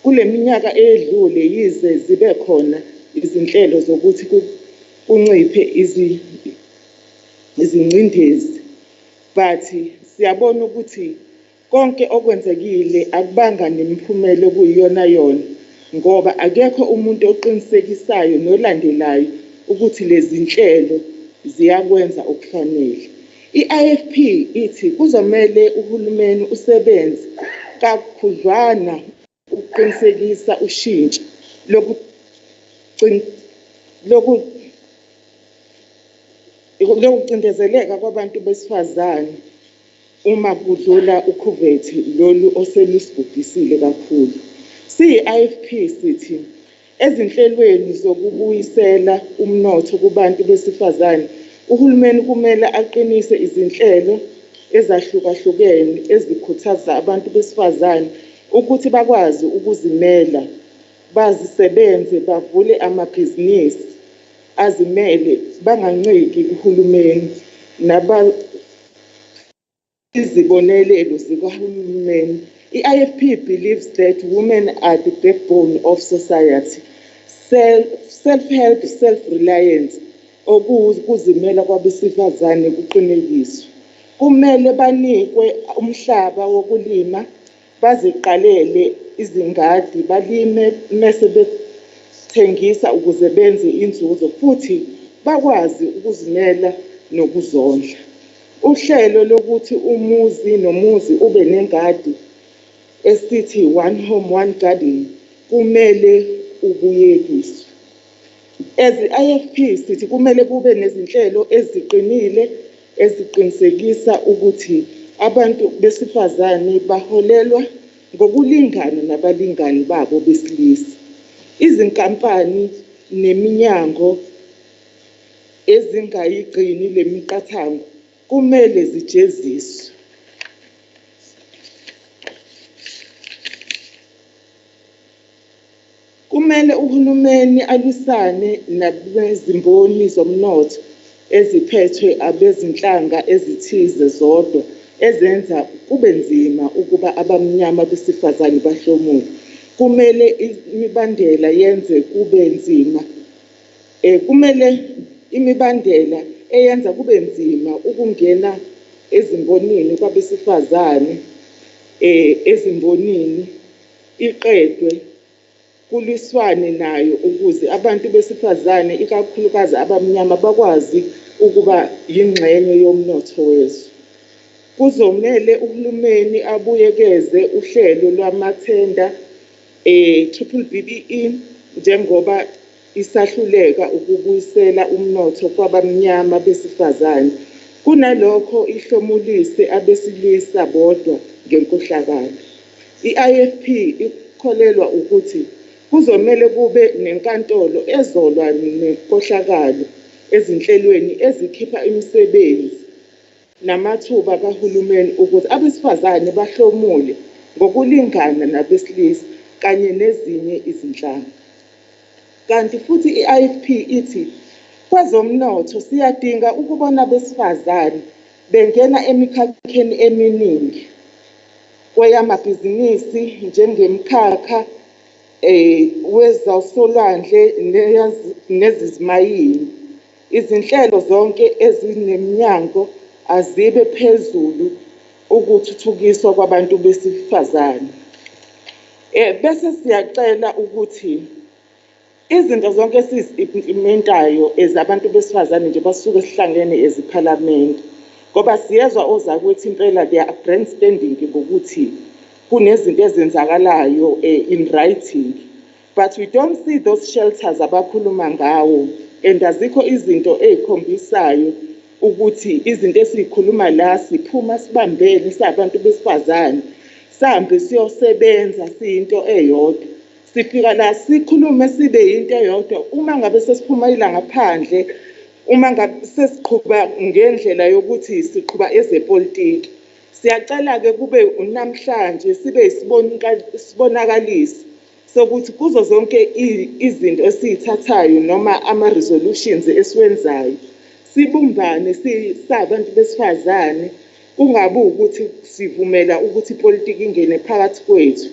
Kule minyaka edlule yize zibe khona izinhlelo zokuthi kunciphe izingcindezi, but siyabona ukuthi konke okwenzekile akubanga nemiphumela okuyiyona yona ngoba akekho umuntu oqinisekisayo nolandelayo ukuthi lezi nhlelo ziyakwenza okufanele. I-IFP ithi kuzomele uhulumeni usebenze kakhudlwana ukuqinisekisa ushintsho lokucindezeleka kwabantu besifazane uma kudlula ukhuvethe lolu oselusibhubhisile kakhulu. Siyi-IFP sithi ezinhlelweni zokubuyisela umnotho kubantu besifazane uhulumeni kumele aqinise izinhlelo ezahlukahlukene ezikhuthaza abantu besifazane ukuthi bakwazi ukuzimela, bazisebenze, bavule amabhizinisi azimele, banganciki kuhulumeni izibonelelo zikahulumeni. I-IFP believes that women are the backbone of society. Self-help, self-reliance, okuzimela kwabesifazane kuqinekiswe. Kumele banikwe umhlaba wokulima, baziqalele izingadi, balime mase bethengisa ukuze benze inzuzo futhi bakwazi ukuzimela nokuzondla. Uhlelo lokuthi umuzi nomuzi ube nengadi esithi one home one garden kumele ubuyekiswe. As i-IFP sithi kumele kube nezinhlelo eziqinile eziqinisekisa ukuthi abantu besifazane baholelwa ngokulingana nabalingani babo besilisa. Izinkampani neminyango ezingayigcini le miqathango kumele zijeziswe. Kumele uhulumeni alwisane nabezimboni zomnotho eziphethwe abezinhlanga ezithize zodwa ezenza kube nzima ukuba abamnyama besifazane bahlomule. Kumele imibandela yenze kube nzima. Kumele imibandela eyenza kube nzima ukungena ezimbonini kwabesifazane ezimbonini iqedwe kuliswane nayo ukuze abantu besifazane ikakhulukazi abamnyama bakwazi ukuba yingxenye yomnotho wezwe. Kuzomele uhulumeni abuyekeze uhlelo lwamathenda BBBE njengoba isahluleka ukubuyisela umnotho kwabamnyama besifazane. Kunalokho ihlomulise abesilisa bodwa ngenkohlakalo. I-IFP ikholelwa ukuthi kuzomele kube nenkantolo ezolwa nenkohlakalo ezinhlelweni ezikhipha imisebenzi namathuba kahulumeni ukuthi abesifazane bahlomule ngokulingana nabesilisa kanye nezinye izinhlanga. Kanti futhi i-IFP ithi kwezomnotho siyadinga ukubona abesifazane bengena emikhakheni eminingi kweyamabhizinisi njengemkhakha wezasolwandle nezimayini. Izinhlelo zonke ezineminyango azibe phezulu ukuthuthukiswa kwabantu besifazane. Bese siyacela ukuthi izinto zonke esizimplementayo ezabantu besifazane nje basuke esihlangene eziphalamende ngoba siyezwa ozakwethu impela they are grandstanding ngokuthi kunezinto ezenzakalayo in writing, but we don't see those shelters abakhuluma ngawo and azikho izinto ezikhombisayo ukuthi izinto esikhuluma la siphuma sibambene sabantu besifazane sihambe siyosebenza siyinto eyodwa. Sifika la sikhulume sibe into eyodwa uma ngabe sesiphuma ilanga ngaphandle, uma ngabe sesiqhubha ngendlela yokuthi siqhubha ezepolitiki. Siyacela ke kube namhlanje sibe isibonakalisi sokuthi kuzo zonke izinto esizithathayo noma ama-resolutions esiwenzayo sibumbane sabantu besifazane, kungabi ukuthi sivumela ukuthi ipolitiki ingene phakathi kwethu.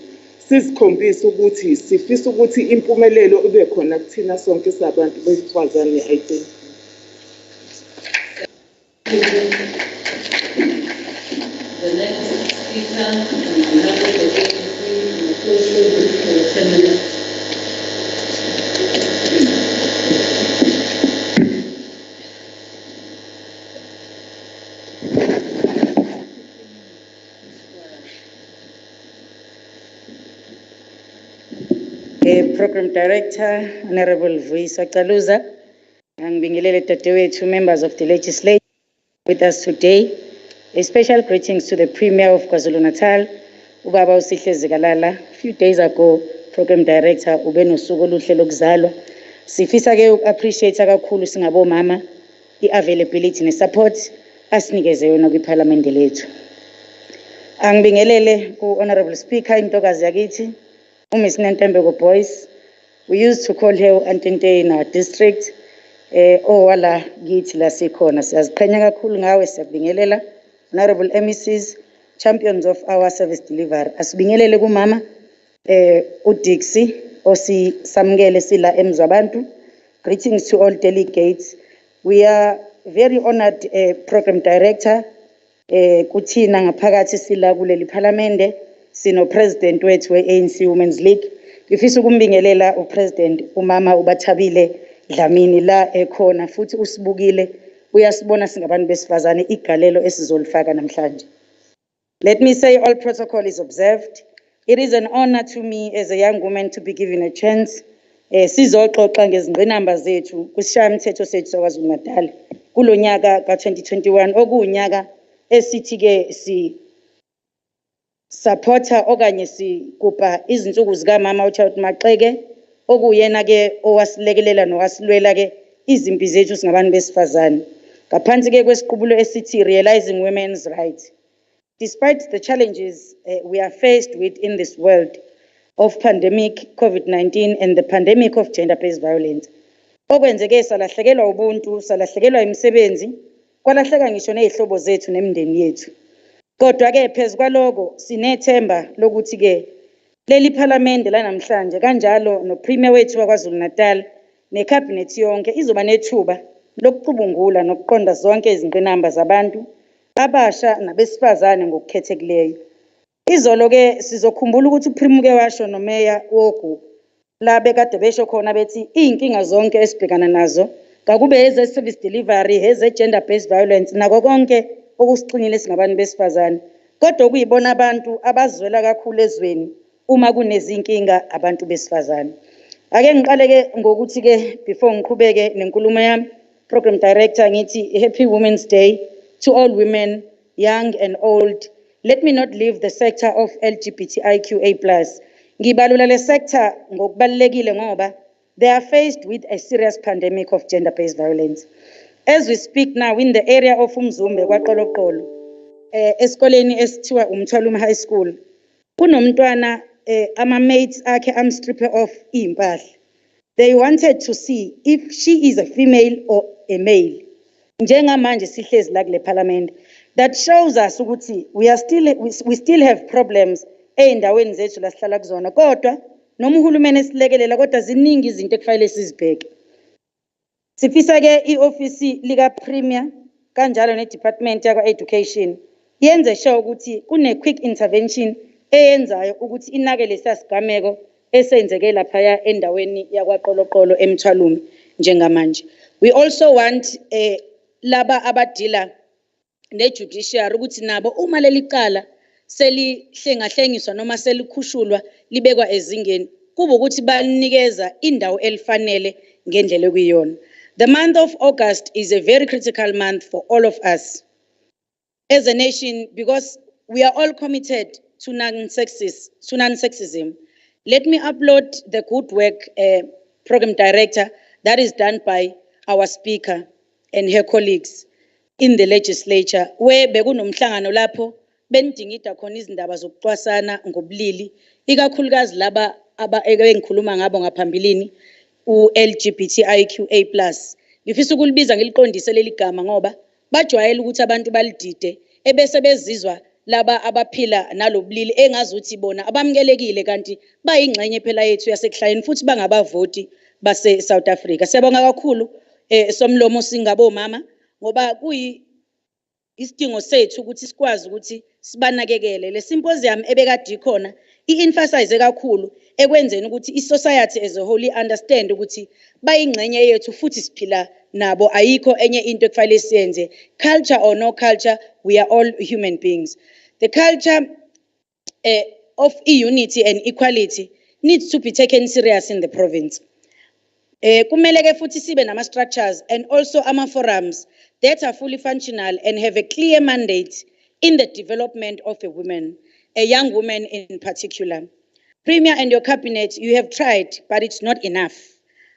Sizikhombisa ukuthi sifisa ukuthi impumelelo ibe khona kuthina sonke sabantu besifazane. I think. The next speaker on behalf of the ANC, for 10 minutes. Program Director, Honorable Vuisa Kaluza, and Bingilele Tatewethu, members of the legislature with us today. A special greetings to the Premier of KwaZulu-Natal, Ubaba Usihle Zikalala. A few days ago, Program Director Ubeno Sugoluhle Lokuzalwa. Sifisa ke appreciate kakhulu singabo mama i-availability ne-support asinikeze yona kwiParliament lethu. Angibingelele ku-Honorable Speaker intokazi yakithi, Miss Nentembeko Boyce. We used to call her Antinte in our district. Wala githi la sikhona. Siyaziqhenya kakhulu ngawe, siyakubingelela. honorable MECs, champions of our service delivery. Asibingelele kumama uDixie osisamukele sila emzwabantu. Greetings to all delegates. We are very honored, Program Director, kuthina ngaphakathi sila kuleli parliamente, sino President wethu we-ANC Women's League. Ngifisa ukumbingelela uPresident umama uBathabile Dlamini la ekhona futhi usibukile uyasibona singabantu besifazane igalelo esizolifaka namhlanje. Let me say all protocol is observed. It is an honor to me as a young woman to be given a chance. Sizoxoxa ngezingqinamba zethu kusishayamthetho sethu saKwaZulu-Natal kulo nyaka ka-2021 okuwunyaka esithi ke supporter okanye sigubha izinsuku zikaMama uCharlotte Maxeke okuyena ke owasilekelela nowasilwela ke izimpi zethu singabantu besifazane ngaphansi ke kwesiqubulo esithi realizing women's rights. Despite the challenges we are faced with in this world of pandemic COVID-19 and the pandemic of gender-based violence, okwenzeke salahlekelwa ubuntu, salahlekelwa imisebenzi, kwalahleka ngisho nezihlobo zethu nemindeni yethu. Kodwa ke phezukwaloko sinethemba lokuthi ke leli parliament lanamhlanje kanjalo no premier wethu waKwaZulu-Natal necabinet yonke izoba nethuba lokucubungula nokuqonda zonke izingqinamba zabantu abasha nabesifazane ngokukhethekileyo. Izolo ke sizokhumbula ukuthi uPrimuke washo nomeya wogu la bekade besho khona bethi inkinga zonke esibhekana nazo kakube eze service delivery eze gender based violence nako konke okusiqinile singabantu besifazane kodwa kuyibona abantu abazwela kakhulu ezweni uma kunezinkinga abantu besifazane. Ake ngiqale ke ngokuthi ke before ngiqhubeke nenkulumo yami, Program Director, ngithi Happy Women's Day to all women, young and old. Let me not leave the sector of LGBTIQA+. Ngibalula le sector ngokubalekile ngoba they are faced with a serious pandemic of gender-based violence. As we speak now in the area of Umzumbe kwaQoloqolo, esikoleni esithiwa uMthwaluma High School, kunomntwana ama-mates akhe amstriphe off impahla. They wanted to see if she is a female or a male. Njengamanje sihlezi la kule parliament, that shows us ukuthi we still have problems ey'ndaweni zethu la sihlala kuzona kodwa noma uhulumeni esilekelela kodwa ziningi izinto ekufanele sizibheke. Sifisa ke i-ofisi lika Premier kanjalo ne-Department yakwa-Education yenze sure ukuthi kune-quick intervention eyenzayo ukuthi inakele sasigameko esenzeke laphaya endaweni yakwaQoloqolo eMthwalume njengamanje. We also want laba abadila ne-judiciary ukuthi nabo uma leli cala selihlengahlengiswa noma selikhushulwa libekwa ezingeni kube ukuthi banikeza indawo elifanele ngendlela ekuyiyona. The month of August is a very critical month for all of us as a nation because we are all committed to non-sexism. Let me applaud the good work, Program Director, that is done by our Speaker and her colleagues in the legislature, where bekunomhlangano lapho benidingida khona izindaba zokucwasana ngobulili, ikakhulukazi laba engikhuluma ngabo ngaphambilini u-LGBTIQA+. Ngifisa ukulibiza ngiliqondise leli gama ngoba bajwayele ukuthi abantu balidide ebese bezizwa laba abaphila nalobulili engazuthi bona abamukelekile kanti bayingxenye phela yethu yasekuhlayeni futhi bangabavoti base South Africa. Siyabonga kakhulu somlomo singabomama ngoba isidingo sethu ukuthi sikwazi ukuthi sibanakekele. Le symposium ebekade ikhona i-emphasize kakhulu ekwenzeni ukuthi i-society as a whole understand ukuthi bayingxenye yethu futhi siphila nabo ayikho enye into ekufanele siyenze. Culture or no culture, we are all human beings. The culture of unity and equality needs to be taken serious in the province. Kumele ke futhi sibe nama structures and also ama forums that are fully functional and have a clear mandate in the development of a woman, a young woman in particular. Premier and your cabinet, you have tried, but it's not enough.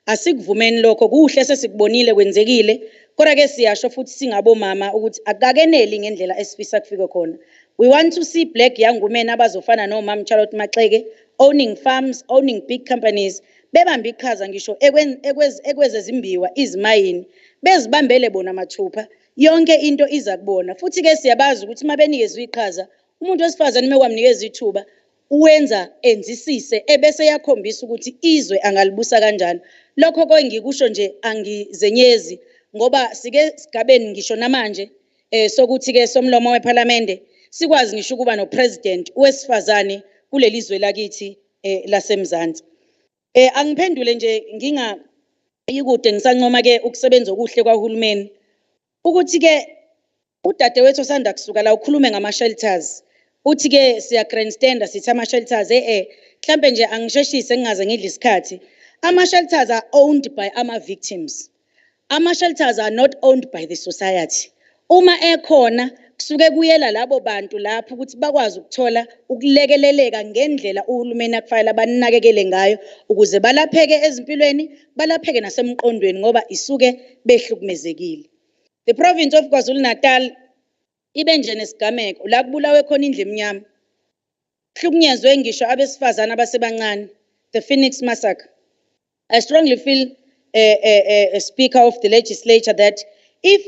Asikuvumeni lokho kuhle sesikubonile kwenzekile, kodwa ke siyasho futhi singabomama ukuthi akakeneli ngendlela esifisa kufike khona. We want to see black young women abazofana no Mama Charlotte Maxeke owning farms, owning big companies, bebamba iqhaza ngisho ekwezezimbiwa izimayini bezibambele bona mathupha yonke into iza kubona. Futhi ke siyabazi ukuthi mabenikezwe iqhaza, umuntu wesifazane mekwamnikeza ithuba, uwenza enzisise ebese yakhombisa ukuthi izwe angalibusa kanjani. Lokho kongikusho nje angizenyezi ngoba sike sigabeni ngisho namanje sokuthi ke somlomo weParliament sikwazi ngisho ukuba no president wesifazane kuleli zwe lakithi lasemzansi. Angiphendule nje yikude ngisancoma ke ukusebenza okuhle kwaHulumeni ukuthi ke udadewethu osanda kusuka la ukhulume ngama shelters uthi ke siya grandstanda sithi ama shelters mhlambe nje angisheshise ngingaze ngidle isikhathi. Ama shelters are owned by ama victims. Ama shelters are not owned by the society. Uma ekhona kusuke kuyela labo bantu lapho ukuthi bakwazi ukuthola ukulekeleleka ngendlela uHulumeni akufanele abanakekele ngayo ukuze balapheke ezimpilweni balapheke nasemqondweni ngoba isuke behlukumezekile. The province of KwaZulu-Natal ibe nje nesigameko la kubulawe khona indlu emnyama. Kuhlukunyezwe ngisho abesifazana abasebancane, the Phoenix massacre. I strongly feel a speaker of the legislature that if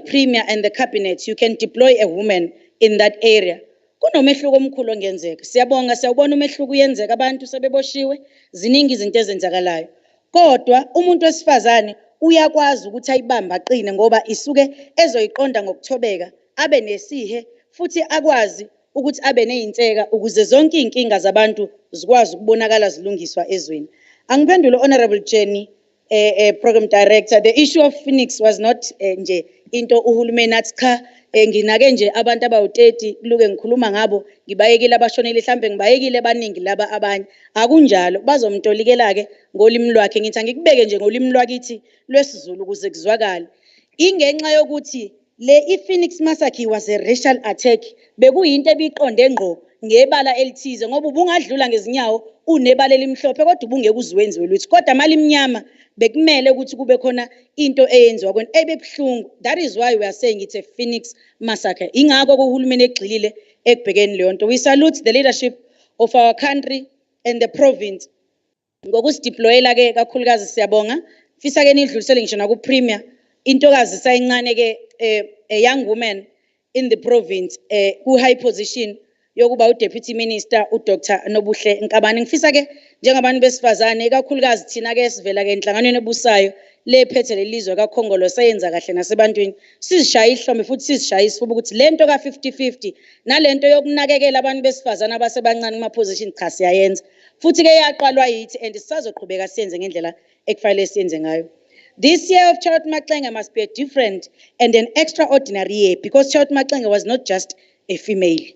Premier and the cabinet you can deploy a woman in that area, kunomehluko omkhulu ongenzeka. Siyabona umehluko uyenzeka, abantu sebeboshiwe, ziningi izinto ezenzakalayo. Kodwa umuntu wesifazane uyakwazi ukuthi ayibamba aqine ngoba isuke ezoyiqonda ngokuthobeka, abe nesihe futhi akwazi ukuthi abe nezinseka ukuze zonke inkinga zabantu zikwazi ukubonakala zilungiswa ezweni. Angiphendule Honorable Jenny, Program Director, the issue of Phoenix was not nje into uHulumeni athi cha nginake nje abantu abawu30 luke ngikhuluma ngabo ngibayekile abashonele mhlambe ngibayekile abaningi laba abanye akunjalo bazomtolikela ke ngolimi lwakhe ngithi ngikubeke nje ngolimi lwakithi lwesiZulu ukuze kuzwakale ingenxa yokuthi le iPhoenix massacre was a racial attack bekuyinto ebiqonde ngqo ngebala elithize ngoba ubungadlula ngezinyawo unebala elimhlophe kodwa ubungeke uzwenziwe lutho kodwa mali imnyama bekumele ukuthi kube khona into eyenziwa kwena ebebhlungu. That is why we are saying it's a Phoenix massacre. Ingakho kuHulumeni egxilile ekubhekeni leyo nto. We salute the leadership of our country and the province ngokusideployela ke kakhulukazi siyabonga. Fisa ke nidlulisele ngisho naku premier intokazi sayincane ke a young woman in the province ku high position yokuba uDeputy Minister uDr Nobuhle Nkabane. Ngifisa ke njengabantu besifazane kakhulukazi thina ke sivela ke enhlanganweni ebusayo lephethe lelizwe kaKhongolo sayenza kahle nasebantwini sizishaya ihlombe futhi sizishaya isifuba ukuthi lento ka 50-50 nalento yokunakekela abantu besifazane abasebancane kuma position cha siyayenza futhi ke yaqalwa yithi and sisazoqhubeka siyenze ngendlela ekufanele siyenze ngayo. This year of Charlotte Maxenge must be a different and an extraordinary year because Charlotte Maxenge was not just a female.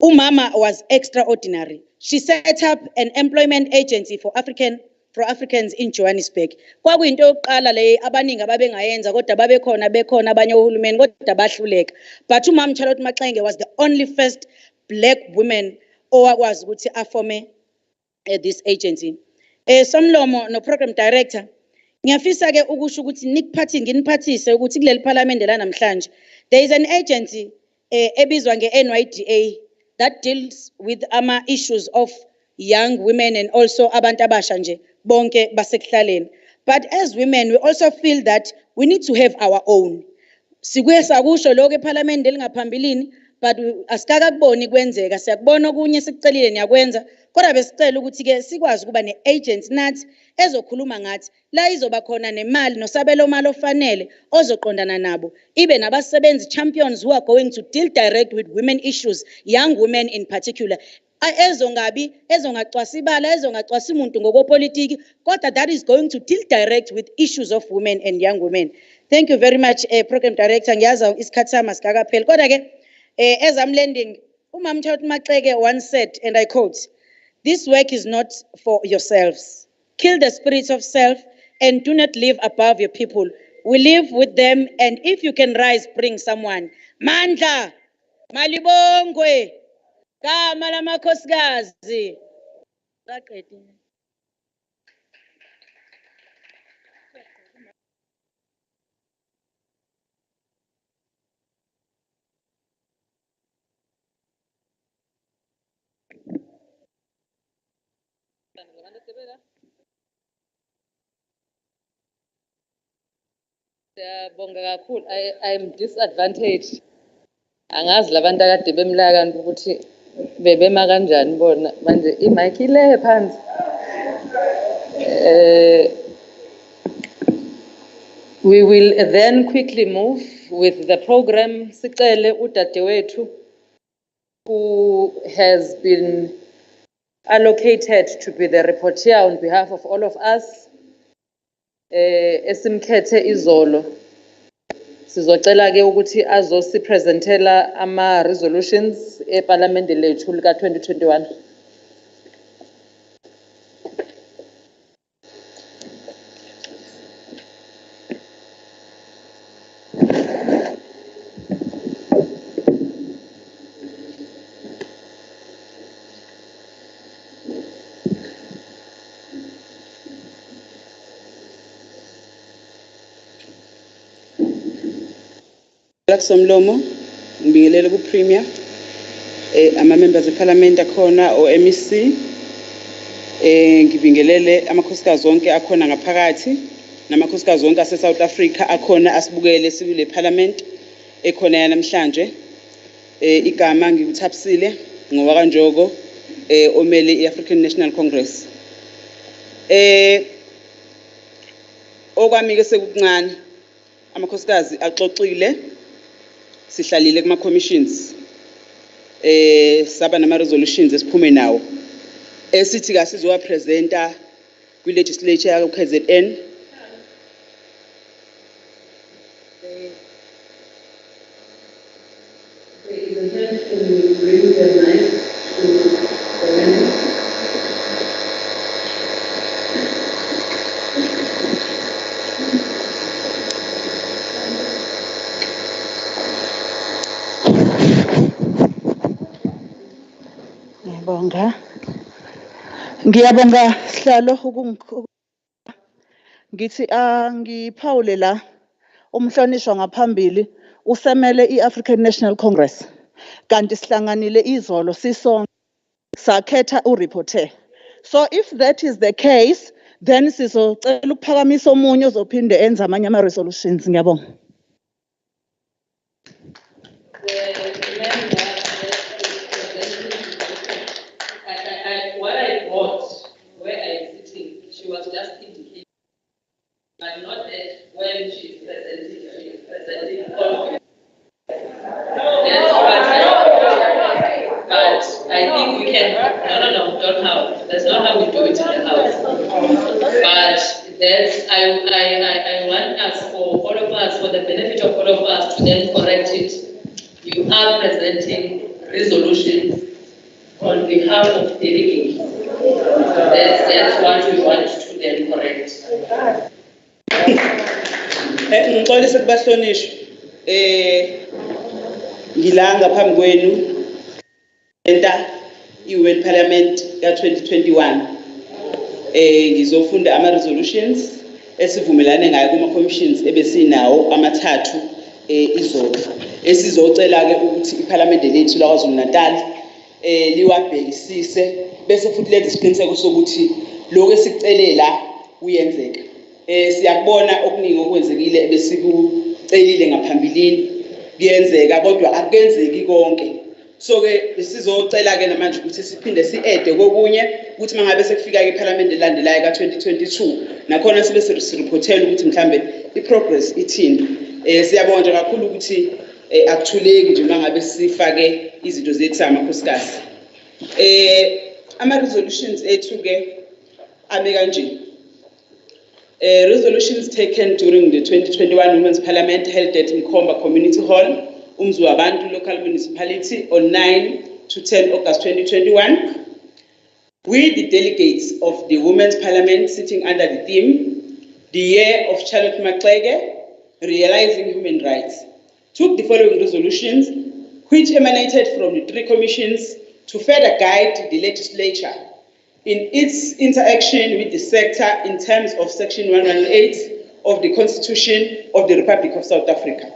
Umama was extraordinary. She set up an employment agency for Africans in Johannesburg. Kwakuyinto yokuqala le abaningi ababengayenza kodwa bekhona abanye ohulumeni kodwa bahluleka. But uMama Charlotte Maxenge was the only first black woman owakwazi ukuthi afome this agency. Somlomo no program director ngiyafisa ke ukusho ukuthi nginiphathise ukuthi kuleli parliament la namhlanje there is an agency ebizwa ngeNYDA that deals with ama issues of young women and also abantu abasha nje bonke basekuhlaleni. But as women we also feel that we need to have our own. Sikuye sakusho lokho eParliament elingaphambilini but asikakuboni kwenzeka. Siyakubona okunye sikucelile niyakwenza kodwa besicela ukuthi ke sikwazi kuba neagency nathi ezokhuluma ngathi la izoba khona nemali nosabelo mali ofanele ozoqondana nabo ibe nabasebenzi champions who are going to deal direct with women issues, young women in particular. Ezongacwasa ibala ezongacwasa umuntu ngokopolitiki kodwa that is going to deal direct with issues of women and young women. Thank you very much program director. Ngiyazi isikhathi sami asikakapheli kodwa ke as I'm landing uMama Charlotte Maxenge once said and I quote, this work is not for yourselves. Kill the spirits of self and do not live above your people. We live with them and if you can rise, bring someone. Mandla, malibongwe, gama lamakhosikazi. Siyabonga kakhulu. I'm disadvantaged. Angazi labantu akade bemlaka kanti ukuthi bebema kanjani bona manje i-mic ile phansi. We will then quickly move with the program. Sicele udadewethu who has been allocated to be the reporter on behalf of all of us. Esimkhethe izolo. Sizocela ke ukuthi azosipresentela ama resolutions eParliament lethu lika 2021. Somlomo, ngibingelele ku Premier, ama members of Parliament akhona o MEC, ngibingelele amakhosikazi wonke akhona ngaphakathi, namakhosikazi wonke ase South Africa akhona asibukele sikule Parliament ekhona yanamhlanje. Igama ngikuthabisile ngoba kanjoko omele iAfrican National Congress. Okwami ke sekuncane amakhosikazi axoxile. Sihlalile kuma commissions saba nama resolutions esiphume nawo esithi ka sizowa presenta kwi legislature ya KZN. Ngiyabonga sihlalo ngithi ngiphawule la umhlonishwa ngaphambili usemele iAfrican National Congress kanti sihlanganile izolo sisonke sakhetha ureporter. So if that is the case then sizocela ukuphakamisa omunye ozophinde enza amanye ama resolutions. Ngiyabonga. What I brought, where I'm sitting, she was just indicating, but not that when she's presenting all of it. But I think we can, no, don't have. That's not how we do it in the house. But that's, I want us, for all of us, for the benefit of all of us, to then correct it. You are presenting resolutions on behalf of delegates. That's what we want to then correct. Ngixolisa kubahlonishwa ngilanga phambi kwenu enta iWorld Parliament ka 2021 ngizofunda ama resolutions esivumelane ngayo kuma commissions ebesinawo amathathu izolo esizocela ke ukuthi iParliament lethu la KwaZulu-Natal liwabhekisise bese futhi lenze isiqiniseko sokuthi lokho esikucelela kuyenzeka. Siyakubona okuningi okwenzekile ebesikucelile ngaphambilini kuyenzeka kodwa akenzeki konke. So ke sizocela ke namanje ukuthi siphinde siede kokunye ukuthi mangabe sekufika ke iParliament elandelayo ka 2022 nakhona sibe sireportela ukuthi mhlambe iprogress ithini. Siyabonga nje kakhulu ukuthi akuthuleki nje mangabe sifake izinto zethu amakhosikazi. Ama resolutions ethu ke ame kanje. Resolutions taken during the 2021 Women's Parliament held at Mkhomba Community Hall, Umzwabantu Local Municipality on 9 to 10 August 2021. We, the delegates of the Women's Parliament sitting under the theme, the Year of Charlotte Maxege, Realizing Human Rights, took the following resolutions, which emanated from the three commissions to further guide the legislature in its interaction with the sector in terms of Section 118 of the Constitution of the Republic of South Africa.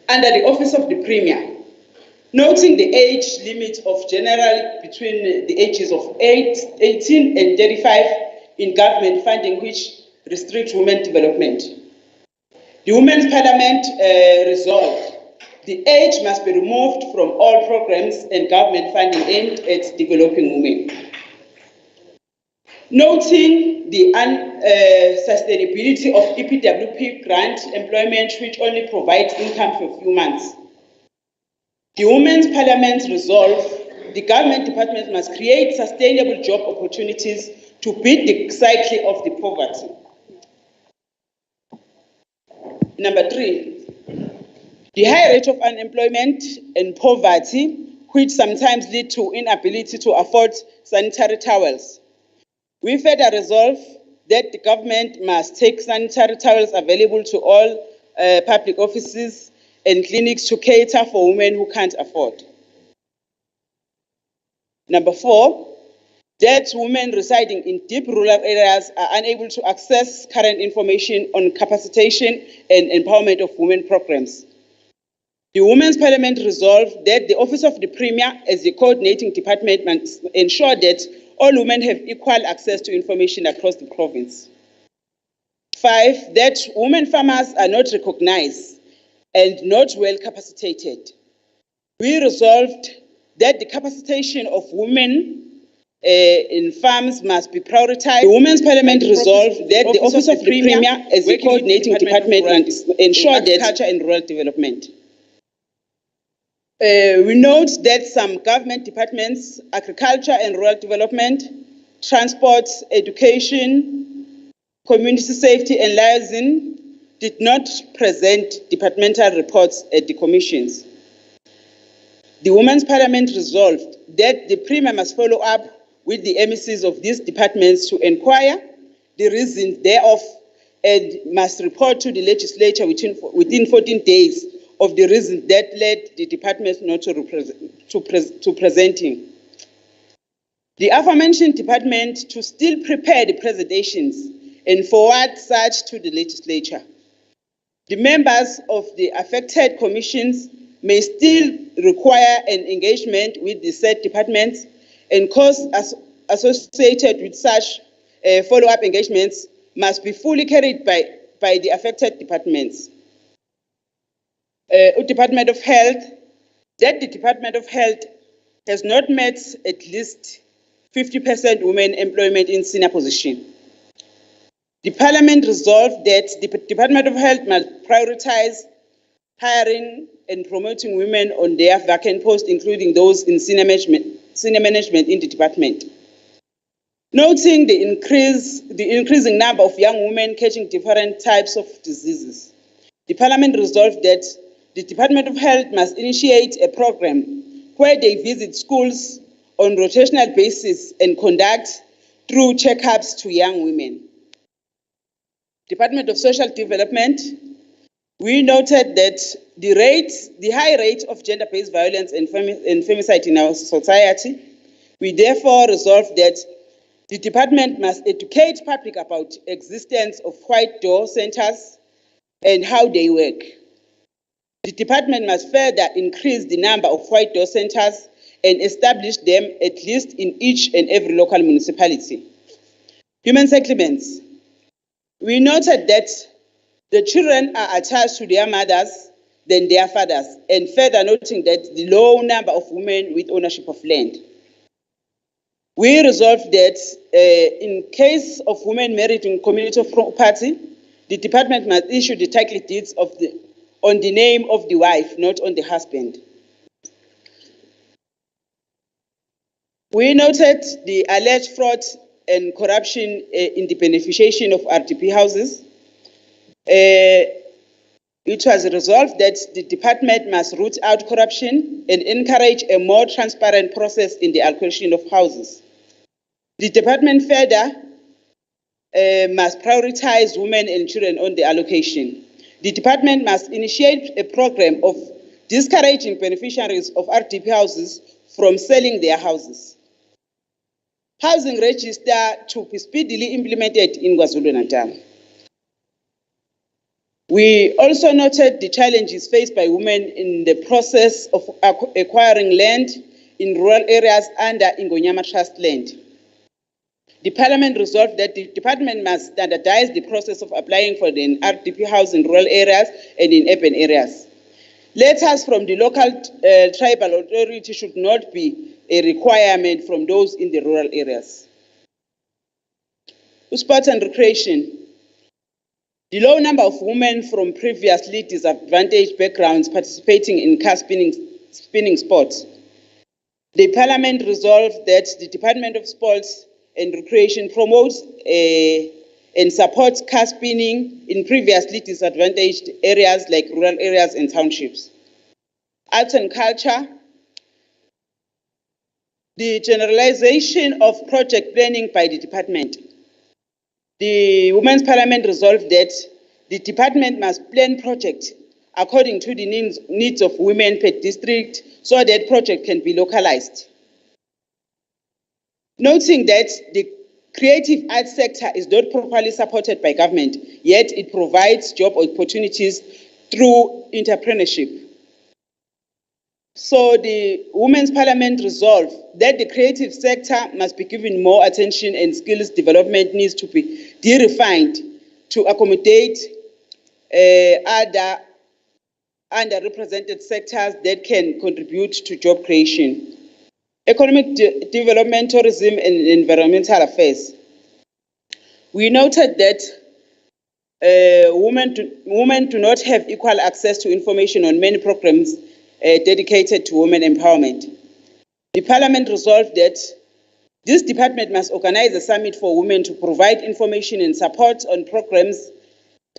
Under the Office of the Premier, noting the age limit of generally between the ages of 18 and 35 in government funding, which restrict women development. The Women's Parliament resolved the age must be removed from all programs and government funding aimed at developing women. Noting the unsustainability of EPWP grant employment, which only provides income for a few months, the Women's Parliament resolved the government departments must create sustainable job opportunities to beat the cycle of the poverty. Number 3, the high rate of unemployment and poverty, which sometimes lead to inability to afford sanitary towels. We further resolve that the government must take sanitary towels available to all public offices and clinics to cater for women who can't afford. Number 4, that women residing in deep rural areas are unable to access current information on capacitation and empowerment of women programs. The Women's Parliament resolved that the Office of the Premier, as the coordinating department, must ensure that all women have equal access to information across the province. 5, that women farmers are not recognized and not well capacitated. We resolved that the capacitation of women in farms must be prioritized. The Women's Parliament resolved that the Office of the Premier, as the coordinating department, must ensure that agriculture and rural development. We note that some government departments, agriculture and rural development, transport, education, community safety and liaison, did not present departmental reports at the commissions. The Women's Parliament resolved that the Premier must follow up with the MECs of these departments to inquire the reasons thereof and must report to the legislature within 14 days of the reasons that led the departments not to presenting. The aforementioned department to still prepare the presentations and forward such to the legislature. The members of the affected commissions may still require an engagement with the said departments, and costs associated with such follow-up engagements must be fully carried by the affected departments. Department of Health, that the Department of Health has not met at least 50% women employment in senior position. The Parliament resolved that the Department of Health must prioritize hiring and promoting women on their vacant posts, including those in senior management in the department. Noting the increasing number of young women catching different types of diseases, the Parliament resolved that the Department of Health must initiate a program where they visit schools on rotational basis and conduct through checkups to young women. Department of Social Development, we noted that the high rate of gender-based violence and femicide in our society. We therefore resolved that the department must educate public about existence of white door centers and how they work. The department must further increase the number of white door centers and establish them at least in each and every local municipality. Human settlements. We noted that the children are attached to their mothers than their fathers, and further noting that the low number of women with ownership of land. We resolved that in case of women married in community of property, the department must issue the title deeds on the name of the wife, not on the husband. We noted the alleged fraud and corruption in the beneficiation of RDP houses. It was resolved that the department must root out corruption and encourage a more transparent process in the allocation of houses. The department further must prioritize women and children on the allocation. The department must initiate a program of discouraging beneficiaries of RDP houses from selling their houses. Housing register to be speedily implemented in KwaZulu-Natal. We also noted the challenges faced by women in the process of acquiring land in rural areas under Ingonyama Trust land. the Parliament resolved that the department must standardize the process of applying for the RDP house in rural areas and in urban areas. Letters from the local tribal authority should not be a requirement from those in the rural areas. Sports and recreation. The low number of women from previously disadvantaged backgrounds participating in car spinning sports. The Parliament resolved that the Department of Sports and Recreation promotes and supports car spinning in previously disadvantaged areas like rural areas and townships. Arts and culture. The generalization of project planning by the department. The Women's Parliament resolved that the department must plan projects according to the needs of women per district so that project can be localized. Noting that the creative arts sector is not properly supported by government, yet it provides job opportunities through entrepreneurship. So the Women's Parliament resolved that the creative sector must be given more attention and skills development needs to be refined to accommodate other underrepresented sectors that can contribute to job creation. Economic development, tourism, and environmental affairs. We noted that women do not have equal access to information on many programs dedicated to women empowerment. The Parliament resolved that this department must organize a summit for women to provide information and support on programs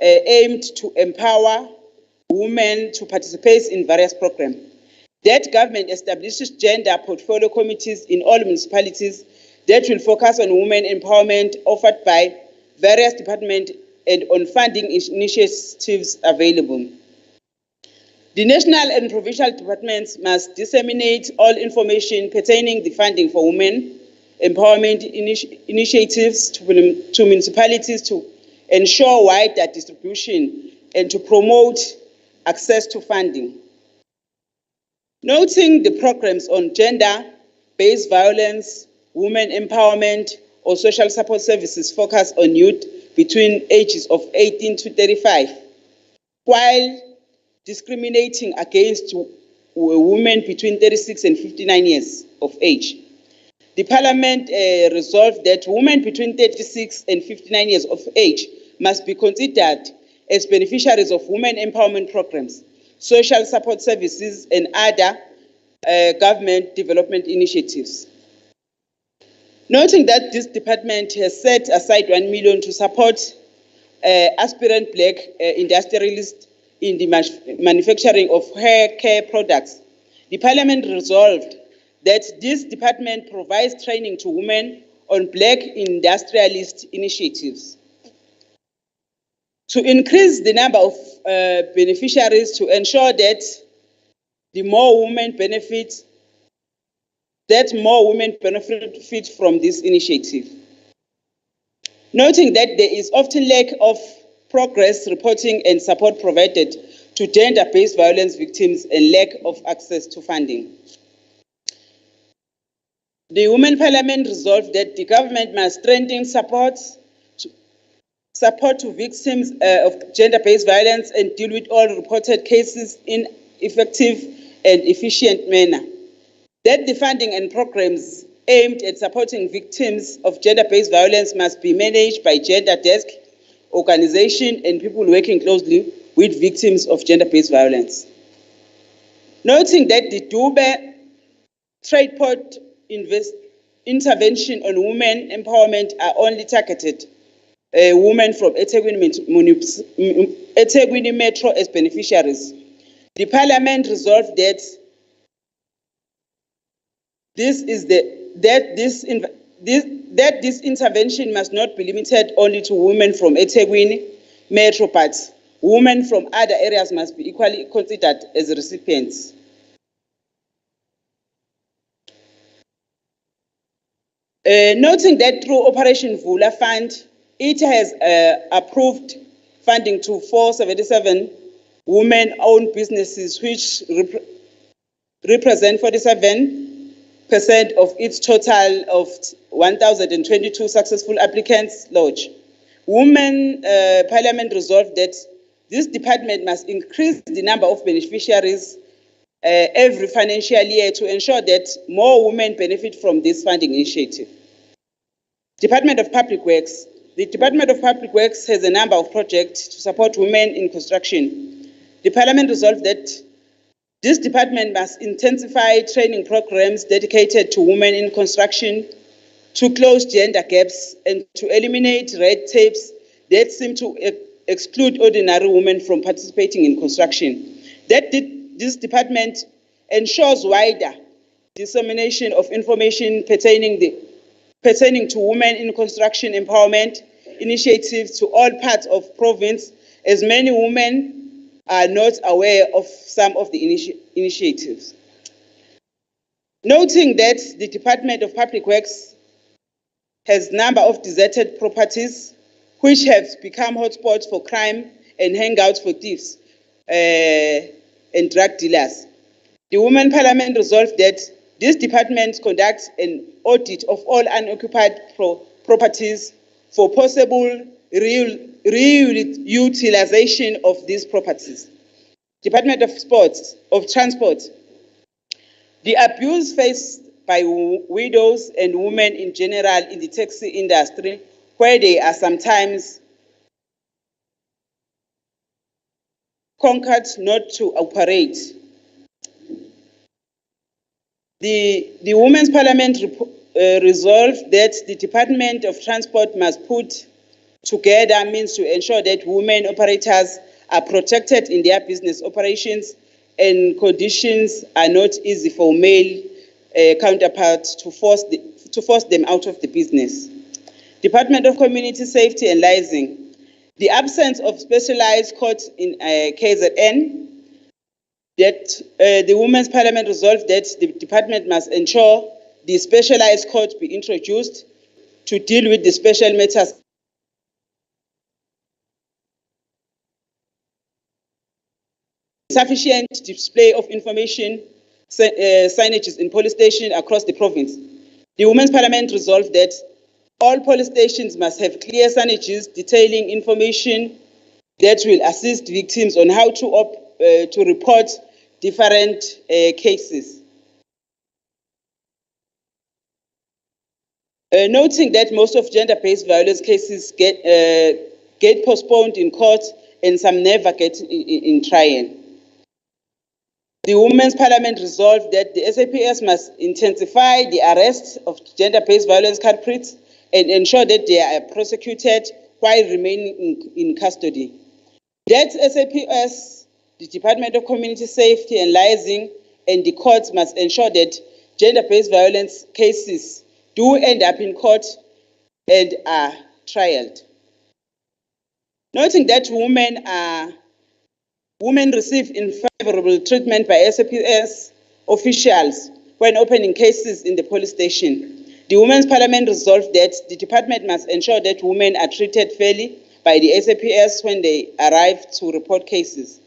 aimed to empower women to participate in various programs. That government establishes gender portfolio committees in all municipalities that will focus on women empowerment offered by various departments and on funding initiatives available. The national and provincial departments must disseminate all information pertaining to the funding for women empowerment initiatives to municipalities to ensure wider distribution and to promote access to funding. Noting the programs on gender-based violence, women empowerment, or social support services focus on youth between ages of 18 to 35, while discriminating against women between 36 and 59 years of age. The Parliament resolved that women between 36 and 59 years of age must be considered as beneficiaries of women empowerment programs, social support services, and other government development initiatives. Noting that this department has set aside 1 million to support aspirant black industrialists in the manufacturing of hair care products, the Parliament resolved that this department provides training to women on black industrialist initiatives. To increase the number of beneficiaries to ensure that more women benefit from this initiative. Noting that there is often lack of progress reporting and support provided to gender-based violence victims and lack of access to funding. The Women Parliament resolved that the government must strengthen support to victims of gender-based violence and deal with all reported cases in effective and efficient manner. That the funding and programs aimed at supporting victims of gender-based violence must be managed by gender desk, organization, and people working closely with victims of gender-based violence. Noting that the Dube Trade Port intervention on women empowerment are only targeted women from eThekwini Metro as beneficiaries. The Parliament resolved that this intervention must not be limited only to women from eThekwini Metro, but women from other areas must be equally considered as recipients. Noting that through Operation Vula Fund, it has approved funding to 477 women-owned businesses, which represent 47% of its total of 1,022 successful applicants lodged. Women Parliament resolved that this department must increase the number of beneficiaries every financial year to ensure that more women benefit from this funding initiative. Department of Public Works. The Department of Public Works has a number of projects to support women in construction. The Parliament resolved that this department must intensify training programs dedicated to women in construction, to close gender gaps, and to eliminate red tapes that seem to exclude ordinary women from participating in construction. This department ensures wider dissemination of information pertaining to women in construction empowerment initiatives to all parts of province, as many women are not aware of some of the initiatives. Noting that the Department of Public Works has a number of deserted properties which have become hotspots for crime and hangouts for thieves and drug dealers. The Women Parliament resolved that this department conducts an audit of all unoccupied properties for possible reutilization of these properties. Department of Transport. The abuse faced by widows and women in general in the taxi industry, where they are sometimes conquered not to operate. The Women's Parliament resolved that the Department of Transport must put together means to ensure that women operators are protected in their business operations and conditions are not easy for male counterparts to force them out of the business. Department of Community Safety and Liaising. The absence of specialized courts in KZN, that the Women's Parliament resolved that the department must ensure the specialized court be introduced to deal with the special matters sufficient display of information signages in police stations across the province. The Women's Parliament resolved that all police stations must have clear signages detailing information that will assist victims on how to report different cases. Noting that most of gender-based violence cases get postponed in court and some never get in trial. The Women's Parliament resolved that the SAPS must intensify the arrest of gender-based violence culprits and ensure that they are prosecuted while remaining in custody. That SAPS, the Department of Community Safety and Liaising, and the courts must ensure that gender-based violence cases do end up in court and are trialed. Noting that women receive unfavorable treatment by SAPS officials when opening cases in the police station. The Women's Parliament resolved that the department must ensure that women are treated fairly by the SAPS when they arrive to report cases.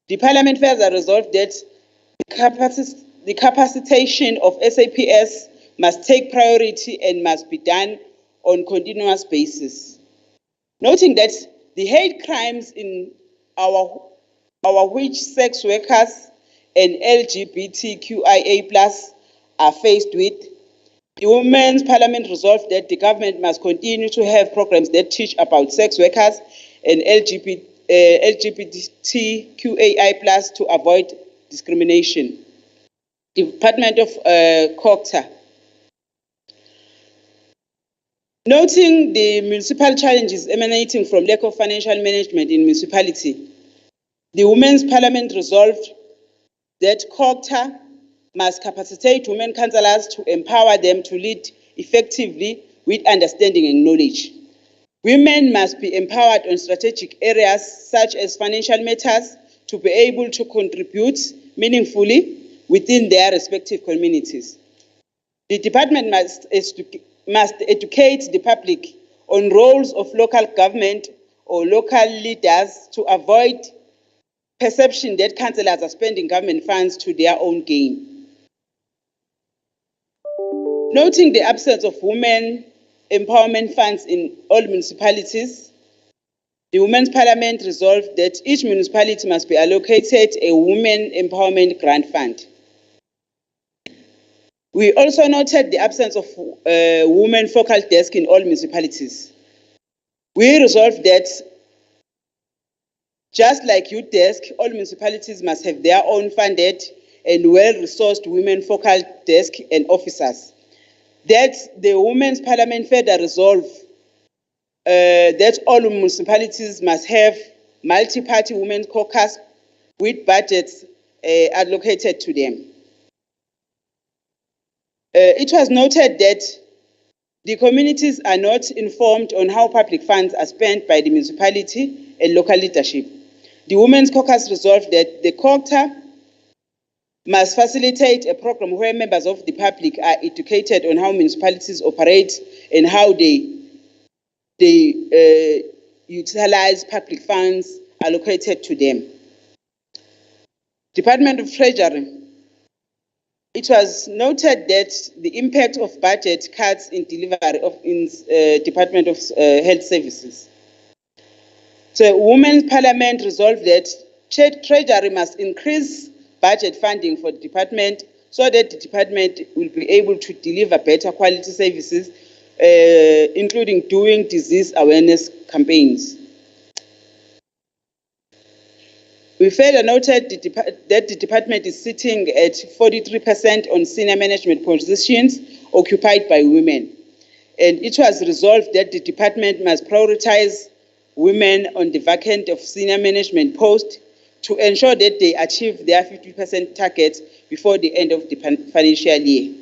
The Parliament further resolved that the capacitation of SAPS must take priority and must be done on a continuous basis. Noting that the hate crimes in our which sex workers and LGBTQIA+ are faced with, the Women's Parliament resolved that the government must continue to have programs that teach about sex workers and LGBTQIA+ to avoid discrimination. Department of COGTA. Noting the municipal challenges emanating from lack of financial management in municipality, the Women's Parliament resolved that COGTA must capacitate women councillors to empower them to lead effectively with understanding and knowledge. Women must be empowered on strategic areas such as financial matters to be able to contribute meaningfully within their respective communities. The department must educate the public on roles of local government or local leaders to avoid perception that councillors are spending government funds to their own gain. Noting the absence of women empowerment funds in all municipalities, the Women's Parliament resolved that each municipality must be allocated a Women Empowerment Grant Fund. We also noted the absence of women focal desk in all municipalities. We resolved that just like youth desk, all municipalities must have their own funded and well-resourced women focal desk and officers. That the Women's Parliament further resolved that all municipalities must have multi-party women's caucus with budgets allocated to them. It was noted that the communities are not informed on how public funds are spent by the municipality and local leadership. The Women's Caucus resolved that the COCTA must facilitate a program where members of the public are educated on how municipalities operate and how they utilize public funds allocated to them. Department of Treasury. It was noted that the impact of budget cuts in delivery of Department of Health Services. So Women's Parliament resolved that Treasury must increase budget funding for the department so that the department will be able to deliver better quality services, including doing disease awareness campaigns. We further noted that the department is sitting at 43% on senior management positions occupied by women. And it was resolved that the department must prioritize women on the vacant of senior management posts to ensure that they achieve their 50% target before the end of the financial year.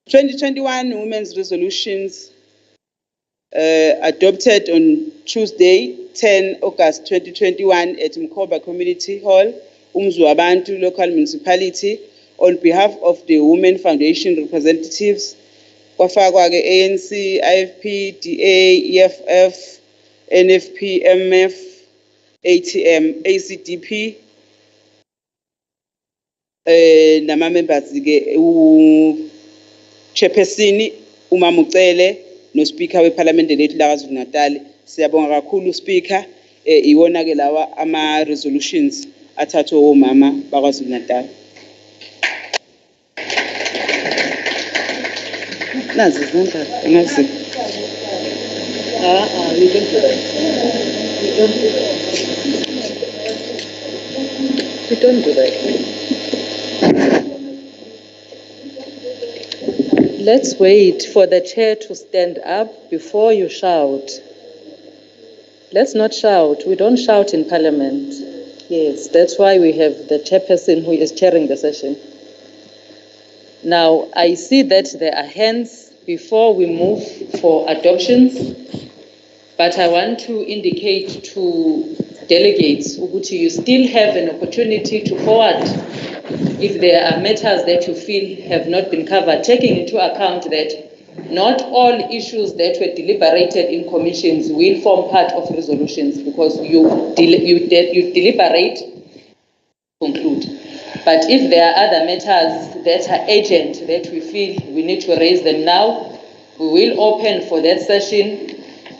2021 Women's Resolutions adopted on Tuesday, 10 August 2021 at Mkoba Community Hall, Umzwabantu Local Municipality, on behalf of the Women Foundation representatives, kwafakwa ke ANC, IFP, DA, EFF, NFP, MF, ATM, ACDP, nama members ke Chairperson uMamucele no Speaker weParliament lethu la KwaZulu-Natal. Siyabonga kakhulu Speaker, iwona ke lawa ama resolutions athathwe omama bakwaZulu-Natal. Nazi izandla ngazi. We don't do that. We don't do that. Let's wait for the chair to stand up before you shout. Let's not shout. We don't shout in Parliament. Yes, that's why we have the chairperson who is chairing the session. Now, I see that there are hands before we move for adoptions, but I want to indicate to delegates, Uguti, you still have an opportunity to forward if there are matters that you feel have not been covered, taking into account that not all issues that were deliberated in commissions will form part of resolutions because you deliberate, conclude. But if there are other matters that are urgent that we feel we need to raise them now, we will open for that session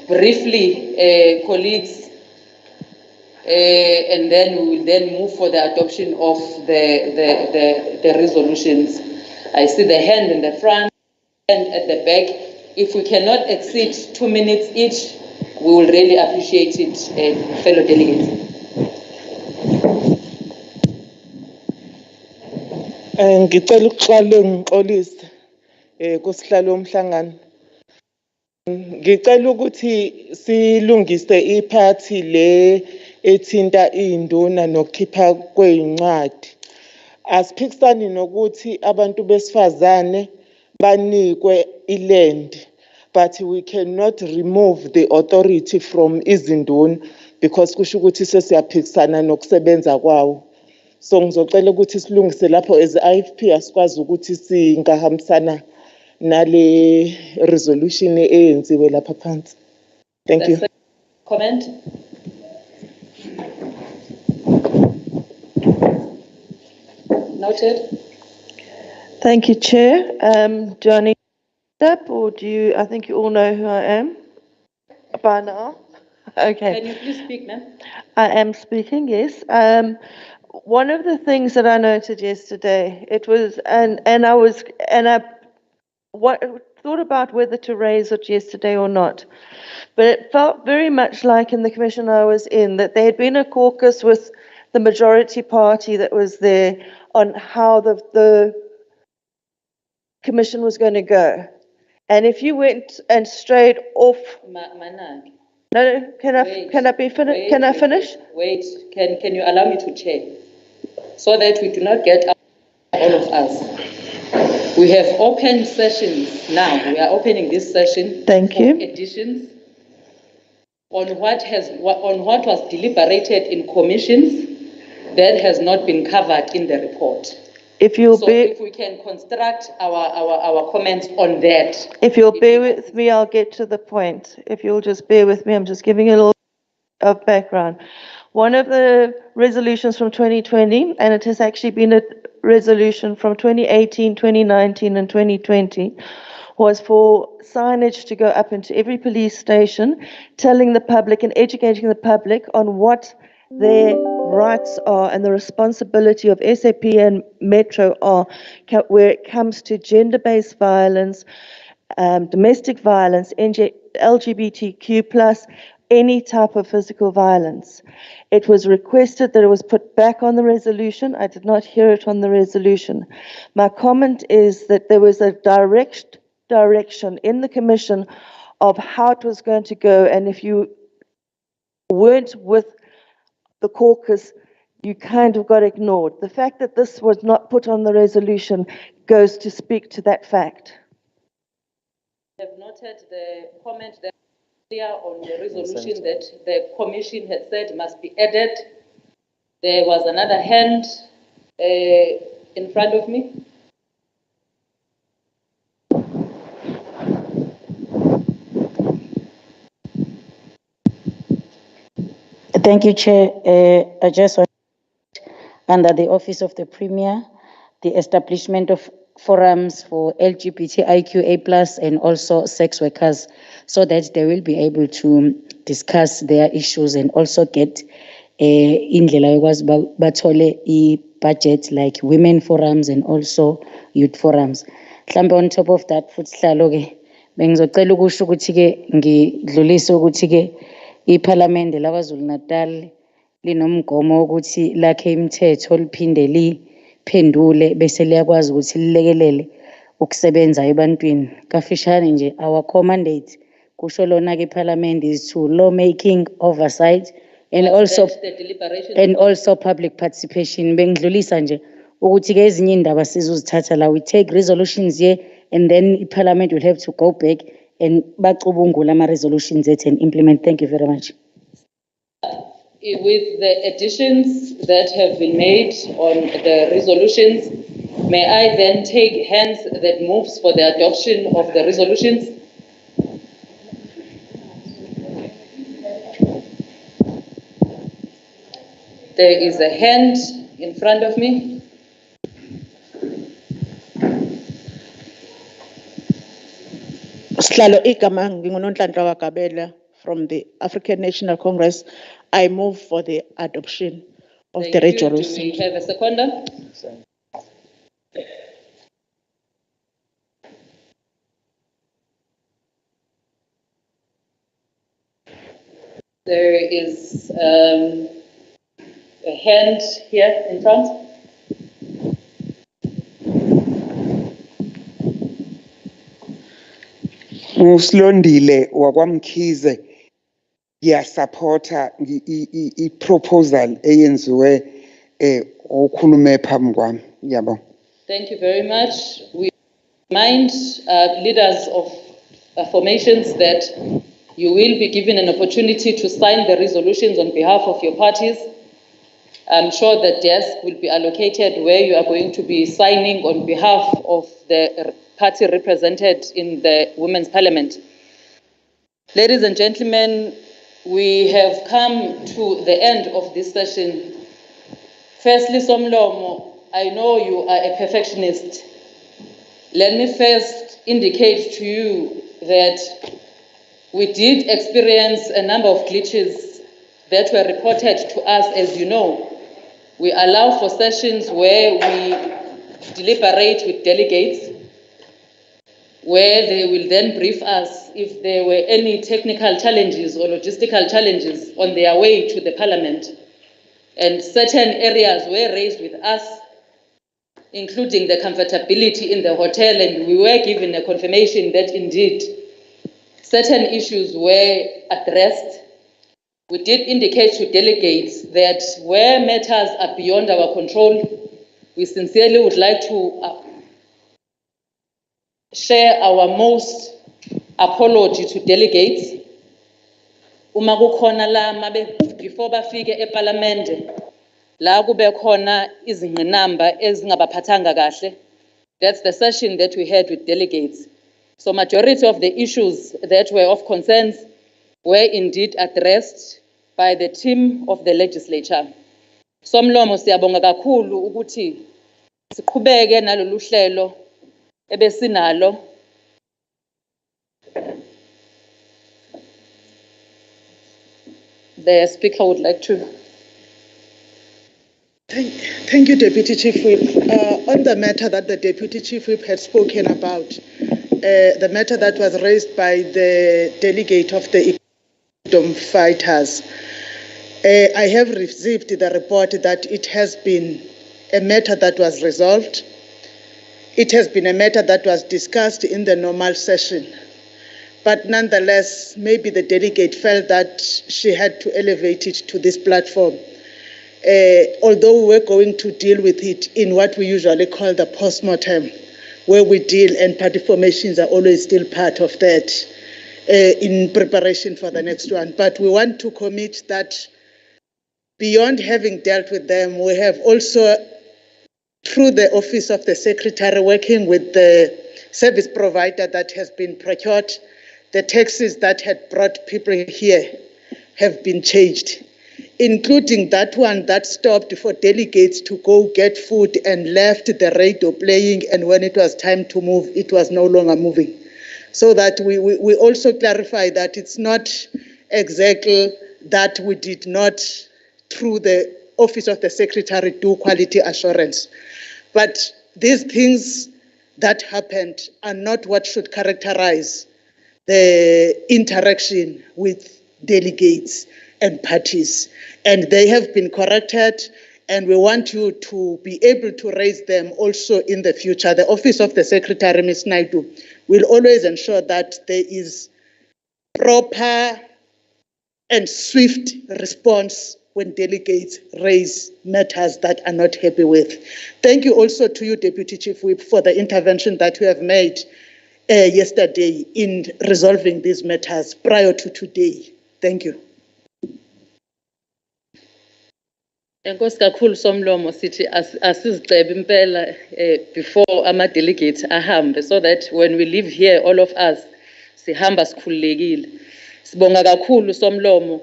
briefly, colleagues, and then we will then move for the adoption of the resolutions. I see the hand in the front and at the back. If we cannot exceed 2 minutes each, we will really appreciate it, fellow delegates. Ngicela ukuxwala ngixolise kusihlalo omhlangano. Ngicela ukuthi silungise iphathi le ethinta induna nokukhipha kwezincwadi. Asiphikisani nokuthi abantu besifazane banikwe iland, but we cannot remove the authority from izinduna because kusho ukuthi sesiyaphikisana nokusebenza kwawo. So ngizocela ukuthi silungise lapho as IFP asikwazi ukuthi singahambisana nale resolution eyenziwe lapha phansi. Thank you. Comment? Noted. Thank you, Chair. Johnny. up, or do you? I think you all know who I am by now. Okay. Can you please speak, ma'am? I am speaking, yes. One of the things that I noted yesterday, it was, and I thought about whether to raise it yesterday or not, but it felt very much like in the commission I was in that there had been a caucus with the majority party that was there on how the commission was going to go. And if you went and strayed off, Manang. no, can I be finished? Can I finish? Wait, can you allow me to chair? So that we do not get all of us. We have open sessions now. We are opening this session. Thank you. Additions on what was deliberated in commissions that has not been covered in the report. If we can construct our comments on that. If you'll bear with me, I'll get to the point. If you'll just bear with me, I'm just giving you a little of background. One of the resolutions from 2020, and it has actually been a resolution from 2018, 2019, and 2020, was for signage to go up into every police station, telling the public and educating the public on what their rights are and the responsibility of SAP and Metro are where it comes to gender-based violence, domestic violence, LGBTQ+, any type of physical violence. It was requested that it was put back on the resolution. I did not hear it on the resolution. My comment is that there was a direction in the commission of how it was going to go, and if you weren't with the caucus, you kind of got ignored. The fact that this was not put on the resolution goes to speak to that fact. I have noted the comment that on the resolution that the commission had said must be added. There was another hand in front of me. Thank you, Chair. I just want, under the Office of the Premier, the establishment of forums for LGBTIQA+ and also sex workers, so that they will be able to discuss their issues and also get indlela yokwazi bathole i-budget like women forums and also youth forums. Mhlambe on top of that futhi hlalo ke bengizocela ukusho ukuthi ke ngidlulise ukuthi ke iPhalamende laKwaZulu-Natal linomgomo wokuthi lakhe imithetho liphinde liphendule bese liyakwazi ukuthi lilekelele ukusebenza ebantwini. Kafishane nje our mandate kusho lona ke iPhalamende is to lawmaking, oversight and also public participation. Bengidlulisa nje ukuthi ke ezinye indaba sizozithatha la, we take resolutions here and then iParliament will have to go back and bacubungula ama resolutions ethu and implement. Thank you very much. With the additions that have been made on the resolutions, may I then take hands that moves for the adoption of the resolutions? There is a hand in front of me. Sihlalo igama nginguNonhlanhla Kabela from the African National Congress. I move for the adoption of the resolution. Do we have a seconder? There is a hand here in front. Uslondile wakwamkhize ngiyasupporta i-proposal eyenziwe okhulume phambi kwami. Ngiyabonga. Thank you very much. We remind leaders of formations that you will be given an opportunity to sign the resolutions on behalf of your parties. I'm sure that desk will be allocated where you are going to be signing on behalf of the party represented in the Women's Parliament. Ladies and gentlemen, we have come to the end of this session. Firstly, Somlomo, I know you are a perfectionist. Let me first indicate to you that we did experience a number of glitches that were reported to us. As you know, we allow for sessions where we deliberate with delegates, where they will then brief us if there were any technical challenges or logistical challenges on their way to the parliament. And certain areas were raised with us, including the comfortability in the hotel, and we were given a confirmation that indeed certain issues were addressed. We did indicate to delegates that where matters are beyond our control, we sincerely would like to share our most apology to delegates. Uma kukhona la before bafike eParliament la kube khona izingqinamba ezingabaphathanga kahle, that's the session that we had with delegates. So majority of the issues that were of concerns were indeed addressed by the team of the legislature. Somlomo siyabonga kakhulu ukuthi siqhubeke nalolu hlelo ebesinalo. The speaker would like to. Thank you, Deputy Chief Whip. On the matter that the Deputy Chief Whip had spoken about, the matter that was raised by the delegate of the freedom fighters, I have received the report that it has been a matter that was resolved. It has been a matter that was discussed in the normal session. But nonetheless, maybe the delegate felt that she had to elevate it to this platform. Although we're going to deal with it in what we usually call the post-mortem, where we deal, and party formations are always still part of that in preparation for the next one. But we want to commit that beyond having dealt with them, we have also, through the Office of the Secretary, working with the service provider that has been procured, the taxis that had brought people here have been changed, including that one that stopped for delegates to go get food and left the radio playing, and when it was time to move, it was no longer moving. So that we also clarify that it's not exactly that we did not, through the Office of the Secretary, do quality assurance. But these things that happened are not what should characterize the interaction with delegates and parties. And they have been corrected, and we want you to be able to raise them also in the future. The Office of the Secretary, Ms. Naidu, will always ensure that there is proper and swift response when delegates raise matters that are not happy with. Thank you also to you, Deputy Chief Whip, for the intervention that you have made yesterday in resolving these matters prior to today. Thank you. Enkosi kakhulu Somlomo, sithi asizicebe impela before ama delegates ahambe, so that when we leave here, all of us sihamba sikhululekile. Sibonga kakhulu Somlomo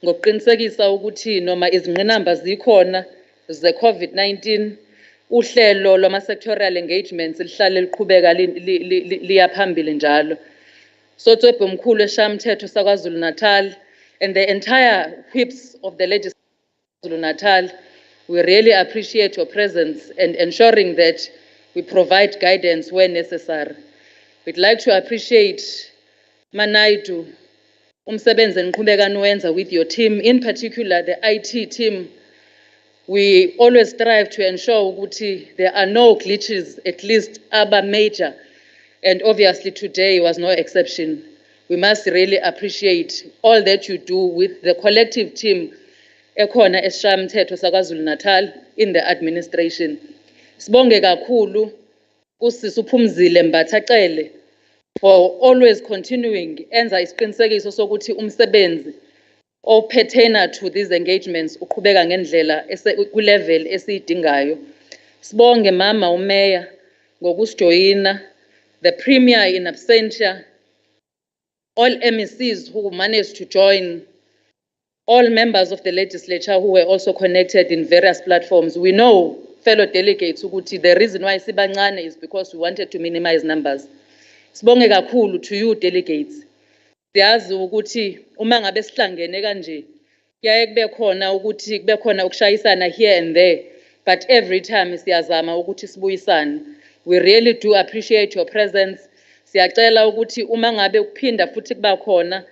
ngokuqinisekisa ukuthi noma izingqinamba zikhona ze COVID-19, uhlelo lwama sectorial engagements lihlale liqhubeka liya phambili njalo. Sotswebhe mkhulu eshamthetho saKwaZulu-Natal and the entire whips of the legislature KwaZulu-Natal, we really appreciate your presence and ensuring that we provide guidance where necessary. We'd like to appreciate Manaidu, umsebenzi eniqhubeka niwenza with your team, in particular the IT team. We always strive to ensure ukuthi there are no glitches, at least aba major, and obviously today was no exception. We must really appreciate all that you do with the collective team ekhona esishamthetho saKwaZulu-Natal in the administration. Sibonge kakhulu kusisi uPhumzile Mbathacele for always continuing enza isiqinisekiso sokuthi umsebenzi ophethena to these engagements uqhubeka ngendlela ku level esiyidingayo. Sibonge mama uMeya ngokusijoyina, the premier in absentia, all MECs who managed to join, all members of the legislature who were also connected in various platforms. We know, fellow delegates, ukuthi the reason why sibancane is because we wanted to minimize numbers. Sibonge kakhulu to you delegates. Siyazi ukuthi uma ngabe sihlangene kanje kuyaye kube khona ukuthi kube khona ukushayisana here and there, but every time siyazama ukuthi sibuyisane. We really do appreciate your presence. Siyacela ukuthi uma ngabe kuphinda futhi kuba khona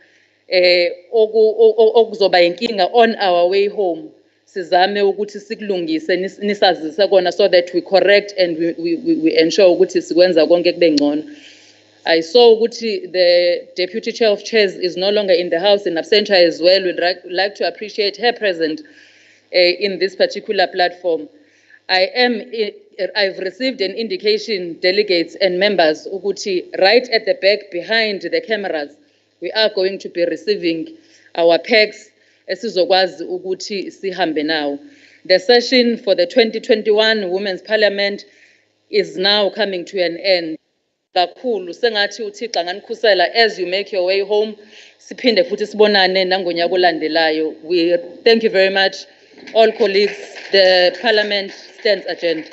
okuzoba inkinga on our way home, sizame ukuthi sikulungise nisazise kona so that we correct and we ensure ukuthi sikwenza konke kube ngcono. I saw ukuthi the Deputy Chair of Chairs is no longer in the house in absentia as well. We'd like to appreciate her presence in this particular platform. I've received an indication, delegates and members, ukuthi right at the back behind the cameras, we are going to be receiving our packs esizokwazi ukuthi sihambe now. The session for the 2021 Women's Parliament is now coming to an end. Kakhulu sengathi uThixo anganikhusela as you make your way home. Siphinde futhi sibonane nangonyaka olandelayo. We thank you very much, all colleagues. The Parliament stands adjourned.